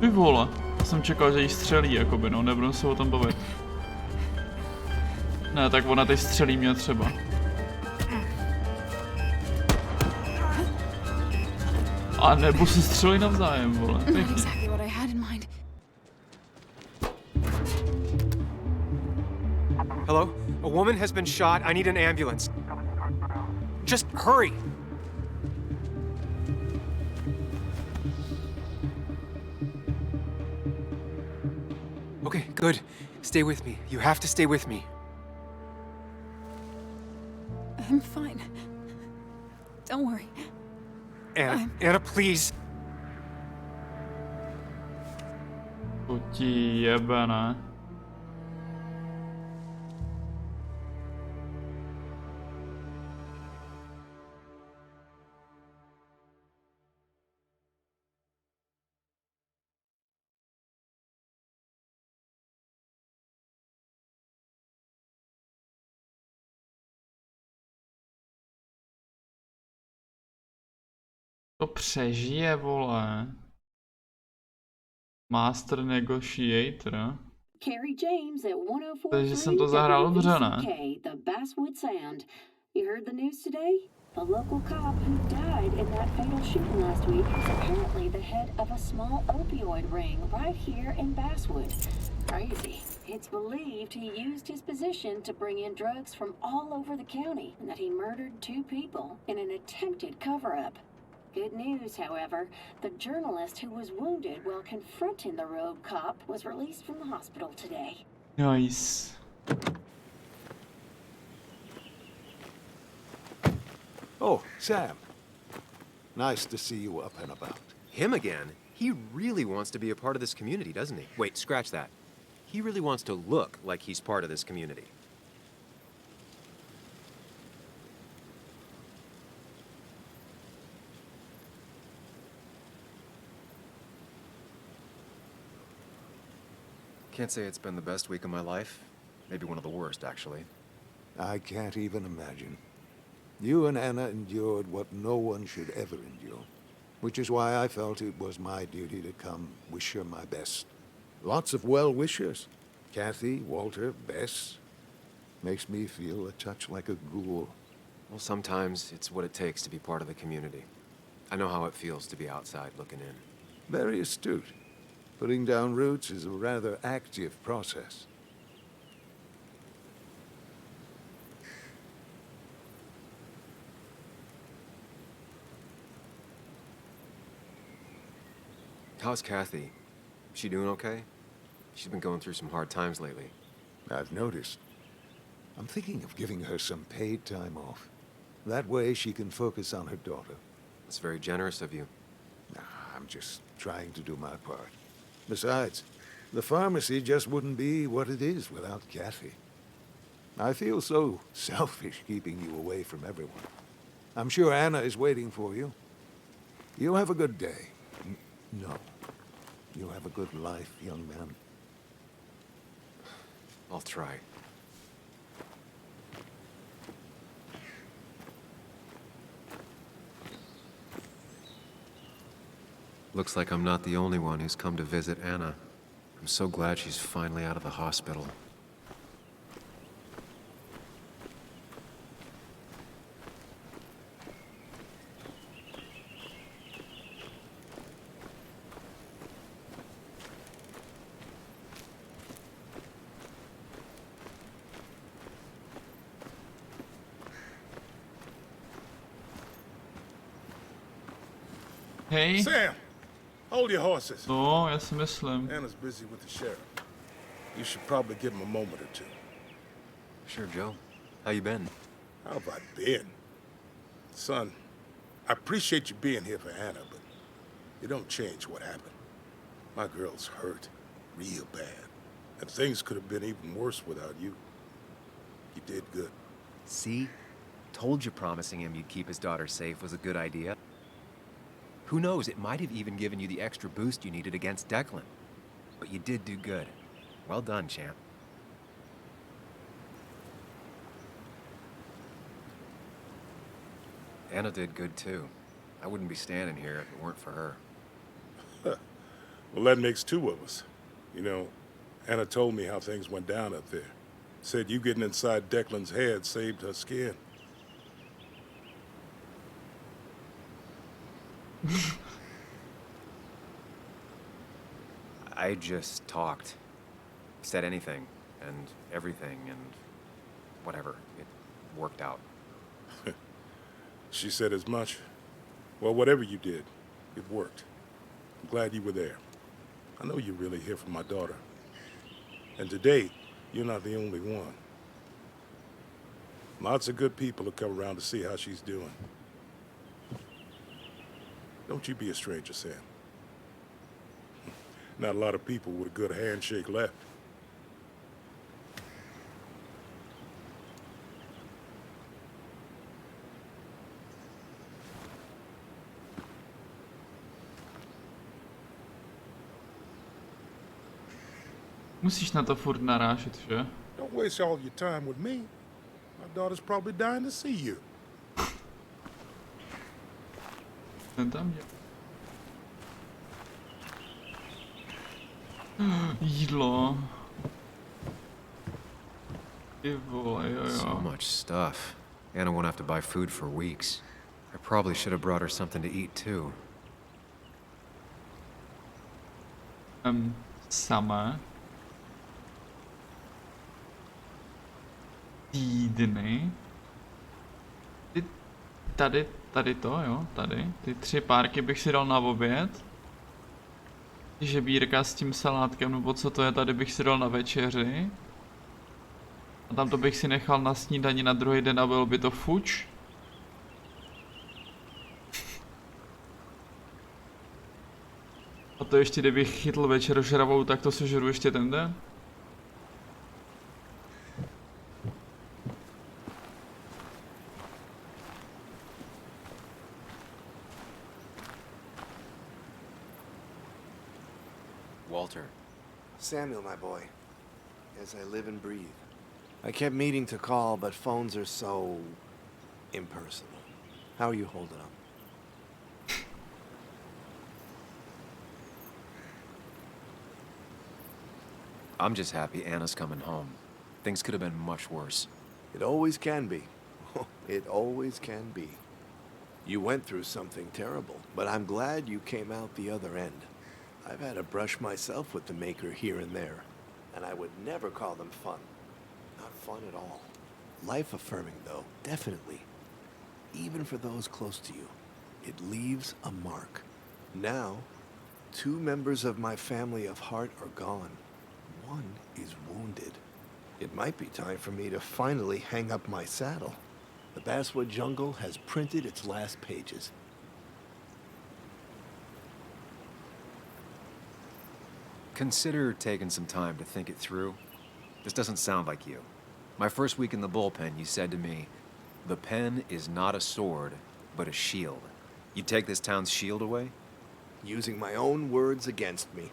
Ty vole, jsem čekal, že jí střelí, jakoby, no, nebudu se o tom bavit. Ne, tak ona teď střelí mě třeba. A nebo se střelí navzájem, vole. Pěkně. Hello? A woman has been shot. I need an ambulance. Just hurry! Okay, good. Stay with me. You have to stay with me. I'm fine. Don't worry. Anna, please. To ti jebe, ne? To přežije, vole. Master Negotiator. Carrie James at 104 Takže jsem to zahrál dobře, ne? the Basswood Sound. You heard the news today? A local cop who died in that fatal shooting last week is apparently the head of a small opioid ring right here in Basswood. Crazy. It's believed he used his position to bring in drugs from all over the county and that he murdered 2 people in an attempted cover-up. Good news, however, the journalist who was wounded while confronting the rogue cop was released from the hospital today. Nice. Oh, Sam. Nice to see you up and about. Him again? He really wants to be a part of this community, doesn't he? Wait, scratch that. He really wants to look like he's part of this community. Can't say it's been the best week of my life. Maybe one of the worst, actually. I can't even imagine. You and Anna endured what no one should ever endure, which is why I felt it was my duty to come wish her my best. Lots of well-wishers. Kathy, Walter, Bess. Makes me feel a touch like a ghoul. Well, sometimes it's what it takes to be part of the community. I know how it feels to be outside looking in. Very astute. Putting down roots is a rather active process. How's Kathy? She doing okay? She's been going through some hard times lately. I've noticed. I'm thinking of giving her some paid time off. That way she can focus on her daughter. That's very generous of you. I'm just trying to do my part. Besides, the pharmacy just wouldn't be what it is without Kathy. I feel so selfish keeping you away from everyone. I'm sure Anna is waiting for you. You have a good day. No. You have a good life, young man. I'll try. Looks like I'm not the only one who's come to visit Anna. I'm so glad she's finally out of the hospital. Hej. Sam, hold your horses. No, já si myslím. Anna's busy with the sheriff. You should probably give him a moment or two. Sure, Joe. How you been? How have I been? Son, I appreciate you being here for Anna, but it don't change what happened. My girl's hurt, real bad. And things could have been even worse without you. You did good. See? Told you promising him you'd keep his daughter safe was a good idea. Who knows, it might have even given you the extra boost you needed against Declan. But you did do good. Well done, champ. Anna did good, too. I wouldn't be standing here if it weren't for her. Well, that makes 2 of us. You know, Anna told me how things went down up there. Said you getting inside Declan's head saved her skin. I just talked. Said anything, and everything, and whatever. It worked out. She said as much. Well, whatever you did, it worked. I'm glad you were there. I know you're really here for my daughter. And today, you're not the only one. Lots of good people have come around to see how she's doing. Don't you be a stranger, Sam. Not a lot of people with a good handshake left. Musíš na to furt narážet, že? Don't waste all your time with me. My daughter's probably dying to see you. Ten tam je. Jídlo. Ty vole, jo. So much stuff. Anna won't have to buy food for weeks. I probably should have brought her something to eat too. Samé týdny. Tady to, jo, tady. Ty 3 párky bych si dal na oběd. Žebírka s tím salátkem, nebo co to je, tady bych si dal na večeři. A tam to bych si nechal na snídani na druhý den a bylo by to fuč. A to ještě kdybych chytl večerožravou, tak to sežeru ještě ten den. Walter. Samuel, my boy. As I live and breathe. I kept meaning to call, but phones are so impersonal. How are you holding up? I'm just happy Anna's coming home. Things could have been much worse. It always can be. It always can be. You went through something terrible, but I'm glad you came out the other end. I've had a brush myself with the Maker here and there, and I would never call them fun. Not fun at all. Life-affirming, though, definitely. Even for those close to you. It leaves a mark. Now, 2 members of my family of heart are gone. One is wounded. It might be time for me to finally hang up my saddle. The Basswood Jungle has printed its last pages. Consider taking some time to think it through. This doesn't sound like you. My first week in the bullpen, you said to me, "The pen is not a sword, but a shield." You take this town's shield away? Using my own words against me.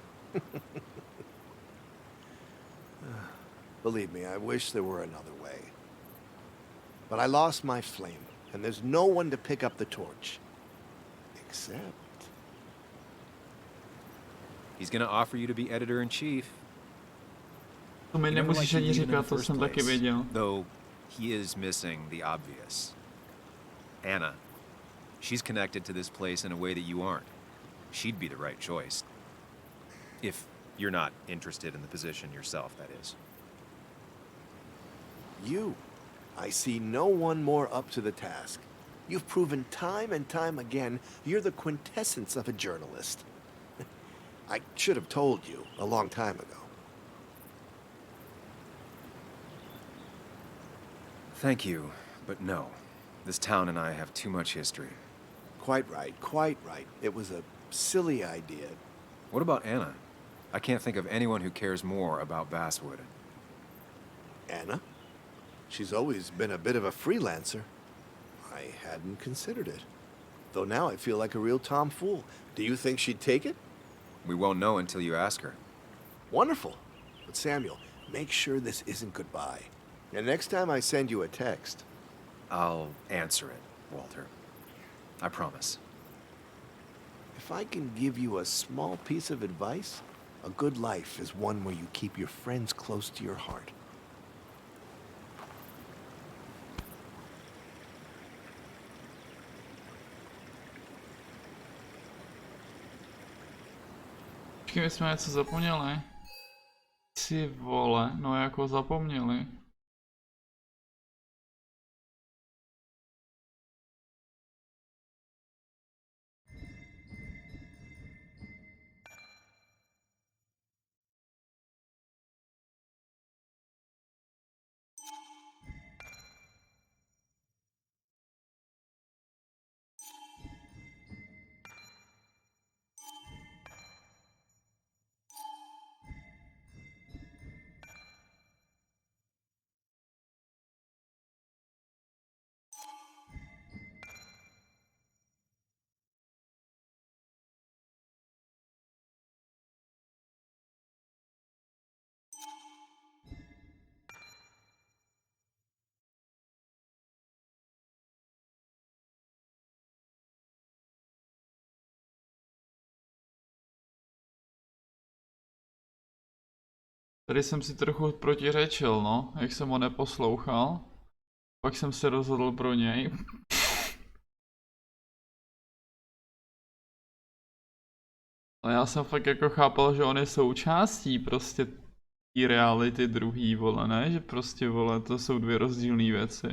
Believe me, I wish there were another way. But I lost my flame, and there's no one to pick up the torch. Except... He's gonna offer you to be editor-in-chief. To mi nemusíš ani říkat, to jsem taky věděl. Though he is missing the obvious. Anna. She's connected to this place in a way that you aren't. She'd be the right choice. If you're not interested in the position yourself, that is. You. I see no one more up to the task. You've proven time and time again you're the quintessence of a journalist. I should have told you a long time ago. Thank you, but no. This town and I have too much history. Quite right, quite right. It was a silly idea. What about Anna? I can't think of anyone who cares more about Basswood. Anna? She's always been a bit of a freelancer. I hadn't considered it. Though now I feel like a real tomfool. Do you think she'd take it? We won't know until you ask her. Wonderful. But Samuel, make sure this isn't goodbye. And next time I send you a text... I'll answer it, Walter. I promise. If I can give you a small piece of advice, a good life is one where you keep your friends close to your heart. Počkej, my jsme něco zapomněli. Ty vole, no jako zapomněli. Tady jsem si trochu protiřečil, no, jak jsem ho neposlouchal. Pak jsem se rozhodl pro něj. Ale já jsem fakt jako chápal, že on je součástí prostě té reality druhý, vole, ne? Že prostě, vole, to jsou dvě rozdílné věci.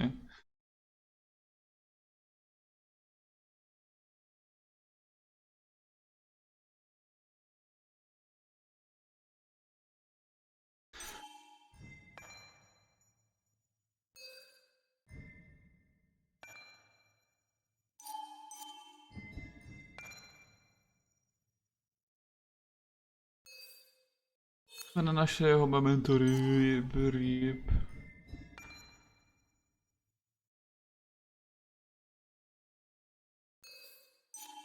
Jsme nenašli jeho memento, rip.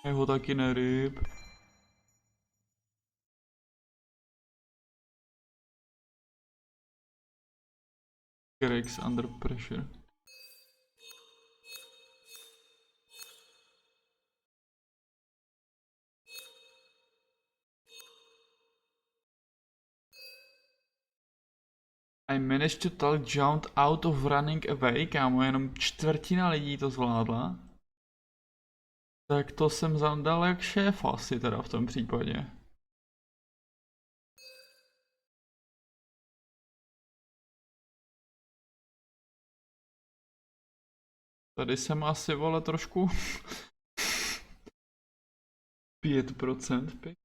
Jeho taky neryb. Greg's under pressure. I managed to talk John out of running away, kámo, jenom čtvrtina lidí to zvládla. Tak to jsem zadal jak šéf asi teda v tom případě. Tady jsem asi, vole, trošku 5%.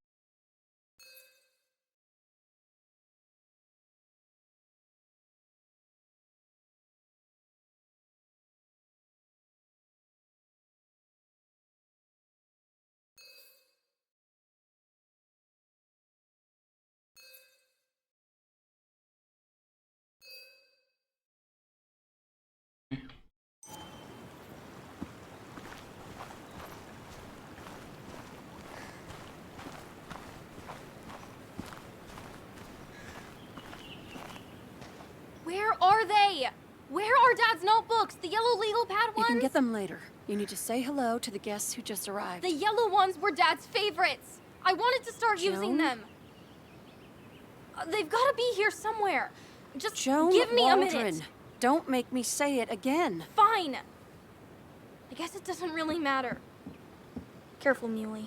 Where are they? Where are Dad's notebooks? The yellow legal pad You ones? can get them later. You need to say hello to the guests who just arrived. The yellow ones were Dad's favorites. I wanted to start using Joan? them. They've got to be here somewhere. Just Joan give me Waldron. a minute. Don't make me say it again. Fine. I guess it doesn't really matter. Careful, Muley.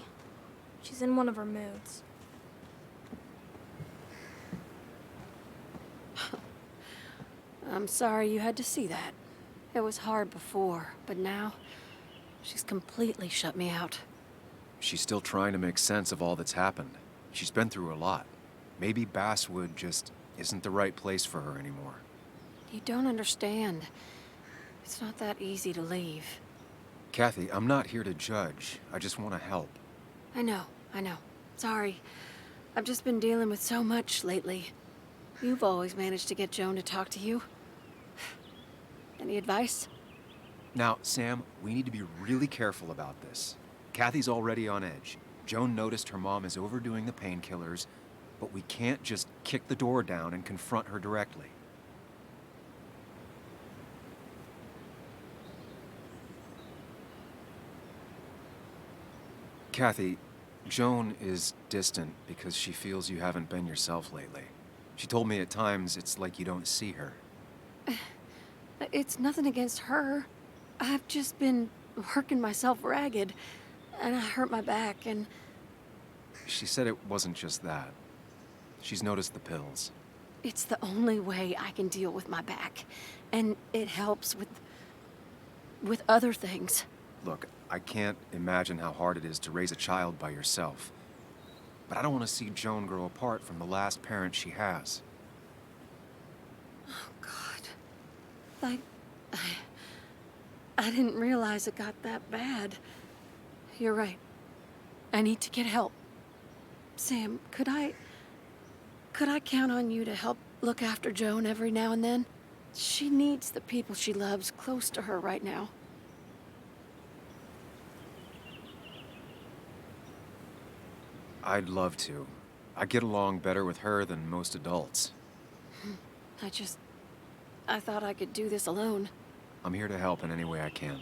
She's in one of her moods. I'm sorry you had to see that. It was hard before, but now she's completely shut me out. She's still trying to make sense of all that's happened. She's been through a lot. Maybe Basswood just isn't the right place for her anymore. You don't understand. It's not that easy to leave. Kathy, I'm not here to judge. I just want to help. I know. Sorry. I've just been dealing with so much lately. You've always managed to get Joan to talk to you. Any advice? Now, Sam, we need to be really careful about this. Kathy's already on edge. Joan noticed her mom is overdoing the painkillers, but we can't just kick the door down and confront her directly. Kathy, Joan is distant because she feels you haven't been yourself lately. She told me at times it's like you don't see her. It's nothing against her. I've just been working myself ragged, and I hurt my back, and... She said it wasn't just that. She's noticed the pills. It's the only way I can deal with my back, and it helps with other things. Look, I can't imagine how hard it is to raise a child by yourself. But I don't want to see Joan grow apart from the last parent she has. Oh, God. I didn't realize it got that bad. You're right. I need to get help. Sam, could I count on you to help look after Joan every now and then? She needs the people she loves close to her right now. I'd love to. I get along better with her than most adults. I thought I could do this alone. I'm here to help in any way I can.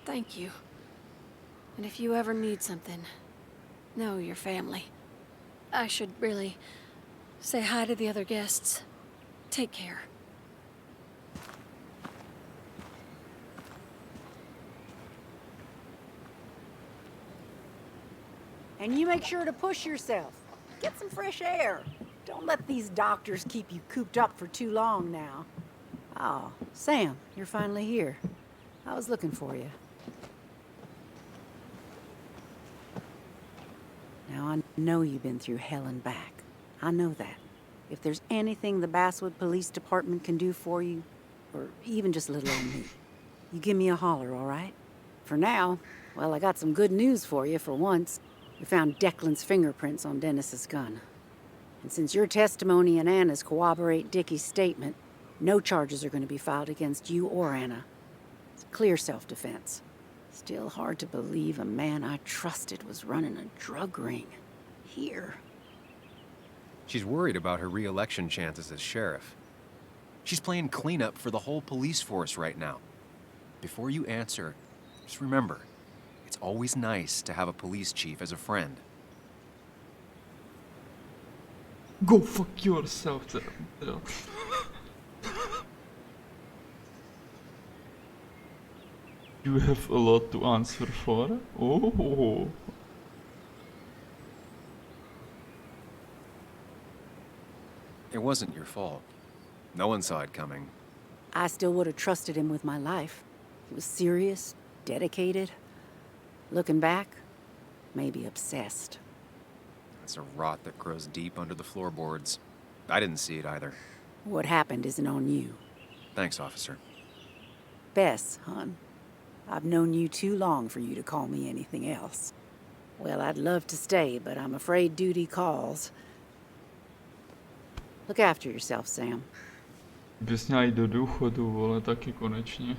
Thank you. And if you ever need something, know your family. I should really Say hi to the other guests. Take care. And you make sure to push yourself. Get some fresh air. Don't let these doctors keep you cooped up for too long now. Oh, Sam, you're finally here. I was looking for you. Now, I know you've been through hell and back. I know that. If there's anything the Basswood Police Department can do for you, or even just little old me, you give me a holler, all right? For now, well, I got some good news for you for once. We found Declan's fingerprints on Dennis's gun. And since your testimony and Anna's corroborate Dickie's statement, no charges are going to be filed against you or Anna. It's clear self-defense. Still hard to believe a man I trusted was running a drug ring. Here. She's worried about her re-election chances as sheriff. She's playing cleanup for the whole police force right now. Before you answer, just remember, it's always nice to have a police chief as a friend. Go fuck yourself, teda. You have a lot to answer for. Oh. It wasn't your fault. No one saw it coming. I still would have trusted him with my life. He was serious, dedicated. Looking back, maybe obsessed. It's a rot that grows deep under the floorboards. I didn't see it either. What happened isn't on you. Thanks, officer. Bess, hon. I've known you too long for you to call me anything else. Well, I'd love to stay, but I'm afraid duty calls. Look after yourself, Sam. Bys měla jít do důchodu, vole, taky konečně.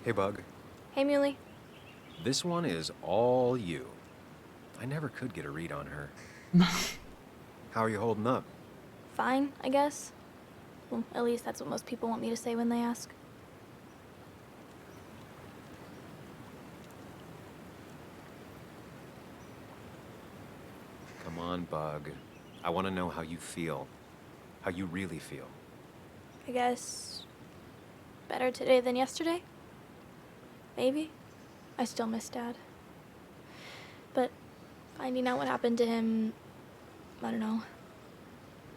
Hey, Bug. Hey, Muley. This one is all you. I never could get a read on her. How are you holding up? Fine, I guess. Well, at least that's what most people want me to say when they ask. Come on, Bug. I want to know how you feel. How you really feel. I guess better today than yesterday? Maybe. I still miss Dad. But finding out what happened to him, I don't know,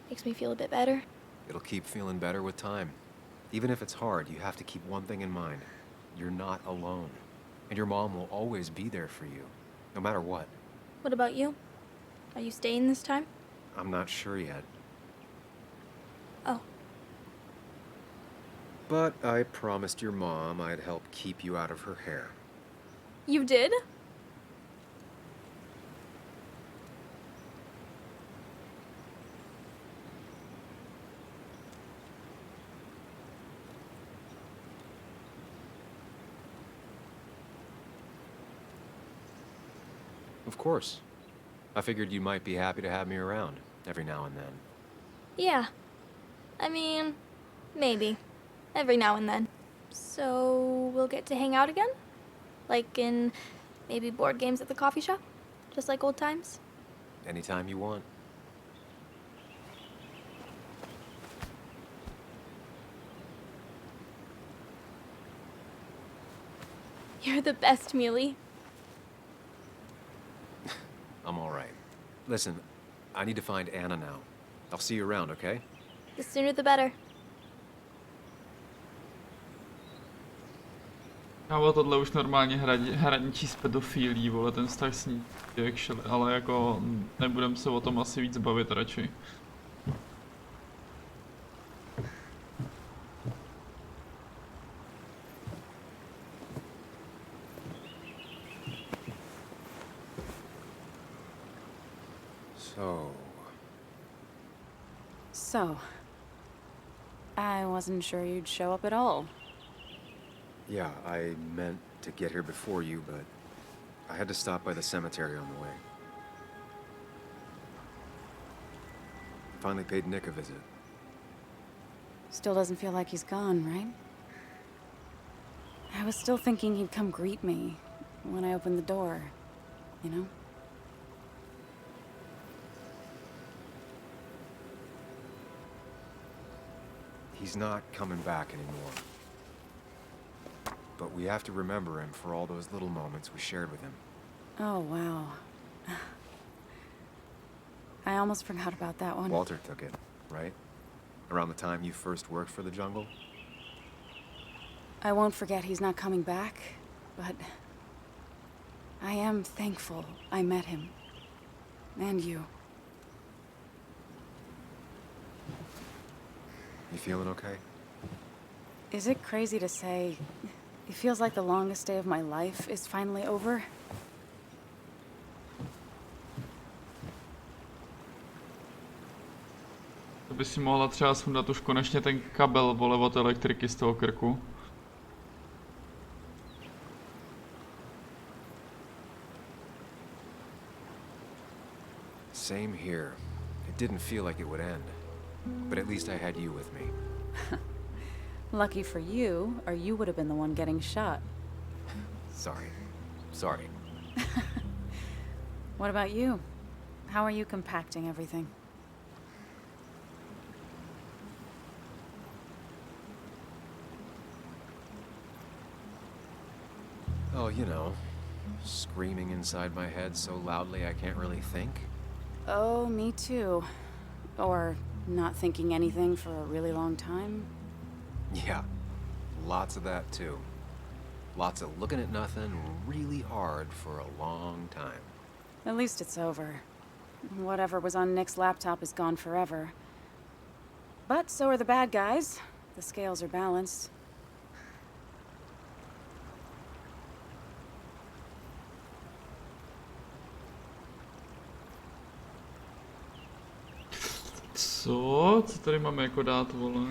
makes me feel a bit better. It'll keep feeling better with time. Even if it's hard, you have to keep one thing in mind. You're not alone. And your mom will always be there for you, no matter what. What about you? Are you staying this time? I'm not sure yet. Oh. But I promised your mom I'd help keep you out of her hair. You did? Of course. I figured you might be happy to have me around every now and then. Yeah. I mean, maybe. Every now and then. So we'll get to hang out again? Like in maybe board games at the coffee shop? Just like old times? Anytime you want. You're the best, Muley. I'm all right. Listen, I need to find Anna now. I'll see you around, okay? The sooner the better. Kámo, tohle už normálně hraničí s pedofilí, vole, ten vztah s ní, ale jako nebudem se o tom asi víc bavit radši. So, I wasn't sure you'd show up at all. Yeah, I meant to get here before you, but I had to stop by the cemetery on the way. Finally paid Nick a visit. Still doesn't feel like he's gone, right? I was still thinking he'd come greet me when I opened the door, you know? He's not coming back anymore. But we have to remember him for all those little moments we shared with him. Oh, wow. I almost forgot about that one. Walter took it, right? Around the time you first worked for the jungle? I won't forget he's not coming back, but I am thankful I met him. And you. You feeling okay? Is it crazy to say it feels like the longest day of my life is finally over? To by si mohla třeba sundat už konečně ten kabel, vole, od elektriky z toho krku. Same here. It didn't feel like it would end. But at least I had you with me. Lucky for you, or you would have been the one getting shot. Sorry. Sorry. What about you? How are you compacting everything? Oh, you know, screaming inside my head so loudly I can't really think. Oh, me too. Or not thinking anything for a really long time. Yeah, lots of that too. Lots of looking at nothing really hard for a long time. At least it's over. Whatever was on Nick's laptop is gone forever. But so are the bad guys. The scales are balanced. Co? Co tady máme jako dát, vole?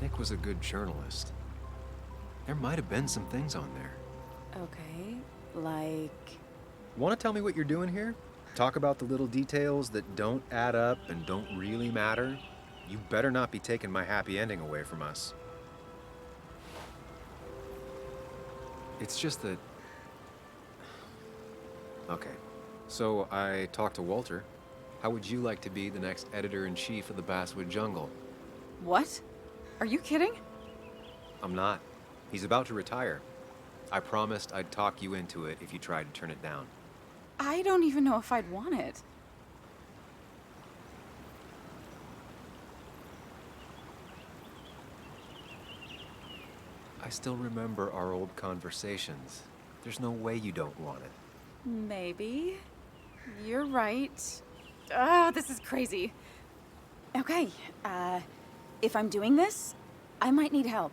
Nick was a good journalist. There might have been some things on there. Okay, like... Want to tell me what you're doing here? Talk about the little details that don't add up and don't really matter? You better not be taking my happy ending away from us. It's just that... Okay, so I talked to Walter. How would you like to be the next editor-in-chief of the Basswood Jungle? What? Are you kidding? I'm not. He's about to retire. I promised I'd talk you into it if you tried to turn it down. I don't even know if I'd want it. I still remember our old conversations. There's no way you don't want it. Maybe. You're right. Ah, this is crazy. Okay, if I'm doing this, I might need help.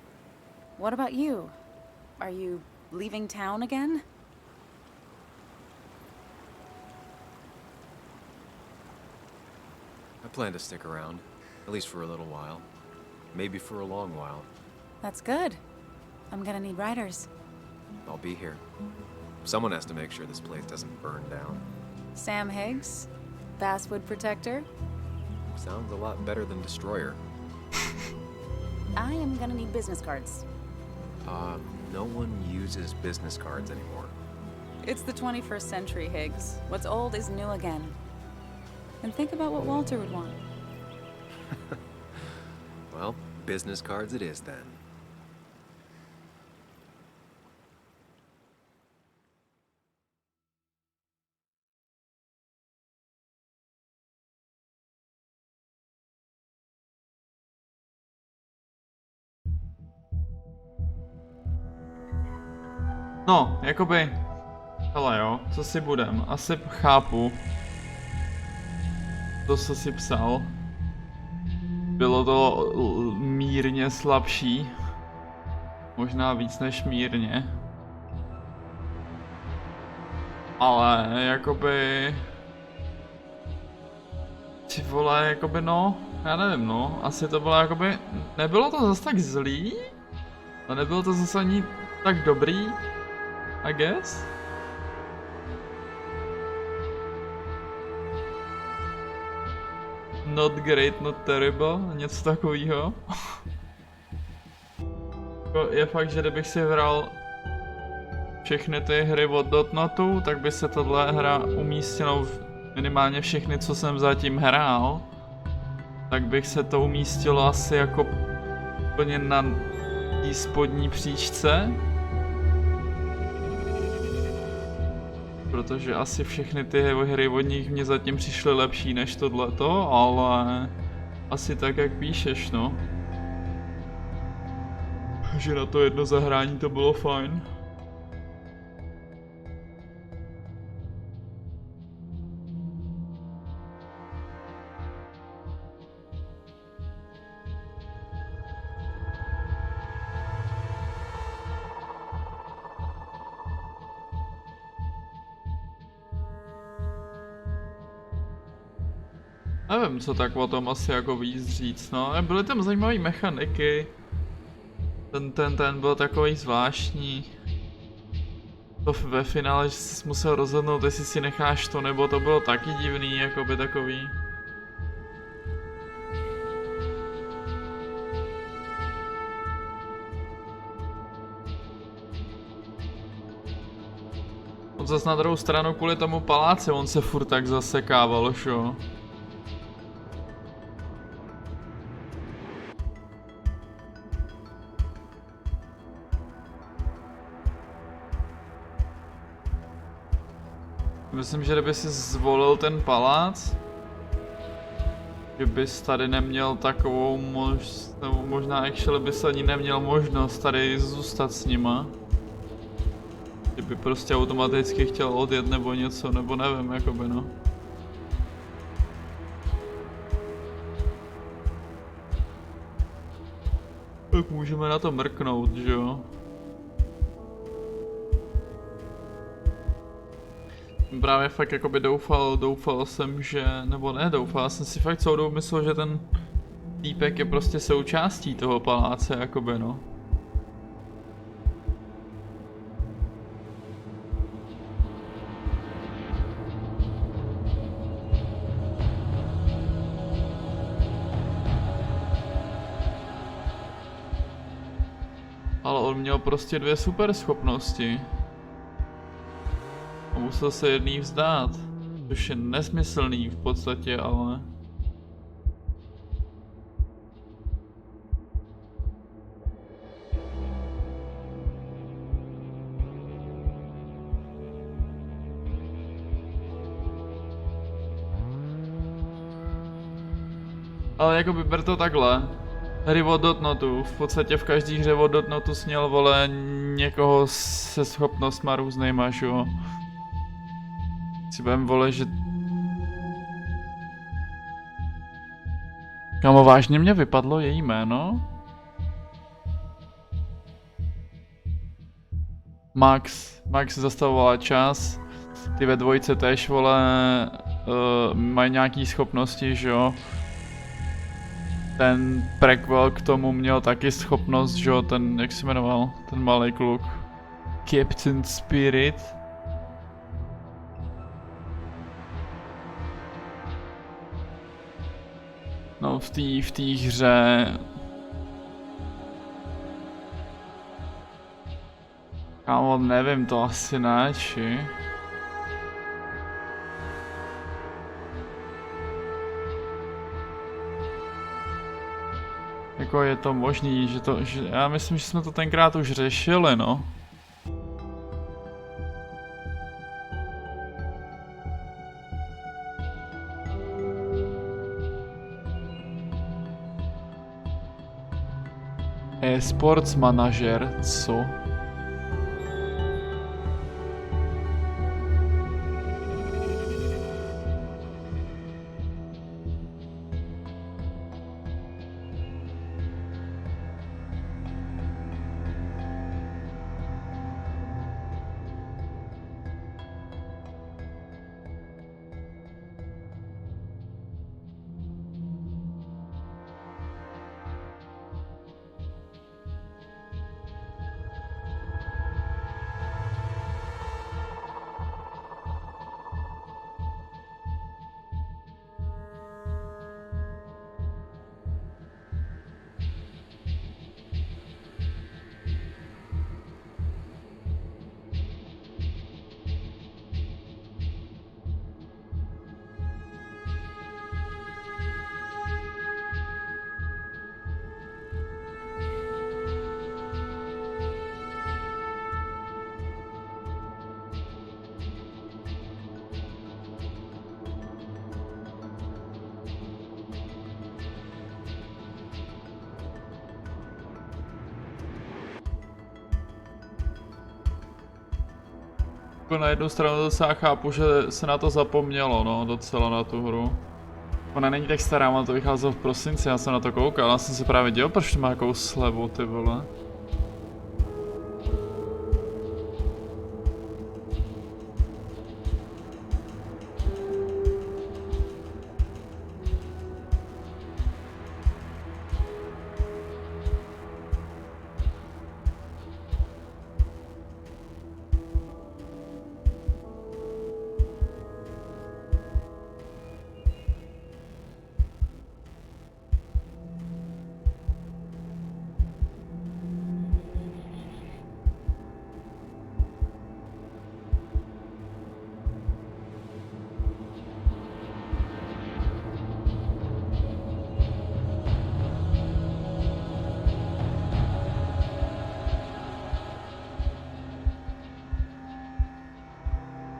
What about you? Are you leaving town again? I plan to stick around, at least for a little while. Maybe for a long while. That's good. I'm gonna need riders. I'll be here. Someone has to make sure this place doesn't burn down. Sam Higgs, Basswood Protector. Sounds a lot better than Destroyer. I am gonna need business cards. No one uses business cards anymore. It's the 21st century, Higgs. What's old is new again. And think about what Walter would want. Well, business cards it is then. No, jakoby... Hele jo, co si budem? Asi chápu. To, co si psal. Bylo to mírně slabší. Možná víc než mírně. Ale jakoby... Ty vole, jakoby no, já nevím no, asi to bylo jakoby, nebylo to zase tak zlý, a nebylo to zase ani tak dobrý, I guess. Not great, not terrible, něco takového. Je fakt, že kdybych si hrál všechny ty hry od Dotnotu, tak by se tahle hra umístila minimálně všechny, co jsem zatím hrál, tak bych se to umístilo asi jako úplně na té spodní příčce. Protože asi všechny ty hry od nich mě zatím přišly lepší než tohleto, ale asi tak, jak píšeš, no. Že na to jedno zahrání to bylo fajn. Nevím, co tak o tom asi jako víc říct, no. Byly tam zajímavé mechaniky. Ten byl takový zvláštní. To ve finále, že jsi musel rozhodnout, jestli si necháš to, nebo to bylo taky divný, jakoby takový. On zase na druhou stranu kvůli tomu paláci, on se furt tak zasekával, šo? Myslím, že kdyby si zvolil ten palác, že bys tady neměl takovou možnost, nebo možná actually bys ani neměl možnost tady zůstat s nima. Kdyby prostě automaticky chtěl odjet nebo něco, nebo nevím, jakoby no. Tak můžeme na to mrknout, že jo? Právě fakt jakoby doufal jsem, že, nebo ne doufal, jsem si fakt celou dobu myslel, že ten týpek je prostě součástí toho paláce, jakoby no. Ale on měl prostě 2 super schopnosti. A musel se jedný vzdát, což je nesmyslný v podstatě, ale... Ale jako by ber to takhle. Hry od Dotnotu, v podstatě v každý hře od Dotnotu jsi měl, vole, někoho se schopnostma různýma, jo. Si budem, vole, že... Kámo, vážně mě vypadlo její jméno? Max zastavovala čas. Ty ve dvojce tež, vole, mají nějaký schopnosti, že jo. Ten prequel k tomu měl taky schopnost, že jo, ten, jak se jmenoval, ten malý kluk. Captain Spirit. No, v té hře... Kámo, nevím, to asi ne, či? Jako je to možný, že to... Že, já myslím, že jsme to tenkrát už řešili, no. E-sports manažer, co? Jako na jednu stranu zase já chápu, že se na to zapomnělo, no, docela na tu hru. Ona není tak stará, ale to vycházelo v prosinci, já jsem na to koukal, já jsem se právě dělal, proč to má jakou slevu, ty vole.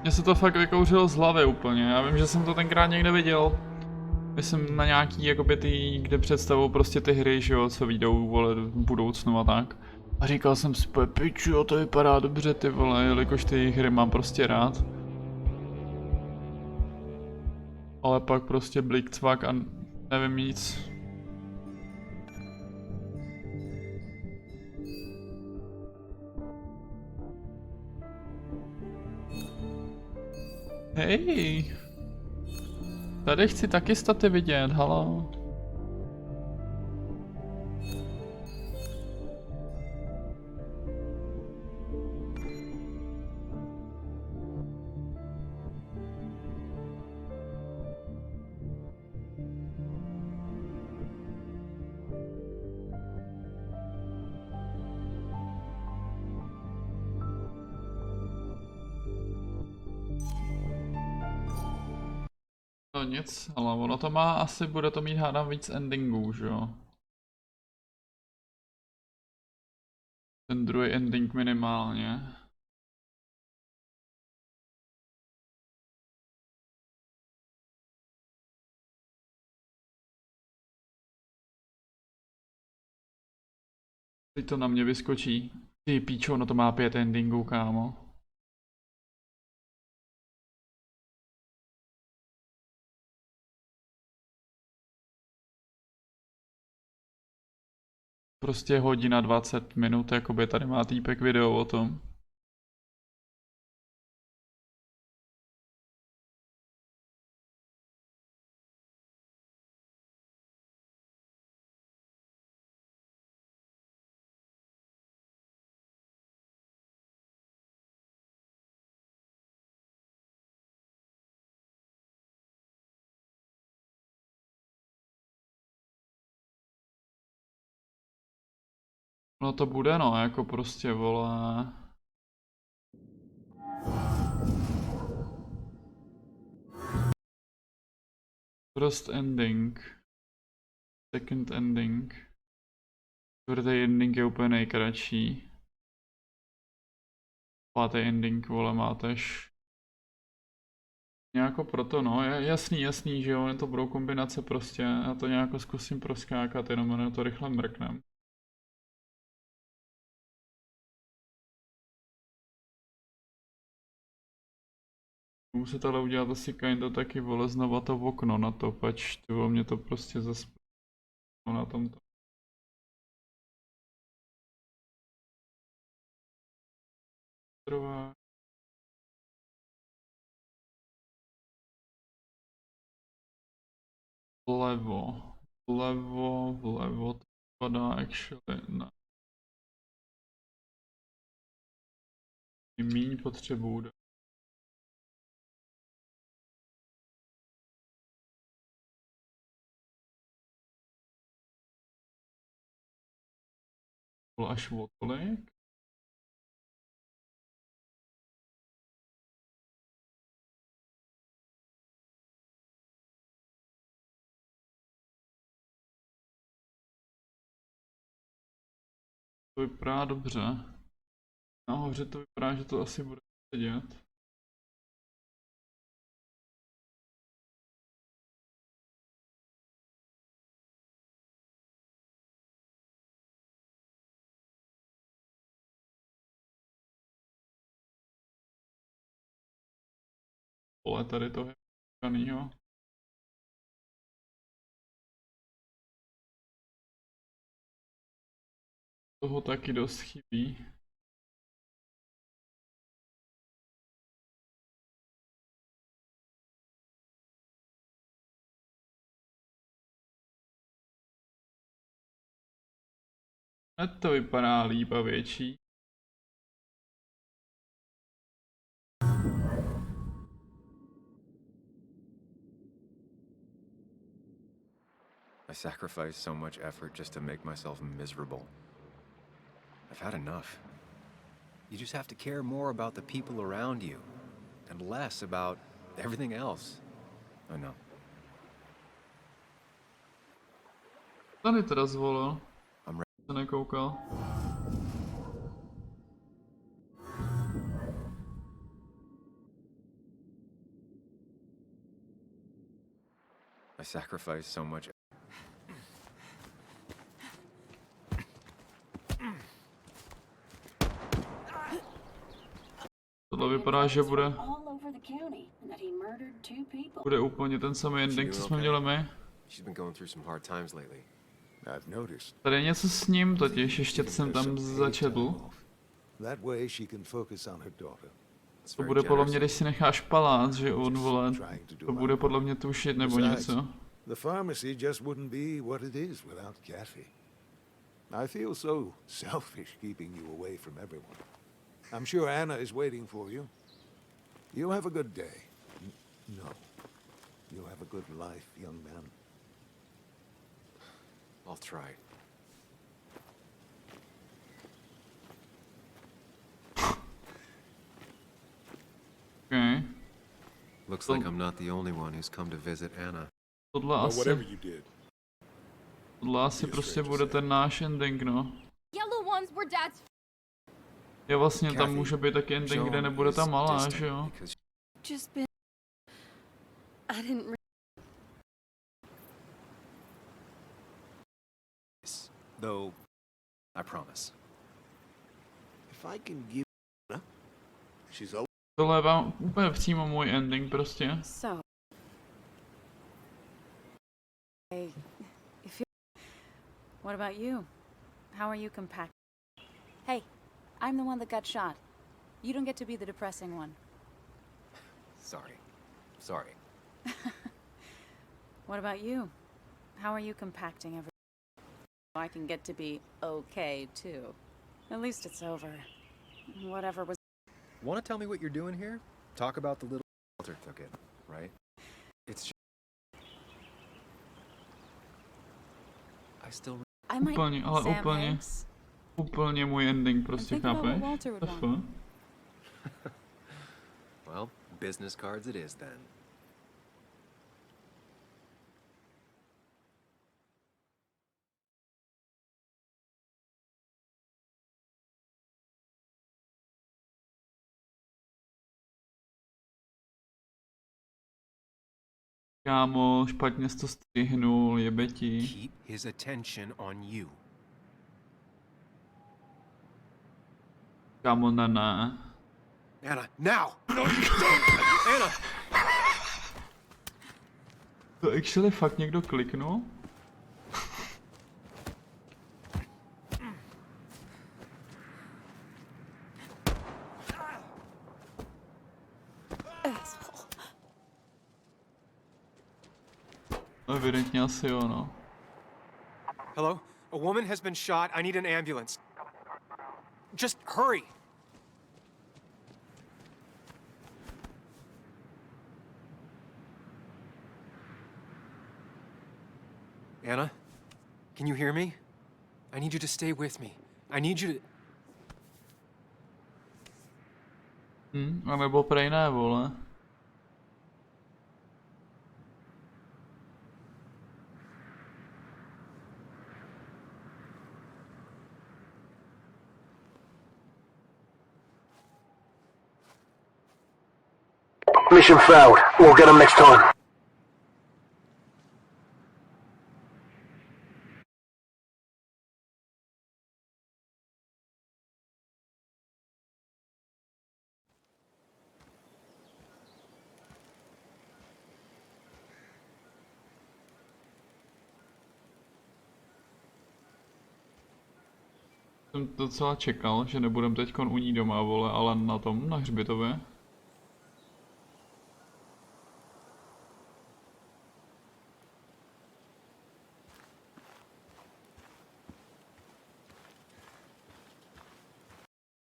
Mně se to fakt vykouřilo z hlavy úplně, já vím, že jsem to tenkrát někde viděl. Myslím na nějaký, jakoby ty, kde představují prostě ty hry, že jo, co vyjdou, vole, v budoucnu a tak. A říkal jsem si, piču, jo, to vypadá dobře, ty vole, jelikož ty hry mám prostě rád. Ale pak prostě blikcvak a nevím nic. Hej! Tady chci taky staty vidět, halo. No nic, ale ono to má, asi bude to mít hádám víc endingů, že jo? Ten druhý ending minimálně. Teď to na mě vyskočí. Ty píčo, no to má 5 endingů, kámo. Prostě hodina 20 minut, jakoby tady má týpek video o tom. No to bude no, jako prostě vole. First ending. Second ending. Čtvrtý ending je úplně nejkratší. Pátý ending, vole, mátež. Nějako proto no, je jasný, že jo, to budou kombinace prostě, já to nějako zkusím proskákat, jenom na to rychle mrknem. Muset ale udělat asi kinda taky, vole, znova to okno na to, pač tyvo, mě to prostě zase na tomto. Trvá. Vlevo to vypadá actually na. Míň potřebuju dát. Až o tolik. To vypadá dobře. Nahoře to vypadá, že to asi bude sedět. pole tady toho kanýho. Toho taky dost chybí. Hned to vypadá líp a větší. I sacrificed so much effort just to make myself miserable. I've had enough. You just have to care more about the people around you, and less about everything else. I know. Tady teda zvolil. Se nekoukal. I sacrificed so much. Tohle vypadá, že bude úplně ten samý ending, co jsme měli my. Tady je něco s ním totiž, ještě jsem tam začetl. To bude podle mě, když si necháš palát, že on vole, to bude podle mě tušit nebo něco. The pharmacy just wouldn't be what it is without Kathy. I feel so selfish keeping you away from everyone. I'm sure Anna is waiting for you. You'll have a good day. No. You'll have a good life, young man. I'll try. Okay. Looks like I'm not the only one who's come to visit Anna. Tohle asi prostě bude ten náš ending, no. Yellow ones were Dad's. Je vlastně tam může být taky ending, kde nebude ta malá, že jo? Just been. I didn't. Though, I promise. If I can give her, she's over. Tohle je vám úplně přímo můj ending prostě. So. What about you? How are you compact? Hey, I'm the one that got shot. You don't get to be the depressing one. Sorry. What about you? How are you compacting everything? I can get to be okay too. At least it's over. Whatever was. Want to tell me what you're doing here? Talk about the little Walter took it, right? It's just... I still... Úplně, ale úplně můj ending prostě, chápeš? Well, business cards it is then. Kámo, špatně jsi to strihnul, jebeti. Keep his attention on you. Kámo, ne. Anna, now! No, you don't! Anna! To actually fakt někdo kliknul? Evidentně asi jo, no. Hello? A woman has been shot. I need an ambulance. Just hurry! Anna? Can you hear me? I need you to stay with me. I need you to... A nebo prej ne, vole. Mission failed. We'll get him next time. Jsem docela čekal, že nebudem teďkon u ní doma, vole, ale na hřbitově.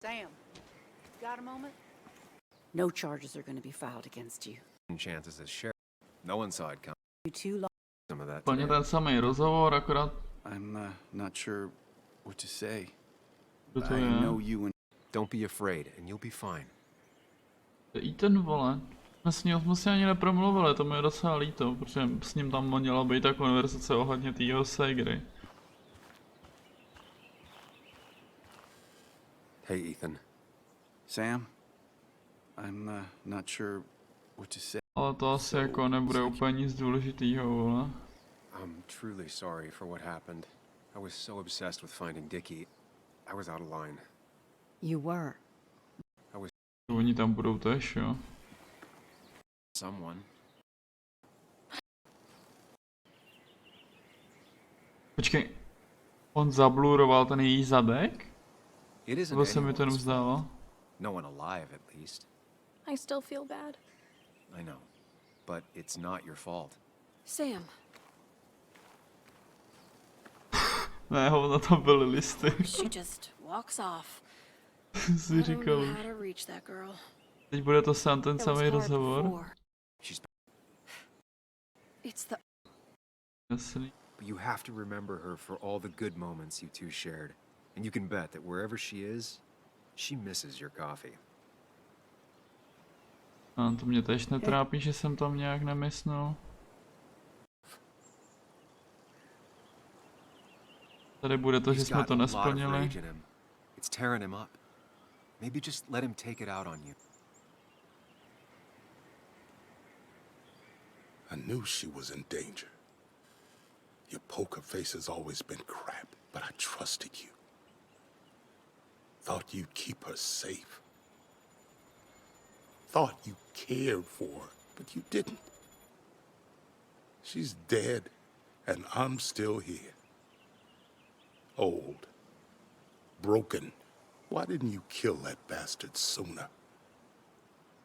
Sam, got a moment? No charges are going to be filed against you. Chances as sheriff. No one saw it come. You too long. Some of that. Plně ten samý rozhovor, akorát... I'm not sure what to say. Co to I je? know you and... Don't be afraid, and you'll be fine. To je Ethan, vole. Jsme si ani nepromluvili, to mi je docela líto, protože s ním tam měla být ta konverzace ohledně týho ségry. Hey, Ethan. Sam, I'm not sure what to say. Ale to asi jako nebude úplně nic důležitýho, vole. I'm truly sorry for what happened. I was so obsessed with finding Dickie. I was out of line. You were. Oni tam budou tež, jo. Someone. Počkej, on zabluroval ten její zadek? It isn't Nebo se mi to anyone's nevzdává? fault. No one alive, at least. I still feel bad. I know. But it's not your fault. Sam, Ne, hovno, tam byly listy. she just walks off. Si I don't říkal know už. how to reach that girl. Teď bude to sám ten It was samý hard rozhovor. before. It's the Jasný. But you have to remember her for all the good moments you two shared. And you can bet that wherever she is, she misses your coffee. A to mě tež netrápí, že jsem tam nějak nemysnul. Tady bude to, že He's jsme got to a lot of nesplnili. rage in him. It's tearing him up. Maybe just let him take it out on you. I knew she was in danger. Your poker face has always been crap, but I trusted you. Thought you'd keep her safe. Thought you cared for her, but you didn't. She's dead, and I'm still here. Old. Broken. Why didn't you kill that bastard sooner?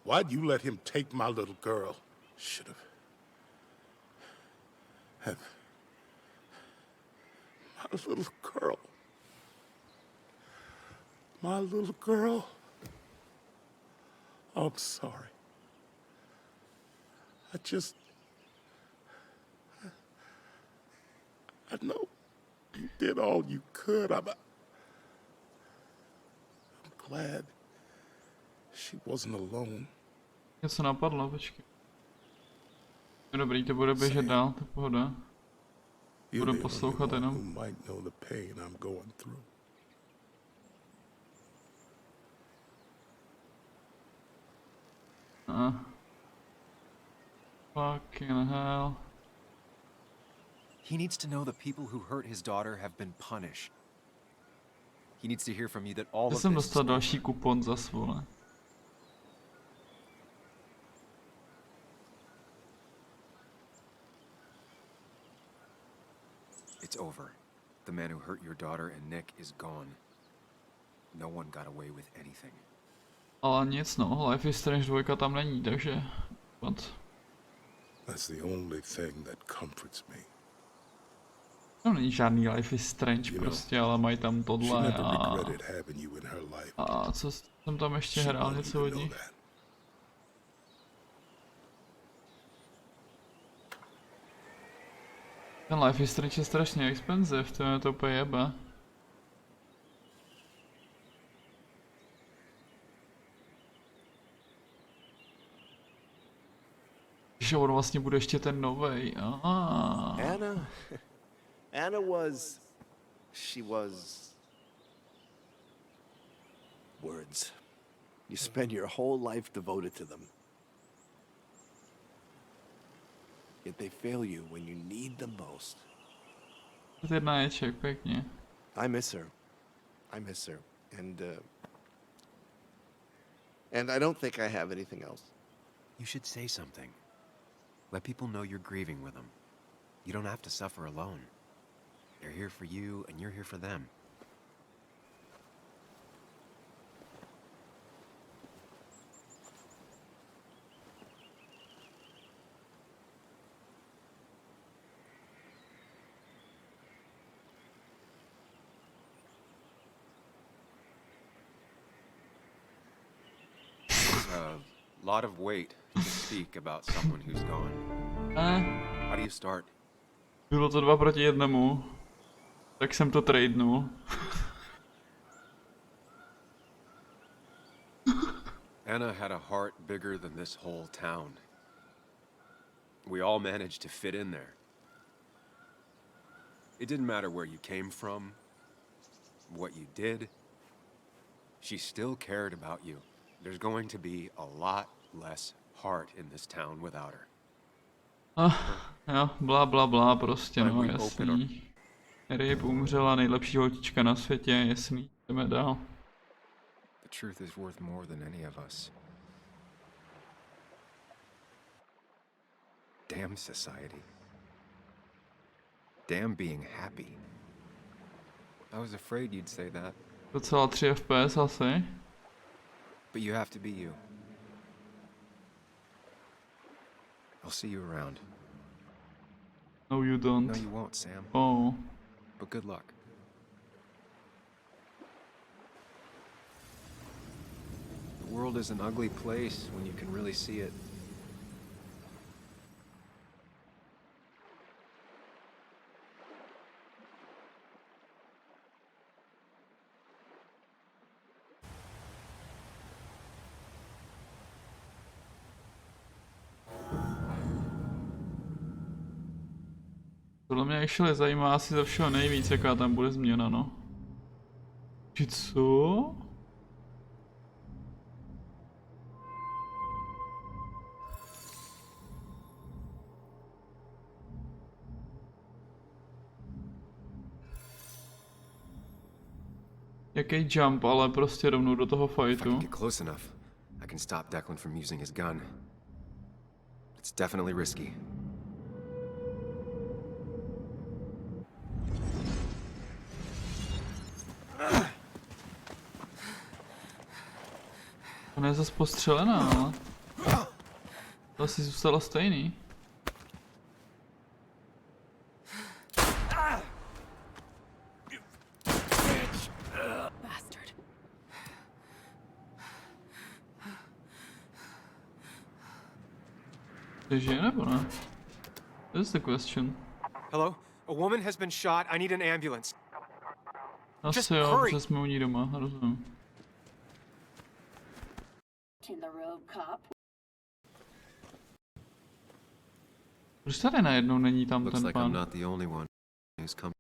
Why'd you let him take my little girl? Should've. My little girl. My little girl. I'm sorry. I know you did all you could. I'm glad she wasn't alone. Něco napadlo, počkej. No dobrý, to bude běžet dál, to je pohoda. Budu poslouchat jenom. Who might know the pain I'm going through. Fucking hell. He needs to know the people who hurt his daughter have been punished. He needs to hear from you that all Já of jsem this is dostal not- další kupon za svole. It's over. The man who hurt your daughter and Nick is gone. No one got away with anything. Ale nic no, Life is Strange 2 tam není, takže... What? That's the only thing that comforts me. Tam není žádný Life is Strange prostě, ale mají tam She tohle never a... regretted having you in her life. A co jsem tam ještě She hrál wanted něco you od to know nich? that. Ten Life is Strange je strašně expensive, to je to úplně jebe. Že on vlastně bude ještě ten novej. Anna was... She was... Words. You spend your whole life devoted to them. Yet they fail you when you need them most. Jedna ječek, pěkně. I miss her. And I don't think I have anything else. You should say something. Let people know you're grieving with them. You don't have to suffer alone. They're here for you, and you're here for them. Lot of weight to speak about someone who's gone. How do you start? Bylo to 2 proti 1. Tak jsem to tradenul. Anna had a heart bigger than this whole town. We all managed to fit in there. It didn't matter where you came from, what you did. She still cared about you. There's going to be a lot less heart in this town without her. Jo, bla bla bla, prostě no, jasný. Ryb umřela, nejlepší holčička na světě, jasný. Jdeme dál. The truth is worth more than any of us. Damn society. Damn being happy. I was afraid you'd say that. Docela 3 FPS asi. But you have to be you. I'll see you around. No you don't. No you won't, Sam. Oh. But good luck. The world is an ugly place when you can really see it. Tohle mě actually zajímá asi ze všeho nejvíc, jaká tam bude změna, no. Či co? Jaký jump, ale prostě rovnou do toho fightu. Get close enough, I can stop Declan from using his gun. It's definitely risky. Ona je zase postřelená, ale to asi zůstalo stejný. Bastard. Žije nebo ne? That's the question. Hello? A woman has been shot. I need an ambulance. Asi jo, protože jsme u ní doma, rozumím. In the road, cop. Proč tady najednou není tam Looks ten like I'm pán? not the only one who's come.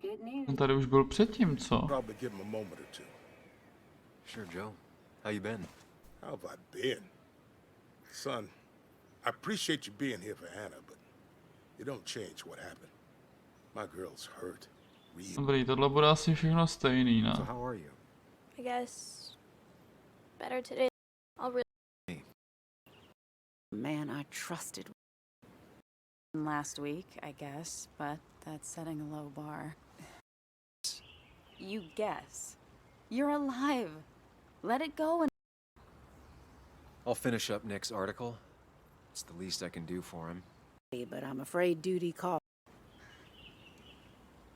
Good news. On tady už byl předtím, co? Probably give him a moment or two. Sure, Joe. How you been? How have I been? Son, I appreciate you being here for Anna, but it don't change what happened. My girl's hurt. Real. Dobrý, tohle bude asi všechno stejný, ne? So how are you? I guess better today. I'll really. Man, I trusted last week, I guess, but that's setting a low bar. You guess. You're alive. Let it go and I'll finish up Nick's article. It's the least I can do for him. But I'm afraid duty calls.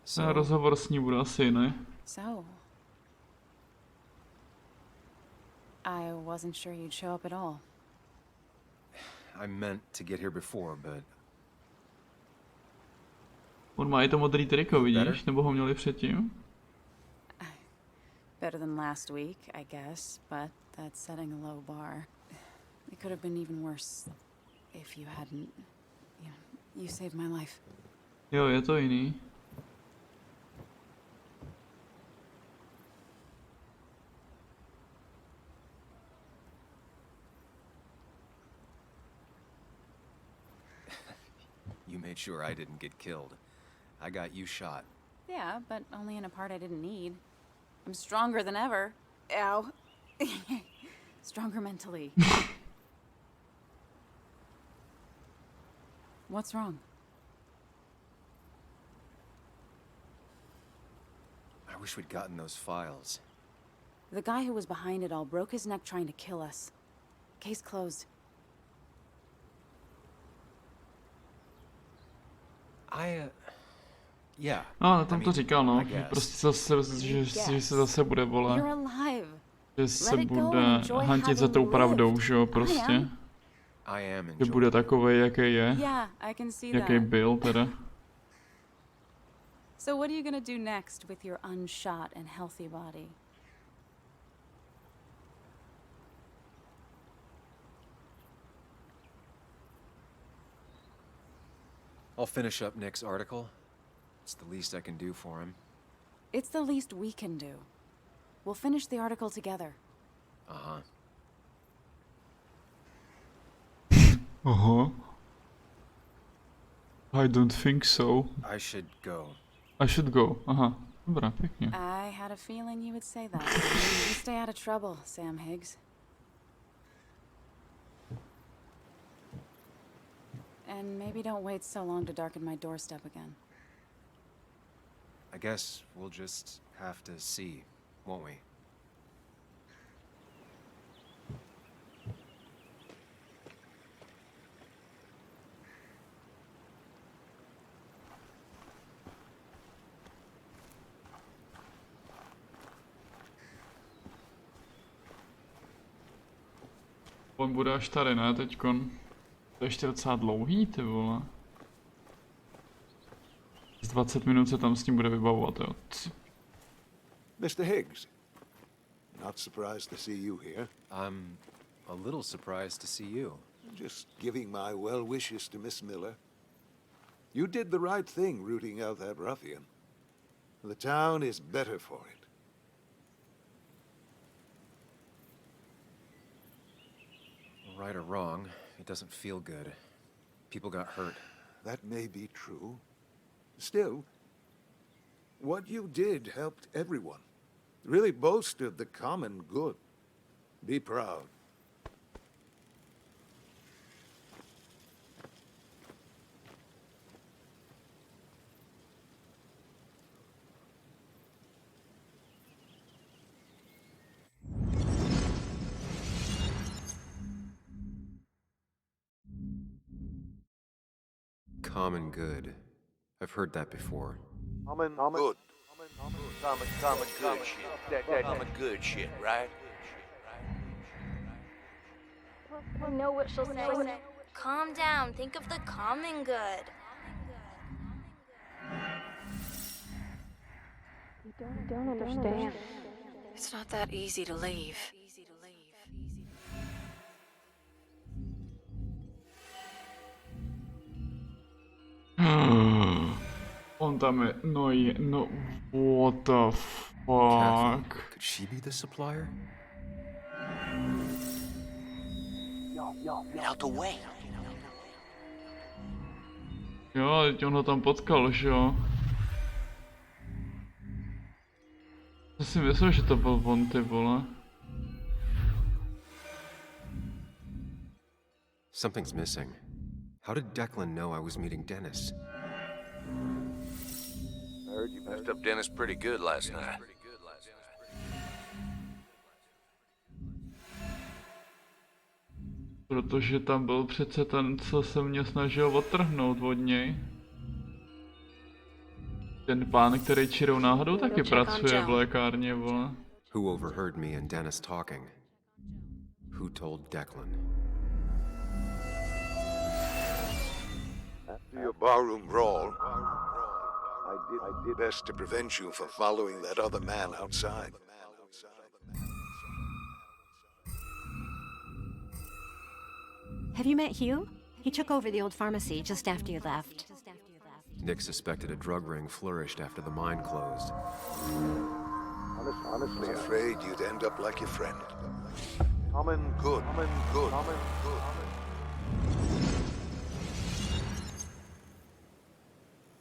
So, rozhovor s ní bude asi jiný. So, I wasn't sure you'd show up at all. I meant to get here before, but On má i to modrý triko, vidíš? Nebo ho měli předtím? Better than last week, I guess, but that's setting a low bar. It could have been even worse if you hadn't. You saved my life. Jo, je to jiný. You made sure I didn't get killed. I got you shot. Yeah, but only in a part I didn't need. I'm stronger than ever. Ow. Stronger mentally. What's wrong? I wish we'd gotten those files. The guy who was behind it all broke his neck trying to kill us. Case closed. Yeah. No, ale tam to říkal, no. Prostě zase, že se zase bude volat. You're alive. že se bude hantit za tou pravdou, že jo, prostě. Že bude takovej, jaký je. Jaký byl teda. So what are you gonna do next with your unshot and healthy body? I'll finish up Nick's article. It's the least I can do for him. It's the least we can do. We'll finish the article together. Uh-huh. Aha. I don't think so. I should go. I should go. Aha. Dobrá, pěkně. I had a feeling you would say that. You stay out of trouble, Sam Higgs. And maybe don't wait so long to darken my doorstep again. I guess we'll just have to see, won't we? On bude až tady, ne, teďkon? To je ještě docela dlouhý, ty vole. Z 20 minut se tam s ním bude vybavovat, jo. Mr. Higgs, not surprised to see you here. I'm a little surprised to see you. Just giving my well wishes to Miss Miller. You did the right thing rooting out that ruffian. The town is better for it. Right or wrong, it doesn't feel good. People got hurt. That may be true. Still, what you did helped everyone. Really bolstered the common good. Be proud. Common good. I've heard that before. Common good. Common good shit. Common good shit, right? I know what she'll say. Calm down. Think of the common good. You don't understand. It's not that easy to leave. On tam je, no, what the fuck? Could she be the supplier? Get out the way. Jo, teď on ho tam potkal, že jo? Já si myslel, že to byl on, ty vole. Something's missing. How did Declan know I was meeting Dennis? I heard you messed up Dennis pretty good last night. Protože tam byl přece ten, co se mě snažil odtrhnout od něj. Ten pán, který čirou náhodou taky pracuje v lékárně, vole. Who overheard me and Dennis talking? Who told Declan? After your barroom brawl, I did best to prevent you from following that other man outside. Have you met Hugh? He took over the old pharmacy just after you left. Nick suspected a drug ring flourished after the mine closed. Honestly, afraid you'd end up like your friend. Common good. Common good. Common good.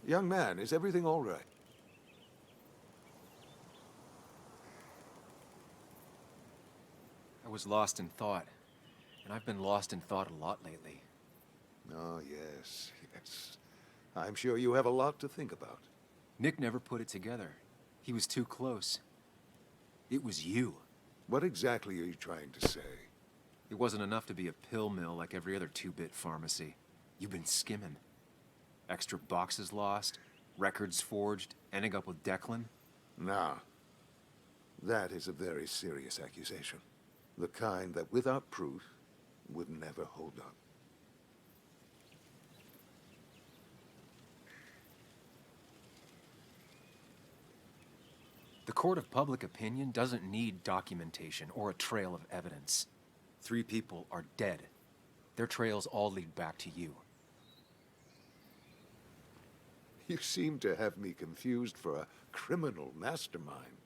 Young man, is everything all right? I was lost in thought, and I've been lost in thought a lot lately. Oh, yes, yes. I'm sure you have a lot to think about. Nick never put it together. He was too close. It was you. What exactly are you trying to say? It wasn't enough to be a pill mill like every other two-bit pharmacy. You've been skimming. Extra boxes lost, records forged, ending up with Declan? Nah. That is a very serious accusation. The kind that, without proof, would never hold up. The court of public opinion doesn't need documentation or a trail of evidence. 3 people are dead. Their trails all lead back to you. You seem to have me confused for a criminal mastermind.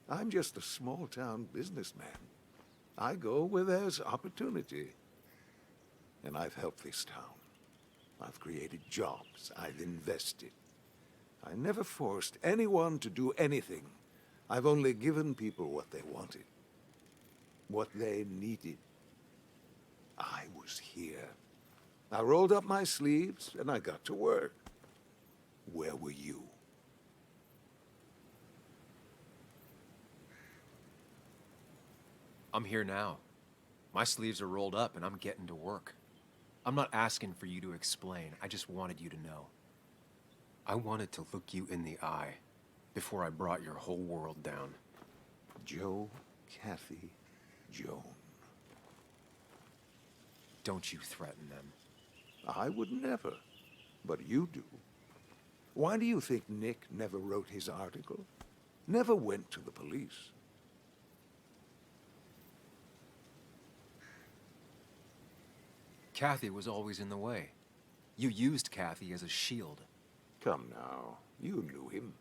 I'm just a small-town businessman. I go where there's opportunity. And I've helped this town. I've created jobs. I've invested. I never forced anyone to do anything. I've only given people what they wanted. What they needed. I was here. I rolled up my sleeves and I got to work. Where were you? I'm here now. My sleeves are rolled up and I'm getting to work. I'm not asking for you to explain. I just wanted you to know. I wanted to look you in the eye before I brought your whole world down. Joe, Kathy, Joan. Don't you threaten them. I would never, but you do. Why do you think Nick never wrote his article? Never went to the police? Kathy was always in the way. You used Kathy as a shield. Come now, you knew him.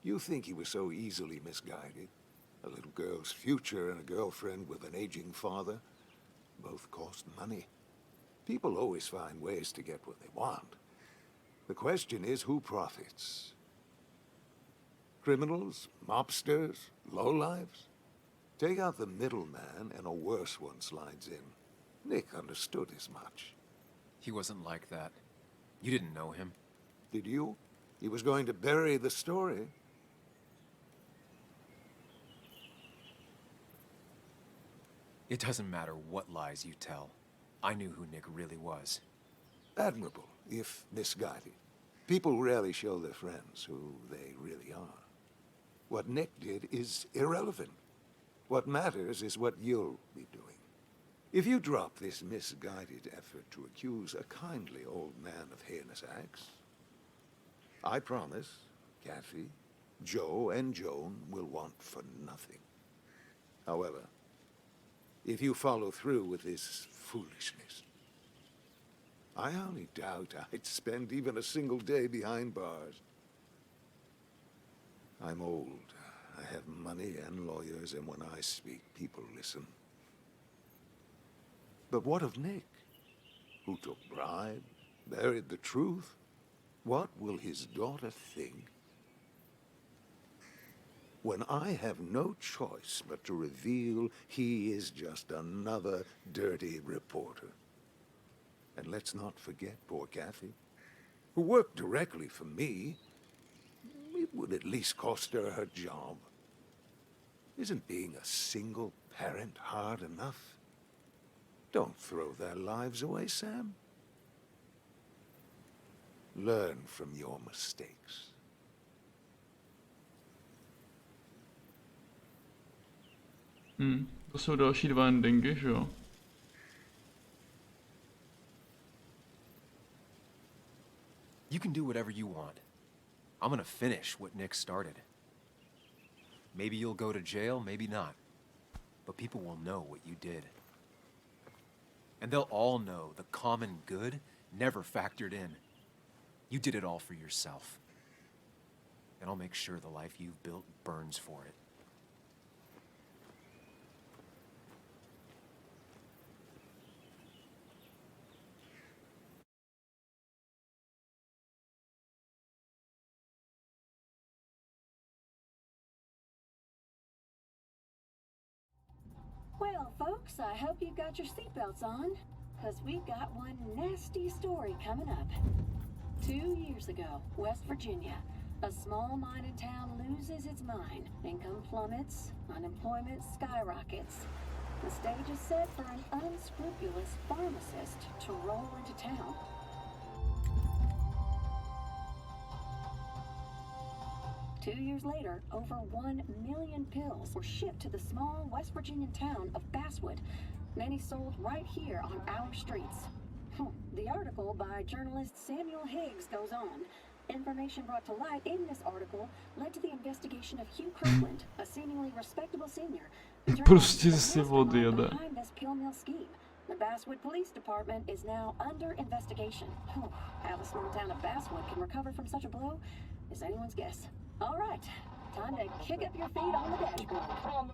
You think he was so easily misguided? A little girl's future and a girlfriend with an aging father both cost money. People always find ways to get what they want. The question is, who profits? Criminals? Mobsters? Lowlifes? Take out the middleman and a worse one slides in. Nick understood as much. He wasn't like that. You didn't know him. Did you? He was going to bury the story. It doesn't matter what lies you tell. I knew who Nick really was. Admirable, if misguided. People rarely show their friends who they really are. What Nick did is irrelevant. What matters is what you'll be doing. If you drop this misguided effort to accuse a kindly old man of heinous acts, I promise Kathy, Joe, and Joan will want for nothing. However, if you follow through with this foolishness, I only doubt I'd spend even a single day behind bars. I'm old. I have money and lawyers, and when I speak, people listen. But what of Nick? Who took bribe, buried the truth? What will his daughter think when I have no choice but to reveal he is just another dirty reporter? And let's not forget poor Kathy, who worked directly for me. It would at least cost her her job. Isn't being a single parent hard enough? Don't throw their lives away, Sam. Learn from your mistakes. To jsou další 2 endingy, že jo? You can do whatever you want. I'm gonna finish what Nick started. Maybe you'll go to jail, maybe not. But people will know what you did. And they'll all know the common good never factored in. You did it all for yourself. And I'll make sure the life you've built burns for it. Well, folks, I hope you got your seatbelts on, because we've got one nasty story coming up. 2 years ago, West Virginia, a small mining town loses its mine. Income plummets, unemployment skyrockets. The stage is set for an unscrupulous pharmacist to roll into town. 2 years later, over 1 million pills were shipped to the small West Virginian town of Basswood. Many sold right here on our streets. The article by journalist Samuel Higgs goes on. Information brought to light in this article led to the investigation of Hugh Kirkland, a seemingly respectable senior, who turned out Prostě to be the si mastermind odjede. behind this pill mill scheme. The Basswood Police Department is now under investigation. How the small town of Basswood can recover from such a blow is anyone's guess. All right, time to kick up your feet on the dashboard.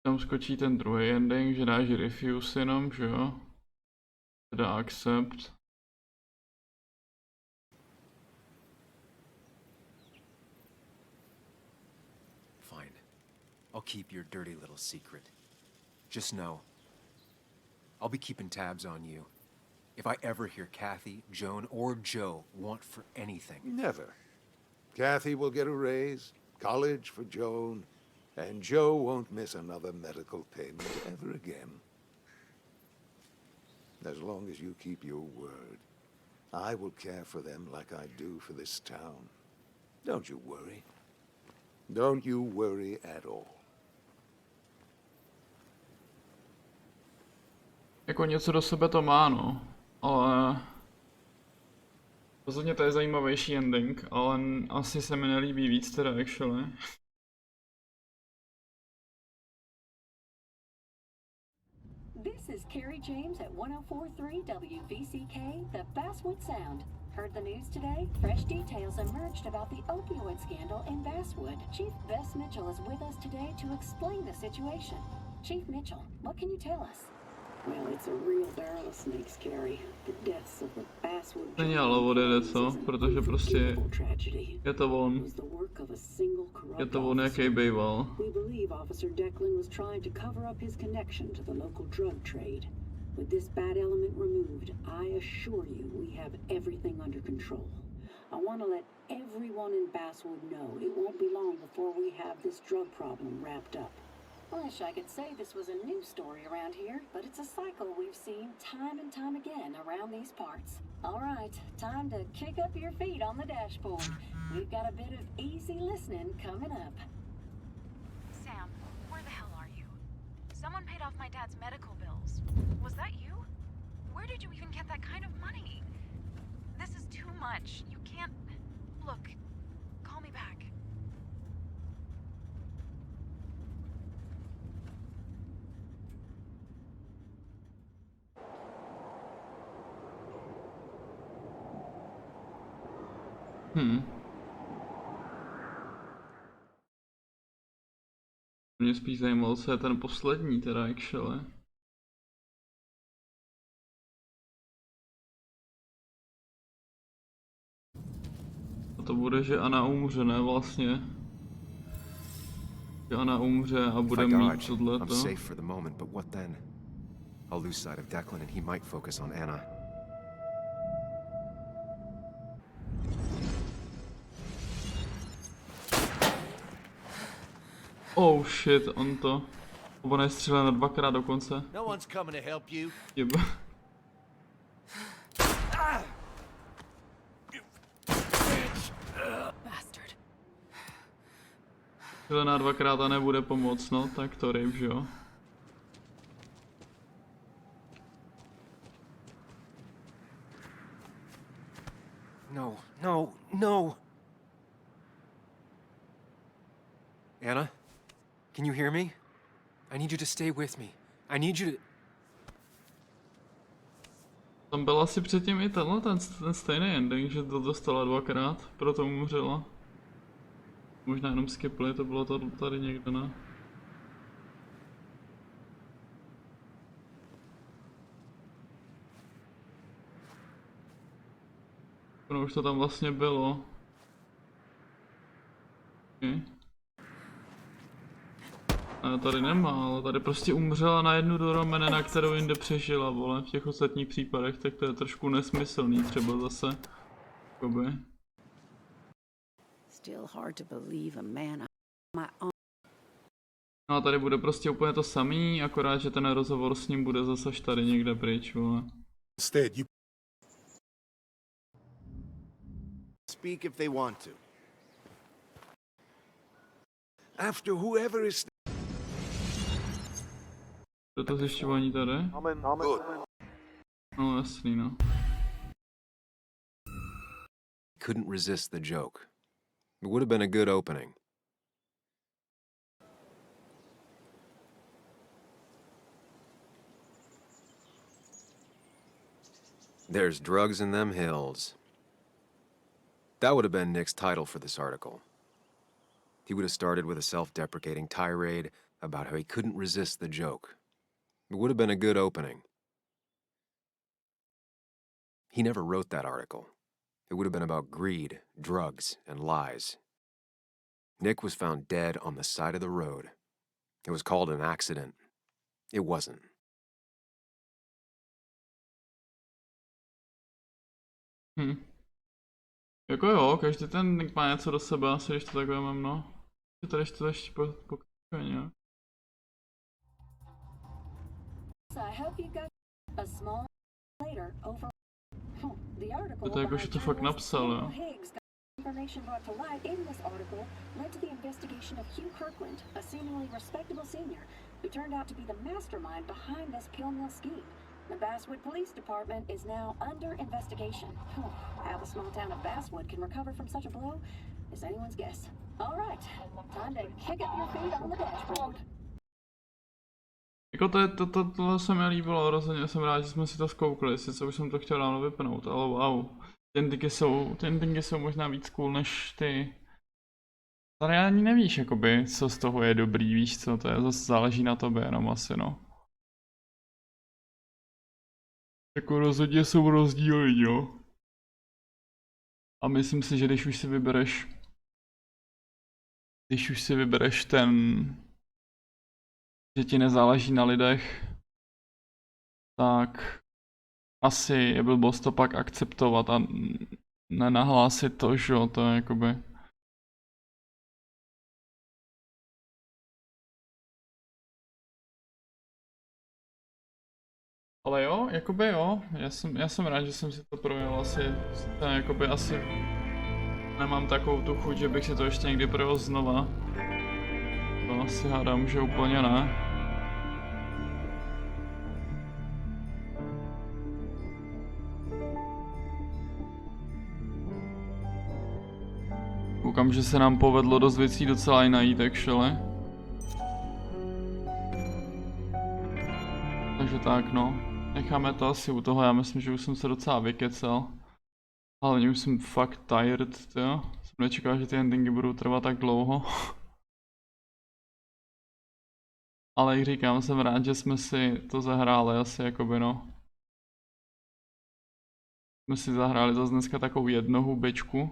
Tam skočí ten druhý ending, že dáš refuse jenom, že jo? Teda accept. Fine. I'll keep your dirty little secret. Just know, I'll be keeping tabs on you. If I ever hear Kathy, Joan, or Joe want for anything. Never. Kathy will get a raise, college for Joan, and Joe won't miss another medical payment ever again. As long as you keep your word, I will care for them like I do for this town. Don't you worry. Don't you worry at all. Jako něco do sebe to má, no. Ale... Rozhodně to je zajímavější ending, ale asi se mi nelíbí víc teda actually. This is Carrie James at 104.3 WVCK, the Basswood Sound. Heard the news today? Fresh details emerged about the opioid scandal in Basswood. Chief Bess Mitchell is with us today to explain the situation. Chief Mitchell, what can you tell us? Well, it's a real barrel of snakes, Carrie. The deaths of the Basswood Není ale odjede, co? Protože prostě je to on. Je to on, jaký býval. We believe Officer Declan was trying to cover up his connection to the local drug trade. With this bad element removed, I assure you we have everything under control. I want to let everyone in Basswood know it won't be long before we have this drug problem wrapped up. Wish I could say this was a new story around here, but it's a cycle we've seen time and time again around these parts. All right, time to kick up your feet on the dashboard. We've got a bit of easy listening coming up. Sam, where the hell are you? Someone paid off my dad's medical bills. Was that you? Where did you even get that kind of money? This is too much. You can't... Look, call me back. Mě spíš zajímalo, co je ten poslední teda actually. A to bude, že Anna umře, ne vlastně. Že Anna umře a bude mít tohleto. I'm safe for the moment, but what then? I'll lose sight of Declan and he might focus on Anna. Oh shit, on to... Ona je střelena dvakrát dokonce. No one's coming to help you. Jeba. Bastard. Střelená dvakrát a nebude pomoc, no, tak to ryb, že jo. No, no, no! Anna? Can you hear me? I need you to stay with me. I need you to... Tam byl asi předtím i ten stejný ending, že to dostala dvakrát, proto umřela. Možná jenom skipli, to bylo to tady někde, ne? No už to tam vlastně bylo. Okay. Tady nemá, ale tady prostě umřela na jednu do ramene, na kterou jinde přežila, vole, v těch ostatních případech, tak to je trošku nesmyslný třeba zase. Jakoby. Still hard to believe a man my own. No a tady bude prostě úplně to samý, akorát, že ten rozhovor s ním bude zase až tady někde pryč, vole. Speak if they want to. After whoever is... Je to zjišťování tady? No jasný, no. Couldn't resist the joke. It would have been a good opening. There's drugs in them hills. That would have been Nick's title for this article. He would have started with a self-deprecating tirade about how he couldn't resist the joke. It would have been a good opening. He never wrote that article. It would have been about greed, drugs, and lies. Nick was found dead on the side of the road. It was called an accident. It wasn't. Jako jo, každý ten Nick má něco do sebe, asi když to takhle mám, no. Tady ještě to ještě pokračuje nějak. To je jako, že to fakt napsal, jo. Information brought to light in this article led to the investigation of Hugh Kirkland, a seemingly respectable senior who turned out to be the mastermind behind this pill mill scheme. The Basswood Police Department is now under investigation. How the small town of Basswood can recover from such a blow is anyone's guess. All right, time to kick up your feet on the dashboard. Jako tohle se mi líbilo, rozhodně jsem rád, že jsme si to zkoukli, sice už jsem to chtěl dávno vypnout, ale wow. Ty endingy jsou možná víc cool než ty. Tady ani nevíš, jakoby, co z toho je dobrý, víš co, to je zase záleží na tobě jenom asi, no. Jako rozhodně jsou rozdílní, jo. A myslím si, že když už si vybereš ten, že ti nezáleží na lidech, tak asi je blbost to pak akceptovat a nenahlásit to, že jo, to je jakoby. Ale jo, jakoby jo, já jsem rád, že jsem si to projel, asi nemám takovou tu chuť, že bych si to ještě někdy projel znova. To asi hádám, že úplně ne. Koukám, že se nám povedlo dost věcí docela i najít, actually. Takže tak no, necháme to asi u toho, já myslím, že už jsem se docela vykecel. Ale už jsem fakt tired, jo. Jsem nečekal, že ty endingy budou trvat tak dlouho. Ale jak říkám, jsem rád, že jsme si to zahráli asi jakoby no. Jsme si zahráli zase dneska takovou jednohubičku.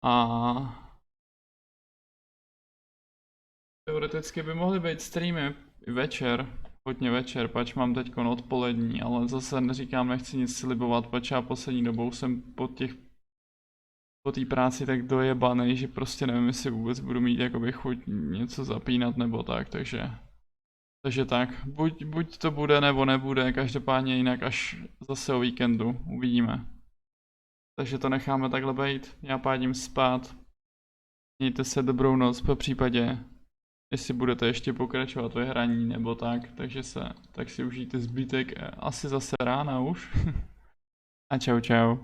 A teoreticky by mohly být streamy večer, hodně večer, pač mám teďko odpolední, ale zase neříkám, nechci nic slibovat, pač já poslední dobou jsem po té práci tak dojebanej, že prostě nevím, jestli vůbec budu mít jakoby chuť něco zapínat nebo tak, takže tak, buď to bude nebo nebude, každopádně jinak až zase o víkendu, uvidíme. Takže to necháme takhle být, já pádím spát. Mějte se dobrou noc, po případě, jestli budete ještě pokračovat ve hraní nebo tak si užijte zbytek asi zase rána už. A čau čau.